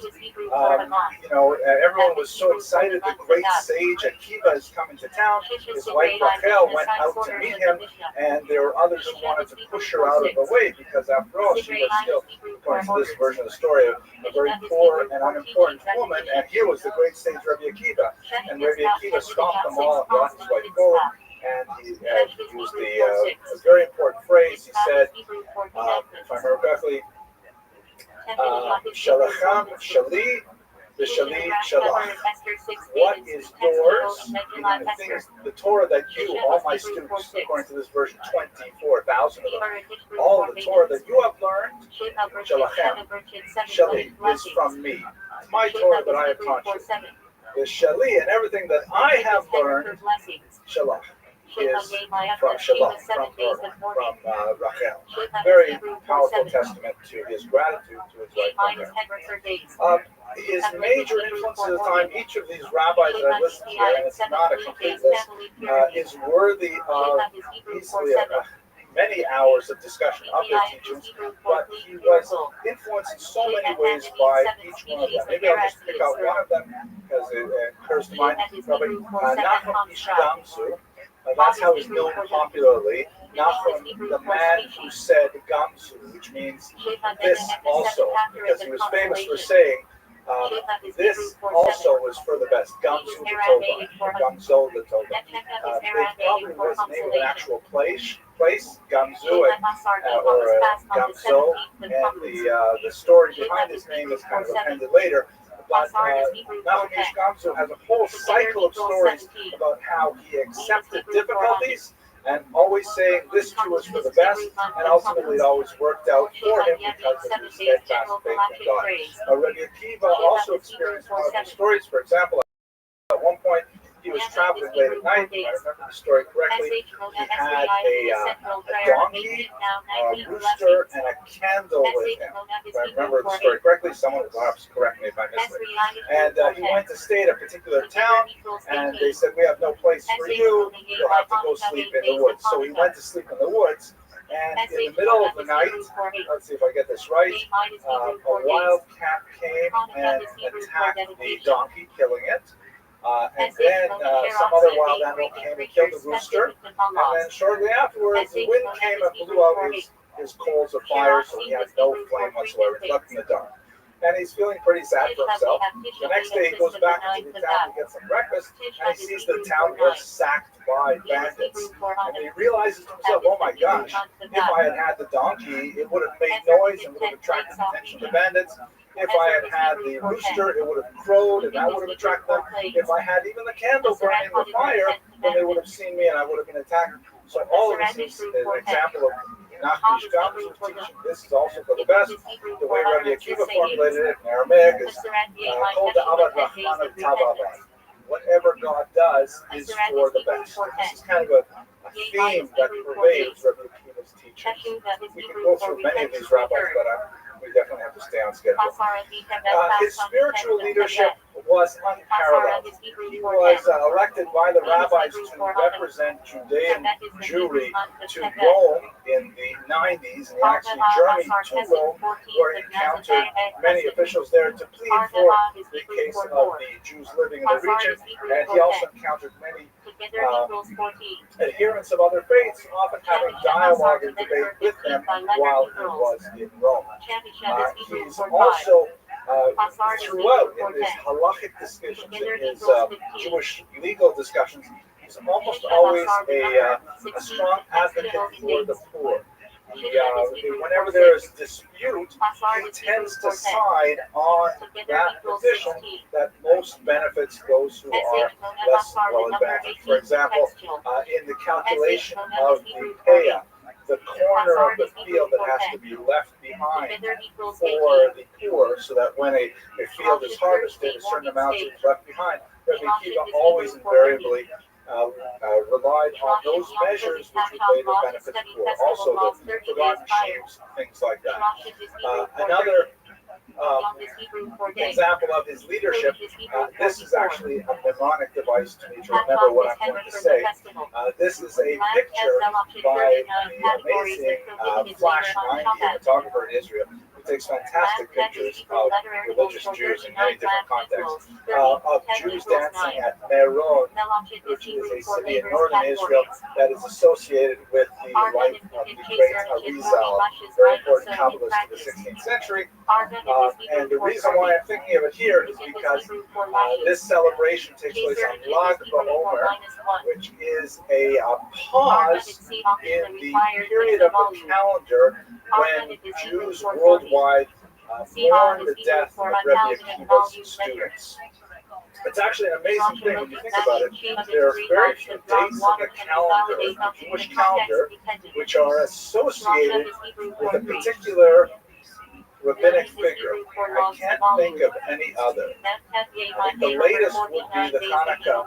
everyone was so excited. The great sage Akiva is coming to town. His wife Rachel went out to meet him, and there were others who wanted to push her out of the way because, after all, she was still, according to this version of the story, a very poor and unimportant woman. And here was the great sage Rabbi Akiva. And Rabbi Akiva stopped them all and brought his wife forward. And he used a very important phrase. He said, if I remember correctly, Shalacham Shali, the Shali Shalach. What is yours? Meaning the things, the Torah that you, all my students, according to this version, 24,000 of them, all of the Torah that you have learned, Shalachem, Shali, is from me. It's my Torah that I have taught you. The Shali and everything that I have learned, Shalach, is from Shalach, from Rachel. Very powerful testament to his gratitude to his wife. His major influences at the time, each of these rabbis that I listed here, and it's not a complete list, is worthy of easily many hours of discussion of their teachings, but he was influenced in so many ways by each one of them. Maybe I'll just pick out one of them because it occurs to mind. Rabbi Nachum Ish Gamzu, that's how he's known popularly. Nachum, the man who said Gamzu, which means this also, because he was famous for saying, this also was for the best. Gamzu the Tova, Gamzo the Tova. It probably was the name of an actual place, Gamzu or Gamzo, and the story behind his name is kind of appended later. But Nachum Ish Gamzu has a whole cycle of stories about how he accepted difficulties and always saying this too is for the best, and ultimately it always worked out for him because of his steadfast faith in God. Rabbi Akiva also experienced one of the stories. For example, at one point he was traveling late at night. If I remember the story correctly, he had a donkey, a rooster, and a candle with him. If I remember the story correctly, someone will perhaps correct me if I missed it. And he went to stay at a particular town, and they said, we have no place for you, you'll have to go sleep in the woods. So he went to sleep in the woods, and in the middle of the night, let's see if I get this right, a wild cat came and attacked the donkey, killing it. And then some other wild animal came and killed the rooster. And then shortly afterwards, the wind came and blew out his coals of fire, so he had no flame whatsoever. He left in the dark. And he's feeling pretty sad for himself. The next day, he goes back into the town to get some breakfast, and he sees the town was sacked by bandits. And he realizes to himself, oh my gosh, if I had had the donkey, it would have made noise and would have attracted the attention of the bandits. If I had had the rooster, it would have crowed, and that would have attracted them. If I had even the candle burning the fire, then they would have seen me, and I would have been attacked. So all of this is an example of Nachum Ish Gamzu's teaching. This is also for the best. The way Rabbi Akiva formulated it in Aramaic is Kol da'avad Rahman Tabavad. Whatever God does is for the best. This is kind of a theme that pervades Rabbi Akiva's teachings. We can go through many of these rabbis, but we definitely have to stay on schedule. His spiritual leadership was unparalleled. He was elected by the rabbis to represent Judean Jewry to Rome in the 90s, and he actually journeyed to Rome, where he encountered many officials there to plead for the case of the Jews living in the region, and he also encountered many adherents of other faiths, often having dialogue and debate with them while he was in Rome. He's also throughout in his halachic discussions, in his Jewish legal discussions, he's almost always a strong advocate for the poor. Whenever there is dispute, he tends to side on that position that most benefits those who are less well advantaged. For example, in the calculation of the payout, the corner of the field that has to be left behind for the poor, so that when a field is harvested, a certain amount is left behind. Rabbi Akiva always invariably relied on those measures which would later benefit the poor. Also, the forgotten sheaves, things like that. Another example of his leadership. This is actually a mnemonic device to me to remember what I'm going to say. This is a picture by the amazing Flash 90, a photographer in Israel, who takes fantastic pictures of religious Jews in many different contexts, of Jews dancing at Meron, which is a city in northern Israel that is associated with the life of the great Arizal, very important Kabbalist of the 16th century. And the reason why I'm thinking of it here is because this celebration takes place on Lag BaOmer, which is a pause in the period of the calendar when Jews worldwide mourn the death of Rabbi Akiva's students. It's actually an amazing thing when you think about it. There are very few dates in the calendar, the Jewish calendar, which are associated with a particular rabbinic figure. I can't think of any other. I think the latest would be the Hanukkah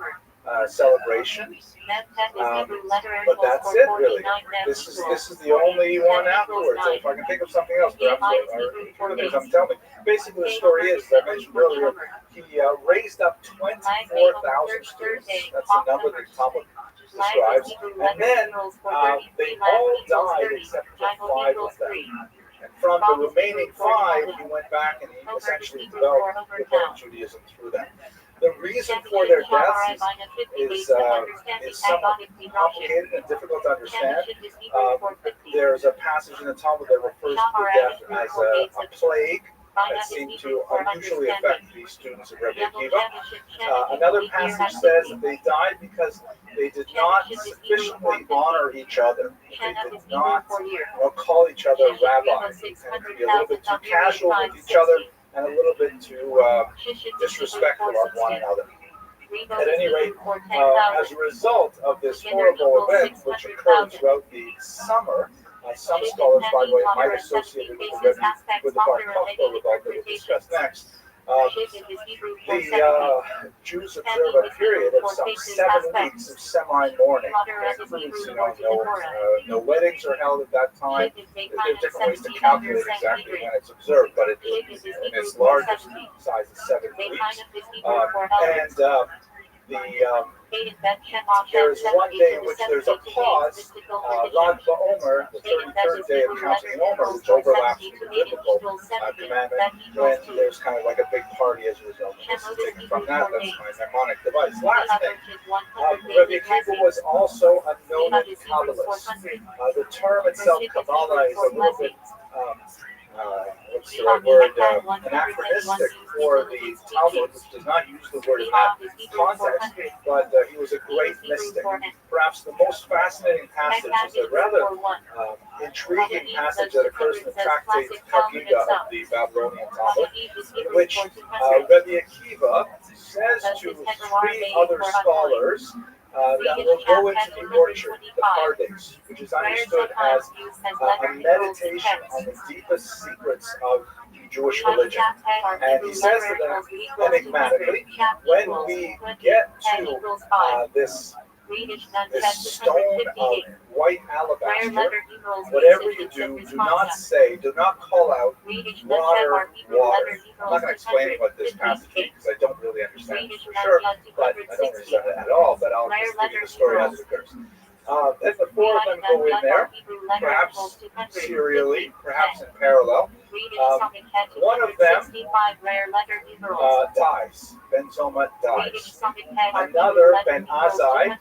celebration, but that's it really. This is the only one afterwards. And if I can think of something else, perhaps or come tell me. Basically, the story is, as I mentioned earlier, he raised up 24,000 students. That's the number that Talmud describes. And then they all died except for 5 of them. And from the remaining 5, he went back and he essentially developed Rabbinic Judaism through them. The reason for their deaths is somewhat complicated and difficult to understand. There's a passage in the Talmud that refers to the death as a plague that seemed to unusually affect the students of Rabbi Akiva. Another passage says that they died because they did not sufficiently honor each other. They did not call each other rabbi. They tended to be a little bit too casual with each other and a little bit too disrespectful of one another. At any rate, as a result of this horrible event, which occurred throughout the summer, some scholars, by the way, might associate it with the Bar Kokhba revolt that we'll discuss next. The Jews observe a period of some 7 weeks of semi-mourning. That includes, no weddings are held at that time. There are different ways to calculate exactly when it's observed, but in its largest size is 7 weeks. There's one day in which there's a pause, Lag BaOmer, the 33rd day of counting Omer, which overlaps with the biblical commandment, when there's kind of like a big party as a result. This is taken from that. That's my mnemonic device. Last thing, Rabbi Akiva was also a noted Kabbalist. The term itself, Kabbalah, is a little bit what's the right word, anachronistic for the Talmud, which does not use the word in that context, but he was a great mystic. Perhaps the most fascinating passage is a rather intriguing passage that occurs in the tractate Chagiga of the Babylonian Talmud, in which Rabbi Akiva says to 3 other scholars that will go into the orchard, the Pardes, which is understood as a meditation on the deepest secrets of Jewish religion. And he says to them enigmatically, when we get to this stone of white alabaster, whatever you do not call out water, water. I'm not going to explain what this passage means because I don't really understand it for sure, but I don't understand it at all, but I'll just give you the story as it occurs. Then the 4 of them go in there, perhaps serially, perhaps in parallel. One of them dies. Ben Zoma dies. Another, Ben Azai,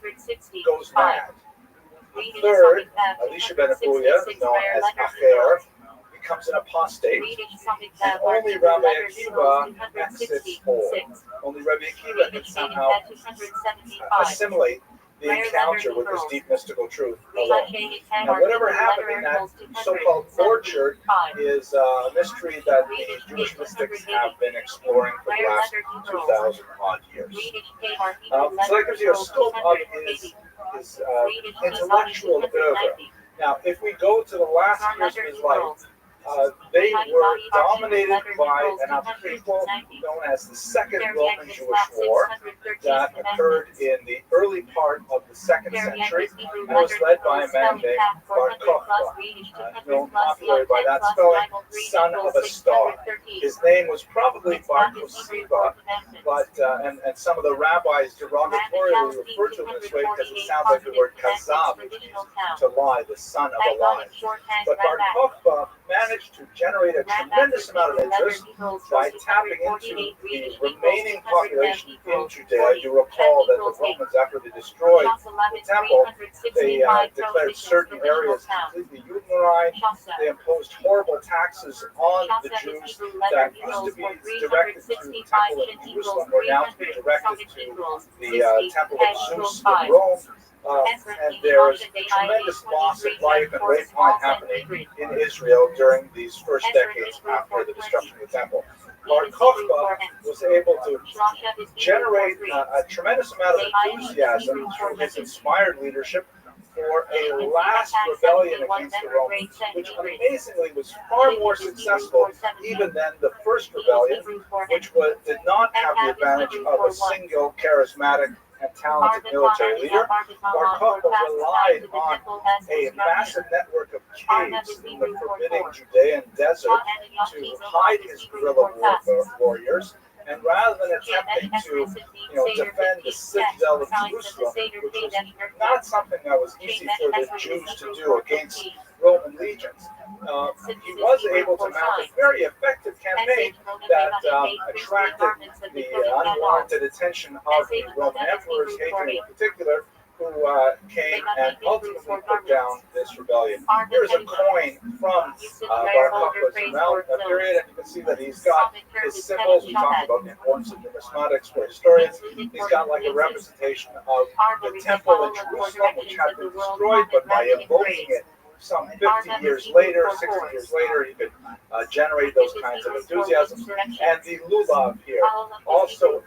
goes mad. The third, Elisha Ben Abuya, known as Acher, becomes an apostate, and only Rabbi Akiva exits whole. Only Rabbi Akiva can somehow assimilate the encounter with this deep mystical truth alone. Now, whatever happened in that so-called orchard is a mystery that the Jewish mystics have been exploring for the last 2,000 odd years. So that gives you a scope of his intellectual oeuvre. Now, if we go to the last years of his life, They were dominated by an upheaval known as the Second Roman Jewish War that occurred in the early part of the 2nd century and was led by a man named Bar Kokhba, known popularly by that spelling, son of a star. His name was probably Bar Kokhba, but and some of the rabbis derogatorily refer to him this way because it sounds like the word kazab, which means to lie, the son of a lie. But Bar Kokhba managed to generate a tremendous amount of interest by tapping into the remaining population in Judea. You recall that the Romans, after they destroyed the temple, they declared certain areas completely Judenized. They imposed horrible taxes on the Jews that used to be directed to the temple in Jerusalem, were now to be directed to the temple of Zeus in Rome. And there's tremendous loss of life and rapine happening in Israel during these first decades after the destruction of the temple. Bar Kokhba was able to generate a tremendous amount of enthusiasm through his inspired leadership for a last rebellion against the Romans, which amazingly was far more successful even than the first rebellion, which did not have the advantage of a single charismatic and talented military leader. Bar Kokhba relied on a massive network of caves in the forbidding Judean desert to hide his guerrilla warriors. And rather than attempting to, defend the citadel of Jerusalem, which was not something that was easy for the Jews to do against Roman legions, he was able to mount a very effective campaign that attracted the unwarranted attention of the Roman emperors, Hadrian in particular, who came and ultimately put down this rebellion. Here's a coin from Bar Kokhba's period, and you can see that he's got his symbols. We talked about the importance of numismatics for historians. He's got like a representation of the temple in Jerusalem, which had been destroyed, but by invoking it some 50 years later, 60 years later, he could generate those kinds of enthusiasms. And the lulav here, also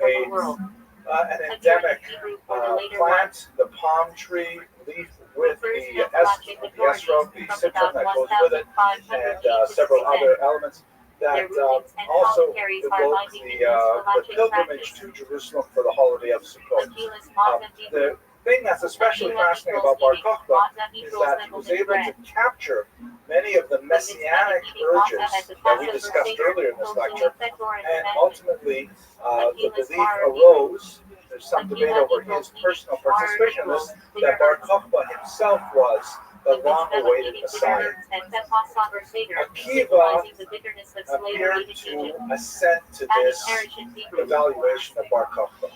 an endemic plant, the palm tree leaf with the esrog, the citron that goes with it, and several other elements that also evoke the pilgrimage to Jerusalem for the holiday of Sukkot. The thing that's especially fascinating about Bar Kokhba is that he was able to capture many of the messianic urges that we discussed earlier in this lecture, and ultimately the belief arose, there's some debate over his personal participation in this, that Bar Kokhba himself was the long-awaited Messiah. Akiva appeared to assent to this evaluation of Bar Kokhba.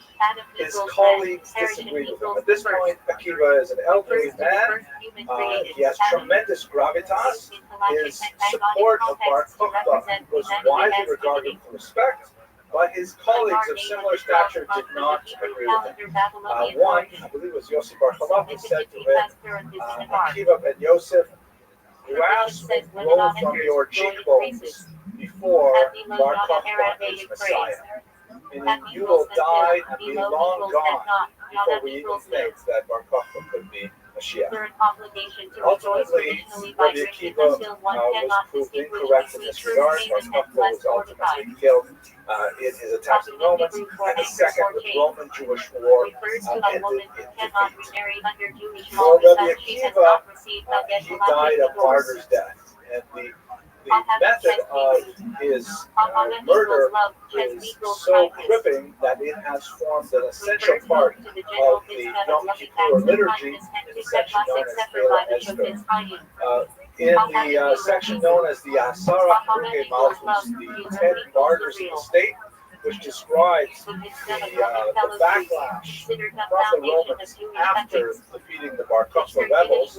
His colleagues disagreed with him. At this point, Akiva is an elderly man. He has tremendous gravitas. His support of Bar Kokhba was widely regarded with respect, but his colleagues of similar stature did not agree with him. One, I believe it was Yosef Bar Chalaf, said to him, Akiva ben Yosef, grasp roll from your cheekbones before Bar Kokhba is Messiah. Meaning you will die and be long gone before we even think that Bar Kokhba could be Mashiach. Ultimately, Rabbi Akiva was proved incorrect in this regard. Bar Kokhba was ultimately killed in his attacks in Romans, and the second Roman-Jewish war ended in defeat. For Rabbi Akiva, he died a martyr's death, and the method of his murder is so gripping that it has formed an essential part of the Yom Kippur liturgy in the section known as Tefillah Esther. In the section known as the Asara Haruge Malchus, the 10 martyrs of the state, which describes the backlash from the Romans after defeating the Bar Kokhba rebels.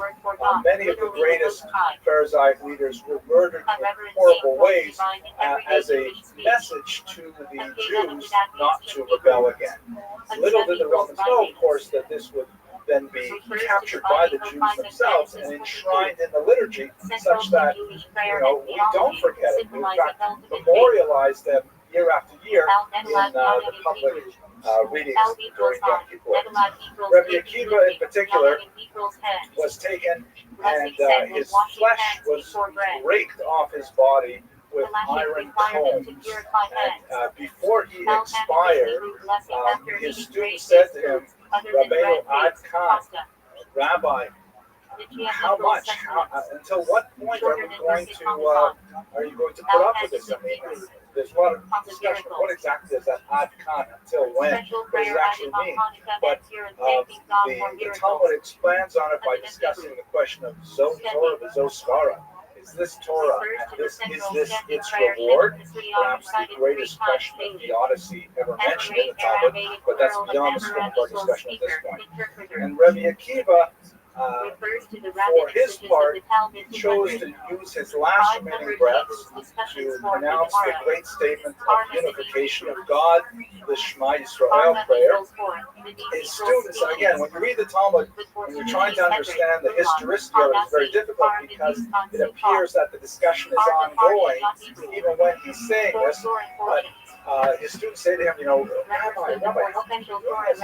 Many of the greatest Pharisaic leaders were murdered in horrible ways as a message to the Jews not to rebel again. Little did the Romans know, of course, that this would then be captured by the Jews themselves and enshrined in the liturgy such that, we don't forget it. We, in fact, memorialize them year after year in the public readings during Yom Kippur. Rabbi Akiva in particular was taken and his flesh was raked off his body with iron combs. And before he expired, his student said to him, Rabbeinu Ad Kan, Rabbi, how much? Until what point are you going to put up with this? I mean, there's a lot of discussion. What exactly is that Ad Kan? Until when? What does it actually mean? But the Talmud expands on it by discussing the question of Torah v'Zoskara. Is this Torah? And is this its reward? Perhaps the greatest question of the Odyssey ever mentioned in the Talmud, but that's beyond the scope of our discussion at this point. And Rabbi Akiva, for his part, chose to use his last remaining breaths to pronounce the great statement of unification of God, the Shema Yisrael prayer. His students, again, when you read the Talmud, when you're trying to understand the historicity of it, it's very difficult because it appears that the discussion is ongoing, even when he's saying this. But his students say to him, Rabbi, how can you do this?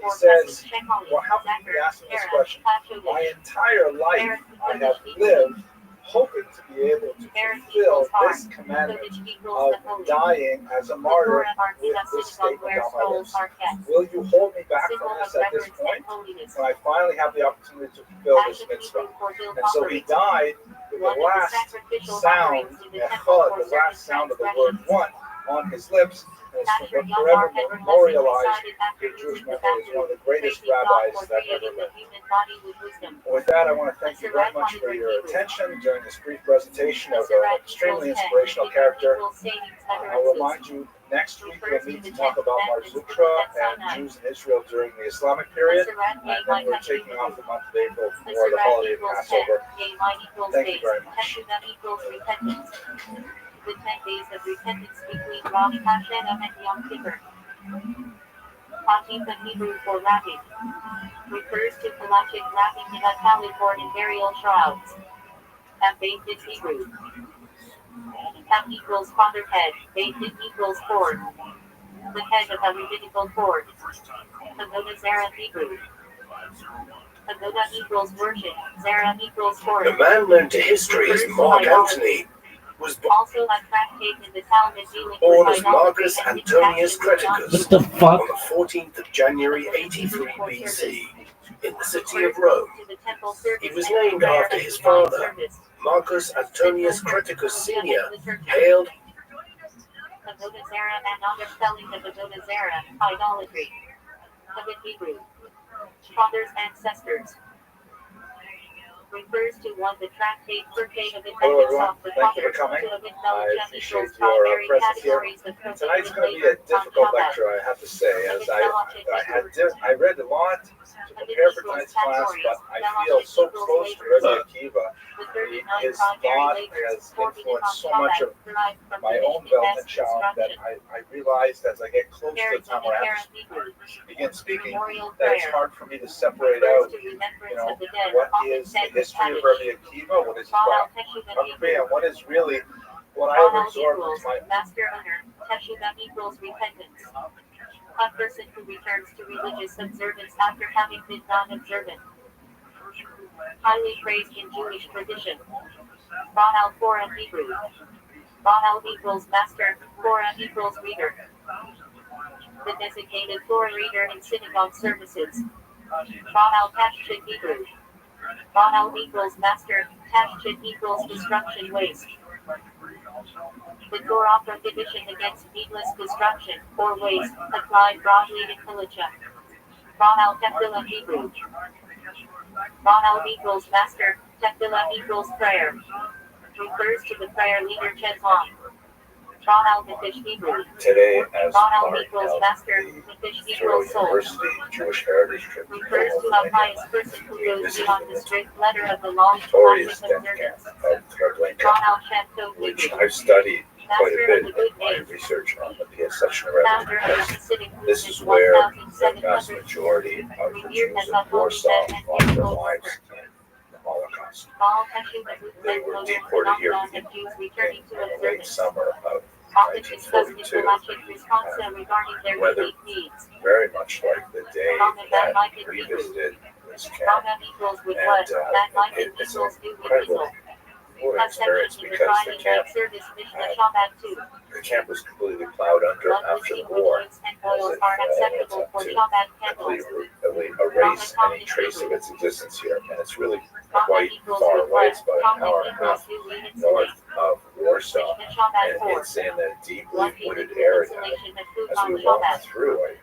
He says, well, how can you be asking this question? My entire life I have lived hoping to be able to fulfill this commandment of dying as a martyr with this statement on my lips. Will you hold me back from this at this point when I finally have the opportunity to fulfill this mitzvah? And so he died with the last sound, echad, the last sound of the word one on his lips. And it's forever memorialized in Jewish memory as one of the greatest rabbis that ever lived. With that, I want to thank you very much for your attention during this brief presentation of an extremely inspirational character. I'll remind you, next week we'll meet to talk about Mar Zutra and Jews in Israel during the Islamic period, and then we're taking off the month of April for the holiday of Passover. Thank you very much. The 10 days of repentance between Rosh Hashanah and Yom Kippur. Hatim, the Hebrew for wrapping, refers to halachic wrapping in a tallit or in burial shrouds. Beit is Hebrew. Ham equals fatherhead, Beit equals cord. The head of a rabbinical cord. Pagoda Zara Hebrew. Pagoda equals worship, Zara equals cord. The man known to history as Mark Antony was also a tractate in the Talmud dealing born with as Marcus Antonius Creticus What the fuck? on the 14th of January 83 BC in the city of Rome. He was named after his father, Marcus Antonius Creticus Sr., hailed Pagoda Zara and underspelling the Pagoda Zara, idolatry. Of the Hebrew. Father's ancestors. Refers to one the tractate Perkei of Hello independence everyone, of the thank you for father coming. to of I intelligence appreciate equals your primary presence here. categories of Tonight's protein going to be a labor difficult on lecture, I have to say, as I read a lot to prepare for tonight's class, but I feel so close to Rabbi Akiva. His thought has influenced so much of my own development child that I realized as I get close to the time where I have to begin speaking, that it's hard for me to separate out, what is the history of Rabbi Akiva, what is his biography, and what is really what I have absorbed into my master owner, Teshuvah equals repentance. A person who returns to religious observance after having been non-observant. Highly praised in Jewish tradition. Baal Korah Hebrew. Baal equals master, Korah equals reader. The designated Torah reader in synagogue services. Baal Tashchit Hebrew. Baal equals master, Tashchit equals destruction waste. The Torah prohibition against needless destruction or waste applied broadly to Kilicha. Baal Tefillah Hebrew. Baal equals master, Tefillah equals prayer. Refers to the prayer leader Chezon. Baal Mephish Hebrew. today as Baal part equals of master, the Mephish Thoreau equals soul. University Jewish Heritage Trip to Refers to a pious person who goes beyond the strict letter of the law to Victoria's practice death camp observance. of Treblinka, Baal Shem which Hebrew. I've studied quite a Master bit of the good in my age. research on the PS section of Founder of the Revelation. Hasidic This is movement where the vast 1700. majority of the Revered Jews as of a holy Warsaw man and lost their faithful lives worker. in the Holocaust. Baal Teshuvah They movement were was a deported here phenomenon of Jews returning to in the late observance. summer of often discussed in Halachic responsa regarding their Weather. unique needs. very much like the day Comment that that like in we Hebrew. visited this camp. Comment equals with And, what? That like it- in it's equals an do with incredible equal. moving That section experience in the because the Friday camp, night service Mishnah Shabbat 2. the camp was completely plowed under Blood after the whiskey war. rituals and oils are acceptable for Shabbat candles. Completely erase any trace of its existence here, and it's really quite far away. It's about an hour and a half north of Warsaw, Mishnah Shabbat and 4. it's in a deeply Blood wooded equals area. insulation of food As on we walked Shabbat. through, I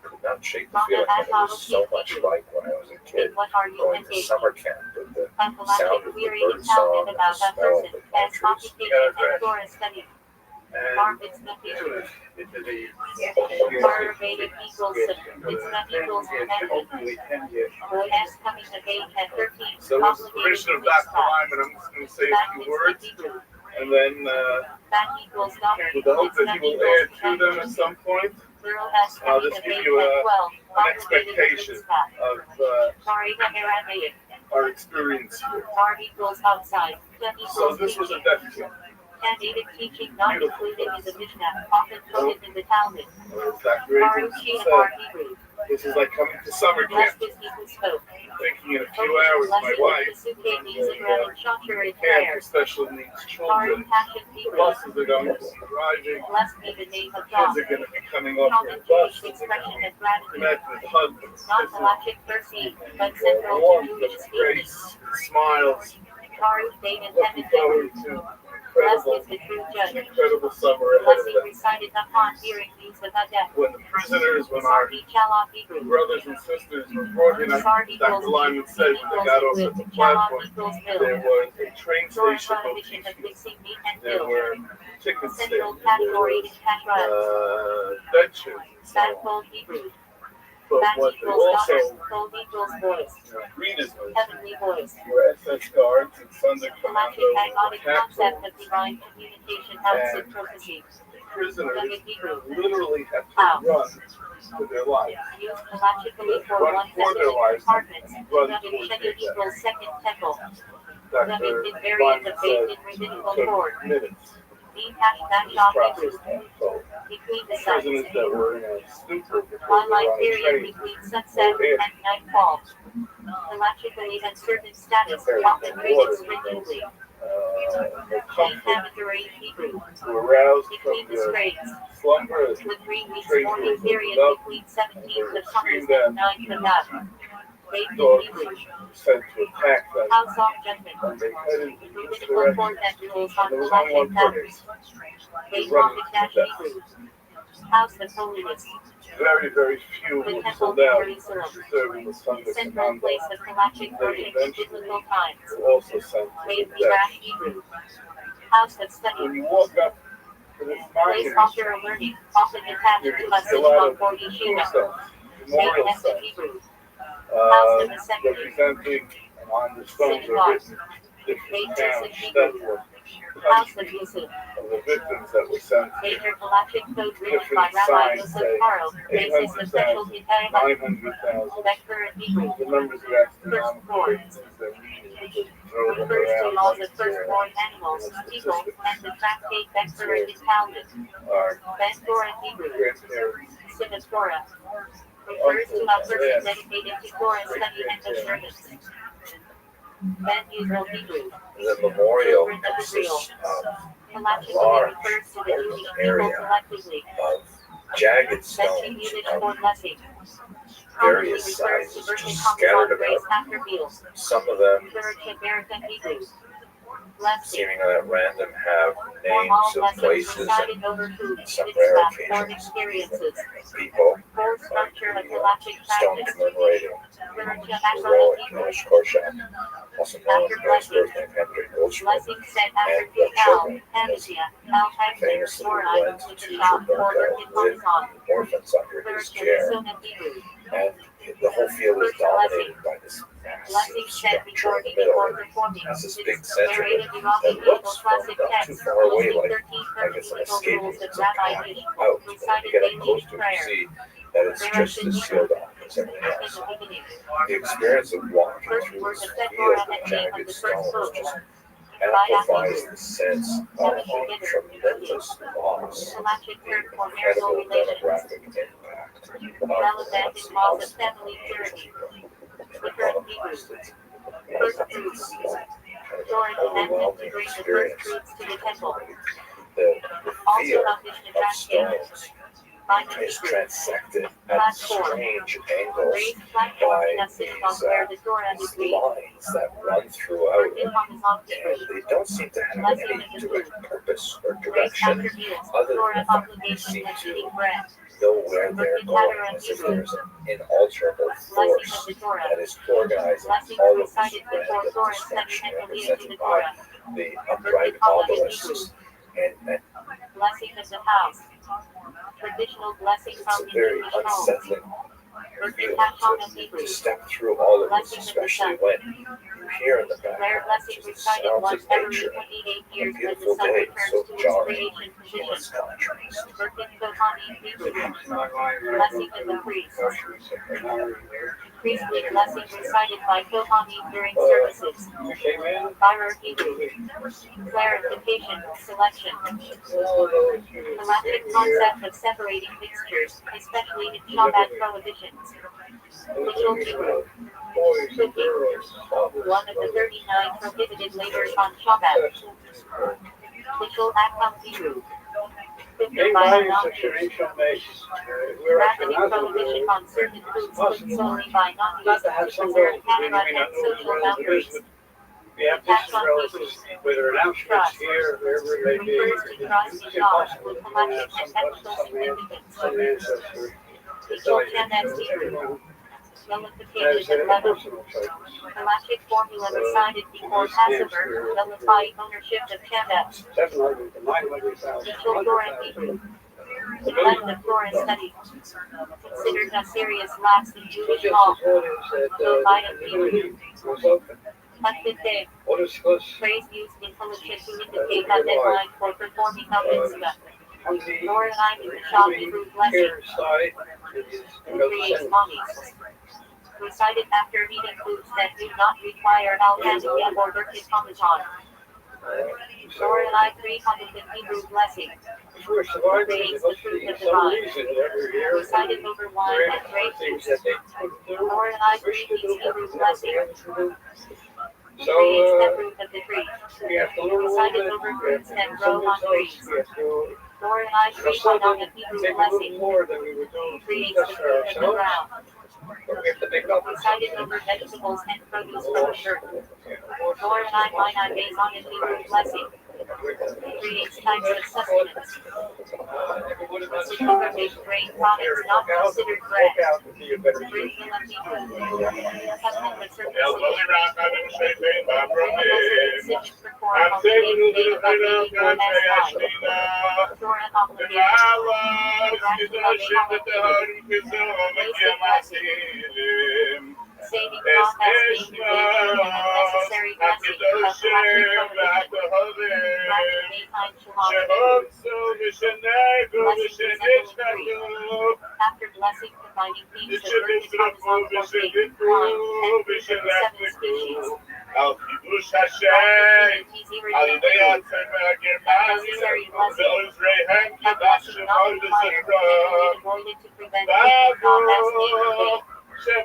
could not shake the feeling that it was so much like when I was a kid What are you going to thinking? summer camp with the sound Halachic of the theory bird is song founded and about the a smell of person the as palm trees. computation and Torah study. Barb, it's not Hebrew. Bar Vedic equals it's not equals dependent. S coming of age at 13. So with the permission of Dr. Lyman, I'm just going to say a few words, and then That equals daughter. with the hope It's that not he will equals add to them at some point. Girl S I'll coming just of give age you at 12. an expectation of Sorry, Aramaic. our experience here. Bar equals outside. That So equals this was a teaching. deficit. Candidatic teaching not included in the Mishnah, often quoted in the Talmud. Dr. Bar Abrams Uchi and said, Bar Hebrew. this is like coming to summer Less camp. is equal spoke. Thinking in a few hours, my wife Suke means in Roman Shasher in camp prayer. for special needs Bar children. Passion Hebrew. Buses are going to be arriving. Bless me the name of Kids God. are going to be coming off Common their Jewish buses. expression of gratitude. Met with hugs, Not Halachic perceived, but central to warmth, Jewish of speaking. grace, smiles. Baruch David Looking Heaven forward Hebrew. to Blessed incredible, is the true judge. incredible summer ahead Blessing of them. recited upon hearing news of Adeh. When the prisoners, when our Sardi Chalon Hebrew. brothers and sisters were brought in, Sardi Dr. Lyman said when they got off at the Chalon platform, equals there mill. was a train Torah station prohibition of location. mixing meat and There milk. were ticket Central stands. category in There Kashrut. were benches. That cold Hebrew. But That what they equals daughter. also Cold equals voice. greeted us Heavenly voice. were SS guards and Sunday Halachic commandos agonic and concept of divine communication helps in prophecy. prisoners Nugget Hebrew. literally had to run for their lives. Used halachically for Run one for their specific lives. department. Run Nugget towards Sheged their death. equals second temple. Dr. Nugget in variant Lyman of faith said in rabbinical took form. minutes. Dean hashtag This shop process Hebrew. unfolded. Between the Prisoners sides. that were in a stupor before they Twilight were on a period train. between sunset and nightfall. Halachically and certain status often treated stringently. No Dean comfort habituary Hebrew. to arouse from Between the the straits. slumber The 3 weeks Train mourning was period opened up, between and 17th they of Tammuz screamed and 9th of Ab. Faith dogs in Hebrew. sent to attack them. House of judgment. And they headed in this Rabbinical direction. court that rules And on there was only one Halachic matters. purpose. They Run topic to dash death. Hebrew. House of holiness. Very, very few The were temple sold out in Jerusalem. serving the Sunday Central commando. place of Halachic worship in biblical times. Were also sent to Faith death. dash Hebrew. House of study. When you walk up to this Place monument, author of learning, often attached you to can a see a lot synagogue of or tombstones, yeshiva. memorial Faith stones, Hebrew. House of assembly. representing, and on the stones are Synagogue. written different Faith towns, Joseph that Hebrew. were House of countries Yusuf. of the victims that were sent here. Major Halachic code written by Different Rabbi signs Yosef say Karo. Basis of sexual 800,000, containment. 900,000. Vector in Hebrew. The numbers of astronomical things that we throw them Refers to around laws like of they're firstborn animals, people, and the tractate Vector in Talmud. our Vector in Hebrew. grandparents. Sin of Torah. Refers to a person dedicated to Torah study and observance. Ben Yisrael Hebrew. The memorial Children of Israel. consists of Halachically large refers to the open Jewish people area collectively. jagged Benching stones units of for blessing. Commonly various refers to sizes virgin just common scattered grace about. after meals. Some of them, Church American Hebrew. Blessing. seemingly at random, have names Formal of blessings places recited over food, some mitzvah, rare or occasions, experiences. people, Core structure of Halachic stone practice. commemorating Church the Ashram heroic Hebrew. Jewish Korshak, also known as Mary's birthday, Henry Goldschmidt, Blessing said after and their Al, children, Panacea, Al Hagler, famously Torah, went with to the shop, or Treblinka Lurkin with Parmesan. orphans under his Church care, Son of Hebrew. and the whole field is dominated by this Blessing massive said structure before in the middle. before performing. Has this big It's center narrated in all that biblical looks from classic not too texts, far away listing like 13 it's an hermeneutical escape rules route. of It's a path Rabbi out. Yish, But when you recited get up daily close in to it, you prayer. see that it's just as sealed off as everything In else. the beginning. The experience of walking First through word this of field Sephora of and name of jagged the first stone is book. just amplifies the sense of the tremendous loss, the incredible demographic impact of relevant in cause of the family purity. The current Holocaust. It's kind Lord of an commanded to overwhelming bring the first experience. fruits to the temple. The Also fear published in of stones by the is Hebrew. transected at strange angles Raised platform by in a synagogue where the Torah is these lines that run throughout it, and they don't seem to have any direct purpose or direction other than the fact they seem to know where they're going, as if there's an inalterable force that is organizing all of this random destruction represented by the upright obelisks. And blessing of the house. Traditional blessing it's from a very the home. unsettling feeling to step through all of this, especially when you hear in the background just the sounds of nature, a beautiful day, so jarring in its contrast. Blessing of the priest. Priestly blessing recited by Kohanim during services. Hierarchy, clarification, selection. Galactic concept of separating mixtures, especially in Shabbat prohibitions. Ritual Hebrew. Cooking. One of the 39 prohibited labors on Shabbat. Ritual act on Hebrew. Cooking by non-Jews. Rationing prohibition on certain foods cooked solely by non-Jews to preserve Canada and social boundaries. We have this relatives, whether in Auschwitz, here, wherever it may be, it's impossible to have some ancestry. Nullification and personal galactic formula recited before Passover, nullifying ownership of Canada. 700 to 900,000. Ritual Torah Hebrew. The blend of Torah study. Considered a serious lapse in Jewish law. So by a Hebrew. Hakdete. Phrase used in fellowship to indicate a deadline for performing a mitzvah. Torah line in the Shah Hebrew blessing. Creates monies. Recited after eating foods that do not require al-Haniya or Birkit Parmesan. Torah line 300 Hebrew blessing. Creates the fruit of the vine. Recited over wine and grape juice. Torah line 3 Hebrew blessing. Creates the fruit of the tree. Recited over fruits that grow on trees. Torah line 3 on a Hebrew blessing. Creates the fruit of the ground. Recited over vegetables and produce from the earth. Torah line based on a Hebrew blessing. Creates types of sustenance. Sugar-based grain products not considered bread. Bringing of Hebrew. Custom with circumcision. Circumcision performed on the 8th day of the week known as Yom. Torah obligation. Rationing of saving God has being the daily and unnecessary blessing of galactic prohibition. Rationing behind Shalom. Blessing resembling tree. After blessing combining themes of Birkit Parmesan pork, wine, and fish of the 7 species. Unnecessary blessing. A blessing not required and avoided to prevent God has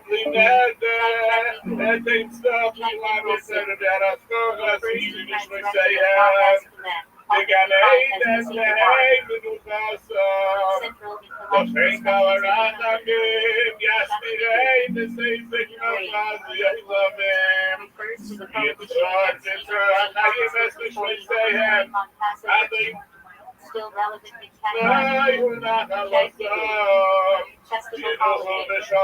being the day. Still relevant in Canada. Festival holiday. Specifically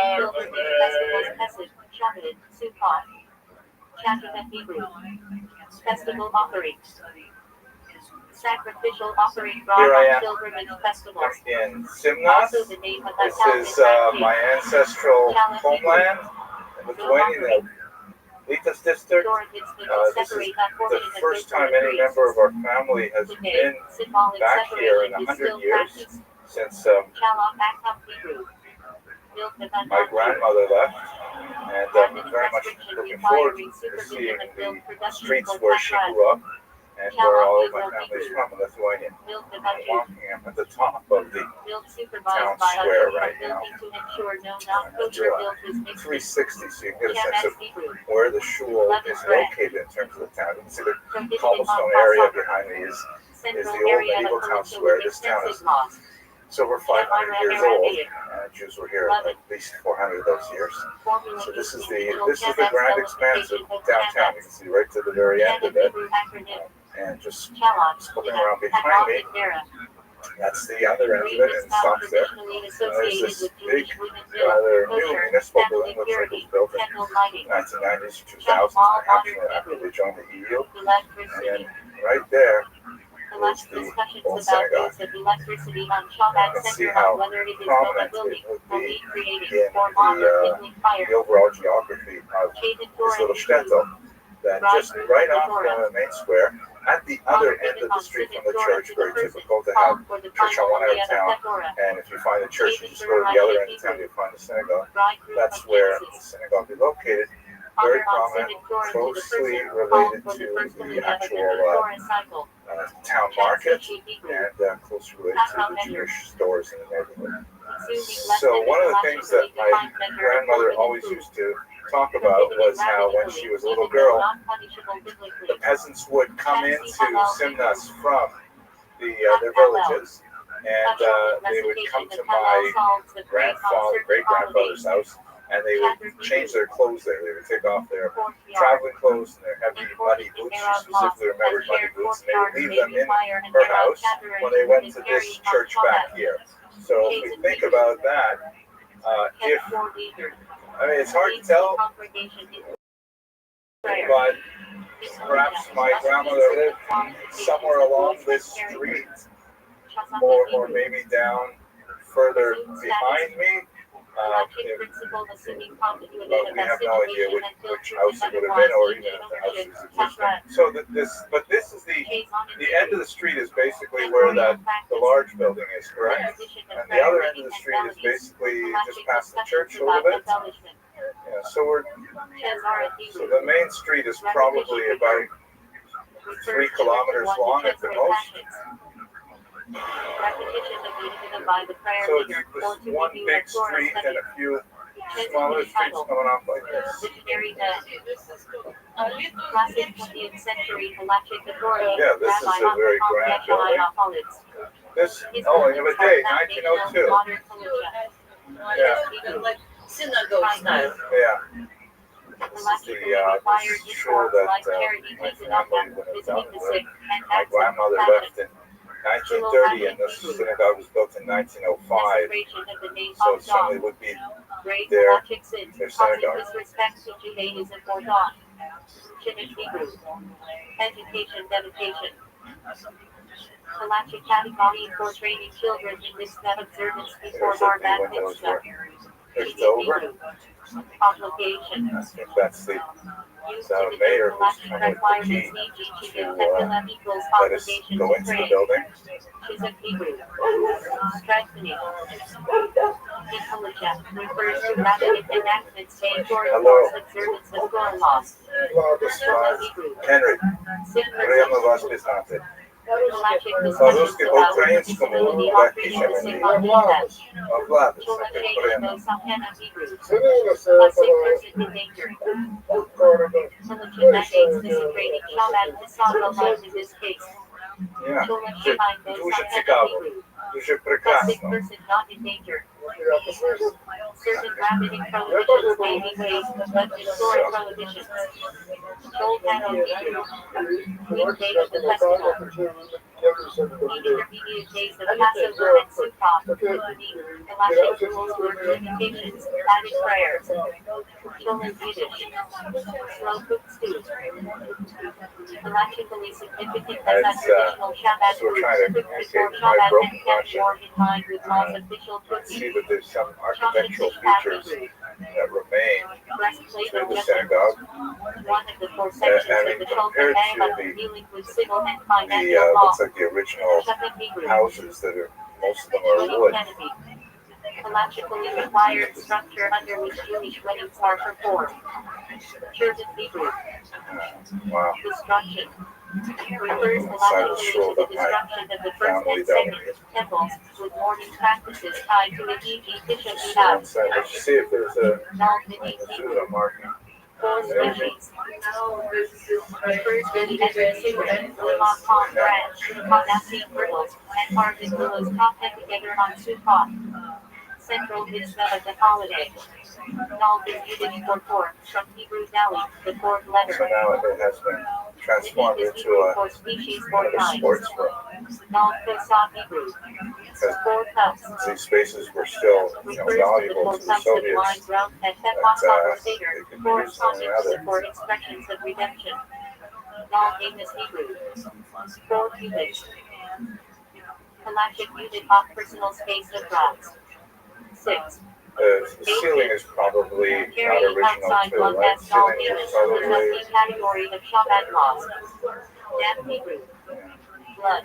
refers to the festivals Pesach, Shavuot, Sukkot, Chanukah Hebrew. Festival offerings. Sacrificial offering brought on pilgrimage festivals. In Simnas. Also the name of the This is my ancestral homeland in Lithuania, the Litas district. This is the first time any member of our family has been back here in 100 years since my grandmother left, and And I'm very much looking forward to seeing the streets where she grew up and where all of my family is from in Lithuania. I'm walking up at the top of the town square right now. Do a 360 so you can get a sense of where the shul is located in terms of the town. You can see the cobblestone area behind me is the old medieval town square. This town is over 500 years old. Jews were here at least 400 of those years. So this is the grand expanse of downtown. You can see right to the very end of it. And just looking around behind me, that's the other end of it, and it stops there. There's this big, rather new municipal building, looks like it was built in the 1990s or 2000s, after they joined the EU. And then right there is the old synagogue. You can see how prominent it would be in the overall geography of this little shtetl, that just right off the main square, at the other end of the street from the church, very typical to have church on one end of town, and if you find the church, you just go to the other end of town, you find the synagogue. That's where the synagogue is located, very prominent, closely related to the actual town market, and closely related to the Jewish stores in the neighborhood. So one of the things that my grandmother always used to talk about was how when she was a little girl, the peasants would come into Simnas from their villages, and they would come to my great-grandfather's house, and they would change their clothes there. They would take off their traveling clothes and their heavy muddy boots. She specifically remembered muddy boots, and they would leave them in her house when they went to this church back here. So if we think about that, it's hard to tell, but perhaps my grandmother lived somewhere along this street, or maybe down further behind me. But we have no idea which house it would have been, or even if the house is existing. So this is the end of the street is basically where the large building is, correct? And the other end of the street is basically just past the church a little bit. Yeah, so the main street is probably about 3 kilometers long at the most. So it's this one big street and a few smaller streets coming off like this. Yeah, this is a very grand building. This, in a day, 1902. Yeah. Yeah. This is the shul that my family would have done. My grandmother left in 1930, and this synagogue was built in 1905, so it certainly would be their synagogue. Education, dedication. Galactic category for training children in this observance before Barbad Mitzvah. It's over. Obligation. I think that's the mayor who's coming with the key to let us go into the building. Strengthening. Intelligent refers to rapid enactments made for observance of Torah laws. Henry, приятно вас признати. По-русски, по-украинскому, лакишами, обладать, приятно. Yeah, дуже цікаво, дуже прекрасно. Certain rapid prohibitions may be waived, but historic prohibitions. Told that on weekday of the festival. Intermediate days of Passover and Sukkot, including Galactic rules or limitations, added prayers. Children's Yiddish. Slow cooked stew. Galactically significant as traditional Shabbat foods cooked before Shabbat and kept warm in line with laws official cooking. See that there's some architectural features that remain to the synagogue, One of the 4 sections of the compared to dealing with civil and financial law. looks like the original houses that are, most of them are wood. Halakhically required structure under which Jewish weddings are performed. Church of Hebrew. Wow. Destruction. Refers Decided to halakhically show to the that my destruction of the first family and down second temples with mourning practices tied to the e.g. Bishop So Minad. let's see if there's a Non-Minid Judah marking. Four species. Refers to the Edward Wilmot palm branch, Monastery myrtles, and harvest willows cropped together on Sukkot. Central mitzvah of the holiday. Nal is Yiddish for four, from Hebrew Dali, the fourth letter. So now it has been transformed Is into Hebrew for species four a kinds. sports room. Nal Kosah Hebrew. Because Four cups. these spaces were still, Refers valuable to to the the cups of wine Soviets. ground and But, Fetmah Seder, they could use them in corresponding to other. the four expressions of redemption. Nal Amos Hebrew. Four cubits. Halachic unit of personal space of rocks. 6. The ceiling is probably not Carrying original outside too, one right? as Nal Ceiling Amos is is probably a category of Shabbat laws. Dam Hebrew. Blood.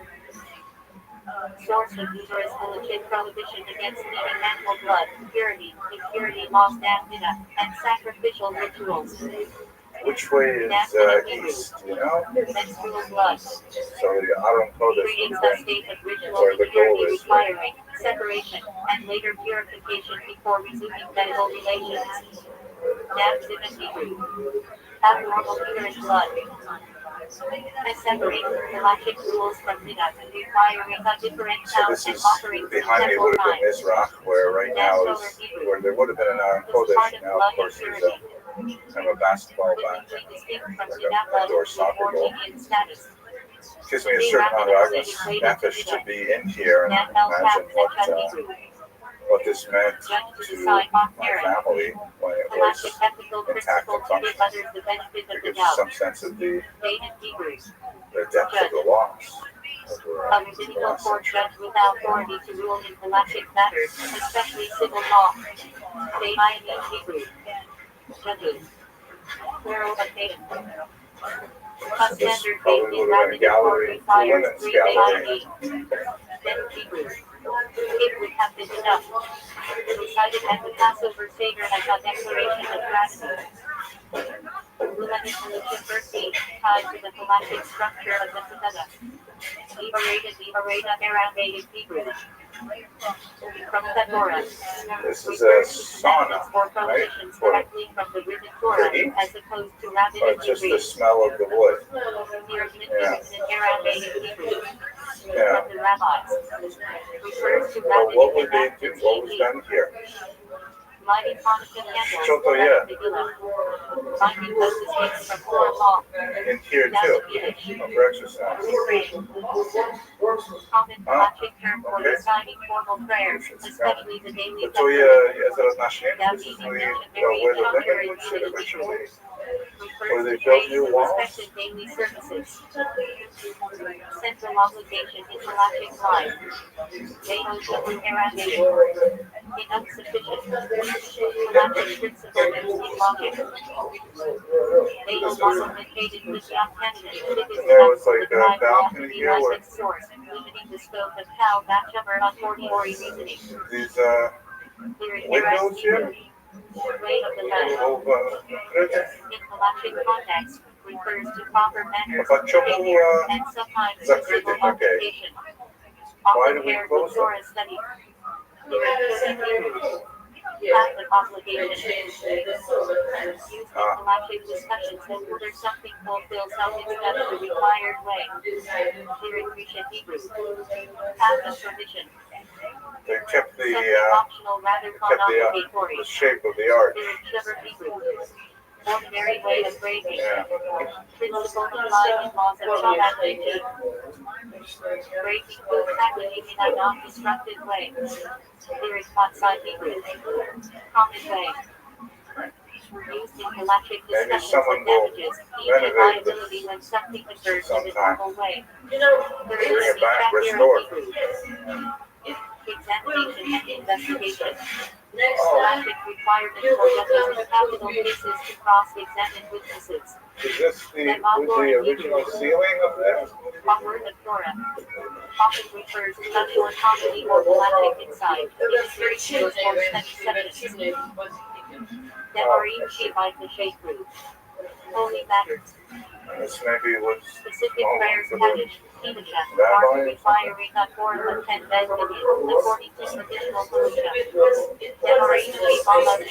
Source of numerous religious prohibition against eating animal blood, purity, impurity laws, damnida, and sacrificial rituals. which way is east, Menstrual blood. So I don't know this Creates one, a state of ritual where the goal purity is, right? requiring separation and later purification before resuming medical relations. Damned in Hebrew. Abnormal uterine blood. I separate halachic rules from Midah, requiring a different So count this and is offerings behind me would have been this rock, where right now is where there would have been an Aron Kodesh. Now, of course, there's a kind of a basketball back and like a indoor soccer goal. Gives me a certain amount of nefesh to be in here and imagine what this meant to my family when it was intact and functioning. It gives you some sense of the depth of the loss. A rabbinical court judge without authority to rule in halachic matters, especially civil law. They in Hebrew. Judges. Plural of nation. A standard faith in rabbinic court requires 3 days. Then Hebrew. It would have been enough. Recited at the Passover Seder as a declaration of gratitude. Luminous religion mercy, tied to the halachic structure of the Seder. Vivareda Aramaic Hebrew. From the Torah. This is a sauna, right? Directly from the written Torah, heat? as opposed to rabbinic Or just the Hebrew. smell of the wood? Yeah. In Aramaic Hebrew. Yeah. From the rabbis. Refers to Well, what would rabbinic they do? What was done here? lighting Hanukkah candles. Shoto, yeah. Finding those from Torah law. In here too, for exercise. Common halachic term for reciting formal prayers, especially the daily To je za raznašenje, this is where the women would sit originally, where they built new walls. Respected daily services. Central obligation in halachic life. Devotion to Aramaic. Insufficient. Halachic principle in logic. They will also located with the candidate. There was like a balcony here where source, limiting the scope of how matchup a fortiori reasoning. these windows here. Way of the land. In halachic context, refers to proper manners, behavior, and sometimes to civil occupation. Why do we Often paired close with them? Torah study. Catholic obligation. Used in halachic discussions that whether something fulfills self-express the required way. Lyric Grecian Hebrew. Path of permission. They kept the Optional rather non-obligatory. the shape of the arch. Lyric Shiver Hebrew. Ordinary way of breaking. Yeah. Principle applied in laws of Shabbat breaking. Breaking food packaging in a non-destructive way. Lyric outside Hebrew. Common way. Used in halachic Maybe discussions someone of will damages, renovate liability when something occurs in a sometime. normal way. Bring it back, restore. Examination and investigation. Halachic requirement for judges in capital cases to cross-examine witnesses. Is this the original sealing of this? Word of Torah often refers to sexual autonomy or halachic insight. It is very close for exceptions. Devarim Shivite the Shekru. Holy matters. This maybe was Specific prayers Kaddish, Kedusha, are requiring a quorum of 10 men according to traditional Kedusha. Devarim Shivite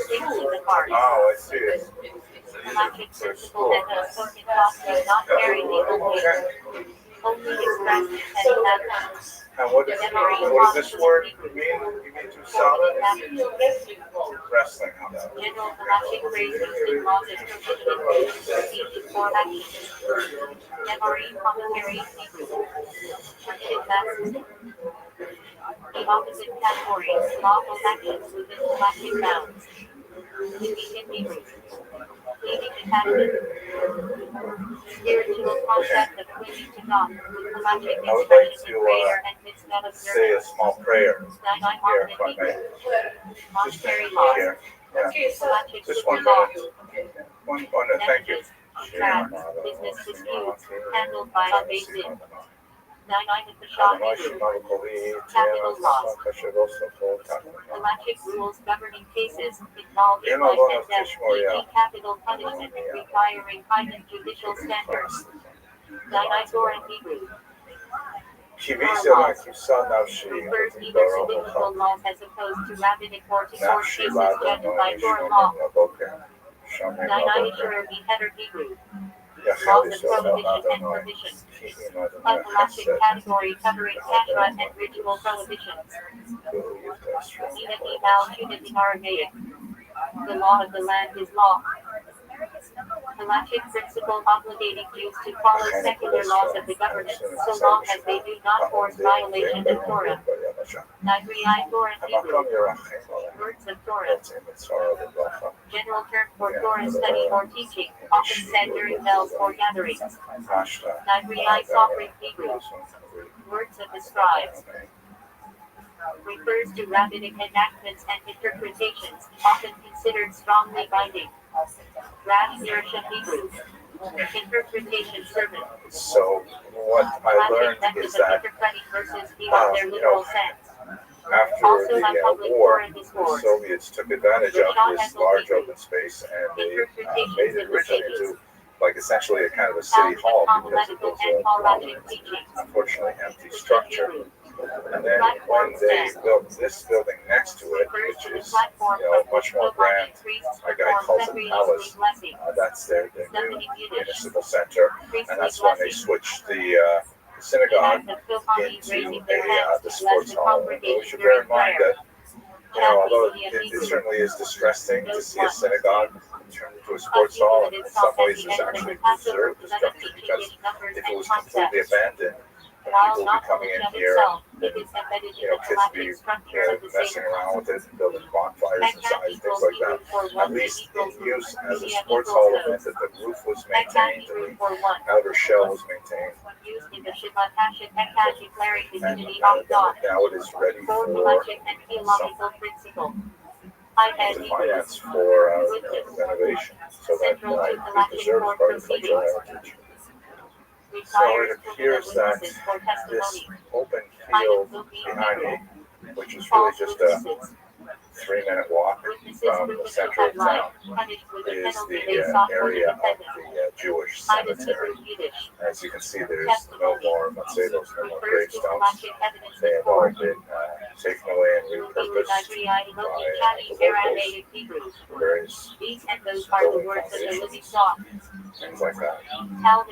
things in the heart. Oh, I see it. Halachic principle that a spoken thought does not carry legal weight. Only expressed and actions. And what does this word mean? You mean to solid? Wrestling. General halachic phrases in laws and prohibited procedures for actions. Devarim commentary Hebrew. Churchill Maxims. The opposite categories, lawful actions within halachic bounds. Speaking Hebrew. Leading academy. Spiritual concept of clinging to God. Halachic expressions of prayer and mitzvah observance. Say a small prayer here, if I may. Just here. Yeah. Just 1 minute. One minute, thank you. Business disputes handled by a basin. 9 of the Shah capital laws. Halachic rules governing cases involving life and death, e.g. capital punishment, requiring heightened judicial standards. 9 Torah and Hebrew. Refers either to biblical laws as opposed to rabbinic or to court cases judged by Torah law. 9 Isher Beheader Hebrew. Laws of prohibition and permission. A halachic category covering Tantra and ritual prohibitions. Unity now unity Aramaic. The law of the land is law. Halachic principle obligating Jews to follow secular laws of the government, so long as they do not force violation of Torah. Nigriai Torah Hebrew. Words of Torah. General term for Torah study or teaching, often said during bells or gatherings. Nigriai Sovereign Hebrew. Words of the scribes. Refers to rabbinic enactments and interpretations, often considered strongly binding. Rash Yersha Hebrew. Interpretation sermon. So what I learned is that their literal sense. after the war, the Soviets took advantage of this large open space and they made it originally into like essentially a kind of a city hall because it was a unfortunately empty structure. And then when they built this building next to it, which is much more grand, a guy calls it Palace, that's their new municipal center, and that's when they switched the synagogue into the sports hall. And we should bear in mind that, although it certainly is distressing to see a synagogue turned into a sports hall, and in some ways it's actually preserved the structure, because if it was completely abandoned, people would be coming in here, kids would be messing around with it, building bonfires inside, things like that. At least in use as a sports hall, it meant that the roof was maintained, and the outer shell was maintained. And now it is ready for the finance for renovation, so that it preserves part of the cultural heritage. So it appears that this open field behind me, which is really just a 3-minute walk from the center of town, is the area of the Jewish cemetery. As you can see, there's no more Matzedos, no more gravestones. They have all been taken away and repurposed by the locals, various things like that. But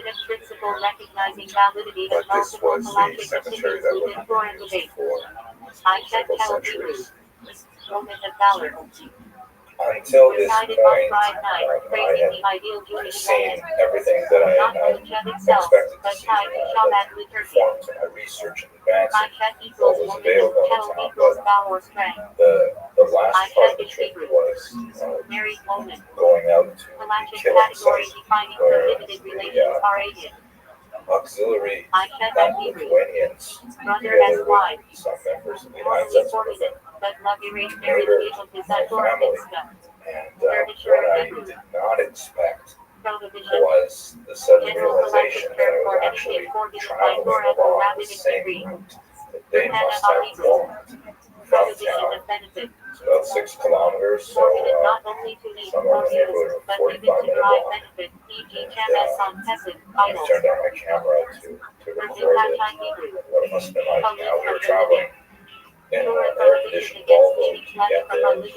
this was the cemetery that was used for several centuries. Until this point, I had seen everything that I had expected to see. I had performed my research in advance of what was available at the time, but the last part of the trip was going out to the killing site where the auxiliary non-Lithuanians, together with some members of the United States movement, but luxurious murdered able to my set for family. And what I did not expect was the sudden realization that I was actually traveling along the same route that they must have walked from town. It's about 6 kilometers, so somewhere in the neighborhood of 45-minute walk. And I turned on my camera to record it. What it must have been like. Now we were traveling in an air-conditioned Volvo to get there, so it would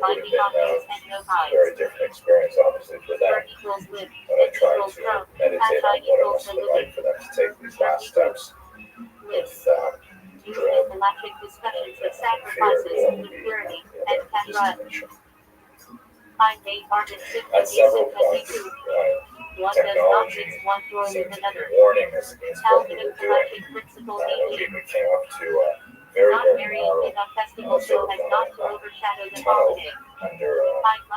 have been a very different experience, obviously, for them. But I tried to meditate on what it must have been like for them to take these last steps with dread and fear of destination. At several points, technology seemed to be warning us against what we were doing. We came up to very, very narrow sort of tunnel under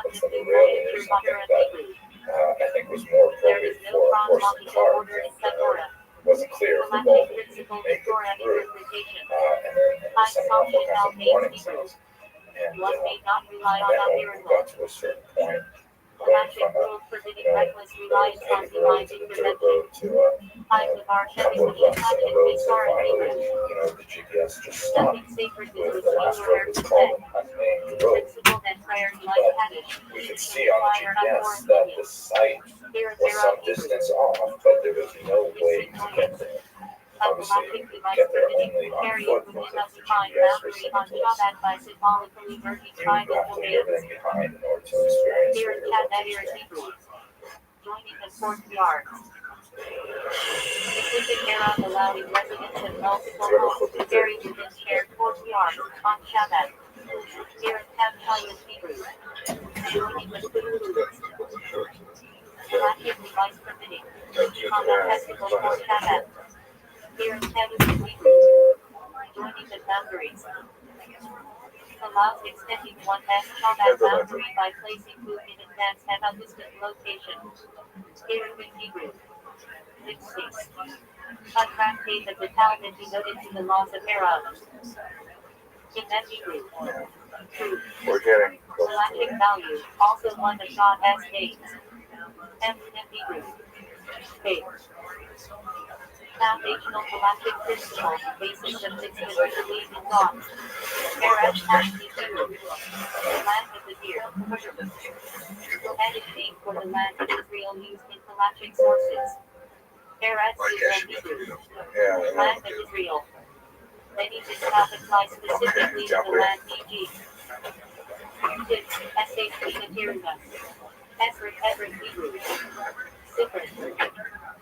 looks like a railing or something that I think was more appropriate for a horse and cart. It wasn't clear if the ball would make it through. And then somehow all kinds of warning signs. And then when we got to a certain point, going from a paved road to the dirt road to a couple of ruts in the roads that finally, the GPS just stopped with the last road was called an unnamed road. But we could see on the GPS that the site was some distance off, but there was no way to get there. Obviously, you could get there only on foot because the GPS was set to us. You have to leave everything behind in order to experience what you're about to experience. Joining the courtyard. Pacific era allowing residents of multiple homes to vary within shared courtyards on Shabbat. Here in Tabitha Hebrew. Joining the Galactic device permitting. On the festival for Shabbat. Here in Tabitha Hebrew. Joining the boundaries. Allows extending one Shabbat boundary by placing food in advance at a distant location. Here in Hebrew. 60. A tractate of the Talmud devoted to the laws of era. In Hebrew. 2. We're getting close to Galactic it. value, also one of God's days. And in Hebrew. 8. Foundational galactic principles, basis of mitzvahs to believe in God. Eretz Hebrew. The land of the deer. Poetic name for the land of Israel used in galactic sources. Eretz Hebrew. Land of Israel. Many discounts apply specifically to the land e.g. Tips, SH Material. Ezra Hebrew. Cyprus.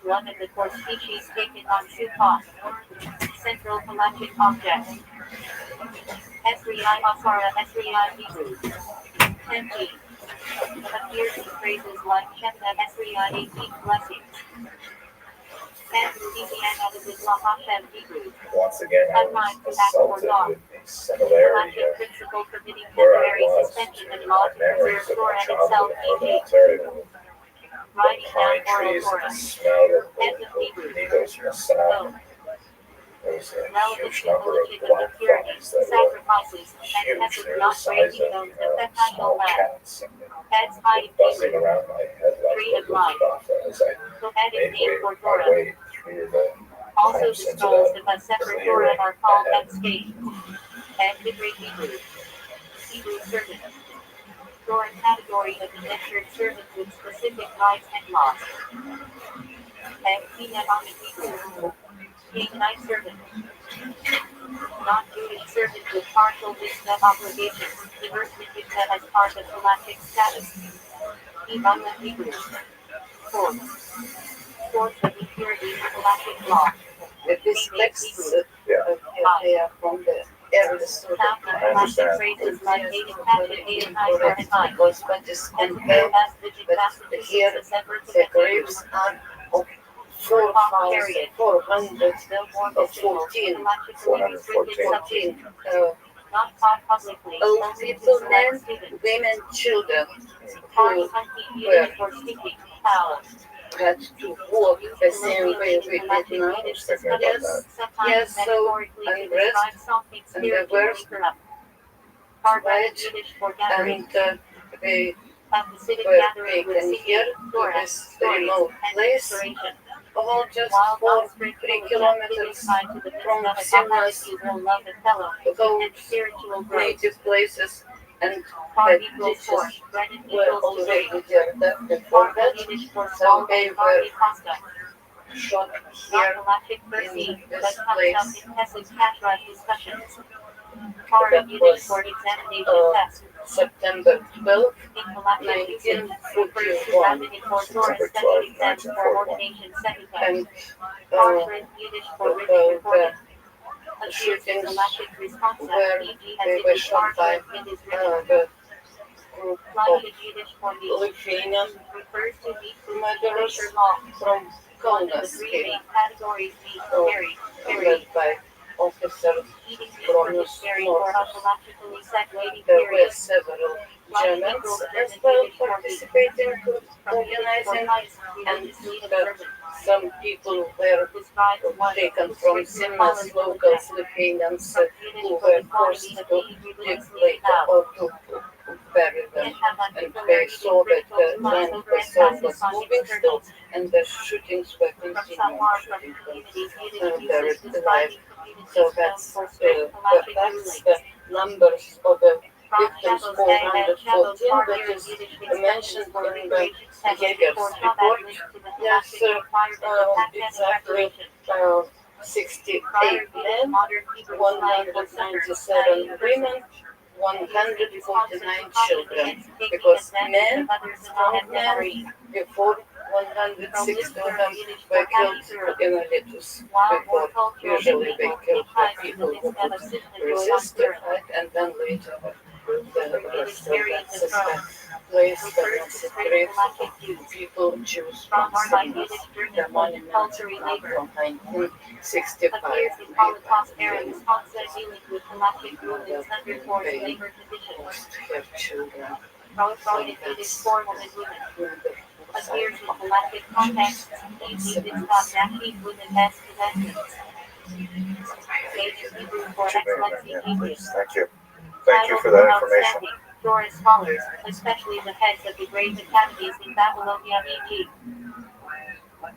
One of the 4 species taken on Sukkot. Central galactic object. Esri Asara Esri Hebrew. Tempe. Appears in phrases like Shemna Esri 18 blessings. And Louisiana is Islam Hashem Hebrew. Once again, I was assaulted with the similarity of where I was to my memories of my childhood in Northern Ontario. The pine trees and the smell of the needles from the south. There was a huge number of black flies that were huge. They were the size of small cats. And they were buzzing around my head like a off as I made my way through the Also pipes into disposed of the a separate clearing Torah are called ahead. unscathed. And Hebrew Hebrew. Hebrew servant. Torah category of indentured servant with specific rights and laws. And Kina on the Hebrew. King night servant. Non-Jewish servant with partial visa obligations. Immersement visa as part of galactic status. Ivan the Hebrew. Fourth. Source of impurity in galactic law. This text from the earliest Galactic phrases like native passion, native high, and high. because what is compared, but here the graves are of 400 or 14 Not taught publicly. old people, men, women, children who were For speaking. Foul. had to walk the same way we did now. Yes, so unrest and the worst right? And we were taken here to this remote place, all just 4-3 kilometers from Simna's native places, and the dishes were already there that before that, so they were shot here in this place. That was September 12, 1941. September 12, 1941. And the shootings where they were shot by the group of Lithuanian murderers from Kaunas, led by officers Bronius Norkus. There were several Germans as well participating to organizing, and some people were taken from Simna's locals, Lithuanians, who were forced to live later or to bury them. And they saw that the land was moving still, and the shootings were continuing, shooting buried alive. So that's the numbers of the victims, 414, that is mentioned in the Jäger's report. Yes, exactly 68 men, 197 women, 149 children, because men, strong men, before 160 of them were killed in a litus. Before, usually they killed the people who could resist the fight, and then later the rest of that system place the massive graves of people, Jews from Simnas. The monuments are from 1965. They must have children. Appears in galactic context, used in cosmetic with investments. Thank you. Thank you for that information. Doris scholars, especially the heads of the great academies in Babylonia, e.g.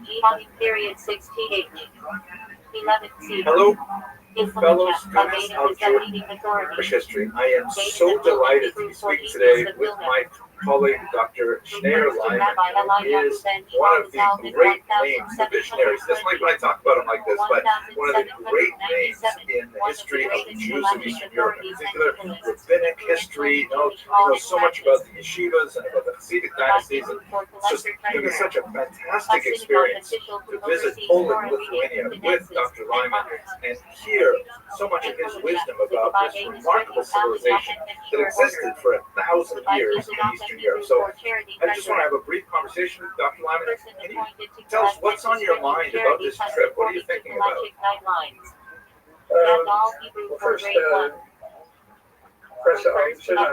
Jihadi period 68. 11c. Hello, fellow students of Jewish history. I am so delighted to be speaking today with my colleague, Dr. Schneider-Lyman, who is one of the great names, the visionaries. Just like when I talk about him like this, but one of the great names in the history of the Jews of Eastern Europe, in particular rabbinic history. You know so much about the yeshivas and about the Hasidic dynasties. And it's just been such a fantastic experience to visit Poland, Lithuania with Dr. Lyman and hear so much of his wisdom about this remarkable civilization that existed for 1,000 years in Eastern Europe. So I just want to have a brief conversation with Dr. Lyman. Can you tell us what's on your mind about this trip? What are you thinking about? First, I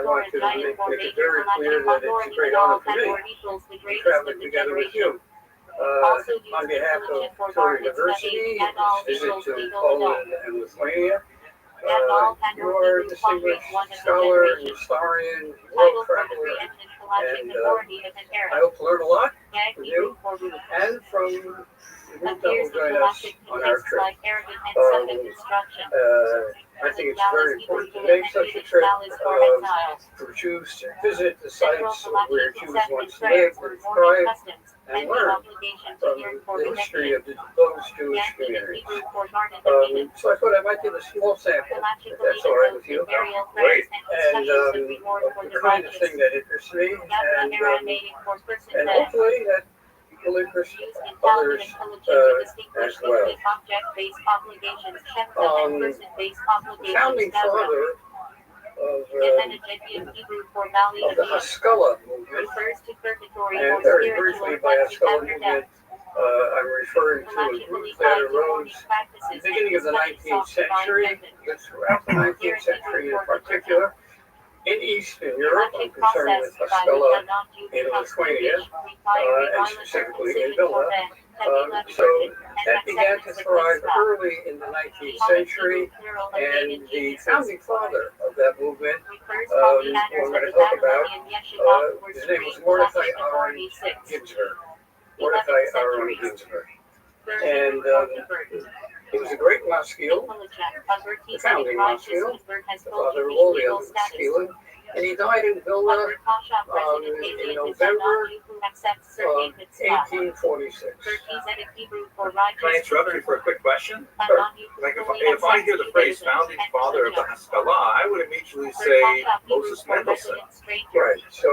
want to make it very clear that it's a great honor for me to be traveling together with you. On behalf of Torah University, visit to Poland and Lithuania. You are a distinguished scholar, historian, world traveler, and I hope to learn a lot from you and from the group that will join us on our trip. I think it's very important to make such a trip for Jews to visit the sites where Jews once lived and thrived and learn from the history of those Jewish communities. So I thought I might give a small sample, if that's all right with you. Great. And the kind of thing that interests me, and hopefully that will interest others as well. Founding father of the Haskalah movement, and very briefly by Haskalah movement, I'm referring to a group that arose at the beginning of the 19th century, but throughout the 19th century in particular, in Eastern Europe. I'm concerned with Haskalah in Lithuania, and specifically in Vilna, So that began to thrive early in the 19th century, and the founding father of that movement, who we're going to talk about, his name was Mordecai Aaron Ginsburg. Mordecai Aaron Ginsburg. And he was a great Maskil, the founding Maskil, the father of all the other Maskilim, and he died in Vilna in November of 1846. Can I interrupt you for a quick question? Like if I hear the phrase founding father of the Haskalah, I would immediately say Moses Mendelssohn. Right, so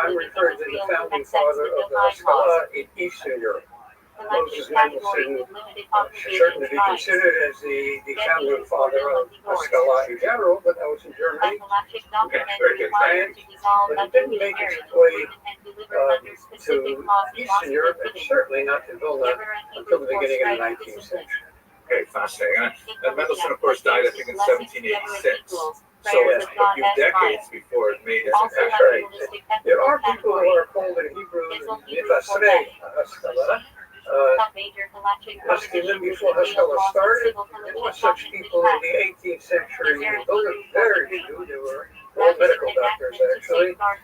I'm referring to the founding father of the Haskalah in Eastern Europe. Moses Mendelssohn should certainly be considered as the founding father of Haskalah in general, but that was in Germany. Okay, very good. But it didn't make its way to Eastern Europe, and certainly not to Vilna until the beginning of the 19th century. Okay, fascinating. And Mendelssohn, of course, died, I think, in 1786. So it's a few decades before it made its impact. There are people who are called in Hebrew Nivasrei Haskalah. Even before Haskalah started, there were such people in the 18th century. Those are very few. They were all medical doctors, actually, but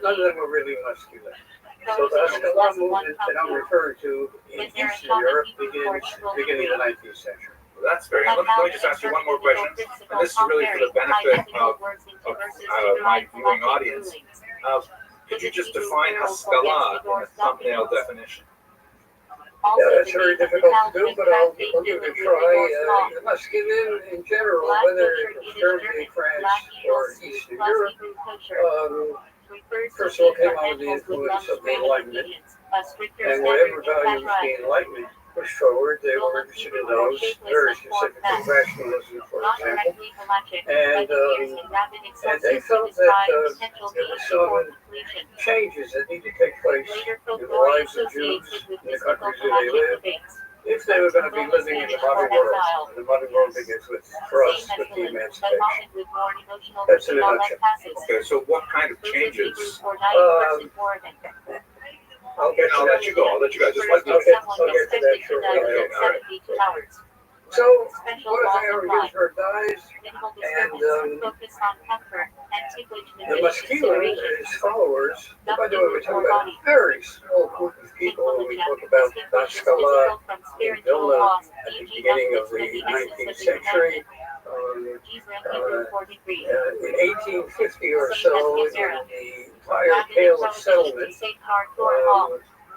none of them were really muscular. So the Haskalah movement that I'm referring to in Eastern Europe begins beginning of the 19th century. Well, that's very good. Let me just ask you one more question, and this is really for the benefit of my viewing audience. Could you just define Haskalah in a thumbnail definition? Yeah, that's very difficult to do, but I'll give it a try. The Maskilim in general, whether it's Germany, France, or Eastern Europe, first of all came under the influence of the Enlightenment, and whatever values the Enlightenment pushed forward, they were interested in those, very specifically rationalism, for example, and they felt that there were some changes that need to take place in the lives of Jews in the countries where they live, if they were going to be living in the modern world. And the modern world begins with, for us, with the emancipation. That's in a nutshell. Okay, so what kind of changes? I'll get to I'll let you go. I'll let you go. Just let me. I'll get to that shortly. Okay, all right. So, Mordecai Aaron Ginsburg dies, and the Maskilim, his followers, by the way, we're talking about a very small group of people when we talk about Haskalah in Vilna at the beginning of the 19th century. In 1850 or so, the entire Pale of Settlement,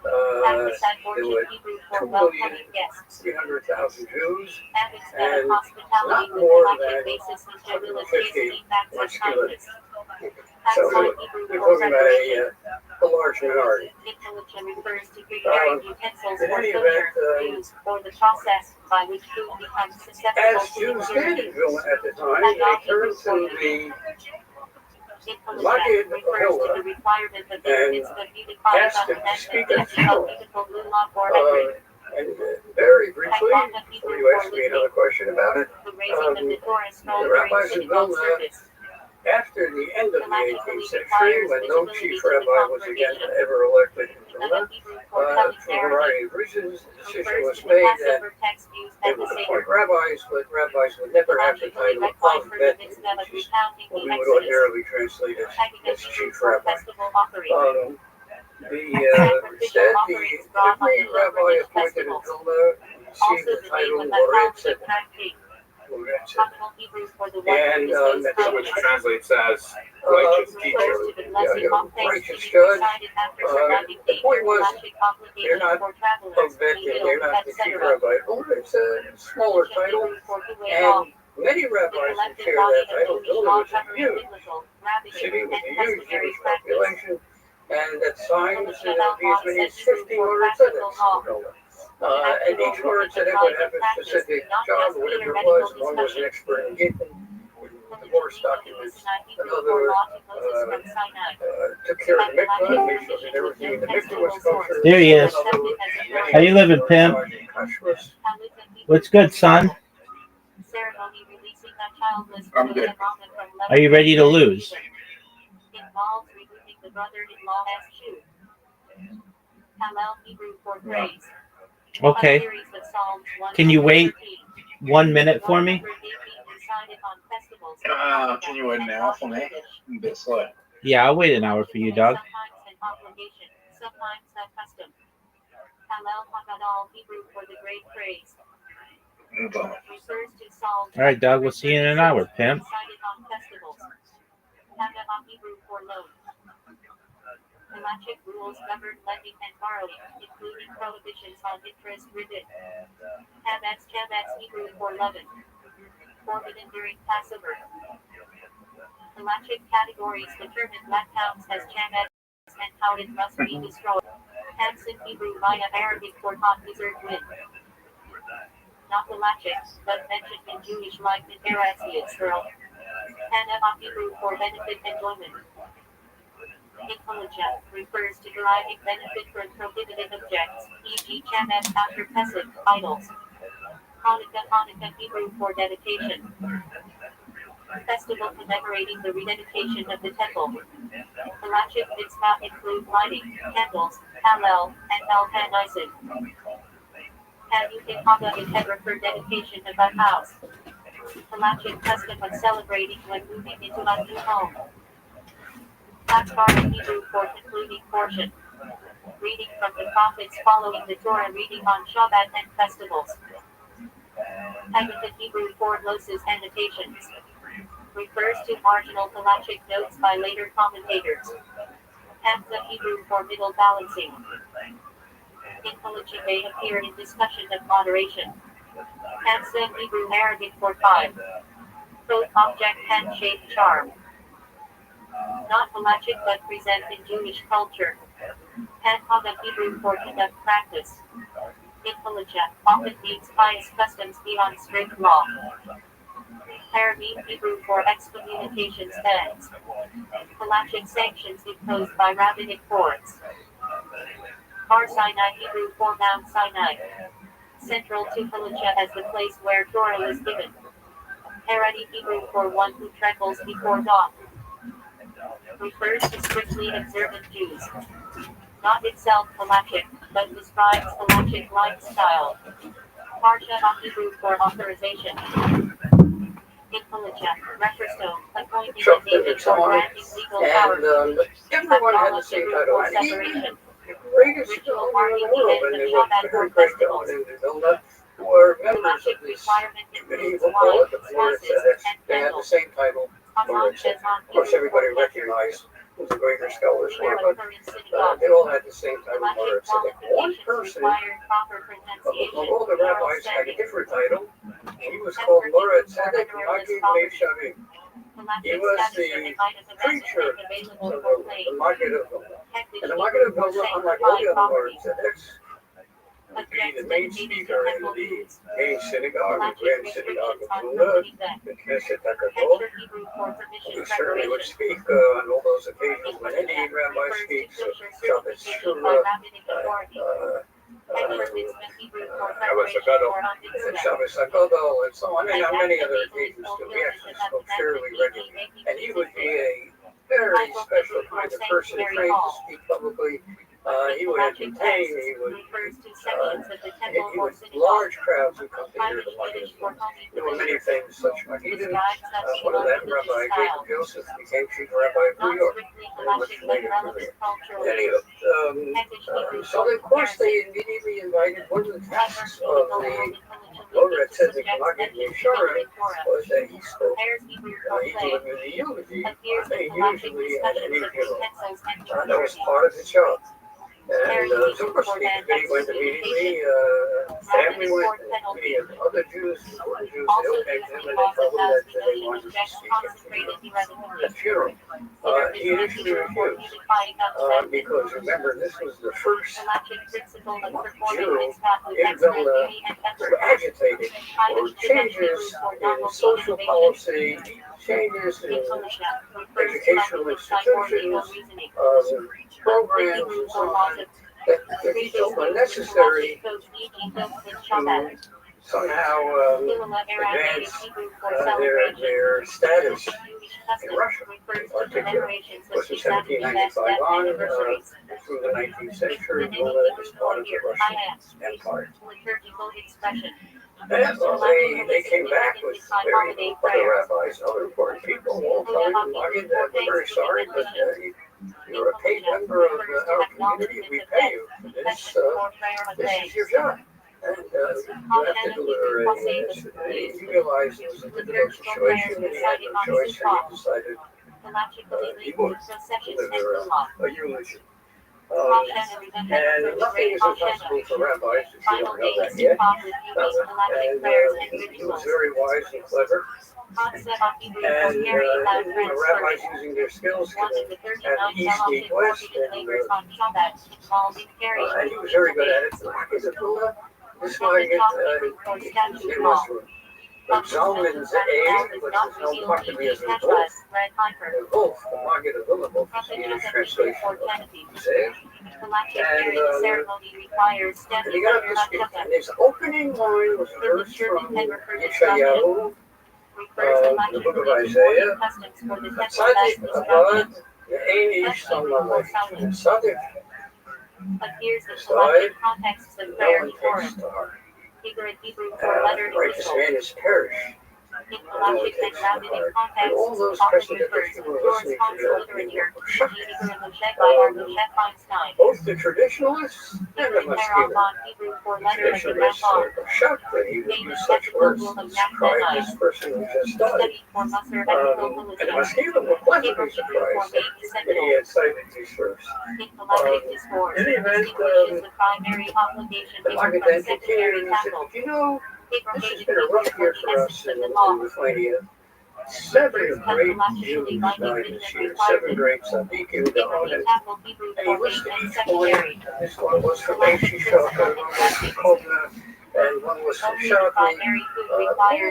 there were 2,300,000 Jews, and not more than 150 Maskilim. So we're talking about a large minority. In any event, as Jews did in Vilna at the time, they turned to the Maggid of Vilna and asked him to speak a Torah. And very briefly, before you ask me another question about it, the rabbis in Vilna, after the end of the 18th century, when no chief rabbi was again ever elected in Vilna, for a variety of reasons, the decision was made that they would appoint rabbis, but rabbis would never have the title of Bet, which is what we would ordinarily translate as chief rabbi. Instead, every rabbi appointed in Vilna received the title Moretz, and that's which translates as righteous teacher. Righteous judge. The point was, they're not of Bet, they're not the chief rabbi. It's a smaller title, and many rabbis would share that title. Vilna was a huge city with a huge Jewish population, and at times there would be as many as 50 Moretz tzedeks. And each word said it would have a specific job, whatever it was. One was an expert in Gittin, divorce documents. Another took care of the mikvah, made sure that everything in the mikvah was kosher. There he is. How you living, Pim? What's good, son? I'm good. Are you ready to lose? Hallel Hebrew for praise. Okay. Can you wait 1 minute for me? Can you wait an hour for me? I'm a bit slow. Yeah, I'll wait an hour for you, dog. Hallel Hagadol Hebrew for the great praise. All right, dog. We'll see you in an hour, pimp. Hebrew for loan. Halachic rules govern lending and borrowing, including prohibitions on interest rebate. Chametz Hebrew for leaven. Forbidden during Passover. Halachic categories determine what counts as chametz and how it must be destroyed. Hansen Hebrew via Arabic for hot dessert win. Not halachic, but mentioned in Jewish life in Eretz Yisrael. Hana Hebrew for benefit enjoyment. Intelligent refers to deriving benefit from prohibited objects, e.g. chametz after pesach, idols. Hanukkah Hebrew for dedication. Festival commemorating the rededication of the temple. Halachic mitzvah include lighting candles, Hallel, and Al-Hanisim. Hanukkah Haga is ever for dedication of a house. Halachic custom of celebrating when moving into a new home. Akbar Hebrew for concluding portion. Reading from the prophets following the Torah reading on Shabbat and festivals. Haggadah Hebrew for glosses annotations. Refers to marginal halachic notes by later commentators. Hamza Hebrew for middle balancing. Intelligent may appear in discussion of moderation. Hamza Hebrew Arabic for 5. Both object hand-shaped charm. Not halachic but present in Jewish culture. Hanhaga Hebrew for conduct practice. Intelligent often means pious customs beyond strict law. Paramine Hebrew for excommunications bans. Halachic sanctions imposed by rabbinic courts. Har Sinai Hebrew for Mount Sinai. Central to Halacha as the place where Torah was given. Haredi Hebrew for one who trembles before dawn. Refers to strictly observant Jews. Not itself halachic, but describes halachic lifestyle. Parsha Hebrew for authorization. Intelligent, referstone, appointing a David or granting legal power. And everyone had the same title. And he the greatest Ritual story in marking the world, the and end they of were Shabbat very or great festivals. down in Vilna, who were members Halachic of this requirement medieval includes wine, court, the Florida spices, Sedex. and They had the candles. same title. Haman Of Shezman course, Hebrew everybody for recognized who the greater scholars were, Share but occur in synagogue. they all had the same title. Halachic So that one qualifications person, require proper among pronunciation, all the oral rabbis, had a standing. different title. He was called Laura Tzedek Magid Meir Shavim. He Halachic was status the for the kind of a message preacher made of available the for claim. Maggid of Vilna. Hektish And the Maggid Hebrew of for Vilna, unlike all the sanctified other property. Lord Tzedeks, would be the main speaker in the main synagogue, the Halachic grand synagogue restrictions of on Vilna, promoting them. the Knesset HaGadol. Hektish Hebrew for permission He certainly would preparation. speak on all those occasions when any rabbi Refers to speaks, kosher Shabbos certification by Shura, rabbinic authority. Hektish mitzvah Hebrew for Shabbos preparation HaGadol, for a and mitzvah. Shabbos HaGadol, and so on, and on many other occasions too. He actually spoke fairly regularly. And he would be a very special kind of person, trained to speak publicly. He would entertain, he would, Refers to sections of the he temple or would synagogue. large crowds would come to hear the Yiddish Maggid. for holy There were many traditions. things such Magidim. Describes such One of them, religious Rabbi style. Jacob Joseph, became chief rabbi of New Not York. strictly Very much halachic, but later relevant career. culturally. Anyway, Hektish Hebrew so for of course they comparison. immediately invited one of the tasks Diversity of of the the world intelligently Laura into Tzedek subjects Magid mentioned Yesharim in Torah. was that he spoke. Pairs Hebrew for He play. delivered the eulogy, Appears in halachic usually at discussions any of funeral. utensils and That was maturity. part of the job. Pairs And so of Hebrew course for the hand committee went immediately, family went, many of the other Jews, important Jews, they Also all came used to him in and they laws told him allows that the they notion wanted of to sex speak concentrated at the irrevocably. funeral. He initially refused, because remember, this was the first Halachic principle of performing Jew mitzvah with in excellent Vilna beauty and who effort. agitated for changes in social policy, changes in educational institutions, programs, and so on, that he felt were necessary to somehow advance their status in Russia, in particular. Was from 1795 on through the 19th century, Vilna is part of the Russian Empire. And well, they came back with very other rabbis and other important people, all telling the Maggid that we're very sorry, but you're a paid member of our community, we pay you for this. This is your job. And you have to deliver he realized it was a difficult situation, and he had no choice, and he decided he would deliver a eulogy. And nothing is impossible for rabbis, if you don't know that yet. And he was very wise and clever. And rabbis using their skills could have east, meet west, and he was very good at it. This Maggid, it was Zalman's aid, which is known practically as the Wolf. The Wolf, the Maggid of Vilna, Wolf is the Yiddish translation of Zev. And he got up to speak. And his opening line was a verse from Yeshayahu, the book of Isaiah. Tzadik avad ye'ein ish salmalei. Tzadik side, no one takes star. Righteous man is perished. No one takes star. And all those precedents who were listening to the were shocked. Both the traditionalists and the Maskilim. The traditionalists were shocked that he would use such words to describe this person who just died. And the Maskilim were pleasantly surprised that he had cited these verses. In any event, the Maggid then continued and said, you know, this has been a rough year for us in Lithuania. 7 great Jews died this year, 7 great tzaddikim died, and he listed each one. This one was from Eshishoka, one was from Kovna, and one was from Shakri,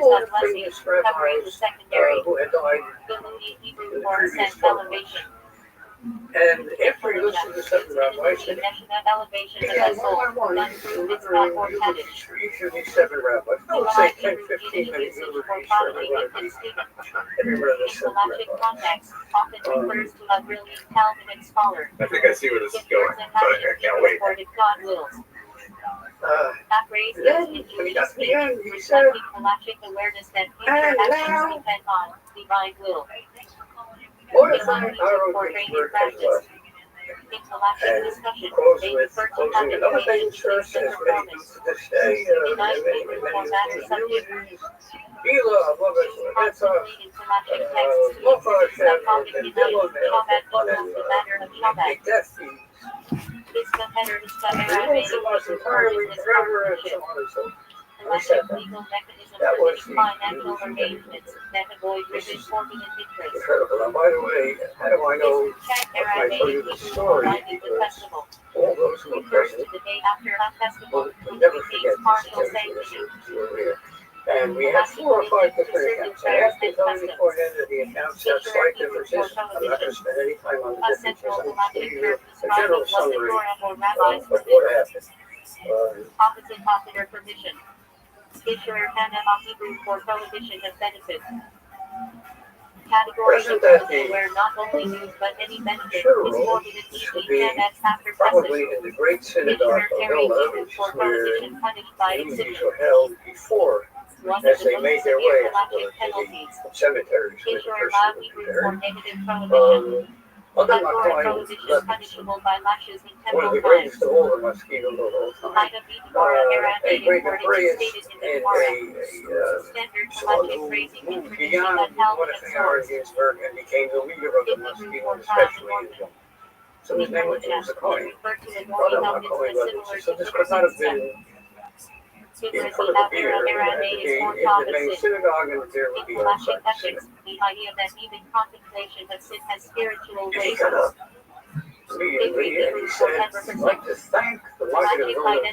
all famous rabbis who had died in the previous 12 months. And after he listened to 7 rabbis, he had one by one delivering eulogies for each of these 7 rabbis. I would say 10, 15 minute eulogies for every one of the 7 rabbis. I think I see where this is going, but I can't wait. Then, when he got to the end, he said, and now, what if I wrote these words as well? And closing another famous verse, as many do to this day, many Ela, Mogash, Lenetzach, Mocha Hashem, and Dilon, and death thieves. Removed from us entirely, forever, and so on and so on. I said that. That was the this is incredible. And by the way, how do I know what can I tell you this story? Because all those who were present will never forget this occasion. This was here. And we had 4 or 5 different accounts. I asked you before the end of the accounts have slight differences. I'm not going to spend any time on the differences. I'm just giving you a general summary of what happened. Opposite popular permission. Issuer Canada Hebrew for prohibition of benefits. Categories of where not only news but any benefit is quoted in EG after probably in the great synagogue of Vilna, which is where meetings were held before, as they made their way to the cemeteries where the person was buried. Other Makoim left one of the greatest of all the mosquitoes of all time. A great Hebraist and someone who moved beyond Mordechai Ginsburg and became the leader of the mosquito, especially in Israel. So his name was Makoim. Other Makoim left. So this could not have been in front of the beer. It had to be in the main synagogue, and there would be outside the synagogue. The idea that even contemplation of sin has spiritual He got up immediately and he said, I'd like to thank the Maggid of Vilna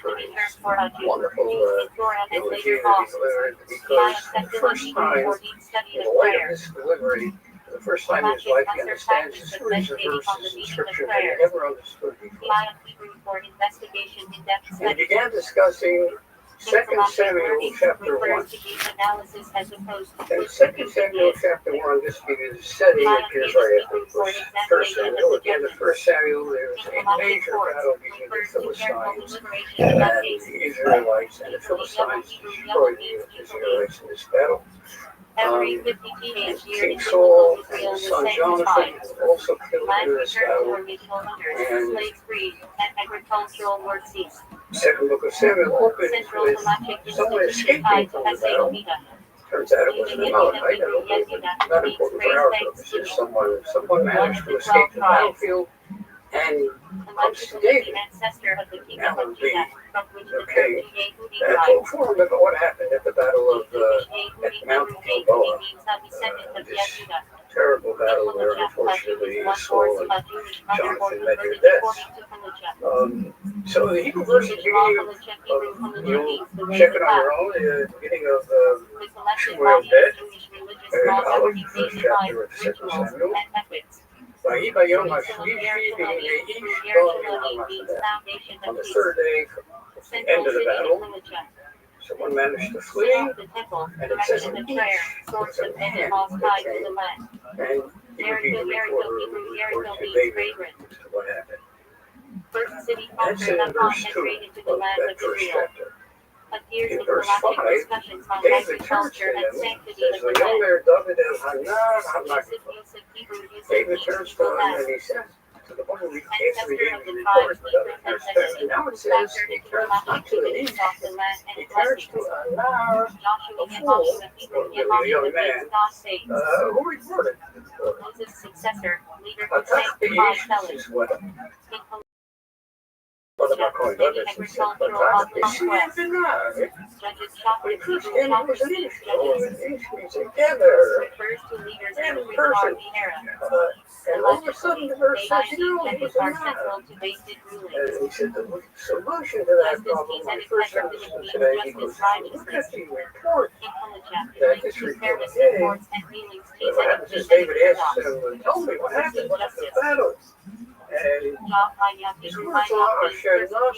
for his wonderful eulogy he delivered, because for the first time, in the light of this delivery, for the first time in his life, he understands the series of verses in Scripture that he never understood before. And he began discussing Second Samuel chapter 1. refers to Gabe's analysis as opposed to In 2 Samuel chapter 1, this begins setting appears right after First Samuel. Again, the First Samuel, there's a major battle between the Philistines and the Israelites, and the Philistines destroy the Israelites in this battle. Every 50 teenage years King in Saul biblical and Israel his was son set Jonathan times. were also killed Land in this returned to battle. original hunters, And slaves freed, and agricultural work ceased. Second book of Samuel opens Central with Galactic someone Institution escaping tied to from the battle. Vida. Turns out it wasn't an Amalekite, not important for our purposes. Someone managed to escape the battlefield and comes to David. Ancestor of the kingdom That of would be Judah, from which the okay. Yehudi That tribe. told for him about what happened at the battle of at Mount Gilboa. means the descendant of This Yehuda. terrible battle where unfortunately Saul and Jonathan met their deaths. So the Hebrew verse at the beginning of, you'll check it on your own, the beginning of Shmuel's death, Aleph, first chapter of 2 Samuel. On the third day, the end of the battle, someone managed to flee, and it says in each was a man that came, and he would be the reporter to David as to what happened. That's in verse 2 of that first chapter. In verse 5, David turns to him and says, "Vayomer David el Hanar HaMagnified." David turns to him and he says, to the one who gave the report, and now it says he turns not to an east, he turns to Anar, a fool, or a young man, who reported. Moses' successor, leader But who sank the the five east felons. is what about going to others and said, but they see it in love. When first came, it was an issue. Oh, an issue together. In person. And all of a sudden the verse says, you know, it was a love. And he said, the solution to that problem, when he first understood today, he goes, look at the report that this report gave. What happens is David asks him, tell me what happened after the battle. And these words are shared not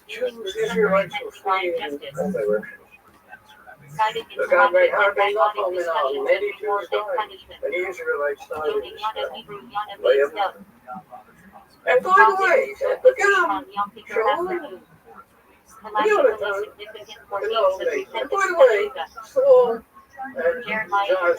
Jews, Israelites were fleeing in all directions. The God made hardly not only now, many Jews died, many Israelites died in this battle. And by the way, he said, but Shalom, Jonathan, and by the way, Saul, and Jeremiah, Jonathan,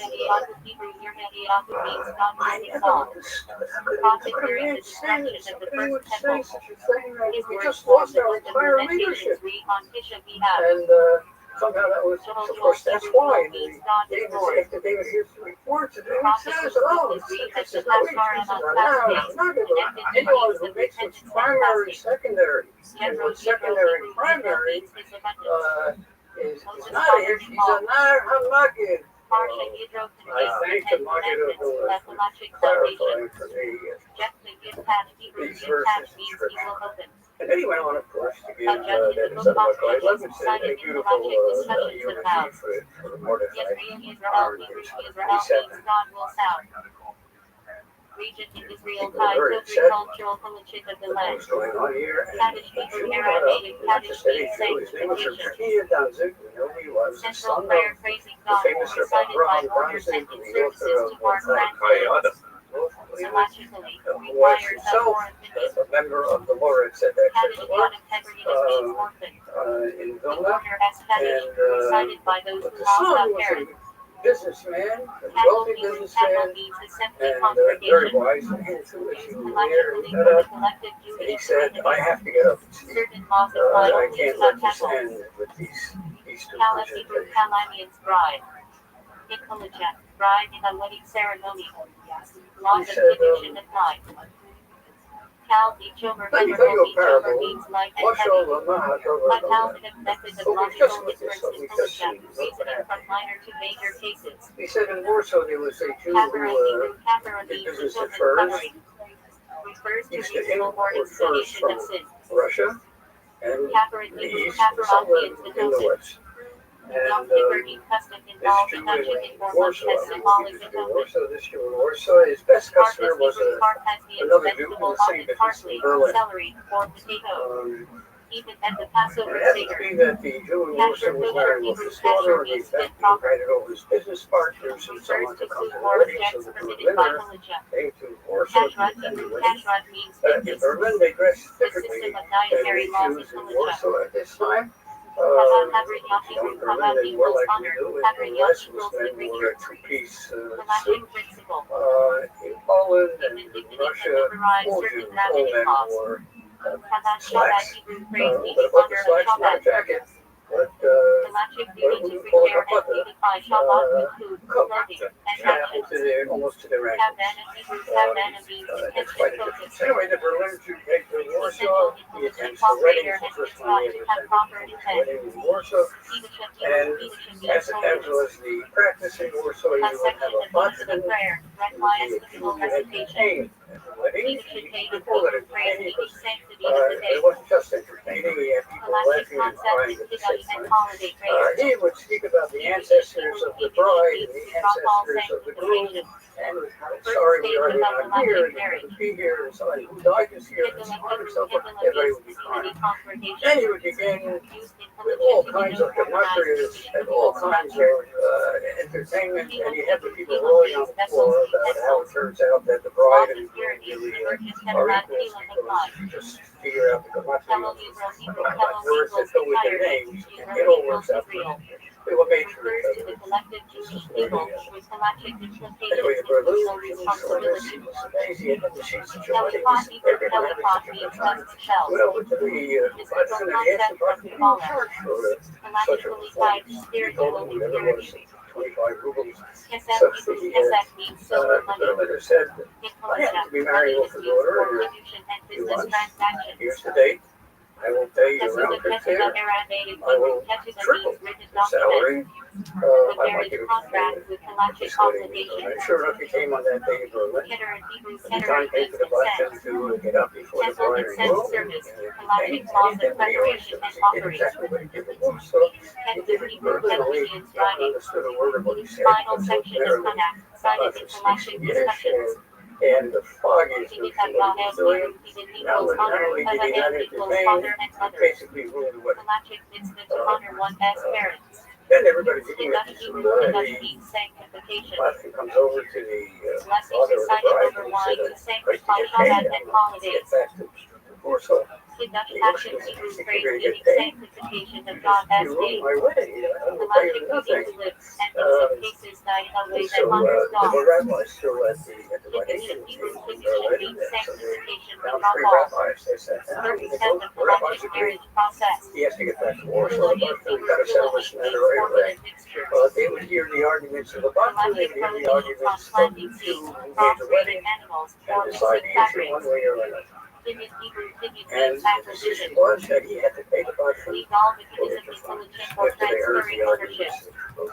we just lost our entire leadership. And somehow that was, of course, that's why after David hears the report, and David says, oh, this is no issues now. Anyone who makes what's primary secondary, and what's secondary and primary is not an issue. He's a nar hamagid. I thank the Maggid of the Lord for clarifying for me these verses in Scripture. And then he went on, of course, to give that in Zedekiah 11 said a beautiful eulogy for Mordecai on his 27. Region in Israel tied to agricultural pollution of the land. What's going on here? Kaddish Hebrew Aramaic Kaddish means sanctification. Central prayer praising God recited by orders and in services to our grandparents. Logically, requires a foreign witness. A member of the Lord said that Kaddish God integrity means orphan. in The Vilna, order as Kaddish recited by those but who the lost son a was parent. a businessman, a Cattle wealthy means businessman, means assembly and very congregation. wise and intuitive. Logically, He got for the up collective and duty he of said, I humanity. have to get up and speak. Certain laws apply I only can't to let this cattle. end with these two Kalach Hebrew presentations. Kalamian's bride. Ikolachet, bride in a wedding ceremony. Laws of condition apply. Kal Echomer Let me tell you a Echomer parable. means light and Mashal heavy. Lamahat A over positive method of So we logical just looked inference this up. is We just Kolachet, seen what reasoning from happened. minor to major cases. He said in Warsaw there was a Jew Kapara who Hebrew Kapara did means business at fulfillment furs, covering. Refers to used to reasonable or import furs inclination from of sin. Russia and Kapara the Hebrew East, Kapara some means in the atonement. West. Yom And Kippur custom this involved Jew touching in in 4 months Warsaw, as symbolic atonement. this Jew in Warsaw, his best customer Harvest was Hebrew heart has the another Jew vegetable in the same often business in parsley, Berlin. celery, or potato. even at the Passover It happened to Seder. be that the Jew in Warsaw was married with his daughter, and he invited all his business partners and so on to come to the wedding, so the Berliner came to Warsaw to attend the wedding. In Berlin, they dressed differently than the Jews in Warsaw at this time. In Berlin, they wore like we do, and the rest men wore a two-piece suit. In Poland and in Russia, all Jews, all men wore slacks, but above the slacks wore a jacket. But we call it a button, coat, almost to their ankles. It's quite a difference. Anyway, the Berlin Jew came to Warsaw. He attends the wedding. It's the first time he ever attended a wedding in Warsaw. And as was the practice in Warsaw, you would have a button. You would have a cane at the wedding. You call it a cane because it wasn't just entertaining. You had people laughing and crying at the same time. He would speak about the ancestors of the bride and the ancestors of the groom, and how sorry we are not here, and you couldn't be here, and somebody who died is here, and so on and so forth. Everybody would be crying. Then he would begin with all kinds of gematrias and all kinds of entertainment, and you have the people rolling on the floor about how it turns out that the bride and the groom really are equals because you just figure out the gematria of words that go with their names. It all works out. They were made for each other. Anyway, the Berlin was amazing. And the sheets of joy. Everybody had such a good time. Well, with the button and the answer button, you don't charge for such a performance. You told them whatever it was, 25 rubles. So the Berliner said, I happen to be married with a daughter. You want? Here's the date. I will pay you round trip fare. I will triple your salary. I want you to this wedding. And sure enough, he came on that day in Berlin. And the time came for the button to get up before the bride and groom. And he did exactly what he did before. So he did it verbally. I understood a word of what he said. And the foggiest of what he was doing. Not only did he not entertain, he basically ruined the wedding. Then everybody began to do and the pastor comes over to the father of the bride and he said, I get back to Warsaw. You ruined my wedding. I don't pay you nothing. So the rabbi still at the wedding in Berlin. So they found 3 rabbis. They sat down. The rabbis agreed. He has to get back to Warsaw, but we got to settle this matter right away. They would hear the arguments of the butler. They would hear the arguments of the Jew who made the wedding and decide the issue one way or another. And the decision was that he had to pay the butler for interference. After they heard the arguments of both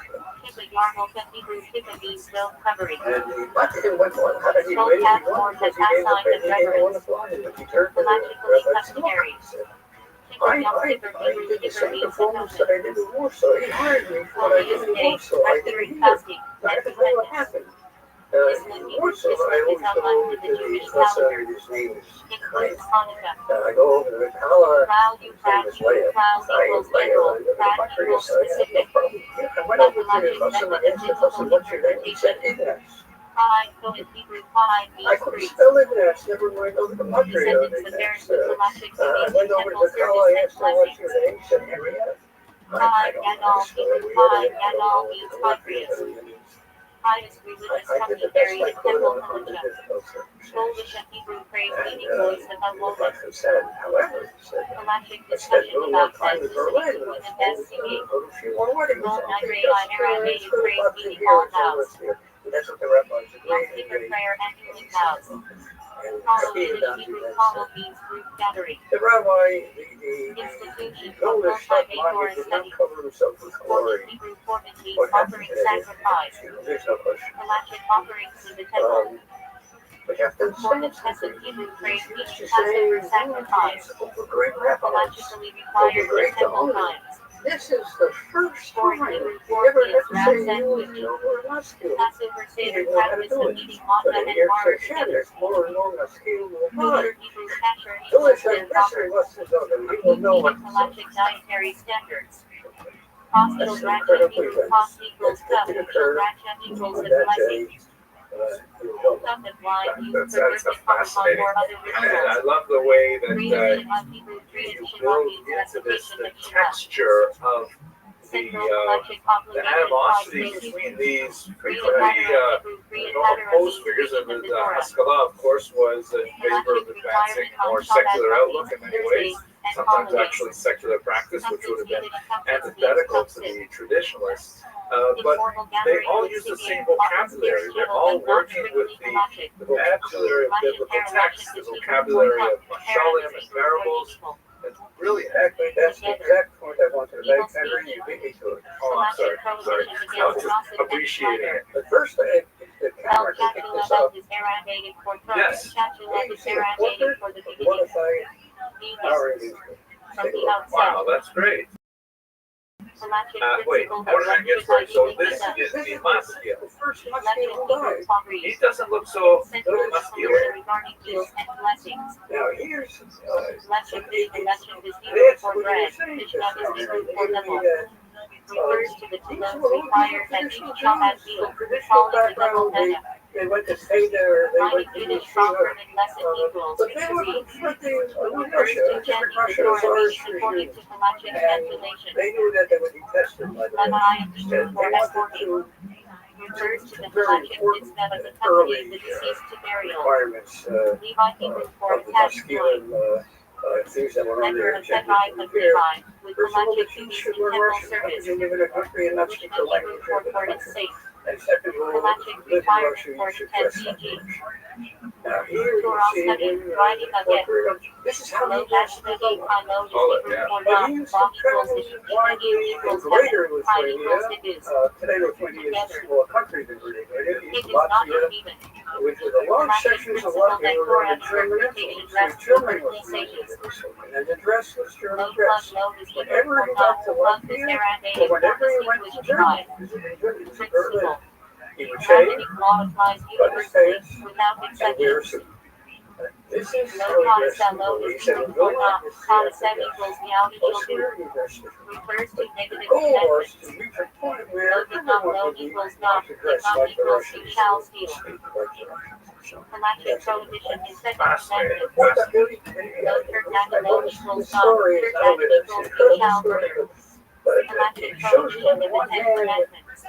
and the butler went on. How did he win? He won because he gave the blind, but he turned to the rabbi and said, I did the same performance that I did in Warsaw. He hired me for what I did in Warsaw. I did it here. I have to tell you what happened. In Warsaw, I always go over to the professor, his name is Kite. I go over to the Kala, his name is Leia. I went over to the professor and I asked the professor, what's your name? He said, Ignaz. I couldn't spell Ignaz, never mind over the Matria of Ignaz. I went over to the Kala, I asked him, what's your name? He said, Henrietta. I don't know, so highest religious functionary in Temple Halacha. Polish and Hebrew praise meaning voice of Halacha. Halachic discussion about sex is equal with investigate. Role Nigre Arabic praise meaning all vows. Secret prayer and healing vows. Follow meaning Hebrew follow means group gathering. The rabbi, Institution for multi-Torah study. Fourth Hebrew format means offering sacrifice. Halachic offerings in the temple. Format Chesed Hebrew praise meaning Passover sacrifice. Halachically required in temple times. This is the first time you ever have to say you and you were not skilled. Passover Seder practice of eating matzah and maror together. More and more not skilled. Lunar Hebrew Village has history lessons of it. You will know what dietary standards. Cross equals ratchet equals cost equals cup equals ratchet equals the blessing. Cup and wine used for That's birthday fascinating. or other And I rituals. love the way that Created by people who created you should build not be into this specification the that you have. texture of Central electric the obligation animosity causes between these created frequently opposed figures of the Haskalah, of course, was in favor of advancing more secular outlook in many ways, sometimes actually secular practice, which would have been antithetical to the traditionalists. But they all use the same vocabulary. They're all working with the vocabulary of biblical texts, the vocabulary of mashalim and parables. It's really exactly, that's the exact point I wanted to make, Henry. You beat me to it. Oh, I'm sorry. I was just appreciating it. But first, the camera can pick this up. Yes. You see a portrait of one of Wow, that's great. Wait, what did I get right? So this is the Maskil. The first Maskil died. He doesn't look so muscular. Now here's refers to the Tilos required that each child has been following the double meta. They went to stay there, they went to Unit stronger than less equals but they were victory. conflicting with Refers Russia, to different gender Russia authorities authorities according to Pelagic and calculation. they knew that they would be tested by Levi the understood and for they wanted S40 to refers to the very Pelagic important instead of the early company the deceased to burial. requirements Levi Hebrew for of the attached masculine things that were on member their of agenda Levi to of prepare. Levi with First of all, the Pelagic Jews Jews should in learn temple Russian because service, they live in a country and not which speak the the language Hebrew of the for its country. sake. And second of all, Pelagic if you live in required Russia, for you should 10 dress PG. like Russian. Now here you Torah see study, him writing again. this is how he Low dressed dash his study, I know is Oh, Hebrew yeah. for But not. he used to Bob travel equals widely in equals greater heaven. Pi equals Lithuania. Hibus. Today Lithuania is a small country than Lithuania. It is not Latvia, even. which is a large sections of Latvia were on the German influence. So German was and the dress was German Low dress. plug low is Hebrew Whenever for he not. got to Plug is Latvia, Aramaic or for whenever he went to distinguished Germany, tribe. visiting Germany, to Berlin, Principle. he would shave, Rabbinic law applies cut his universally pants, without and wear a exceptions. suit. This is No how he cause dressed. low He is said, Hebrew in Vilna, for not. this is Cause the 7 equals meow equals elsewhere he dressed differently. refers to negative The goal was commandments. to reach a point where Low did not everyone low would be equals able not. to Did dress not like the equals you Russians, shall steal. speak like the Russians. Pelagic prohibition is second Fascinating. commandment. What that really No turn low equals the not. story is Turn a little bit equals of you shall murder. but Pelagic it shows prohibition on in the one 10 hand commandments.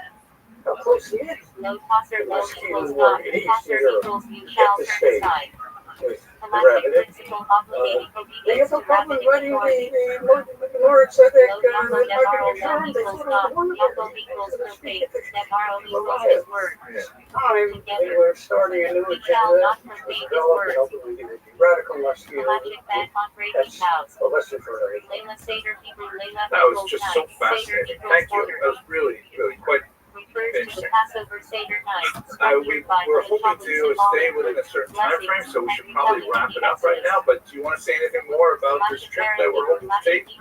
how close he is No tosser low Muscular equals war not. in East Tosser Europe. equals you Get shall the turn stage aside. with the Pelagic rabbinic. principle obligating They have obedience no to problem rabbinic writing authority. the Lord said that Low they're yako not going to devaro low confirm. They equals thought it not. was wonderful. Yako equals perfect. Devaro equals his word. Time they Together. were starting a new We shall agenda not to profane his develop words. and ultimately give it radical muscular. Pelagic ban on breaking That's vows. a lesson for everything. Layla Seder Hebrew Layla That was equals just night. so Seder fascinating. equals Thank you. order. That was really, really quite Refers to the interesting. Passover Seder night. We Structured by were the hoping to stay within a certain time frame, so we should probably wrap it up right now. But do you want to say anything more about this trip that we're hoping to take? It's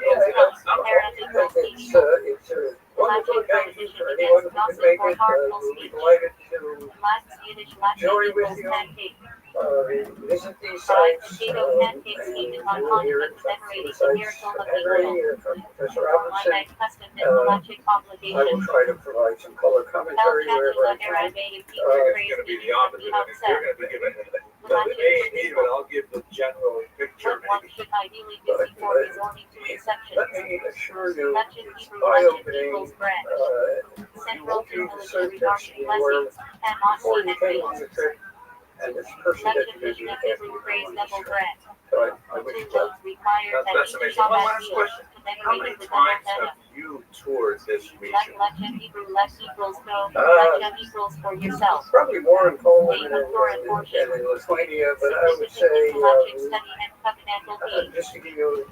a wonderful occasion for anyone who can make it. We'll be delighted to join with you. Visit these sites. You will hear it from the sites from Henry, from Professor Robinson. I will try to provide some color commentary wherever I can. It's going to be the opposite. I mean, you're going to be given the main, but I'll give the general picture One maybe. should ideally do before resorting to exceptions. Let me assure you, Legend it's Hebrew legend eye-opening. equals bread. You Central won't to be military the search regarding you were blessings and not before seen you at came on race. the trip, and this person that Legend you Mishnah meet Hebrew after praise you double bread. So I wish Two you luck. loaves required that That's each amazing. shall One have last meals question. How many commemorating the double times meta. have you toured this region? Legend Hebrew less equals go. Legend equals for yourself. Probably more in Poland Name of Torah portion. and in Lithuania, but I would say, Pelagic study and covenantal being. just to give you a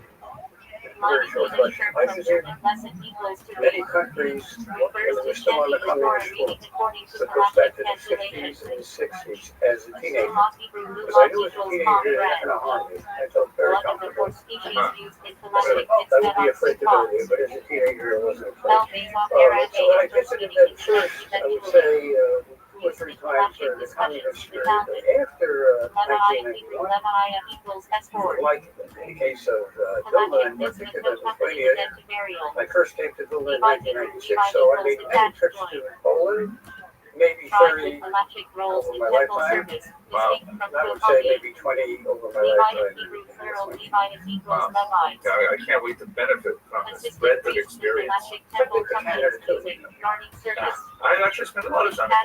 Line very short is question, term I from visited German lesson equals to many read. countries Refers that to were still on the chanting the Torah communist reading school. according to So it goes back Pelagic to the cancellation. 50s and the 60s as a teenager. Sumas Hebrew Because I Lumos knew as a equals teenager palm they bread. had to harm me. I felt very One of the comfortable. four species used in I Pelagic would instead be of afraid to do sumas. it, but as a teenager I wasn't afraid. Bel Bezos So when I Aramaic visited meaning that church, that I you would will say or three times during the communist period, but after 1991, like in the case of Vilna in particular, Lithuania, I first came to Vilna in 1996, so I made many trips to Poland, maybe 30 over my lifetime. Wow. I would say maybe 20 over my lifetime. Wow. I can't wait to benefit from this breadth of experience. I've been to Canada too. I actually spent a lot of time in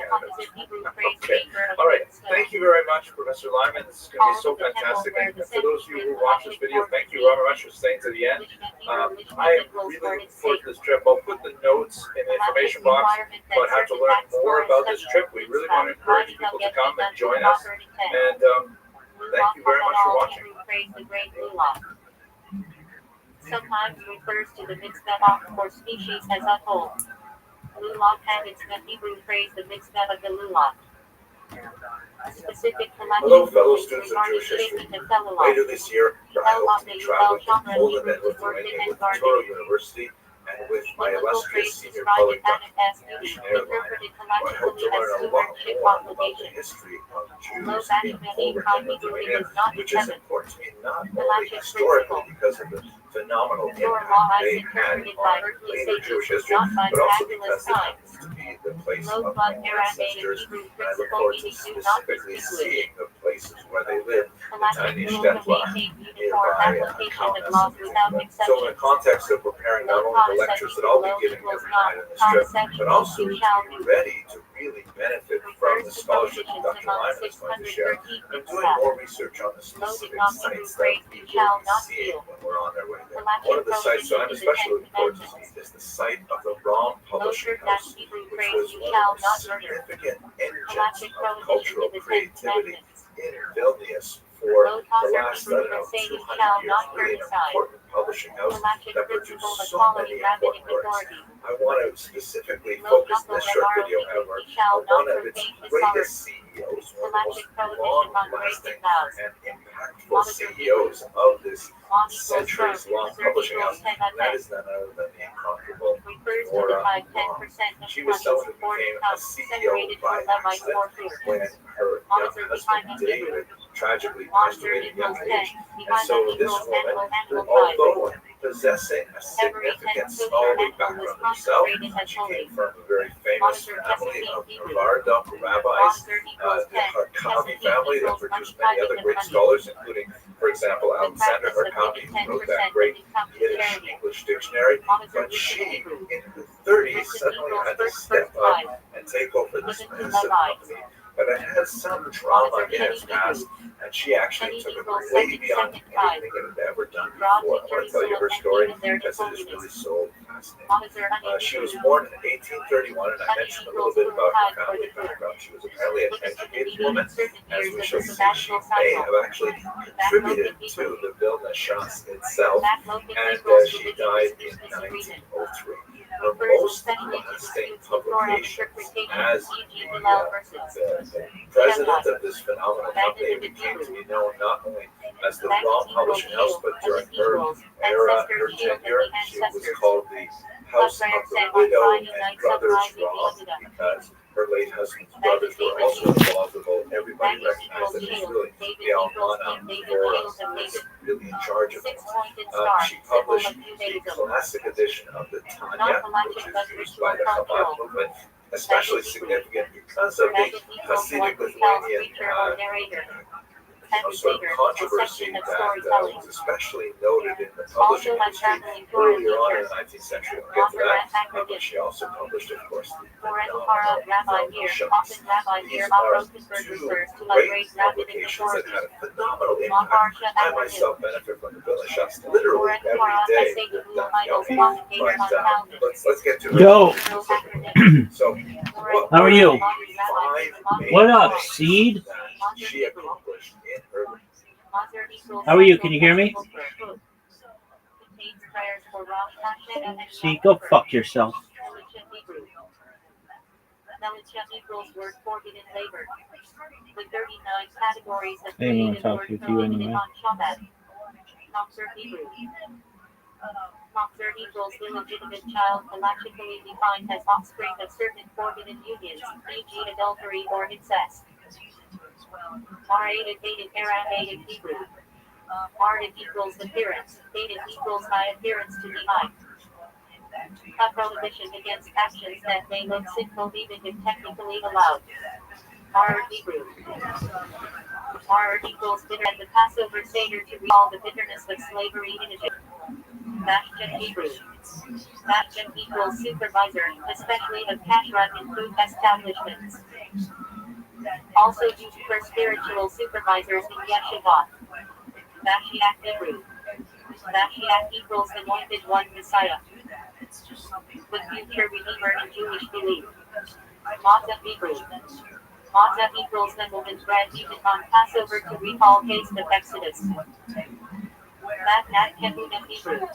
Canada. Okay. All right. Thank you very much, Professor Lyman. This is going to be so fantastic. And for those of you who watch this video, thank you very much for staying to the end. I am really looking forward to this trip. I'll put the notes in the information box about how to learn more about this trip. We really want to encourage people to come and join us. And thank you very much for watching. Sometimes refers to the mixed metal or species as a whole. Lulav and its Hebrew phrase the mixed metal of the lulav. Specific Hello, fellow students of Jewish history. Later this year, I hope to be traveling to Poland and Lithuania with the Torah University and with my illustrious senior colleague, Dr. Missionary Liner. I hope to learn a lot more about the history of Jews in Poland and Lithuania, which is important to me not only historically because of the phenomenal impact they had on later Jewish history, but also because it happens to be the place of my ancestors, and I look forward to specifically seeing the places where they lived, the tiny shtetla nearby Kaunas. So in the context of preparing not only the lectures that I'll be giving every night on this trip, but also to be ready to really benefit from the scholarship that Dr. Lyman is going to share, I'm doing more research on the specific sites that we will be seeing when we're on our way there. One of the sites that I'm especially looking forward to seeing is the site of the Rom Publishing House, which was one of the significant engines of cultural creativity in Vilnius for the last, 200 years. Really an important publishing house that produced so many important works. I want to specifically focus this short video, however, on one of its greatest CEOs, one of the most long-lasting and impactful CEOs of this centuries-long publishing house, and that is none other than the incomparable Nora Long. She was someone who became a CEO by accident when her young husband David tragically passed away at a young age. And so this woman, although possessing a significant scholarly background herself, she came from a very famous family of Novardok rabbis, the Harkavi family that produced many other great scholars, including, for example, Alexander Harkavi, who wrote that great Yiddish English dictionary. But she, in her 30s, suddenly had to step up and take over this massive company. But it has some drama in its past, and she actually took it way beyond anything it had ever done before. I want to tell you her story because it is really so fascinating. She was born in 1831, and I mentioned a little bit about her family background. She was apparently an educated woman, as we shall see. She may have actually contributed to the Vilna Shas itself, and she died in 1903. Her most lasting publication as the president of this phenomenal company, who came to be known not only as the Rom Publishing House, but during her era, her tenure, she was called the House of the Widow and Brothers Rom, because her late husband's brothers were also involved, although everybody recognized that she was really the almana who was really in charge of it. She published a classic edition of the Tanya, which is used by the Chabad movement, especially significant because of the Hasidic Lithuanian sort of controversy that was especially noted in the publishing industry earlier on in the 19th century. We'll get to that. But she also published, of course, the Rothschild'S. These are two great publications that had a phenomenal impact. I myself benefit from the Rothschild'S literally every day with Dr. But let's get to it. Yo. So, how are you? What up, Seed? She accomplished in her. How are you? Can you hear me? See, go fuck yourself. I didn't want to talk with you anyway. Motzer equals illegitimate child, collectively defined as offspring of certain forbidden unions, e.g. adultery or incest. Marated dated Aramaic Hebrew. Marated equals appearance, dated equals high appearance to be high. A prohibition against actions that may look sinful even if technically allowed. Marred Hebrew. Marred equals bitter at the Passover Seder to recall the bitterness of slavery in Egypt. Mashjan Hebrew. Mashjan equals supervisor, especially of kashrut in food establishments. Also used for spiritual supervisors in yeshivot. Mashiach Hebrew. Mashiach equals anointed one Messiah. The future Redeemer in Jewish belief. Matzah Hebrew. Matzah equals the bread eaten on Passover to recall taste of Exodus. Magnat Kemunah Hebrew.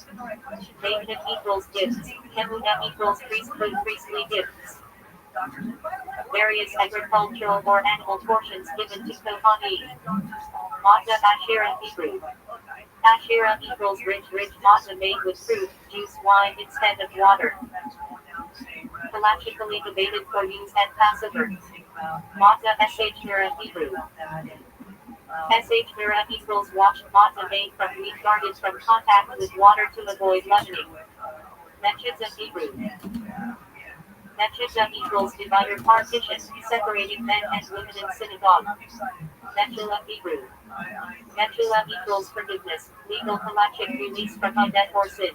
Magnat equals gifts. Kemunah equals priesthood, priestly gifts. Various agricultural or animal portions given to Kohanim. Matzah Asherah Hebrew. Asherah equals rich matzah made with fruit, juice, wine instead of water. Halachically debated for use at Passover. Matzah sh Mira Hebrew. Sh Mira equals washed matzah made from wheat guarded from contact with water to avoid leavening. Mechizah Hebrew. Mechizah equals divider partition, separating men and women in synagogue. Mechila Hebrew. Mechila equals forgiveness, legal halachic release from a debt or sin.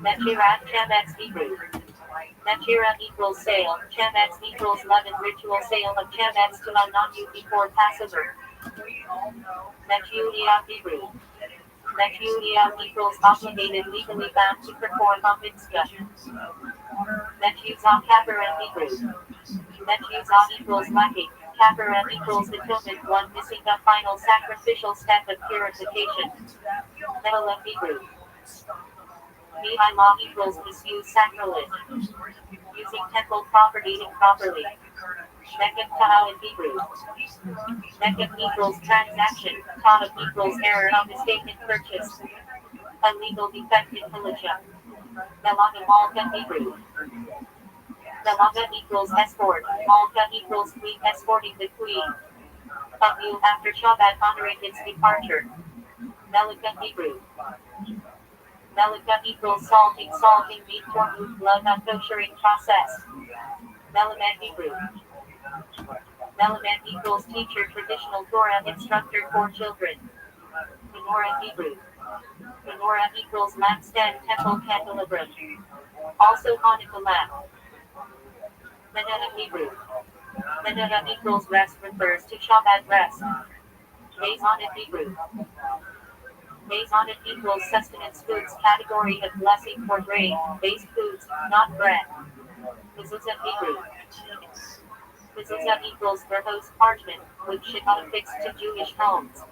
Mechirat Chametz Hebrew. Mechira equals sale, Chametz equals leaven ritual sale of Chametz to a non-Jew before Passover. Mechiulia Hebrew. Mechiulia equals obligated, legally bound to perform a mitzvah. Mechuzah Kapara Hebrew. Mechuzah equals lacking, Kapara equals atonement, one missing a final sacrificial step of purification. Mehala Hebrew. Mi'ah equals misuse, sacrilege. Using temple property improperly. Mechem Ta'ah in Hebrew. Mechem equals transaction, Ta'ah equals error, a mistaken purchase. A legal defect in Halacha. Melaga Malka Hebrew. Melaga equals escort, Malka equals queen, escorting the queen. A mule after Shabbat honoring its departure. Melika Hebrew. Melika equals salting meat for move blood, a kosherring process. Melamed Hebrew. Melamed equals teacher, traditional Torah instructor for children. Menorah Hebrew. Menorah equals lampstand, temple candelabrum. Also Hanukkah lamp. Menorah Hebrew. Menorah equals rest, refers to Shabbat rest. Mezonah Hebrew. Mezonah equals sustenance foods, category of blessing for grain, based foods, not bread. Mezuzah Hebrew. Mezuzah equals verbose parchment, which should be affixed to Jewish homes.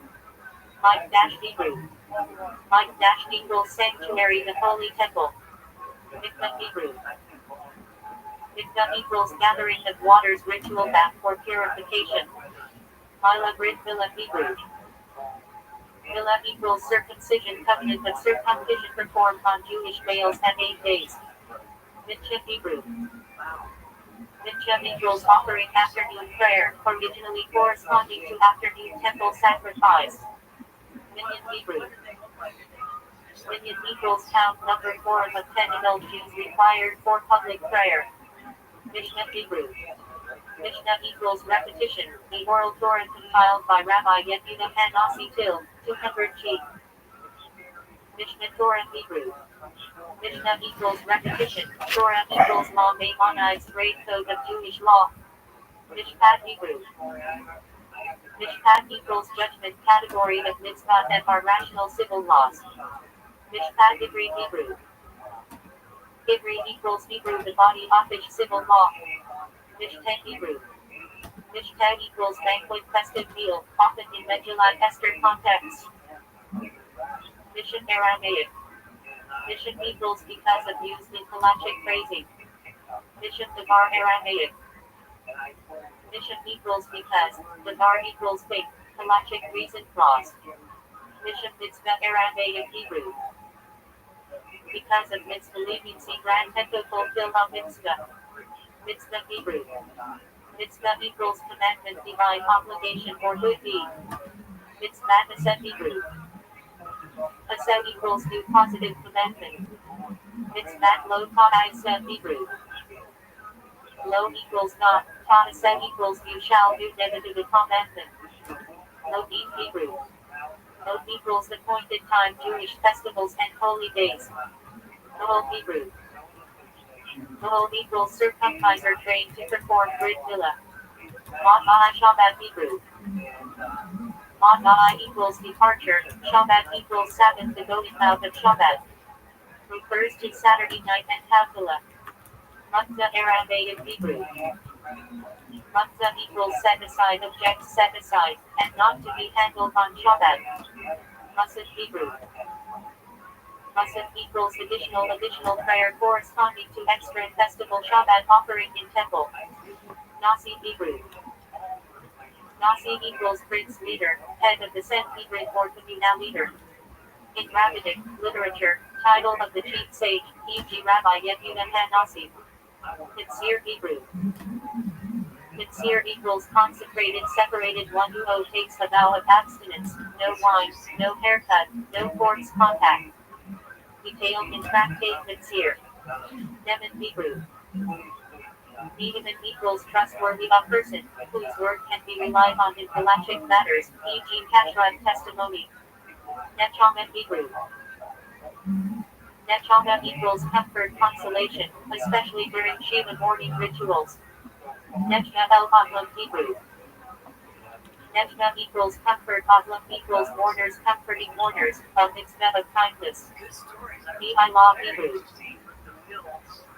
Mike Hebrew. Mike equals sanctuary, the holy temple. Mikvah Hebrew. Mikvah equals gathering of waters, ritual bath for purification. Mila Brit Villa Hebrew. Villa equals circumcision, covenant of circumcision performed on Jewish males at 8 days. Mitcha Hebrew. Mitcha equals offering afternoon prayer, originally corresponding to afternoon temple sacrifice. Minyan Hebrew. Minyan equals count number 4 of 10 adult Jews required for public prayer. Mishnah Hebrew. Mishnah equals repetition, the oral Torah compiled by Rabbi Yehuda Hanasi Til, 200G. Mishnah Torah Hebrew. Mishnah equals repetition, Torah equals law, Maimonized grade code of Jewish law. Mishpat Hebrew. Mishpat equals judgment, category of mitzvot that are rational civil laws. Mishpat Ivri Hebrew. Ivri equals Hebrew, the body offish civil law. Mishteh Hebrew. Mishteh equals banquet, festive meal, often in Megillah Esther context. Mission Aramaic. Mission equals because of used in halachic phrasing. Mission Devar Aramaic. Mission equals because, Devar equals thing, halachic reason clause. Mission Mitzvah Aramaic Hebrew. Because of mitzvah leniency, grand echo fulfill a mitzvah. Mitzvah Hebrew. Mitzvah equals commandment, divine obligation, or good deed. Mitzvah aseh Hebrew. Aseh equals new positive commandment. Mitzvah lo ta'aseh Hebrew. Lo equals not, ta'aseh equals you shall do negative commandment. Lo Hebrew. Lo equals appointed time, Jewish festivals and holy days. Lo Hebrew. Lo equals circumcisor trained to perform Brit Milah. Ma'ai Shabbat Hebrew. Ma'ai equals departure, Shabbat equals Sabbath, the going out of Shabbat. Refers to Saturday night and Havdalah. Matzah Aramaic Hebrew. Matzah equals set aside, object set aside, and not to be handled on Shabbat. Masad Hebrew. Masad equals additional prayer corresponding to extra festival Shabbat offering in temple. Nasi Hebrew. Nasi equals prince leader, head of the Sanhedrin or communal leader. In rabbinic literature, title of the chief sage, e.g. Rabbi Yehuda HaNasi. Mitzir Hebrew. Mitzir equals consecrated, separated, one who takes a vow of abstinence, no wine, no haircut, no corpse contact. Detailed in Tractate Mitzir. Neman Hebrew. Neman equals trustworthy, a person whose word can be relied on in halachic matters, e.g. Kashrut testimony. Nechama Hebrew. Nechama equals comfort, consolation, especially during Shiva morning rituals. Nechma el Adlam Hebrew. Nechma equals comfort, Adlam equals mourners, comforting mourners, a mitzvah of kindness. Mi'alah Hebrew.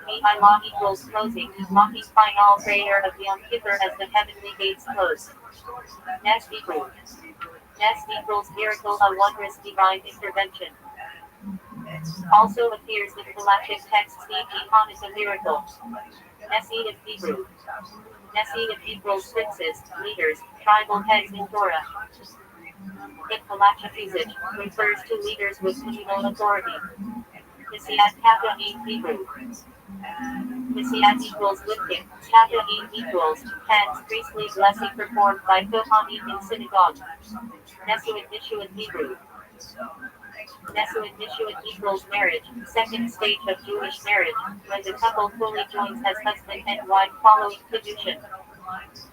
Mi'alah equals closing, mocking final prayer of Yom Kippur as the heavenly gates close. Nes Hebrew. Nes equals miracle, a wondrous divine intervention. Also appears in halachic texts, e.g. Hanukkah miracle. Nesi'im Hebrew. Nesi'im equals princes, leaders, tribal heads in Torah. In halachic usage, refers to leaders with communal authority. Nesi'at Kahanim Hebrew. Nesi'at equals lifting, Kahanim equals hands, priestly blessing performed by Kohanim in synagogue. Nesu'at Nishu'at Hebrew. Nesu'at Nishu'at equals marriage, second stage of Jewish marriage, when the couple fully joins as husband and wife following Kedushin.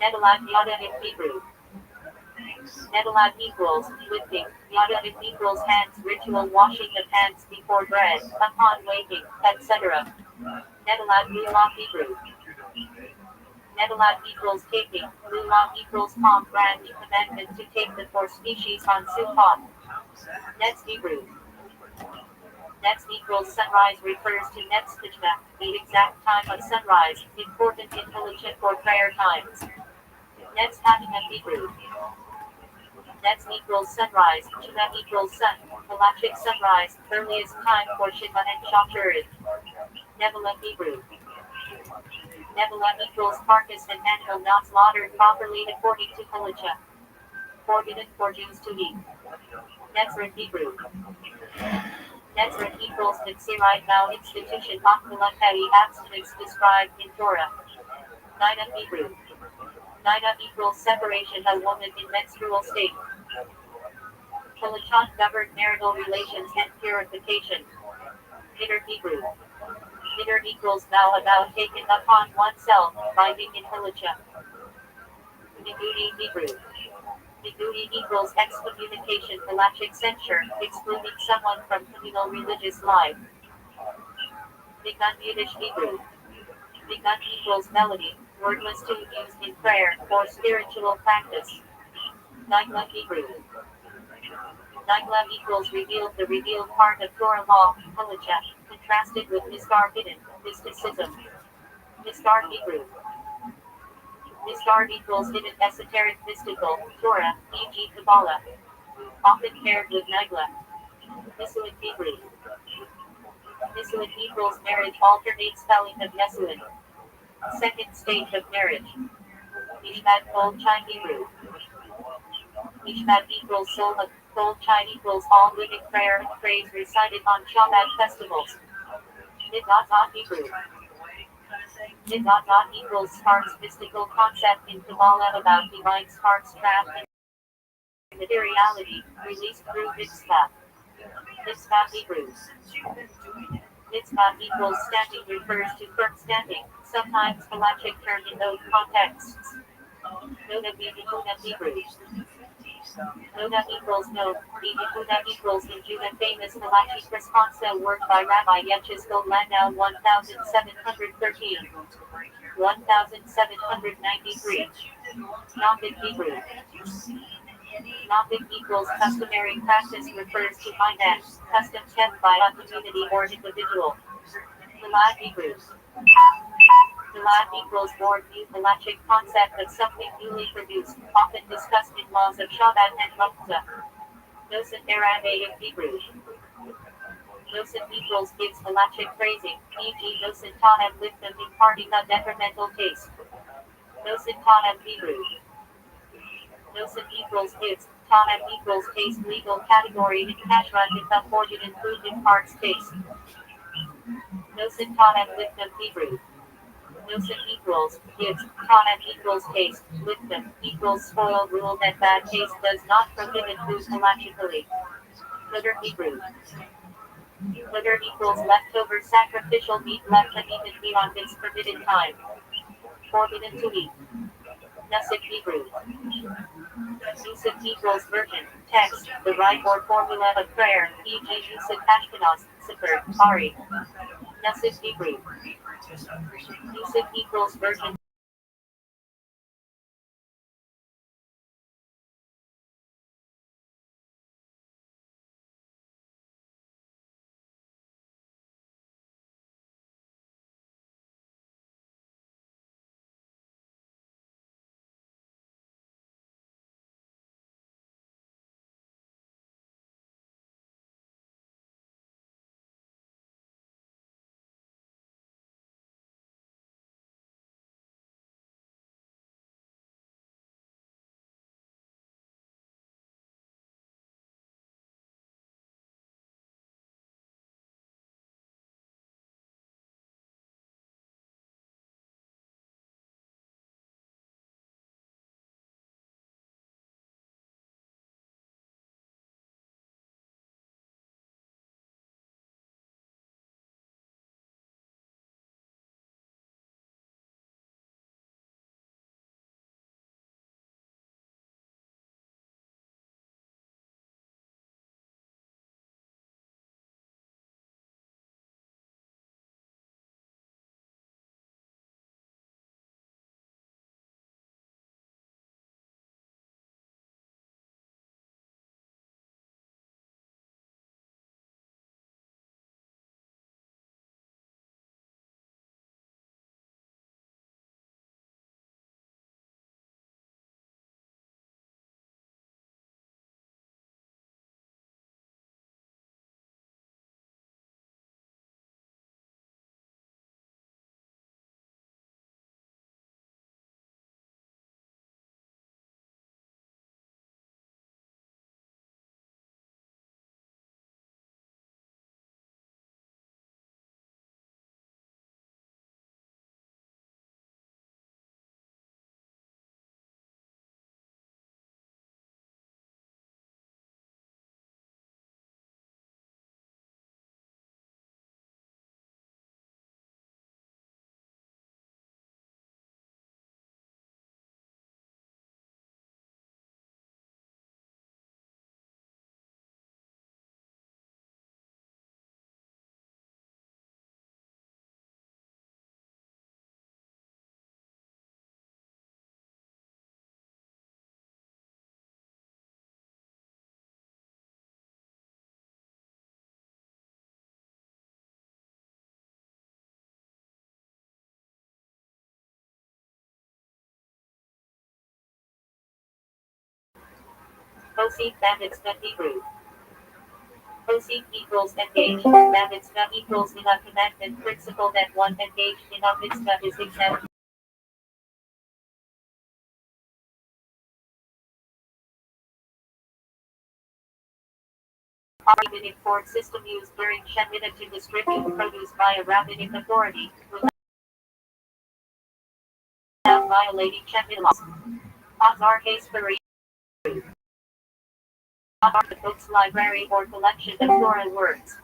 Nedalat Yada in Hebrew. Nedalat equals lifting, Yada equals hands, ritual washing of hands before bread, upon waking, etc. Nedalat Lulah Hebrew. Nedalat equals taking, Lulah equals palm branch, commandment to take the 4 species on Sukkot. Netz Hebrew. Netz equals sunrise refers to Netz Tishma, the exact time of sunrise, important intelligent for prayer times. Netz Hanukkah Hebrew. Netz equals sunrise, Shema equals sun, halachic sunrise, earliest time for Shema and Shacharit. Nevilah Hebrew. Nevilah equals carcass and animal not slaughtered properly according to halacha. Forbidden for Jews to eat. Netzrah Hebrew. Netzrah equals Mitzirite vow institution, Akula Petty abstinence described in Torah. Nida Hebrew. Nida equals separation of woman in menstrual state. Halachot governed marital relations and purification. Nidr Hebrew. Nidr equals vow taken upon oneself, binding in halacha. Niduri Hebrew. Niduri equals excommunication, halachic censure, excluding someone from communal religious life. Nigun Yiddish Hebrew. Nigun equals melody, wordless tune used in prayer or spiritual practice. Nigla Hebrew. Nigla equals revealed, the revealed part of Torah law, halacha, contrasted with Niskar hidden, mysticism. Niskar Hebrew. Niskar equals hidden, esoteric, mystical, Torah, e.g. Kabbalah. Often paired with Nigla. Nisuin Hebrew. Nisuin equals marriage, alternate spelling of Nesuin. Second stage of marriage. Nishmat Kol Chai Hebrew. Nishmat equals soul of Kol Chai equals all living prayer and praise recited on Shabbat festivals. Hebrew. Equals Sparks mystical concept in Kabbalah about divine sparks trapped in materiality, released through mitzvah. Mitzvah Hebrews. Mitzvah equals standing refers to firm standing, sometimes halachic term in those contexts. Noda Hebrew. Noda equals no. Yehuda equals in Judah famous halachic responsa work by Rabbi Yechezkel Landau 1713. 1793. Gnostic Hebrew. Gnostic equals customary practice refers to finance, custom kept by a community or individual. Milad Hebrew. Milad equals born new halachic concept of something newly produced, often discussed in laws of Shabbat and Matzah. Nosen Aramaic Hebrew. Nosen equals gives halachic phrasing, e.g. Nosen Tahem Liftam imparting a detrimental taste. Nosen Tahem Hebrew. Nosen equals gives, Tahem equals taste legal category in Kashrut if the fortunate food imparts taste. Nosen Tahem Liftam Hebrew. Nosen equals gives, Tahem equals taste, Liftam equals spoiled rule that bad taste does not prohibit food halachically. Litter Hebrew. Litter equals leftover sacrificial meat left uneaten beyond its permitted time. Forbidden to eat. Nusach Hebrew. Nusach equals virgin, text, the rite or formula of prayer, e.g. Nusach Ashkenaz, Sefer, Ari. Nusach Hebrew. Nusach equals virgin. Osif Mitzvah Hebrew. Osif equals engaged. Mitzvah equals in a commandment principle that one engaged in a mitzvah is exempt. Rabbinic court system used during Shemitah to distribute produce by a rabbinic authority without violating Shemitah laws. Azar case for Azar the book's library or collection of Torah words.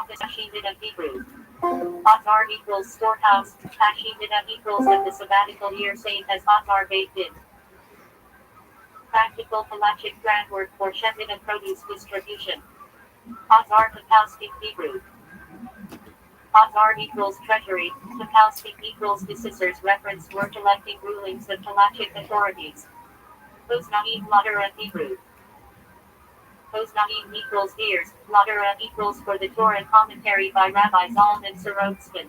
Hashemita Hebrew. Azar equals storehouse. Hashemita equals of the sabbatical year, same as Azar Beit Din. Practical halachic groundwork for Shemitah produce distribution. Azar Kapowski Hebrew. Azar equals treasury. Kapowski equals decisors reference were collecting rulings of halachic authorities. Oznaim Ladera Hebrew. Oznaim equals ears. Ladera equals for the Torah commentary by Rabbi Zalman Sorotskin.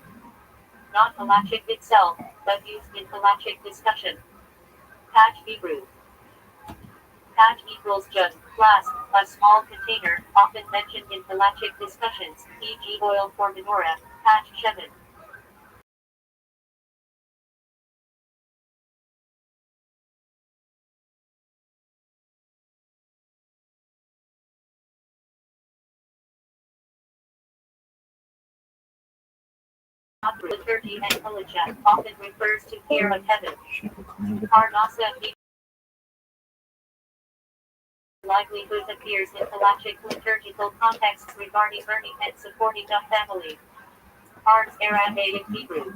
Not halachic itself, but used in halachic discussion. Patch Hebrew. Patch equals jug, flask, a small container, often mentioned in halachic discussions, e.g. oil for menorah, patch shemen. Liturgy and halacha often refers to fear of heaven. Parnasa livelihood appears in halachic liturgical contexts regarding earning and supporting a family. Arts Aramaic Hebrew.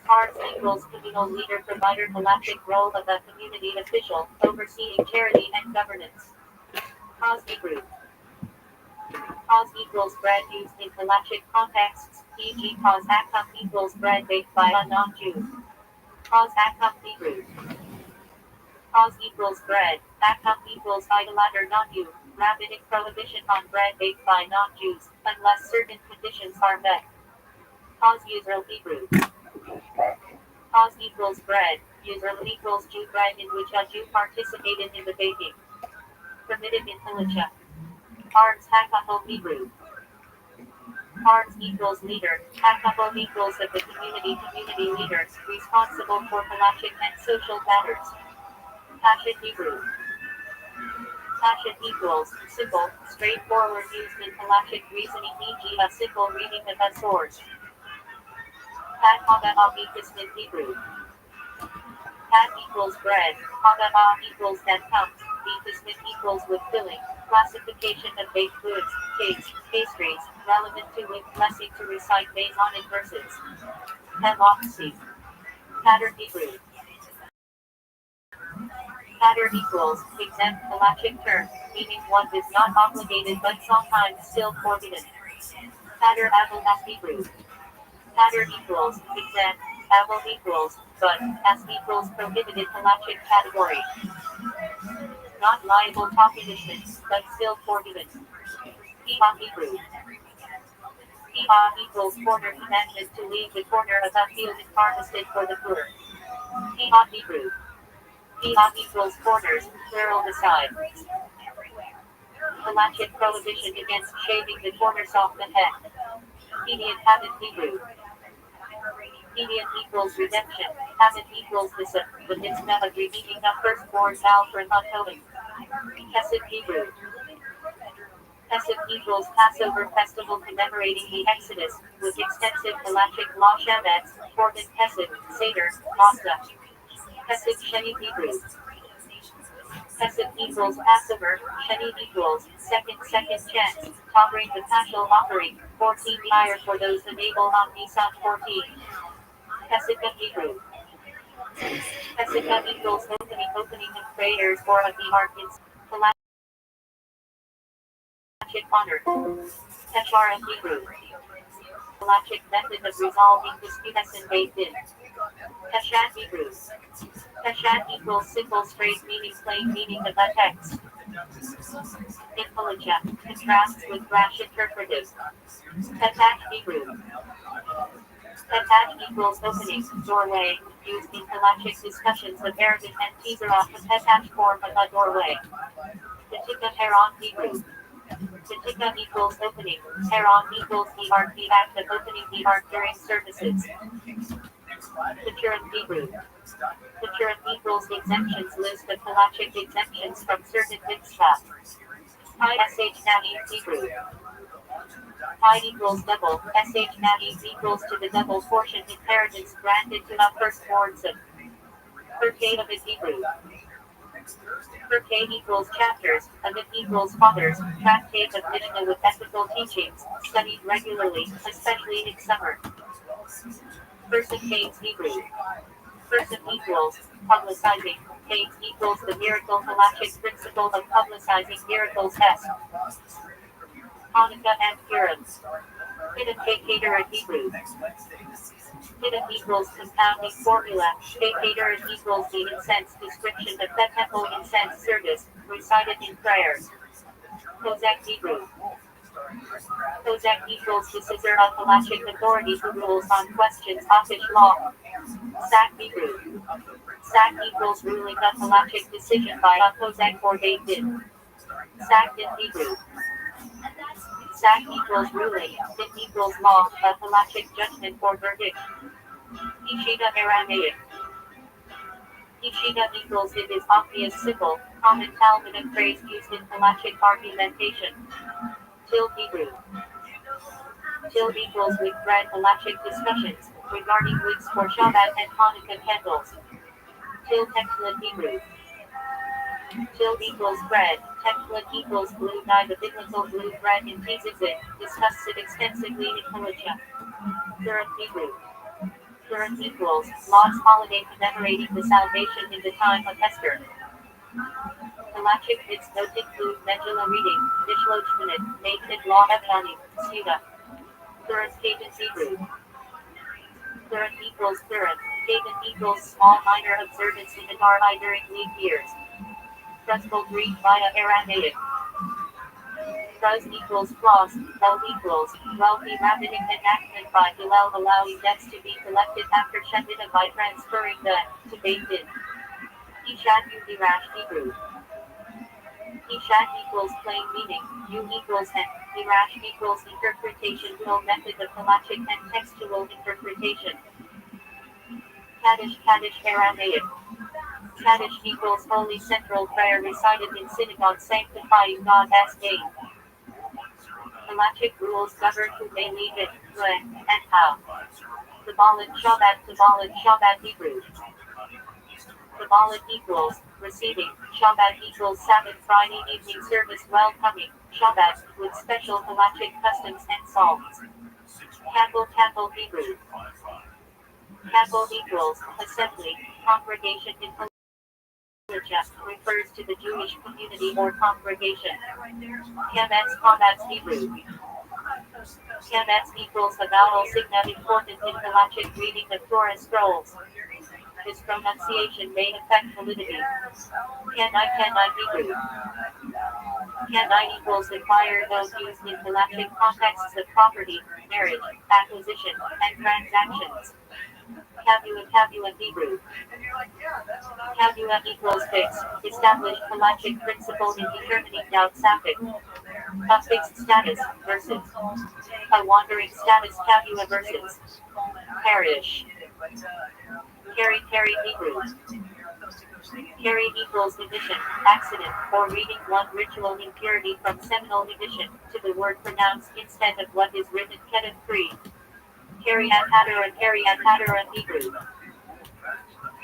Arts equals communal leader provider halachic role of a community official, overseeing charity and governance. Cause Hebrew. Cause equals bread used in halachic contexts, e.g. cause akam equals bread baked by a non-Jew. Cause akam Hebrew. Cause equals bread, akam equals idolater non-Jew. Rabbinic prohibition on bread baked by non-Jews, unless certain conditions are met. Cause Yisrael Hebrew. Cause equals bread, Yisrael equals Jew bread in which a Jew participated in the baking. Permitted in halacha. Arms Hakaho Hebrew. Arms equals leader, Hakaho equals of the community leaders, responsible for halachic and social matters. Passion Hebrew. Passion equals, simple, straightforward used in halachic reasoning, e.g. a simple reading of a source. Pat Hagah Kismin Hebrew. Pat equals bread, Hagah equals that comes, Kismin equals with filling. Classification of baked goods, cakes, pastries, relevant to with blessing to recite Masonet verses. Halachsi. Pattern Hebrew. Pattern equals, exempt halachic term, meaning one is not obligated but sometimes still forbidden. Pattern Abel as Hebrew. Pattern equals, exempt, Abel equals, but, as equals prohibited halachic category. Not liable to punishment, but still forbidden. Iha Hebrew. Iha equals corner commandment to leave the corner of a field and harvested for the poor. Iha Hebrew. Iha equals corners, plural beside. Halachic prohibition against shaving the corners off the head. Median habit Hebrew. Median equals redemption. Habit equals the mitzvah of redeeming a firstborn vow for atonement. Kesed Hebrew. Kesed equals Passover festival commemorating the Exodus, with extensive halachic law Shemetz, Korban Kesed, Seder, Masa. Kesed Sheni Hebrew. Kesed equals Passover, Sheni equals second chance, offering the Paschal offering, 14 higher for those unable on Nisan 14. Kesed Hebrew. Kesed equals opening of prayers or of the ark in halachic honor. Teshara Hebrew. Halachic method of resolving disputes in Beit Din. Teshat Hebrew. Teshat equals simple straight meaning plain meaning of a text. In halacha, contrasts with rash interpretive. Tetach Hebrew. Tetach equals opening, doorway, used in halachic discussions of Arabic and Tizarah, a tetach form of a doorway. Tetika Heron Hebrew. Tetika equals opening, Heron equals the act of opening the ark during services. The Turin Hebrew. The Turin equals exemptions list of halachic exemptions from certain mitzvah. Pi sh nani Hebrew. Pi equals double. Sh nani equals to the double portion inheritance granted to the firstborn son. Per K of it Hebrew. Per K equals chapters, of it equals fathers, tractate of Mishnah with ethical teachings, studied regularly, especially in summer. Person Kane's Hebrew. Person equals, publicizing, Kane's equals the miracle halachic principle of publicizing miracles S. Hanukkah and Purim. Hidden K-Cater and Hebrew. Hidden equals compounding formula. K-Cater and equals the incense description of the temple incense service, recited in prayers. Kozak Hebrew. Kozak equals the scissor of halachic authority who rules on questions of Ish law. Sak Hebrew. Sak equals ruling of halachic decision by a Kozak or Beit Din. Sak in Hebrew. Sak equals ruling, Din equals law, a halachic judgment or verdict. Ishida Aramaic. Ishida equals it is obvious symbol, common Talmudic phrase used in halachic argumentation. Til Hebrew. Til equals with thread halachic discussions, regarding wicks for Shabbat and Hanukkah candles. Til Tekla Hebrew. Til equals thread, Tekla equals blue dye. The biblical blue thread in Tzitzit, discussed it extensively in Halacha. Purim Hebrew. Purim equals, Lot's holiday commemorating the salvation in the time of Esther. Halachic bits don't include Megillah reading, Mishloach minute, Naked Law Ebnani, Suda. Purim Cadence Hebrew. Purim equals Purim, Cadence equals small minor observance in the Darhai during leap years. Fruitful Greek via Aramaic. Fruz equals floss, L equals, wealthy rabbinic enactment by Hillel allowing debts to be collected after Shemitah by transferring the to Beit Din. Ishat Udirash Hebrew. Ishat equals plain meaning, U equals and, Dirash equals interpretation full method of halachic and textual interpretation. Kaddish Aramaic. Kaddish equals holy central prayer recited in synagogue sanctifying God as name. Halachic rules govern who may lead it, when, and how. Kabbalah Shabbat Hebrew. Kabbalah equals, receiving, Shabbat equals Sabbath Friday evening service welcoming, Shabbat, with special halachic customs and psalms. Kapel Hebrew. Kapel equals, assembly, congregation in Halacha, refers to the Jewish community or congregation. Kametz Hebrew. Kametz equals a vowel signa important in halachic reading of Torah scrolls. This pronunciation may affect validity. Kanai Hebrew. Kanai equals acquire those used in halachic contexts of property, marriage, acquisition, and transactions. Kavua Hebrew. Kavua equals fixed, established halachic principle in determining doubt saptic. A fixed status, versus. A wandering status Kavua versus. Parish. Carry Hebrew. Carry equals emission, accident, or reading one ritual impurity from seminal emission to the word pronounced instead of what is written Kedah 3. Carry at Hadara Hebrew.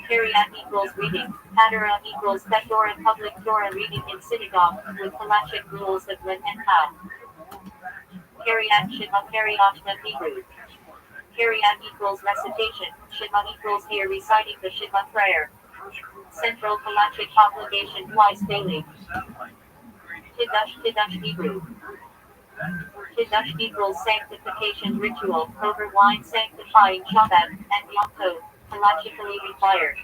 Carry at equals reading. Hadara equals Torah public Torah reading in synagogue, with halachic rules of when and how. Carry at Shema Hebrew. Kiryat equals recitation, Shema equals here reciting the Shema prayer. Central halachic obligation twice daily. Kiddush Hebrew. Kiddush equals sanctification ritual, over wine sanctifying Shabbat, and Yom Tov, halachically required.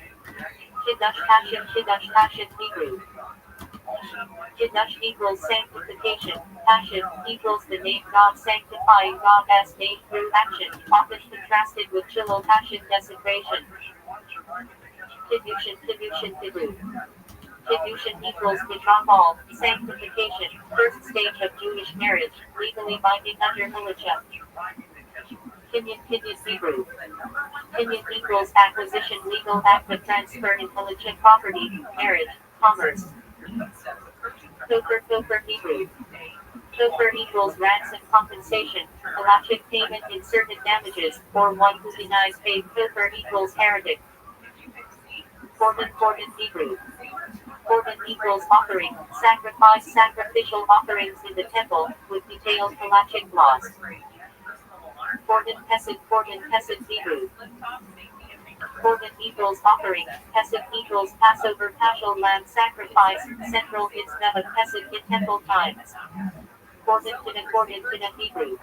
Kiddush Hashem Hebrew. Kiddush equals sanctification, Hashem equals the name God sanctifying God as named through action, often contrasted with Chilul Hashem desecration. Kiddushin Hebrew. Kiddushin equals betrothal, sanctification, first stage of Jewish marriage, legally binding under halacha. Kinyan Hebrew. Kinyan equals acquisition, legal act of transfer, intelligent property, marriage, commerce. Kofer Hebrew. Kofer equals ransom compensation, halachic payment in certain damages, or one who denies paid. Kofer equals heretic. Korban Hebrew. Korban equals offering, sacrifice, sacrificial offerings in the temple, with detailed halachic laws. Korban Pesach Hebrew. Korban equals offering, Pesach equals Passover, Paschal lamb sacrifice, central mitzvah of Pesach in temple times. Korban Tina Hebrew.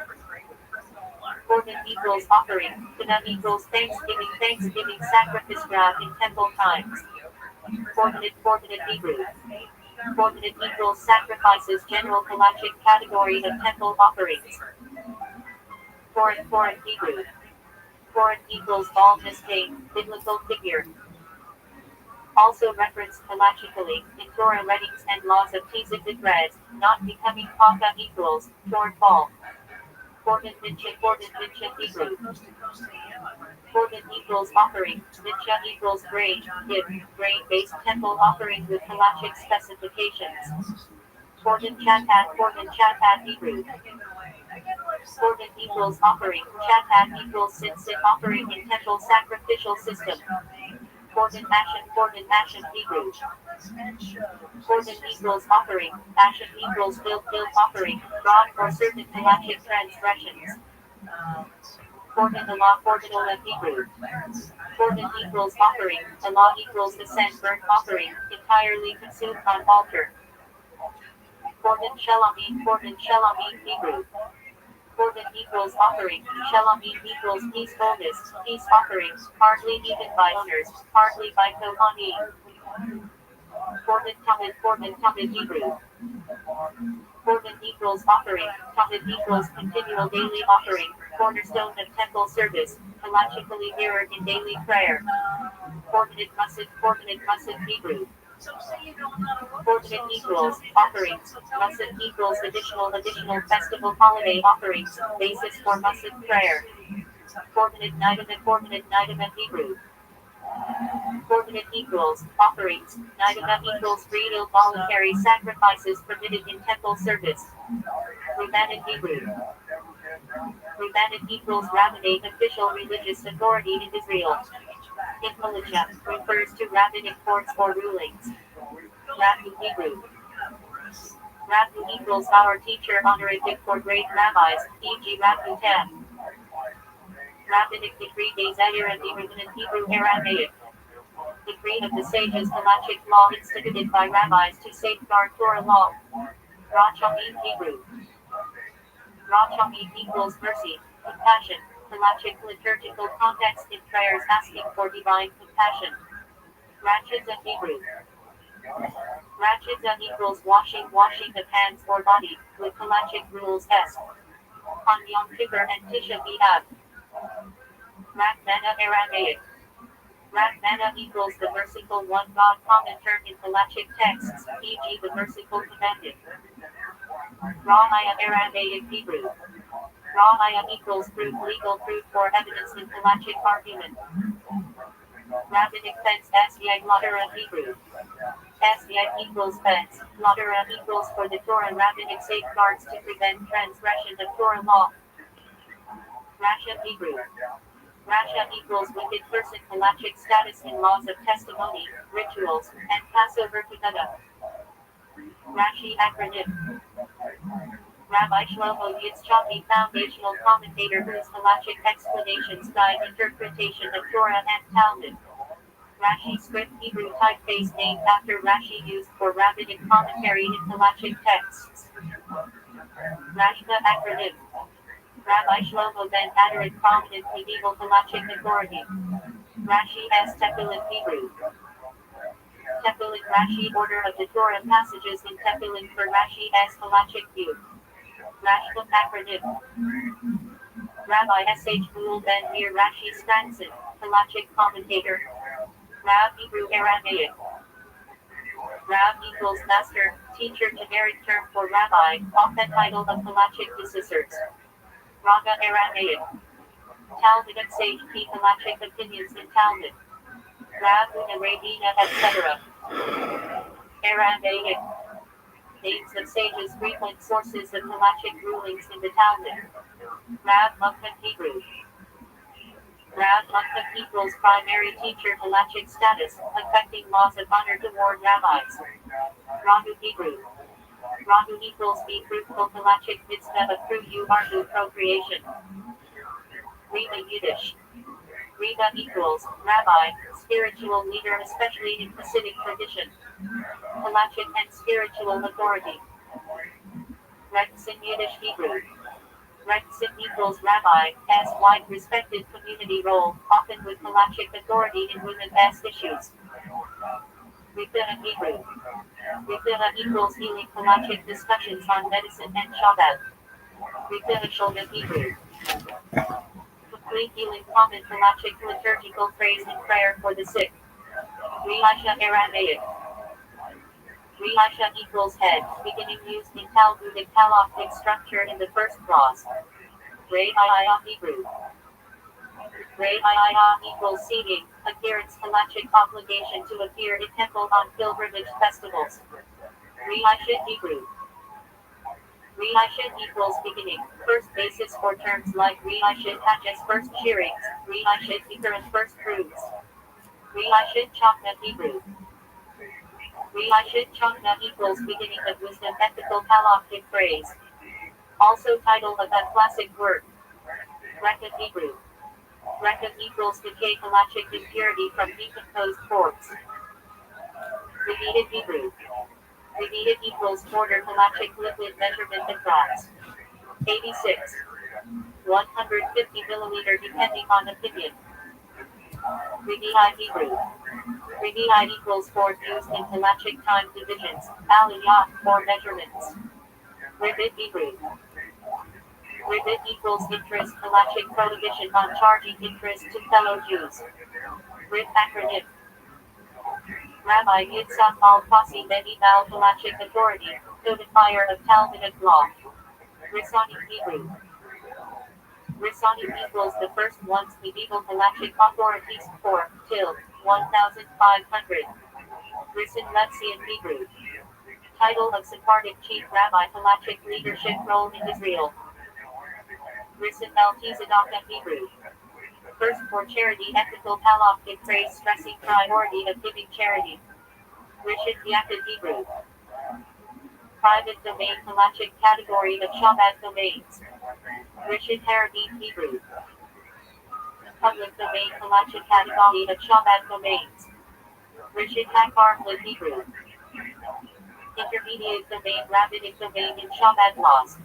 Korban equals offering, Tina equals thanksgiving sacrifice in temple times. Korban Hebrew. Korban equals sacrifices, general halachic category of temple offerings. Koran Hebrew. Koran equals baldness pain, biblical figure. Also referenced halachically in Torah readings and laws of Tzitzit not becoming Paka equals torn fall. Korban Mincha Hebrew. Korban equals offering, Mincha equals grain, grain-based temple offering with halachic specifications. Korban Chatat Hebrew. Korban equals offering, Chatat equals sin offering in temple sacrificial system. Korban Ashen Hebrew. Korban equals offering, Ashen equals built offering, God for certain halachic transgressions. Korban Olah Hebrew. Korban equals offering, Allah equals the sent burnt offering, entirely consumed on altar. Korban Shalomim Hebrew. Korban equals offering, Shalomim equals peacefulness, peace offerings, partly eaten by owners, partly by Kohanim. Korban Tamid Hebrew. Korban equals offering, Tamid equals continual daily offering, cornerstone of temple service, halachically mirrored in daily prayer. Korban Masid Hebrew. Korban equals offerings, Masid equals additional festival holiday offerings, basis for Masid prayer. Korban Nidam Hebrew. Korban equals offerings, Nidam equals real voluntary sacrifices permitted in temple service. Rabbinic Hebrew. Rabbinic equals rabbinate, official religious authority in Israel. Infolicha refers to rabbinic courts or rulings. Rabbi Hebrew. Rabbi equals our teacher, honorific for great rabbis, e.g. Rabbi Tam. Rabbinic decree Dezair and Hebrew Aramaic. Decree of the sages, halachic law instituted by rabbis to safeguard Torah law. Rothschild'S Hebrew. Rothschild'S equals mercy, compassion, halachic liturgical context in prayers asking for divine compassion. Ratchets Hebrew. Ratchets equals washing of hands or body, with halachic rules s. On Yom Kippur and Tisha B'Av. Rahmana Aramaic. Rahmana equals the merciful one God, common term in halachic texts, e.g. the merciful commanded. Ra'aya Aramaic Hebrew. Ra'aya equals proof, legal proof or evidence in halachic argument. Rabbinic fence Asiyah Ladara Hebrew. Asiyah equals fence, Ladara equals for the Torah, rabbinic safeguards to prevent transgression of Torah law. Rasha Hebrew. Rasha equals wicked person, halachic status in laws of testimony, rituals, and Passover Haggadah. Rashi acronym. Rabbi Shlomo Yitzchaki, foundational commentator whose halachic explanations guide interpretation of Torah and Talmud. Rashi script Hebrew typeface named after Rashi used for rabbinic commentary in halachic texts. Rashba acronym. Rabbi Shlomo ben Aderet, prominent medieval halachic authority. Rashi as Tefillin Hebrew. Tefillin Rashi, order of the Torah passages in Tefillin for Rashi as halachic view. Rashba acronym. Rabbi S.H. Gould ben Mir Rashi Stranson, halachic commentator. Rab Hebrew Aramaic. Rab equals master, teacher, generic term for rabbi, often title of halachic decisors. Raga Aramaic. Talmudic sage P. Halachic opinions in Talmud. Rabbi, Rabina, etc. Aramaic. Names of sages, frequent sources of halachic rulings in the Talmud. Rav Mukhan Hebrew. Rav Mukhan equals primary teacher halachic status, affecting laws of honor toward rabbis. Rahu Hebrew. Rahu equals be fruitful halachic mitzvah of true Arhu procreation. Reba Yiddish. Reba equals rabbi, spiritual leader, especially in Hasidic tradition. Halachic and spiritual authority. Rex in Yiddish Hebrew. Rex equals rabbi, as wide respected community role, often with halachic authority in women-based issues. Rifira Hebrew. Rifira equals healing halachic discussions on medicine and Shabbat. Rifira Shoulder Hebrew. Complete healing common halachic liturgical praise and prayer for the sick. Reisha Aramaic. Reisha equals head, beginning used in Talmudic halakhic structure in the first clause. Re'ayah Hebrew. Re'ayah equals seating, appearance halachic obligation to appear in temple on pilgrimage festivals. Re'ayah Hebrew. Re'ayah equals beginning, first basis for terms like Re'ayah Hajj's first shearings, Re'ayah Ikar and first fruits. Re'ayah Chakna Hebrew. Re'ayah Chakna equals beginning of wisdom ethical halakhic phrase. Also title of a classic work. Reka Hebrew. Reka equals decay halachic impurity from decomposed forms. Repeated Hebrew. Repeated equals border halachic liquid measurement across. 86. 150 milliliter depending on opinion. Revi'ai Hebrew. Revi'ai equals board used in halachic time divisions, aliyah, or measurements. Ribbit Hebrew. Ribbit equals interest halachic prohibition on charging interest to fellow Jews. RIB acronym. Rabbi Yitzhak al-Qasi Beni Mal halachic authority, codifier of Talmudic law. Risani Hebrew. Risani equals the first one's medieval halachic authorities for, till, 1500. Risen Letsian Hebrew. Title of Sephardic Chief Rabbi halachic leadership role in Israel. Risen Melchizedek Hebrew. First for charity ethical halakhic phrase stressing priority of giving charity. Rishon Yaakov Hebrew. Private domain halachic category of Shabbat domains. Rishon Harabim Hebrew. Public domain halachic category of Shabbat domains. Rishon Hakar Hebrew. Intermediate domain rabbinic domain in Shabbat laws.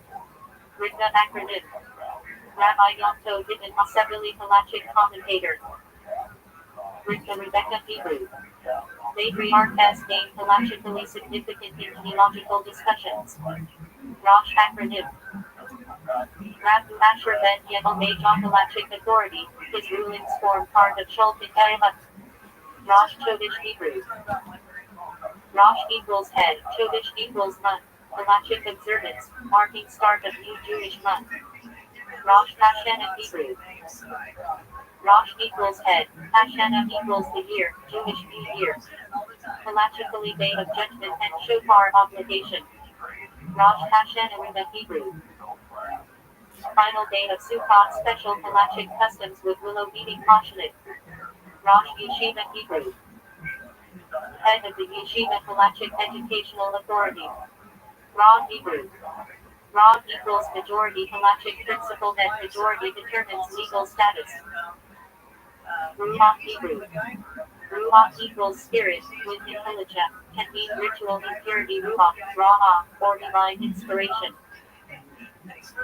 Rigna acronym. Rabbi Yom Tov Ibn Hasebili halachic commentator. Rigna Rebecca Hebrew. Matriarch as named halachically significant in theological discussions. Rosh acronym. Rabbi Asher Ben Yemel Major halachic authority, his rulings form part of Shulchan Aruch. Rosh Chodesh Hebrew. Rosh equals head, Chodesh equals month, halachic observance, marking start of new Jewish month. Rosh Hashanah Hebrew. Rosh equals head, Hashanah equals the year, Jewish New Year. Halachically day of judgment and shofar obligation. Rosh Hashanah Reba Hebrew. Final day of Sukkot special halachic customs with willow beating Pashanit. Rosh Yeshiva Hebrew. Head of the Yeshiva halachic educational authority. Rod Hebrew. Rod equals majority halachic principle that majority determines legal status. Ruach Hebrew. Ruach equals spirit, with intelligence, can mean ritual impurity Ruach, Ra'ah, or divine inspiration.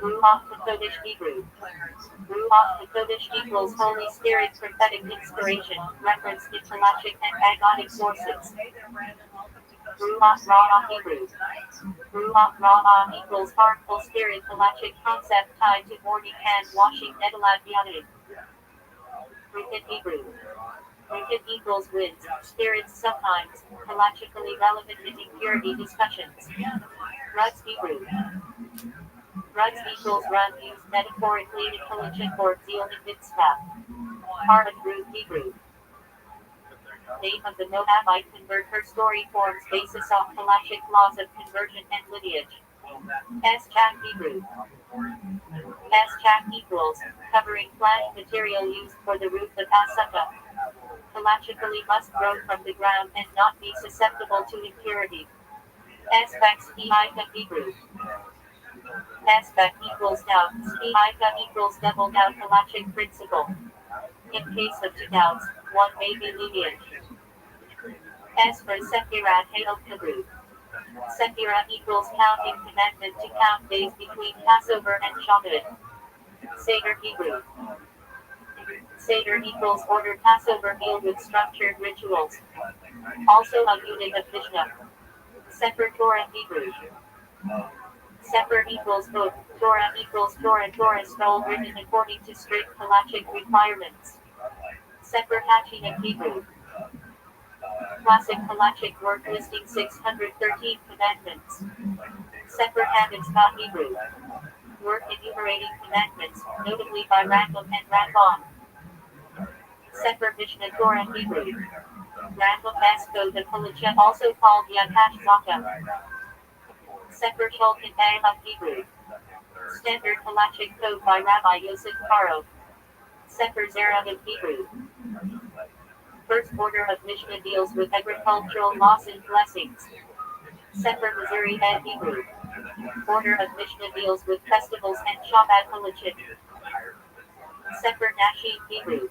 Ruach HaKodesh Hebrew. Ruach HaKodesh equals Holy Spirit prophetic inspiration, referenced in halachic and agonic sources. Ruach Ra'ah Hebrew. Ruach Ra'ah equals harmful spirit halachic concept tied to morning hand washing Nedalat Yanid. Rikit Hebrew. Rikit equals winds, spirits sometimes, halachically relevant in impurity discussions. Rugs Hebrew. Runs equals run used metaphorically in collision or deal in mitzvah. Part of Ruth Hebrew. Name of the Moabite convert. Her story forms basis of halachic laws of conversion and lineage. S-Chak Hebrew. S-Chak equals covering flash material used for the roof of Asaka. Halachically must grow from the ground and not be susceptible to impurity. S-Fax Ika Hebrew. S-Fax equals doubt. Ika equals double doubt halachic principle. In case of two doubts, one may be lenient. S for Sephirah Hail Hebrew. Sephirah equals counting commandment to count days between Passover and Shabbat. Seder Hebrew. Seder equals ordered Passover meal with structured rituals. Also a unit of Mishnah. Sefer Torah Hebrew. Sefer equals book. Torah equals Torah. Torah scroll written according to strict halachic requirements. Sefer Hachina Hebrew. Classic halachic work listing 613 commandments. Sefer HaMitzvah Hebrew. Work enumerating commandments, notably by Rambam and Ramban. Sefer Mishnah Torah Hebrew. Rambam Masko the Halacha, also called Yakash Zaka. Sefer Shulchan Aruch Hebrew. Standard halachic code by Rabbi Yosef Karo. Sefer Zerah in Hebrew. First order of Mishnah deals with agricultural laws and blessings. Sefer Missouri and Hebrew. Order of Mishnah deals with festivals and Shabbat halachic. Sefer Nashim Hebrew.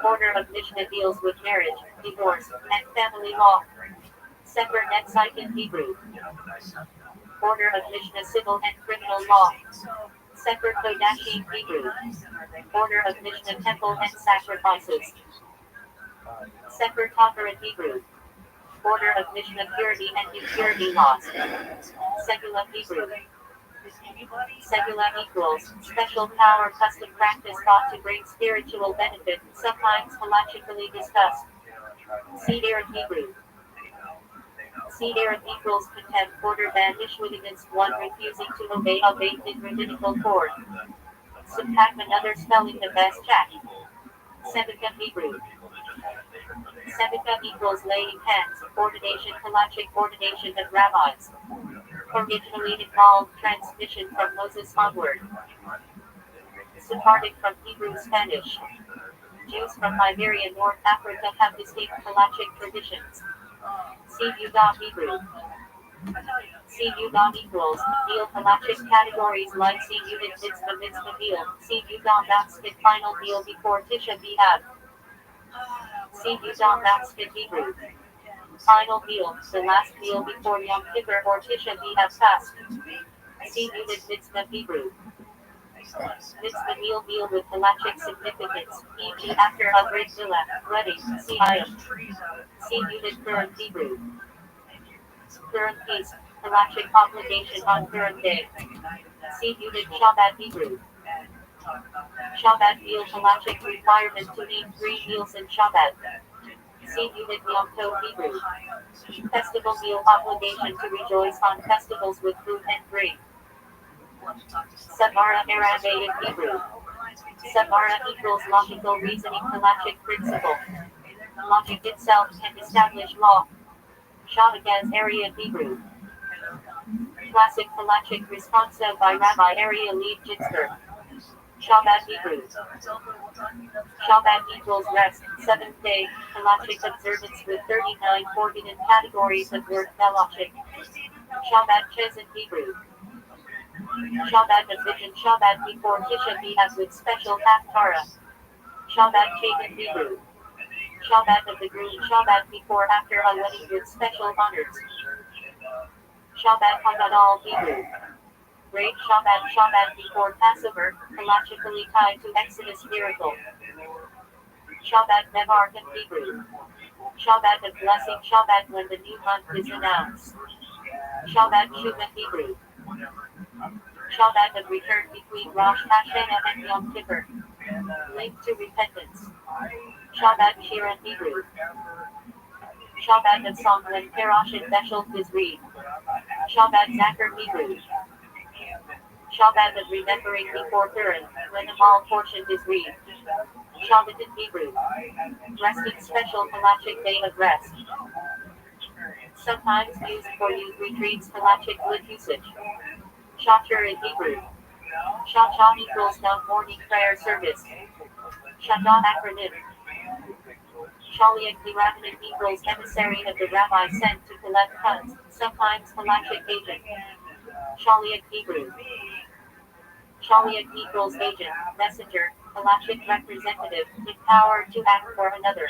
Order of Mishnah deals with marriage, divorce, and family law. Sefer Netzite in Hebrew. Order of Mishnah civil and criminal law. Sefer Kodashim Hebrew. Order of Mishnah temple and sacrifices. Sefer Tachar in Hebrew. Order of Mishnah purity and impurity laws. Segula Hebrew. Segula equals special power, custom practice thought to bring spiritual benefit, sometimes halachically discussed. Seder in Hebrew. Seder equals contempt, order ban issued against one refusing to obey a basic rabbinical code. Subtract another spelling of S-Chak. Sevenka Hebrew. Sevenka equals laying hands, ordination halachic ordination of rabbis. Originally involved transmission from Moses onward. Sephardic from Hebrew Spanish. Jews from Iberia North Africa have distinct halachic traditions. See Yudah Hebrew. See Yudah equals meal halachic categories like see unit mitzvah meal. See Yudah basket final meal before Tisha B'Av. See Yudah basket Hebrew. Final meal, the last meal before Yom Kippur or Tisha B'Av fast. See unit mitzvah Hebrew. Mitzvah meal with halachic significance, e.g. after a great villa, wedding, see item. See unit Purim Hebrew. Purim feast, halachic obligation on Purim day. See unit Shabbat Hebrew. Shabbat meal halachic requirement to eat 3 meals in Shabbat. See unit Yom Tov Hebrew. Festival meal obligation to rejoice on festivals with food and drink. Samara Arabic Hebrew. Samara equals logical reasoning halachic principle. Logic itself can establish law. Shahagaz area Hebrew. Classic halachic responsa by Rabbi Area Leib Jitzker. Shabbat Hebrew. Shabbat equals rest, 7th day, halachic observance with 39 forbidden categories of word halachic. Shabbat Chesed Hebrew. Shabbat of vision, Shabbat before Tisha B'Av with special haftarah. Shabbat Chagan Hebrew. Shabbat of the groom, Shabbat before after a wedding with special honors. Shabbat Hagadol Hebrew. Great Shabbat before Passover, halachically tied to Exodus miracle. Shabbat Nevarchem Hebrew. Shabbat of blessing, Shabbat when the new month is announced. Shabbat Shuvah Hebrew. Shabbat of return between Rosh Hashanah and Yom Kippur. Linked to repentance. Shabbat Shira Hebrew. Shabbat of song when Parash and Beshel is read. Shabbat Zachar Hebrew. Shabbat of remembering before Purim, when a small portion is read. Shabbat in Hebrew. Resting special halachic day of rest. Sometimes used for youth retreats halachic wood usage. Shacher in Hebrew. Shachah equals now morning prayer service. Shachah acronym. Shaliach the rabbinic equals emissary of the rabbi sent to collect funds, sometimes halachic agent. Shaliach Hebrew. Shaliach equals agent, messenger, halachic representative, empowered to act for another.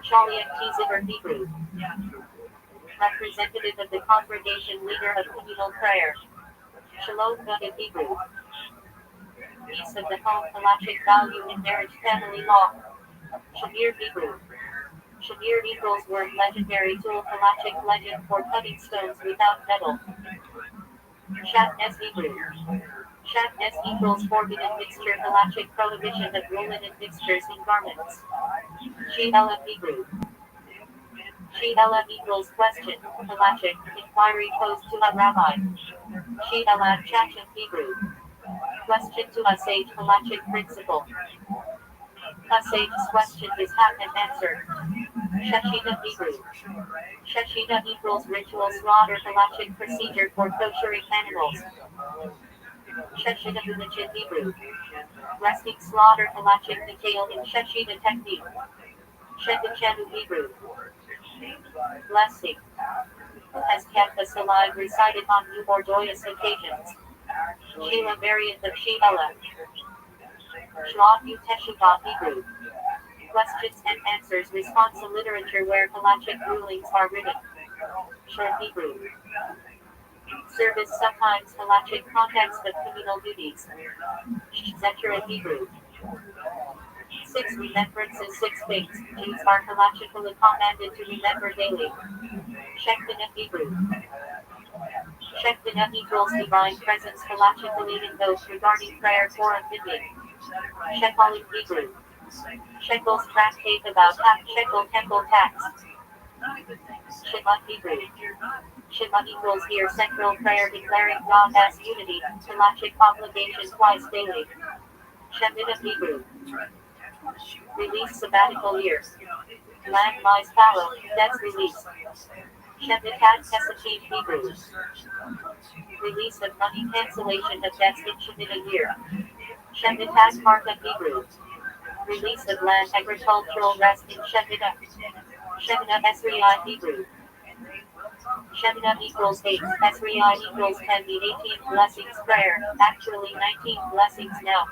Shaliach Tziver Hebrew. Representative of the congregation, leader of communal prayer. Shalom God in Hebrew. Peace of the home, halachic value in marriage, family law. Shamir Hebrew. Shamir equals word legendary tool, halachic legend for cutting stones without metal. Shatnez Hebrew. Shatnez equals forbidden mixture, halachic prohibition of linen mixtures in garments. She'ela Hebrew. She'ela equals question, halachic, inquiry posed to a rabbi. She'ela Chachin Hebrew. Question to a sage, halachic principle. A sage's question is half an answer. Shechita Hebrew. Shechita equals ritual slaughter, halachic procedure for koshering animals. Shechita Hunachin Hebrew. Resting slaughter, halachic detail in Shechita technique. Shechitchanu Hebrew. Blessing. As campus alive recited on new or joyous occasions. Sheila variant of Sheila. Shlot Uteshuva Hebrew. Questions and answers response to literature where halachic rulings are written. Shor Hebrew. Service sometimes halachic context of communal duties. Zecher Hebrew. 6 remembrances, 6 things Jews are halachically commanded to remember daily. Shekhinah Hebrew. Shekhinah equals divine presence halachically in those regarding prayer for unbidden. Shekel in Hebrew. Shekel's tractate about half shekel temple tax. Shema Hebrew. Shema equals here central prayer declaring God as unity, halachic obligation twice daily. Shemitah Hebrew. Release sabbatical year. Land lies fallow, debts release. Shemitah Kesatim Hebrew. Release of money, cancellation of debts in Shemitah year. Shemitah Karka Hebrew. Release of land, agricultural rest in Shemitah. Shemitah Esrei Hebrew. Shemitah equals 8, Esrei equals 10, the 18 blessings prayer, actually 19 blessings now.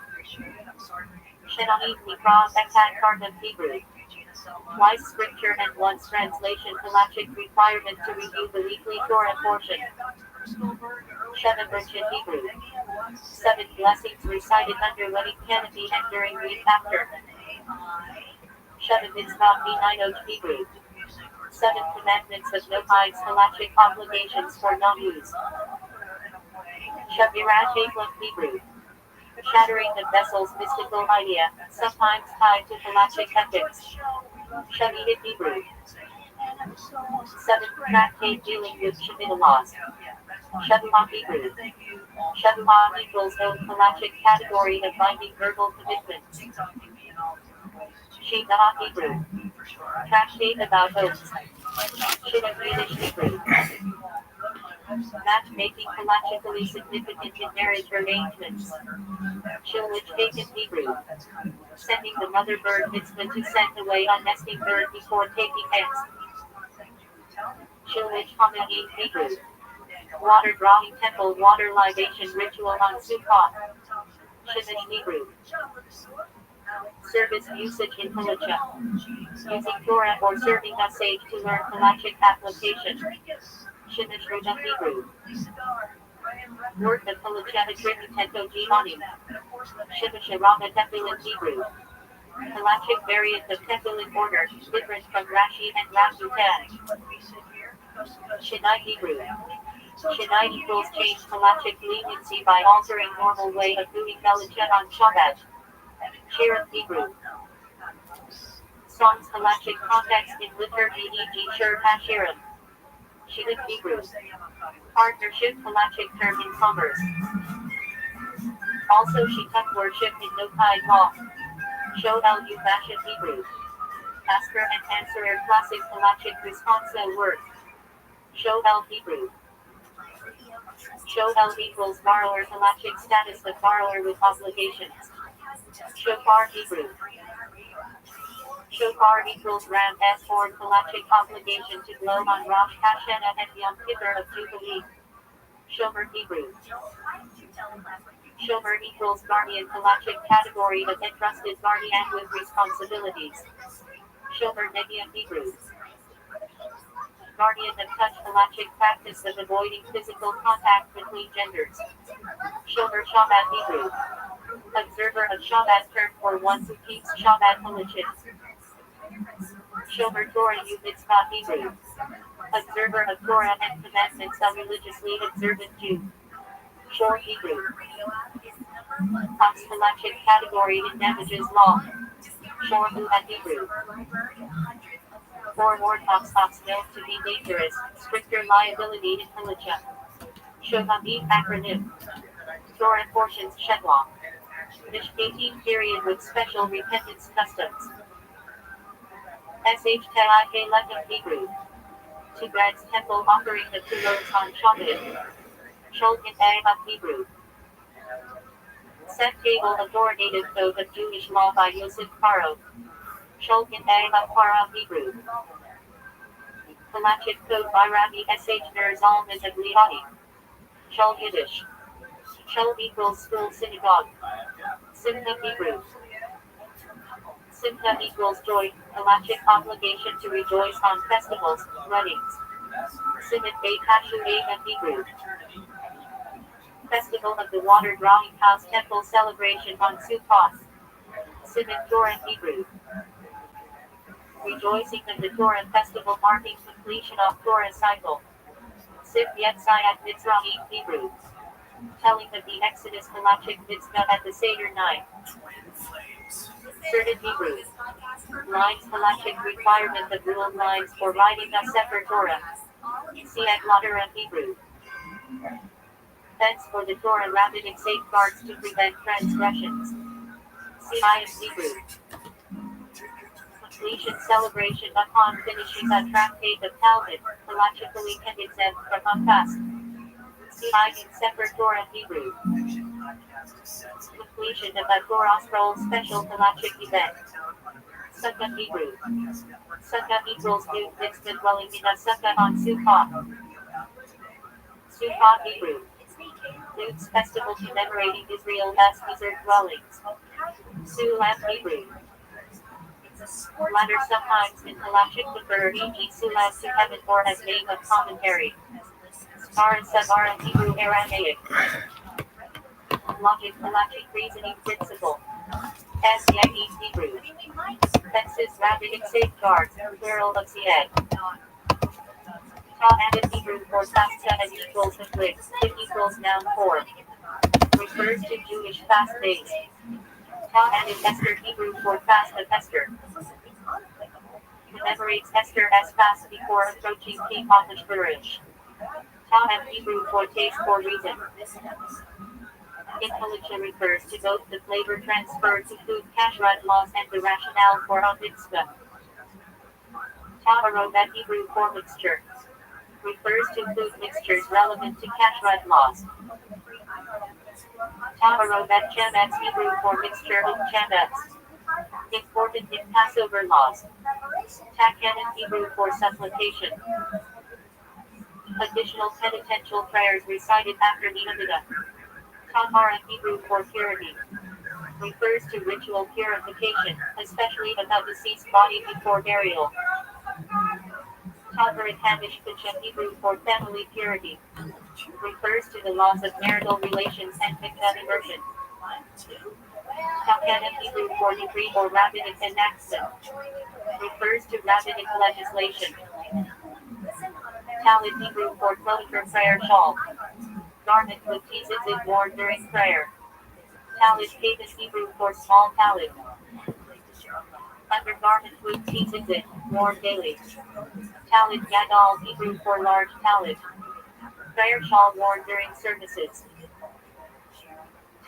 Shenahim Mikra Ekad Karta Hebrew. Twice scripture and once translation, halachic requirement to review the weekly Torah portion. Sheva Virgin Hebrew. 7 blessings recited under wedding canopy and during week after. Sheva Mitzvah Minayot Hebrew. 7 commandments of no hides, halachic obligations for non-use. Shavirat Sheklam Hebrew. Shattering the vessel's mystical idea, sometimes tied to halachic ethics. Shavihit Hebrew. 7 tractate dealing with Shemitah laws. Shavuot Hebrew. Shavuot equals own halachic category of binding verbal commitments. Shema Hebrew. Tractate about oaths. Shema Yiddish Hebrew. Matchmaking halachically significant in marriage arrangements. Shilwich taken Hebrew. Sending the mother bird mitzvah to send away a nesting bird before taking eggs. Shilwich Hamagi Hebrew. Water drawing temple water libation ritual on Sukkot. Shemish Hebrew. Service usage in halacha. Using Torah or serving a sage to learn halachic application. Shemish Ruda Hebrew. Work of halacha Tento Jimani. Shemish Arama Tefillin Hebrew. Halachic variant of Tefillin order, different from Rashi and Rabutan. Shinai Hebrew. Shinai equals change halachic leniency by altering normal way of doing halacha on Shabbat. Shirah Hebrew. Songs halachic context in liturgy e.g. Shir HaShirim. Shidduch Hebrew. Partnership halachic term in commerce. Also Shittuk worship in Nokai law. Show El Fashion Hebrew. Asker and Answerer classic halachic responsa word. Show El Hebrew. Show El equals borrower halachic status of borrower with obligations. Shofar Hebrew. Shofar equals Ram S for halachic obligation to blow on Rosh Hashanah and Yom Kippur of Jubilee. Shomer Hebrew. Shomer equals guardian halachic category of entrusted guardian with responsibilities. Shomer Negian Hebrew. Guardian of touch halachic practice of avoiding physical contact between genders. Shomer Shabbat Hebrew. Observer of Shabbat term for one who keeps Shabbat halachic. Shomer Torah Mitzvah Hebrew. Observer of Torah and commandments of religiously observant Jew. Shor Hebrew. Ox halachic category in damages law. Shor Mu'at Hebrew. For Orthodox ox known to be dangerous, stricter liability in halacha. Shovavim acronym. Torah portions Shedlaw. Mishpatim period with special repentance customs. Shtik Lechem Hebrew. To Brad's temple offering the pillows on Shabbat. Shulchan Aruch Hebrew. Set table authoritative code of Jewish law by Yosef Karo. Shulchan Aruch Para Hebrew. Halachic code by Rabbi Sh. Ner Zalman of Liadi. Shul Yiddish. Shul equals school synagogue. Simcha Hebrew. Simcha equals joy, halachic obligation to rejoice on festivals, weddings. Simit Beit Hashu'ah Hebrew. Festival of the Water Drawing House Temple celebration on Sukkot. Simit Torah Hebrew. Rejoicing of the Torah festival marking completion of Torah cycle. Siv Yetzayat Mitzrayim Hebrew. Telling of the Exodus halachic mitzvah at the Seder night. Certain Hebrew. Lines halachic requirement of ruled lines for writing a Sefer Torah. Siat Ladera Hebrew. Fence for the Torah rabbinic safeguards to prevent transgressions. Siayim Hebrew. Completion celebration upon finishing a tractate of Talmud, halachically can exempt from a fast. Siayim Sefer Torah Hebrew. Completion of a Torah scroll special halachic event. Sukkah Hebrew. Sukkah equals new mitzvah dwelling in a sukkah on Sukkot. Sukkot Hebrew. Nudes festival commemorating Israel's desert dwellings. Sulam Hebrew. Ladder sometimes in halachic refer e.g. Sulam to heaven or as name of commentary. Star and Savara Hebrew Aramaic. Logic halachic reasoning principle. As-Yahid Hebrew. Fences rabbinic safeguards, plural of Sieg. Ta added Hebrew for Sasta as equals conflicts, it equals noun form. Refers to Jewish fast days. Ta added Esther Hebrew for fast of Esther. Commemorates Esther as fast before approaching King Ahasuerus. Ta and Hebrew for taste for reason. Intelligence refers to both the flavor transfer to food kashrut laws and the rationale for a mitzvah. Ta'arot Hebrew for mixture. Refers to food mixtures relevant to kashrut laws. Ta'arot Chametz Hebrew for mixture of chametz. Important in Passover laws. Takenet Hebrew for supplication. Additional penitential prayers recited after the Amidah. Tahara Hebrew for purity. Refers to ritual purification, especially of a deceased body before burial. Taharat Hamish Kucha Hebrew for family purity. Refers to the laws of marital relations and mikvah immersion. Taharat Hebrew for decree or rabbinic enactment. Refers to rabbinic legislation. Talit Hebrew for closure prayer shawl. Garment with tzitzit worn during prayer. Talit Kavis Hebrew for small talit. Undergarment with tzitzit worn daily. Talit Gadol Hebrew for large talit. Prayer shawl worn during services.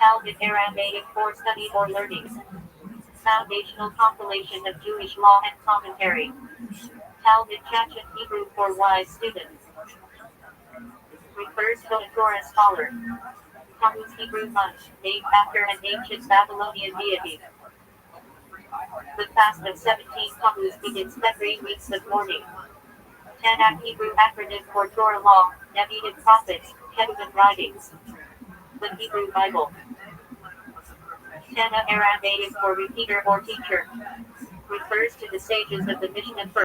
Talmud Aramaic for study or learning. Foundational compilation of Jewish law and commentary. Talmud Chachat Hebrew for wise students. Refers to a Torah scholar. Tammuz Hebrew month, named after an ancient Babylonian deity. The fast of 17 Tammuz begins the 3 weeks of mourning. Tanakh Hebrew acronym for Torah law, Nevi'im prophets, Ketuvim writings. The Hebrew Bible. Tana Aramaic for repeater or teacher. Refers to the sages of the Mishnah first.